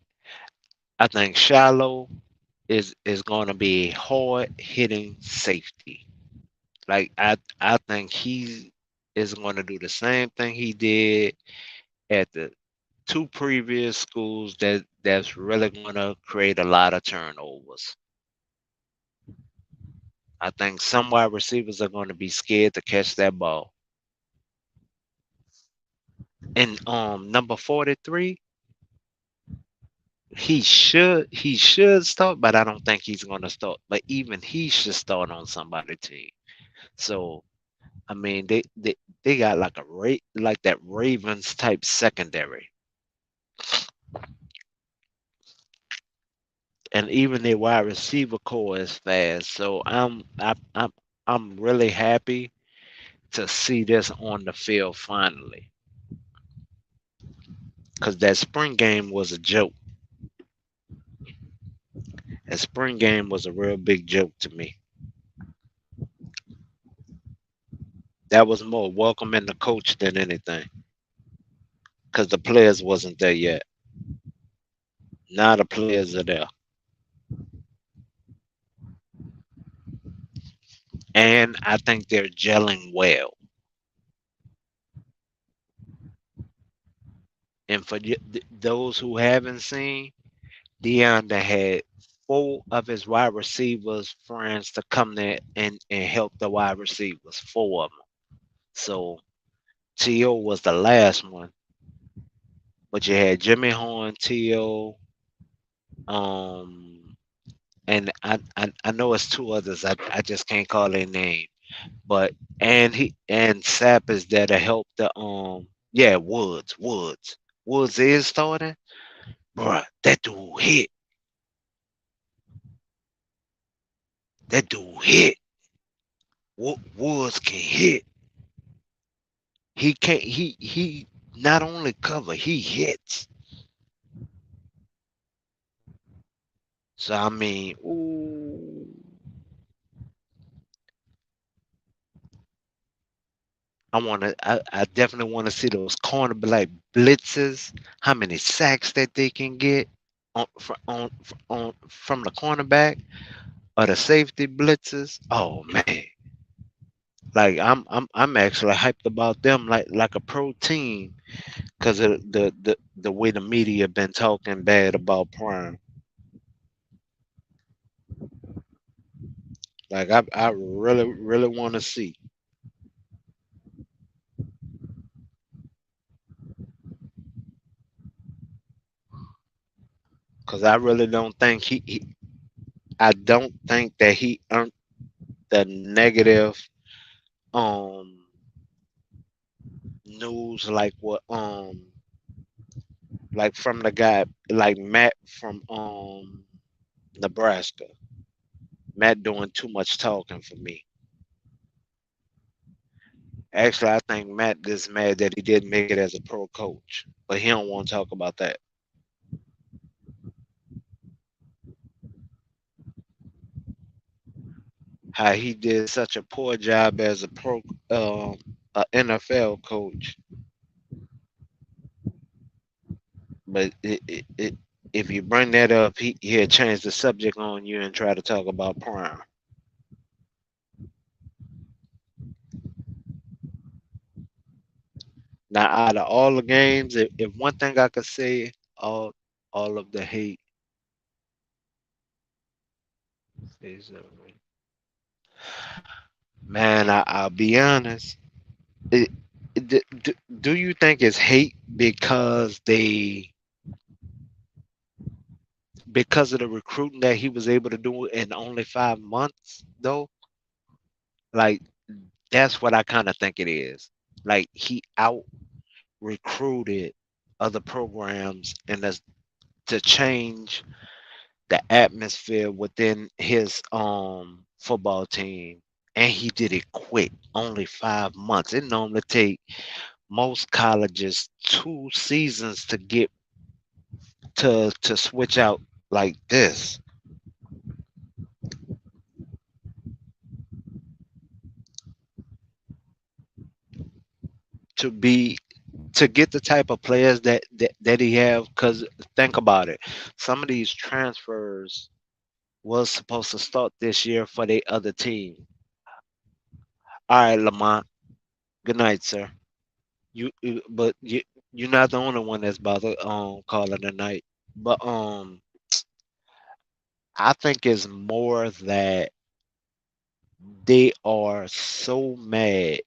I think Shallow is going to be a hard hitting safety. Like I think he is going to do the same thing he did at the two previous schools that's really going to create a lot of turnovers. I think some wide receivers are going to be scared to catch that ball. And number 43, he should start, but I don't think he's gonna start. But even he should start on somebody's team. So I mean, they got like like that Ravens type secondary, and even their wide receiver core is fast. So I'm really happy to see this on the field finally, because that spring game was a joke. That spring game was a real big joke to me. That was more welcoming the coach than anything, because the players wasn't there yet. Now the players are there, and I think they're gelling well. And for those who haven't seen, Dion that had four of his wide receivers friends to come there and help the wide receivers, four of them. So T.O. was the last one, but you had Jimmy Horn, T.O., um, and I know it's two others. I just can't call their name. But and Sap is there to help the yeah, Woods is starting. Bruh, that dude hit. That dude hit. Woods can hit. He can't. He not only cover, he hits. So I mean, ooh, I definitely want to see those corner like blitzes. How many sacks that they can get from the cornerback or the safety blitzes. Oh man, like I'm actually hyped about them like a pro team because of the way the media been talking bad about Prime. Like I really want to see, because I really don't think I don't think that he earned the negative um news like what like from the guy like Matt from Nebraska. Matt doing too much talking for me. Actually, I think Matt is mad that he didn't make it as a pro coach, but he don't want to talk about that. How he did such a poor job as a a NFL coach, but if you bring that up, he'll change the subject on you and try to talk about Prime. Now, out of all the games, if one thing I could say, all of the hate is, man, I'll be honest. It, do you think it's hate because of the recruiting that he was able to do in only 5 months, though? Like that's what I kind of think it is. Like he out recruited other programs and that's to change the atmosphere within his football team, and he did it quick, only 5 months. It normally take most colleges 2 seasons to get to switch out like this, to be to get the type of players that he have. Because think about it, some of these transfers was supposed to start this year for the other team. All right, Lamont. Good night, sir. But you're not the only one that's about to call it a night. But I think it's more that they are so mad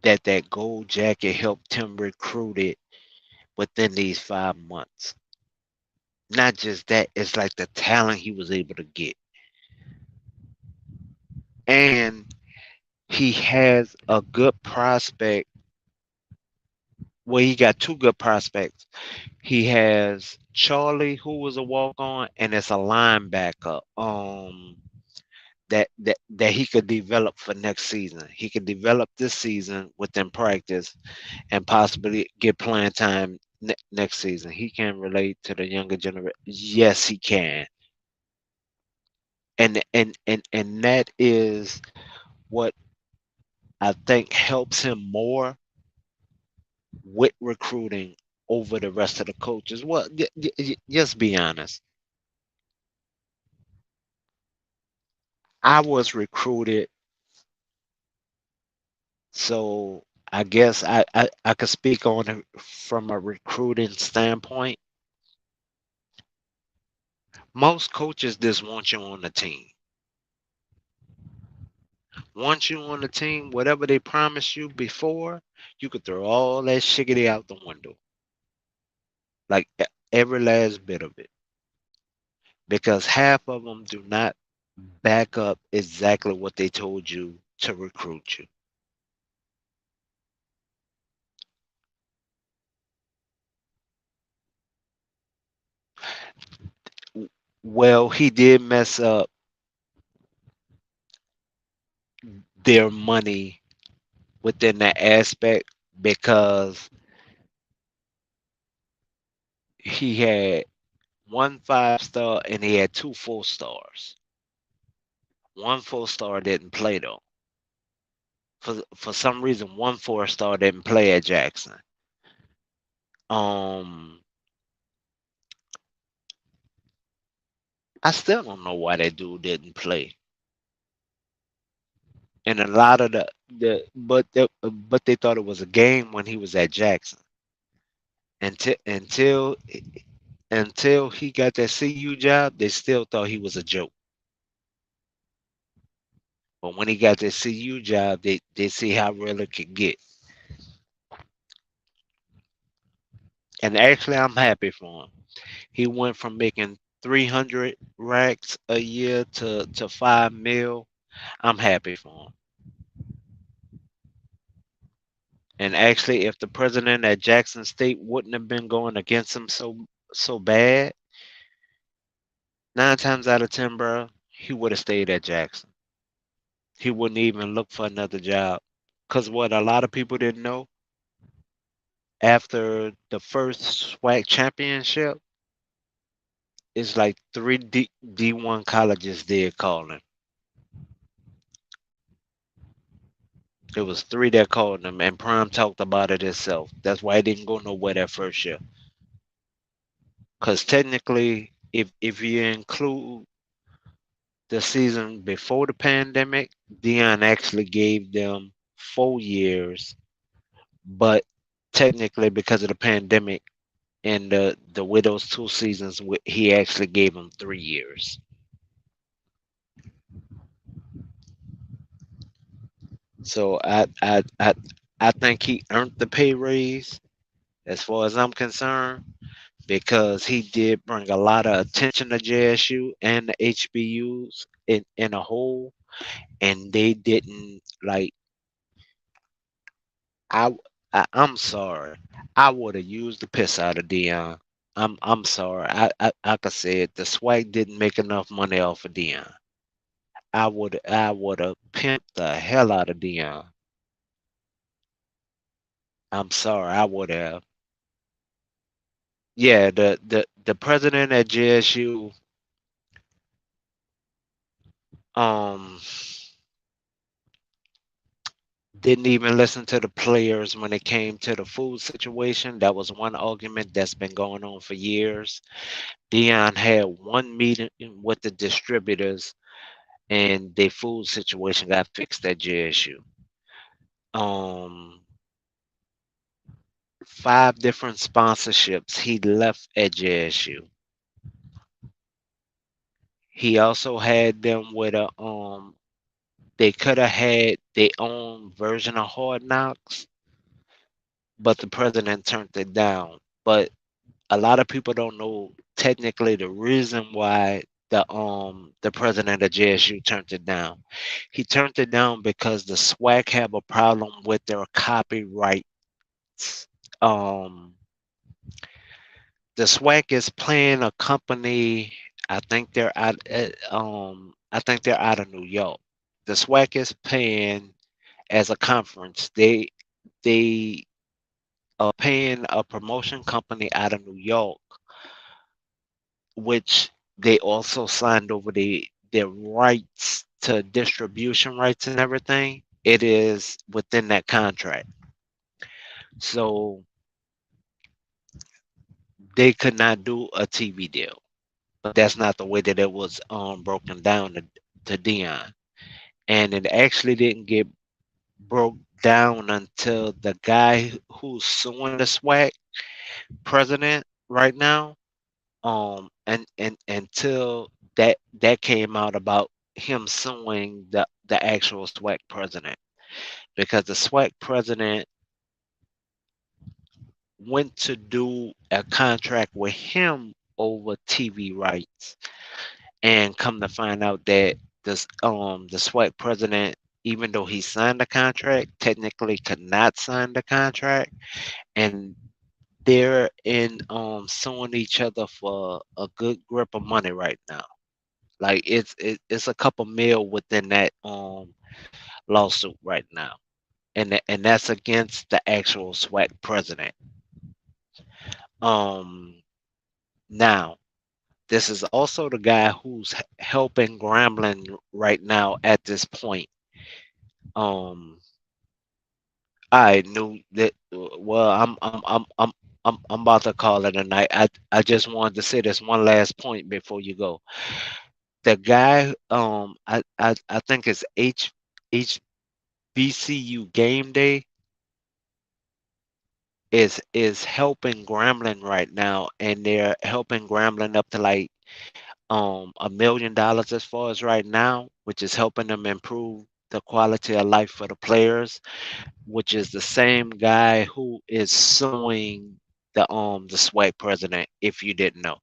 that gold jacket helped him recruit it within these 5 months. Not just that, it's like the talent he was able to get. And he has a good prospect. Well, he got two good prospects. He has Charlie, who was a walk on, and it's a linebacker. That he could develop for next season. He could develop this season within practice and possibly get playing time next season. He can relate to the younger generation. Yes, he can. And that is what I think helps him more with recruiting over the rest of the coaches. Well, just be honest. I was recruited, so I guess I could speak on it from a recruiting standpoint. Most coaches just want you on the team. Once you on the team, whatever they promised you before, you could throw all that shiggity out the window. Like every last bit of it. Because half of them do not back up exactly what they told you to recruit you. Well, he did mess up their money within that aspect because he had 1 5 star and he had 2 4 stars. 1 4 star didn't play though. For some reason, 1 4 star didn't play at Jackson. Um, I still don't know why that dude didn't play. And a lot of but they thought it was a game when he was at Jackson. Until he got that CU job, they still thought he was a joke. But when he got that CU job, they see how real it could get. And actually, I'm happy for him. He went from making 300 racks a year to 5 mil. I'm happy for him. And actually, if the president at Jackson State wouldn't have been going against him so bad, 9 times out of 10, bro, he would have stayed at Jackson. He wouldn't even look for another job. Cause what a lot of people didn't know, after the first SWAC championship, it's like 3 D1 colleges did call him. It was 3 that called him, and Prime talked about it himself. That's why he didn't go nowhere that first year. Because technically, if you include the season before the pandemic, Dion actually gave them 4 years, but technically because of the pandemic and the with those 2 seasons, he actually gave them 3 years. So I think he earned the pay raise as far as I'm concerned because he did bring a lot of attention to JSU and the HBUs in a whole, and they didn't like. I, I'm sorry. I would have used the piss out of Dion. I'm sorry. I could say it. The SWAC didn't make enough money off of Dion. I would have pimped the hell out of Dion. I'm sorry. I would have. Yeah, the president at JSU um didn't even listen to the players when it came to the food situation. That was one argument that's been going on for years. Dion had one meeting with the distributors and their food situation got fixed at JSU. Um 5 different sponsorships he left at JSU. He also had them with a they could have had their own version of Hard Knocks, but the president turned it down. But a lot of people don't know technically the reason why the president of JSU turned it down. He turned it down because the SWAC have a problem with their copyrights. Um, the SWAC is playing a company. I think they're out of New York. The SWAC is paying as a conference. They are paying a promotion company out of New York, which they also signed over their rights to distribution rights and everything. It is within that contract. So they could not do a TV deal. But that's not the way that it was broken down to Dion. And it actually didn't get broke down until the guy who's suing the SWAC president right now, and until that came out about him suing the actual SWAC president, because the SWAC president went to do a contract with him over TV rights, and come to find out that the SWAC president, even though he signed the contract, technically could not sign the contract, and they're in suing each other for a good grip of money right now. Like it's a couple mil within that lawsuit right now, and that's against the actual SWAC president. Um, Now this is also the guy who's helping Grambling right now at this point. Um, I knew that. Well, I'm about to call it a night. I just wanted to say this one last point before you go. The guy, I think it's HBCU game day is helping Grambling right now, and they're helping Grambling up to like $1 million as far as right now, which is helping them improve the quality of life for the players, which is the same guy who is suing the SWAC president, if you didn't know.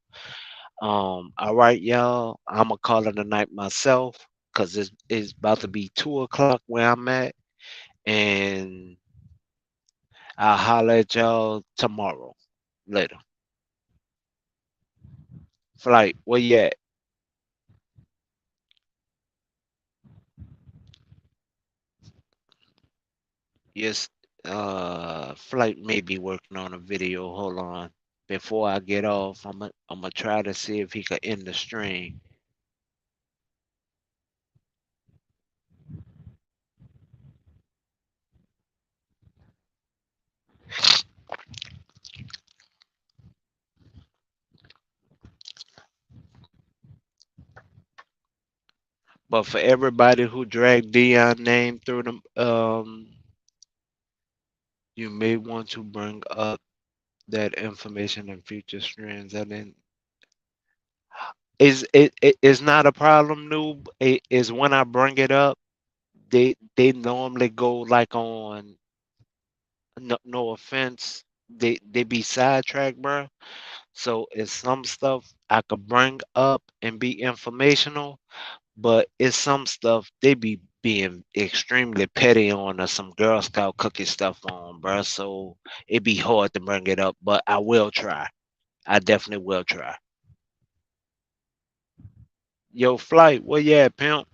All right, y'all. I'ma call it a night myself because it's about to be 2 o'clock where I'm at, and I'll holler at y'all tomorrow. Later. Flight, where you at? Yes, Flight may be working on a video. Hold on. Before I get off, I'm gonna try to see if he could end the stream. But for everybody who dragged Dion name through them, you may want to bring up that information in future streams. I didn't. It is not a problem, noob. It is when I bring it up, they normally go like on. No offense, they be sidetracked, bro. So it's some stuff I could bring up and be informational, but it's some stuff they be being extremely petty on, or some Girl Scout cookie stuff on, bro. So it be hard to bring it up, but I will try. I definitely will try. Yo, Flight, where you at, pimp?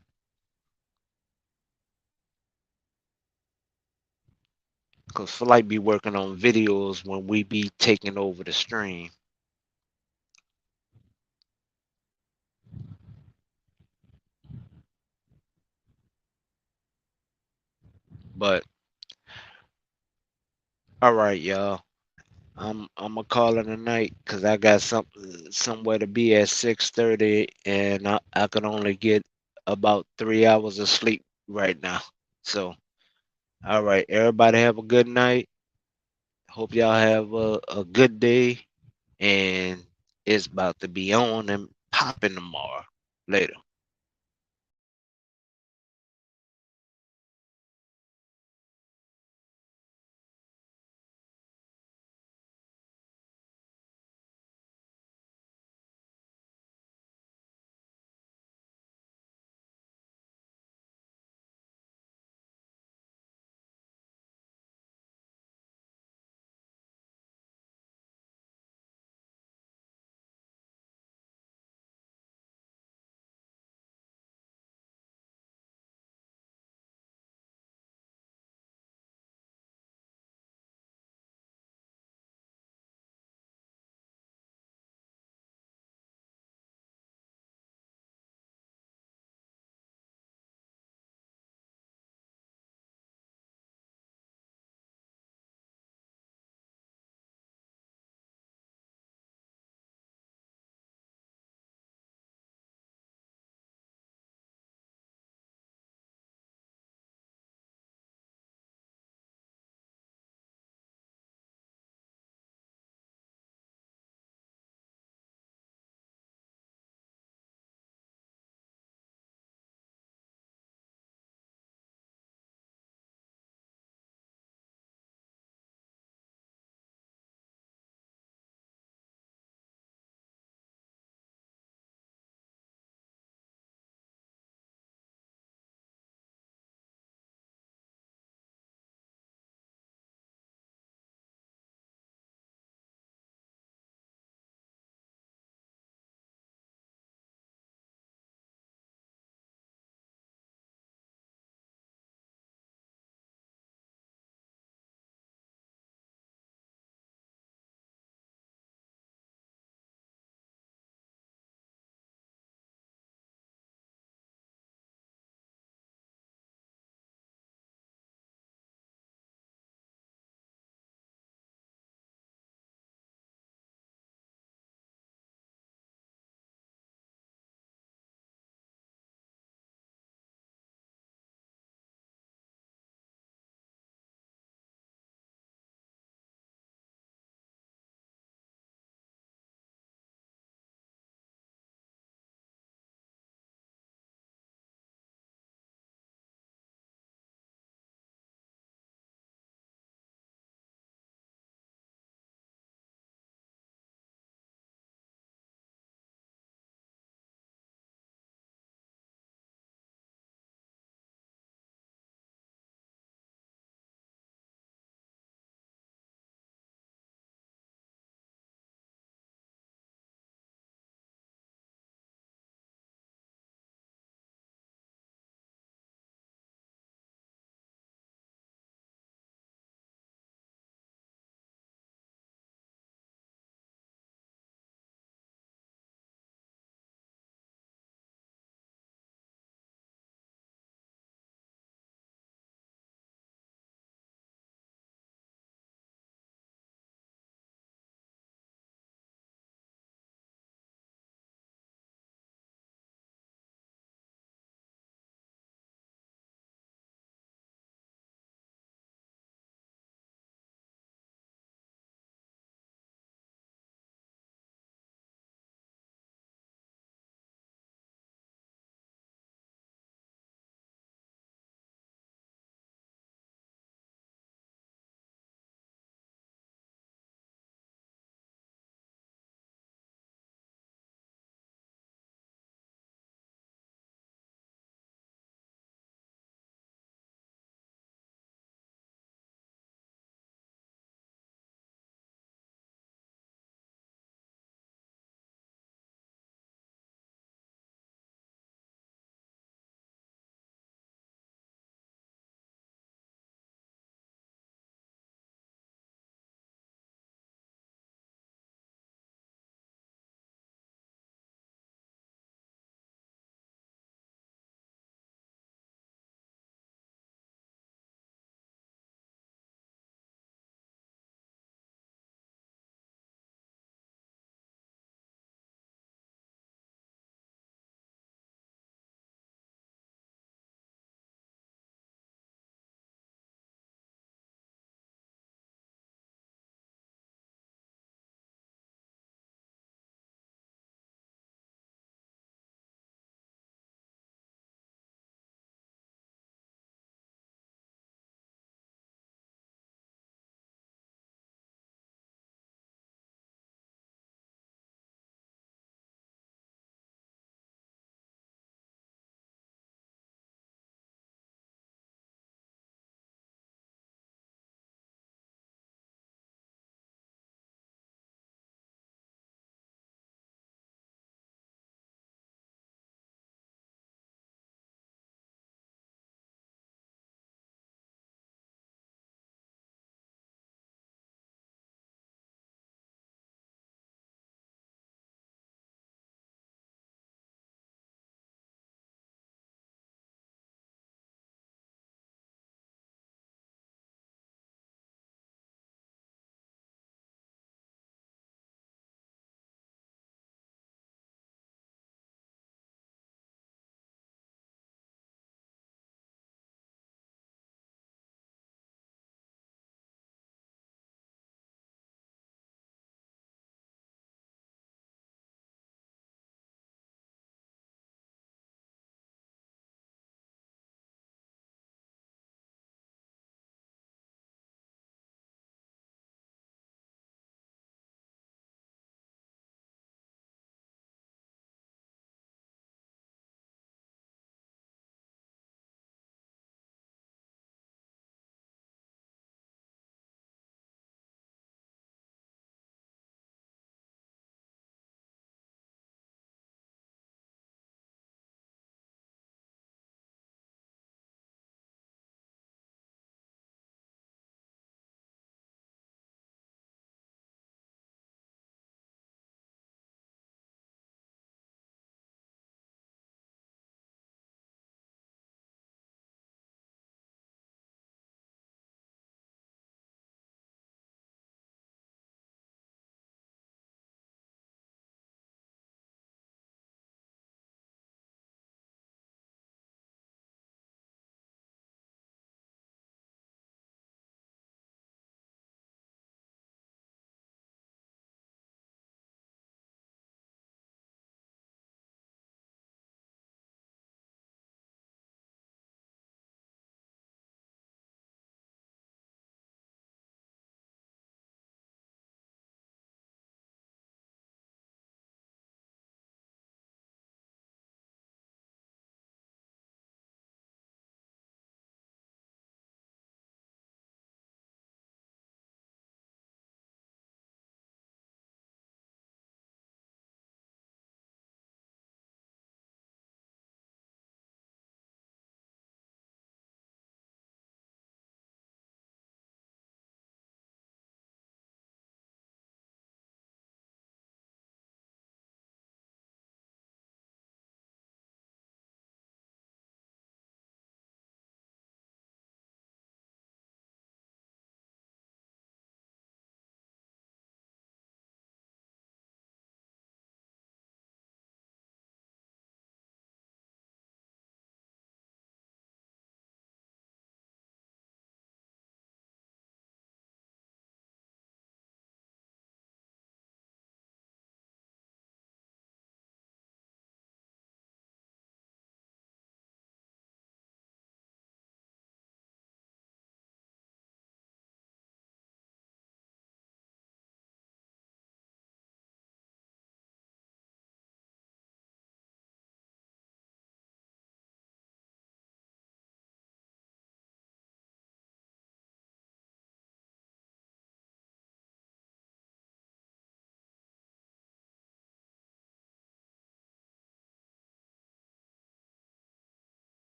Cause Flight be working on videos when we be taking over the stream. But all right, y'all. I'm gonna call it a night because I got somewhere to be at 6:30, and I can only get about 3 hours of sleep right now. So, all right, everybody have a good night. Hope y'all have a good day, and it's about to be on and popping tomorrow. Later.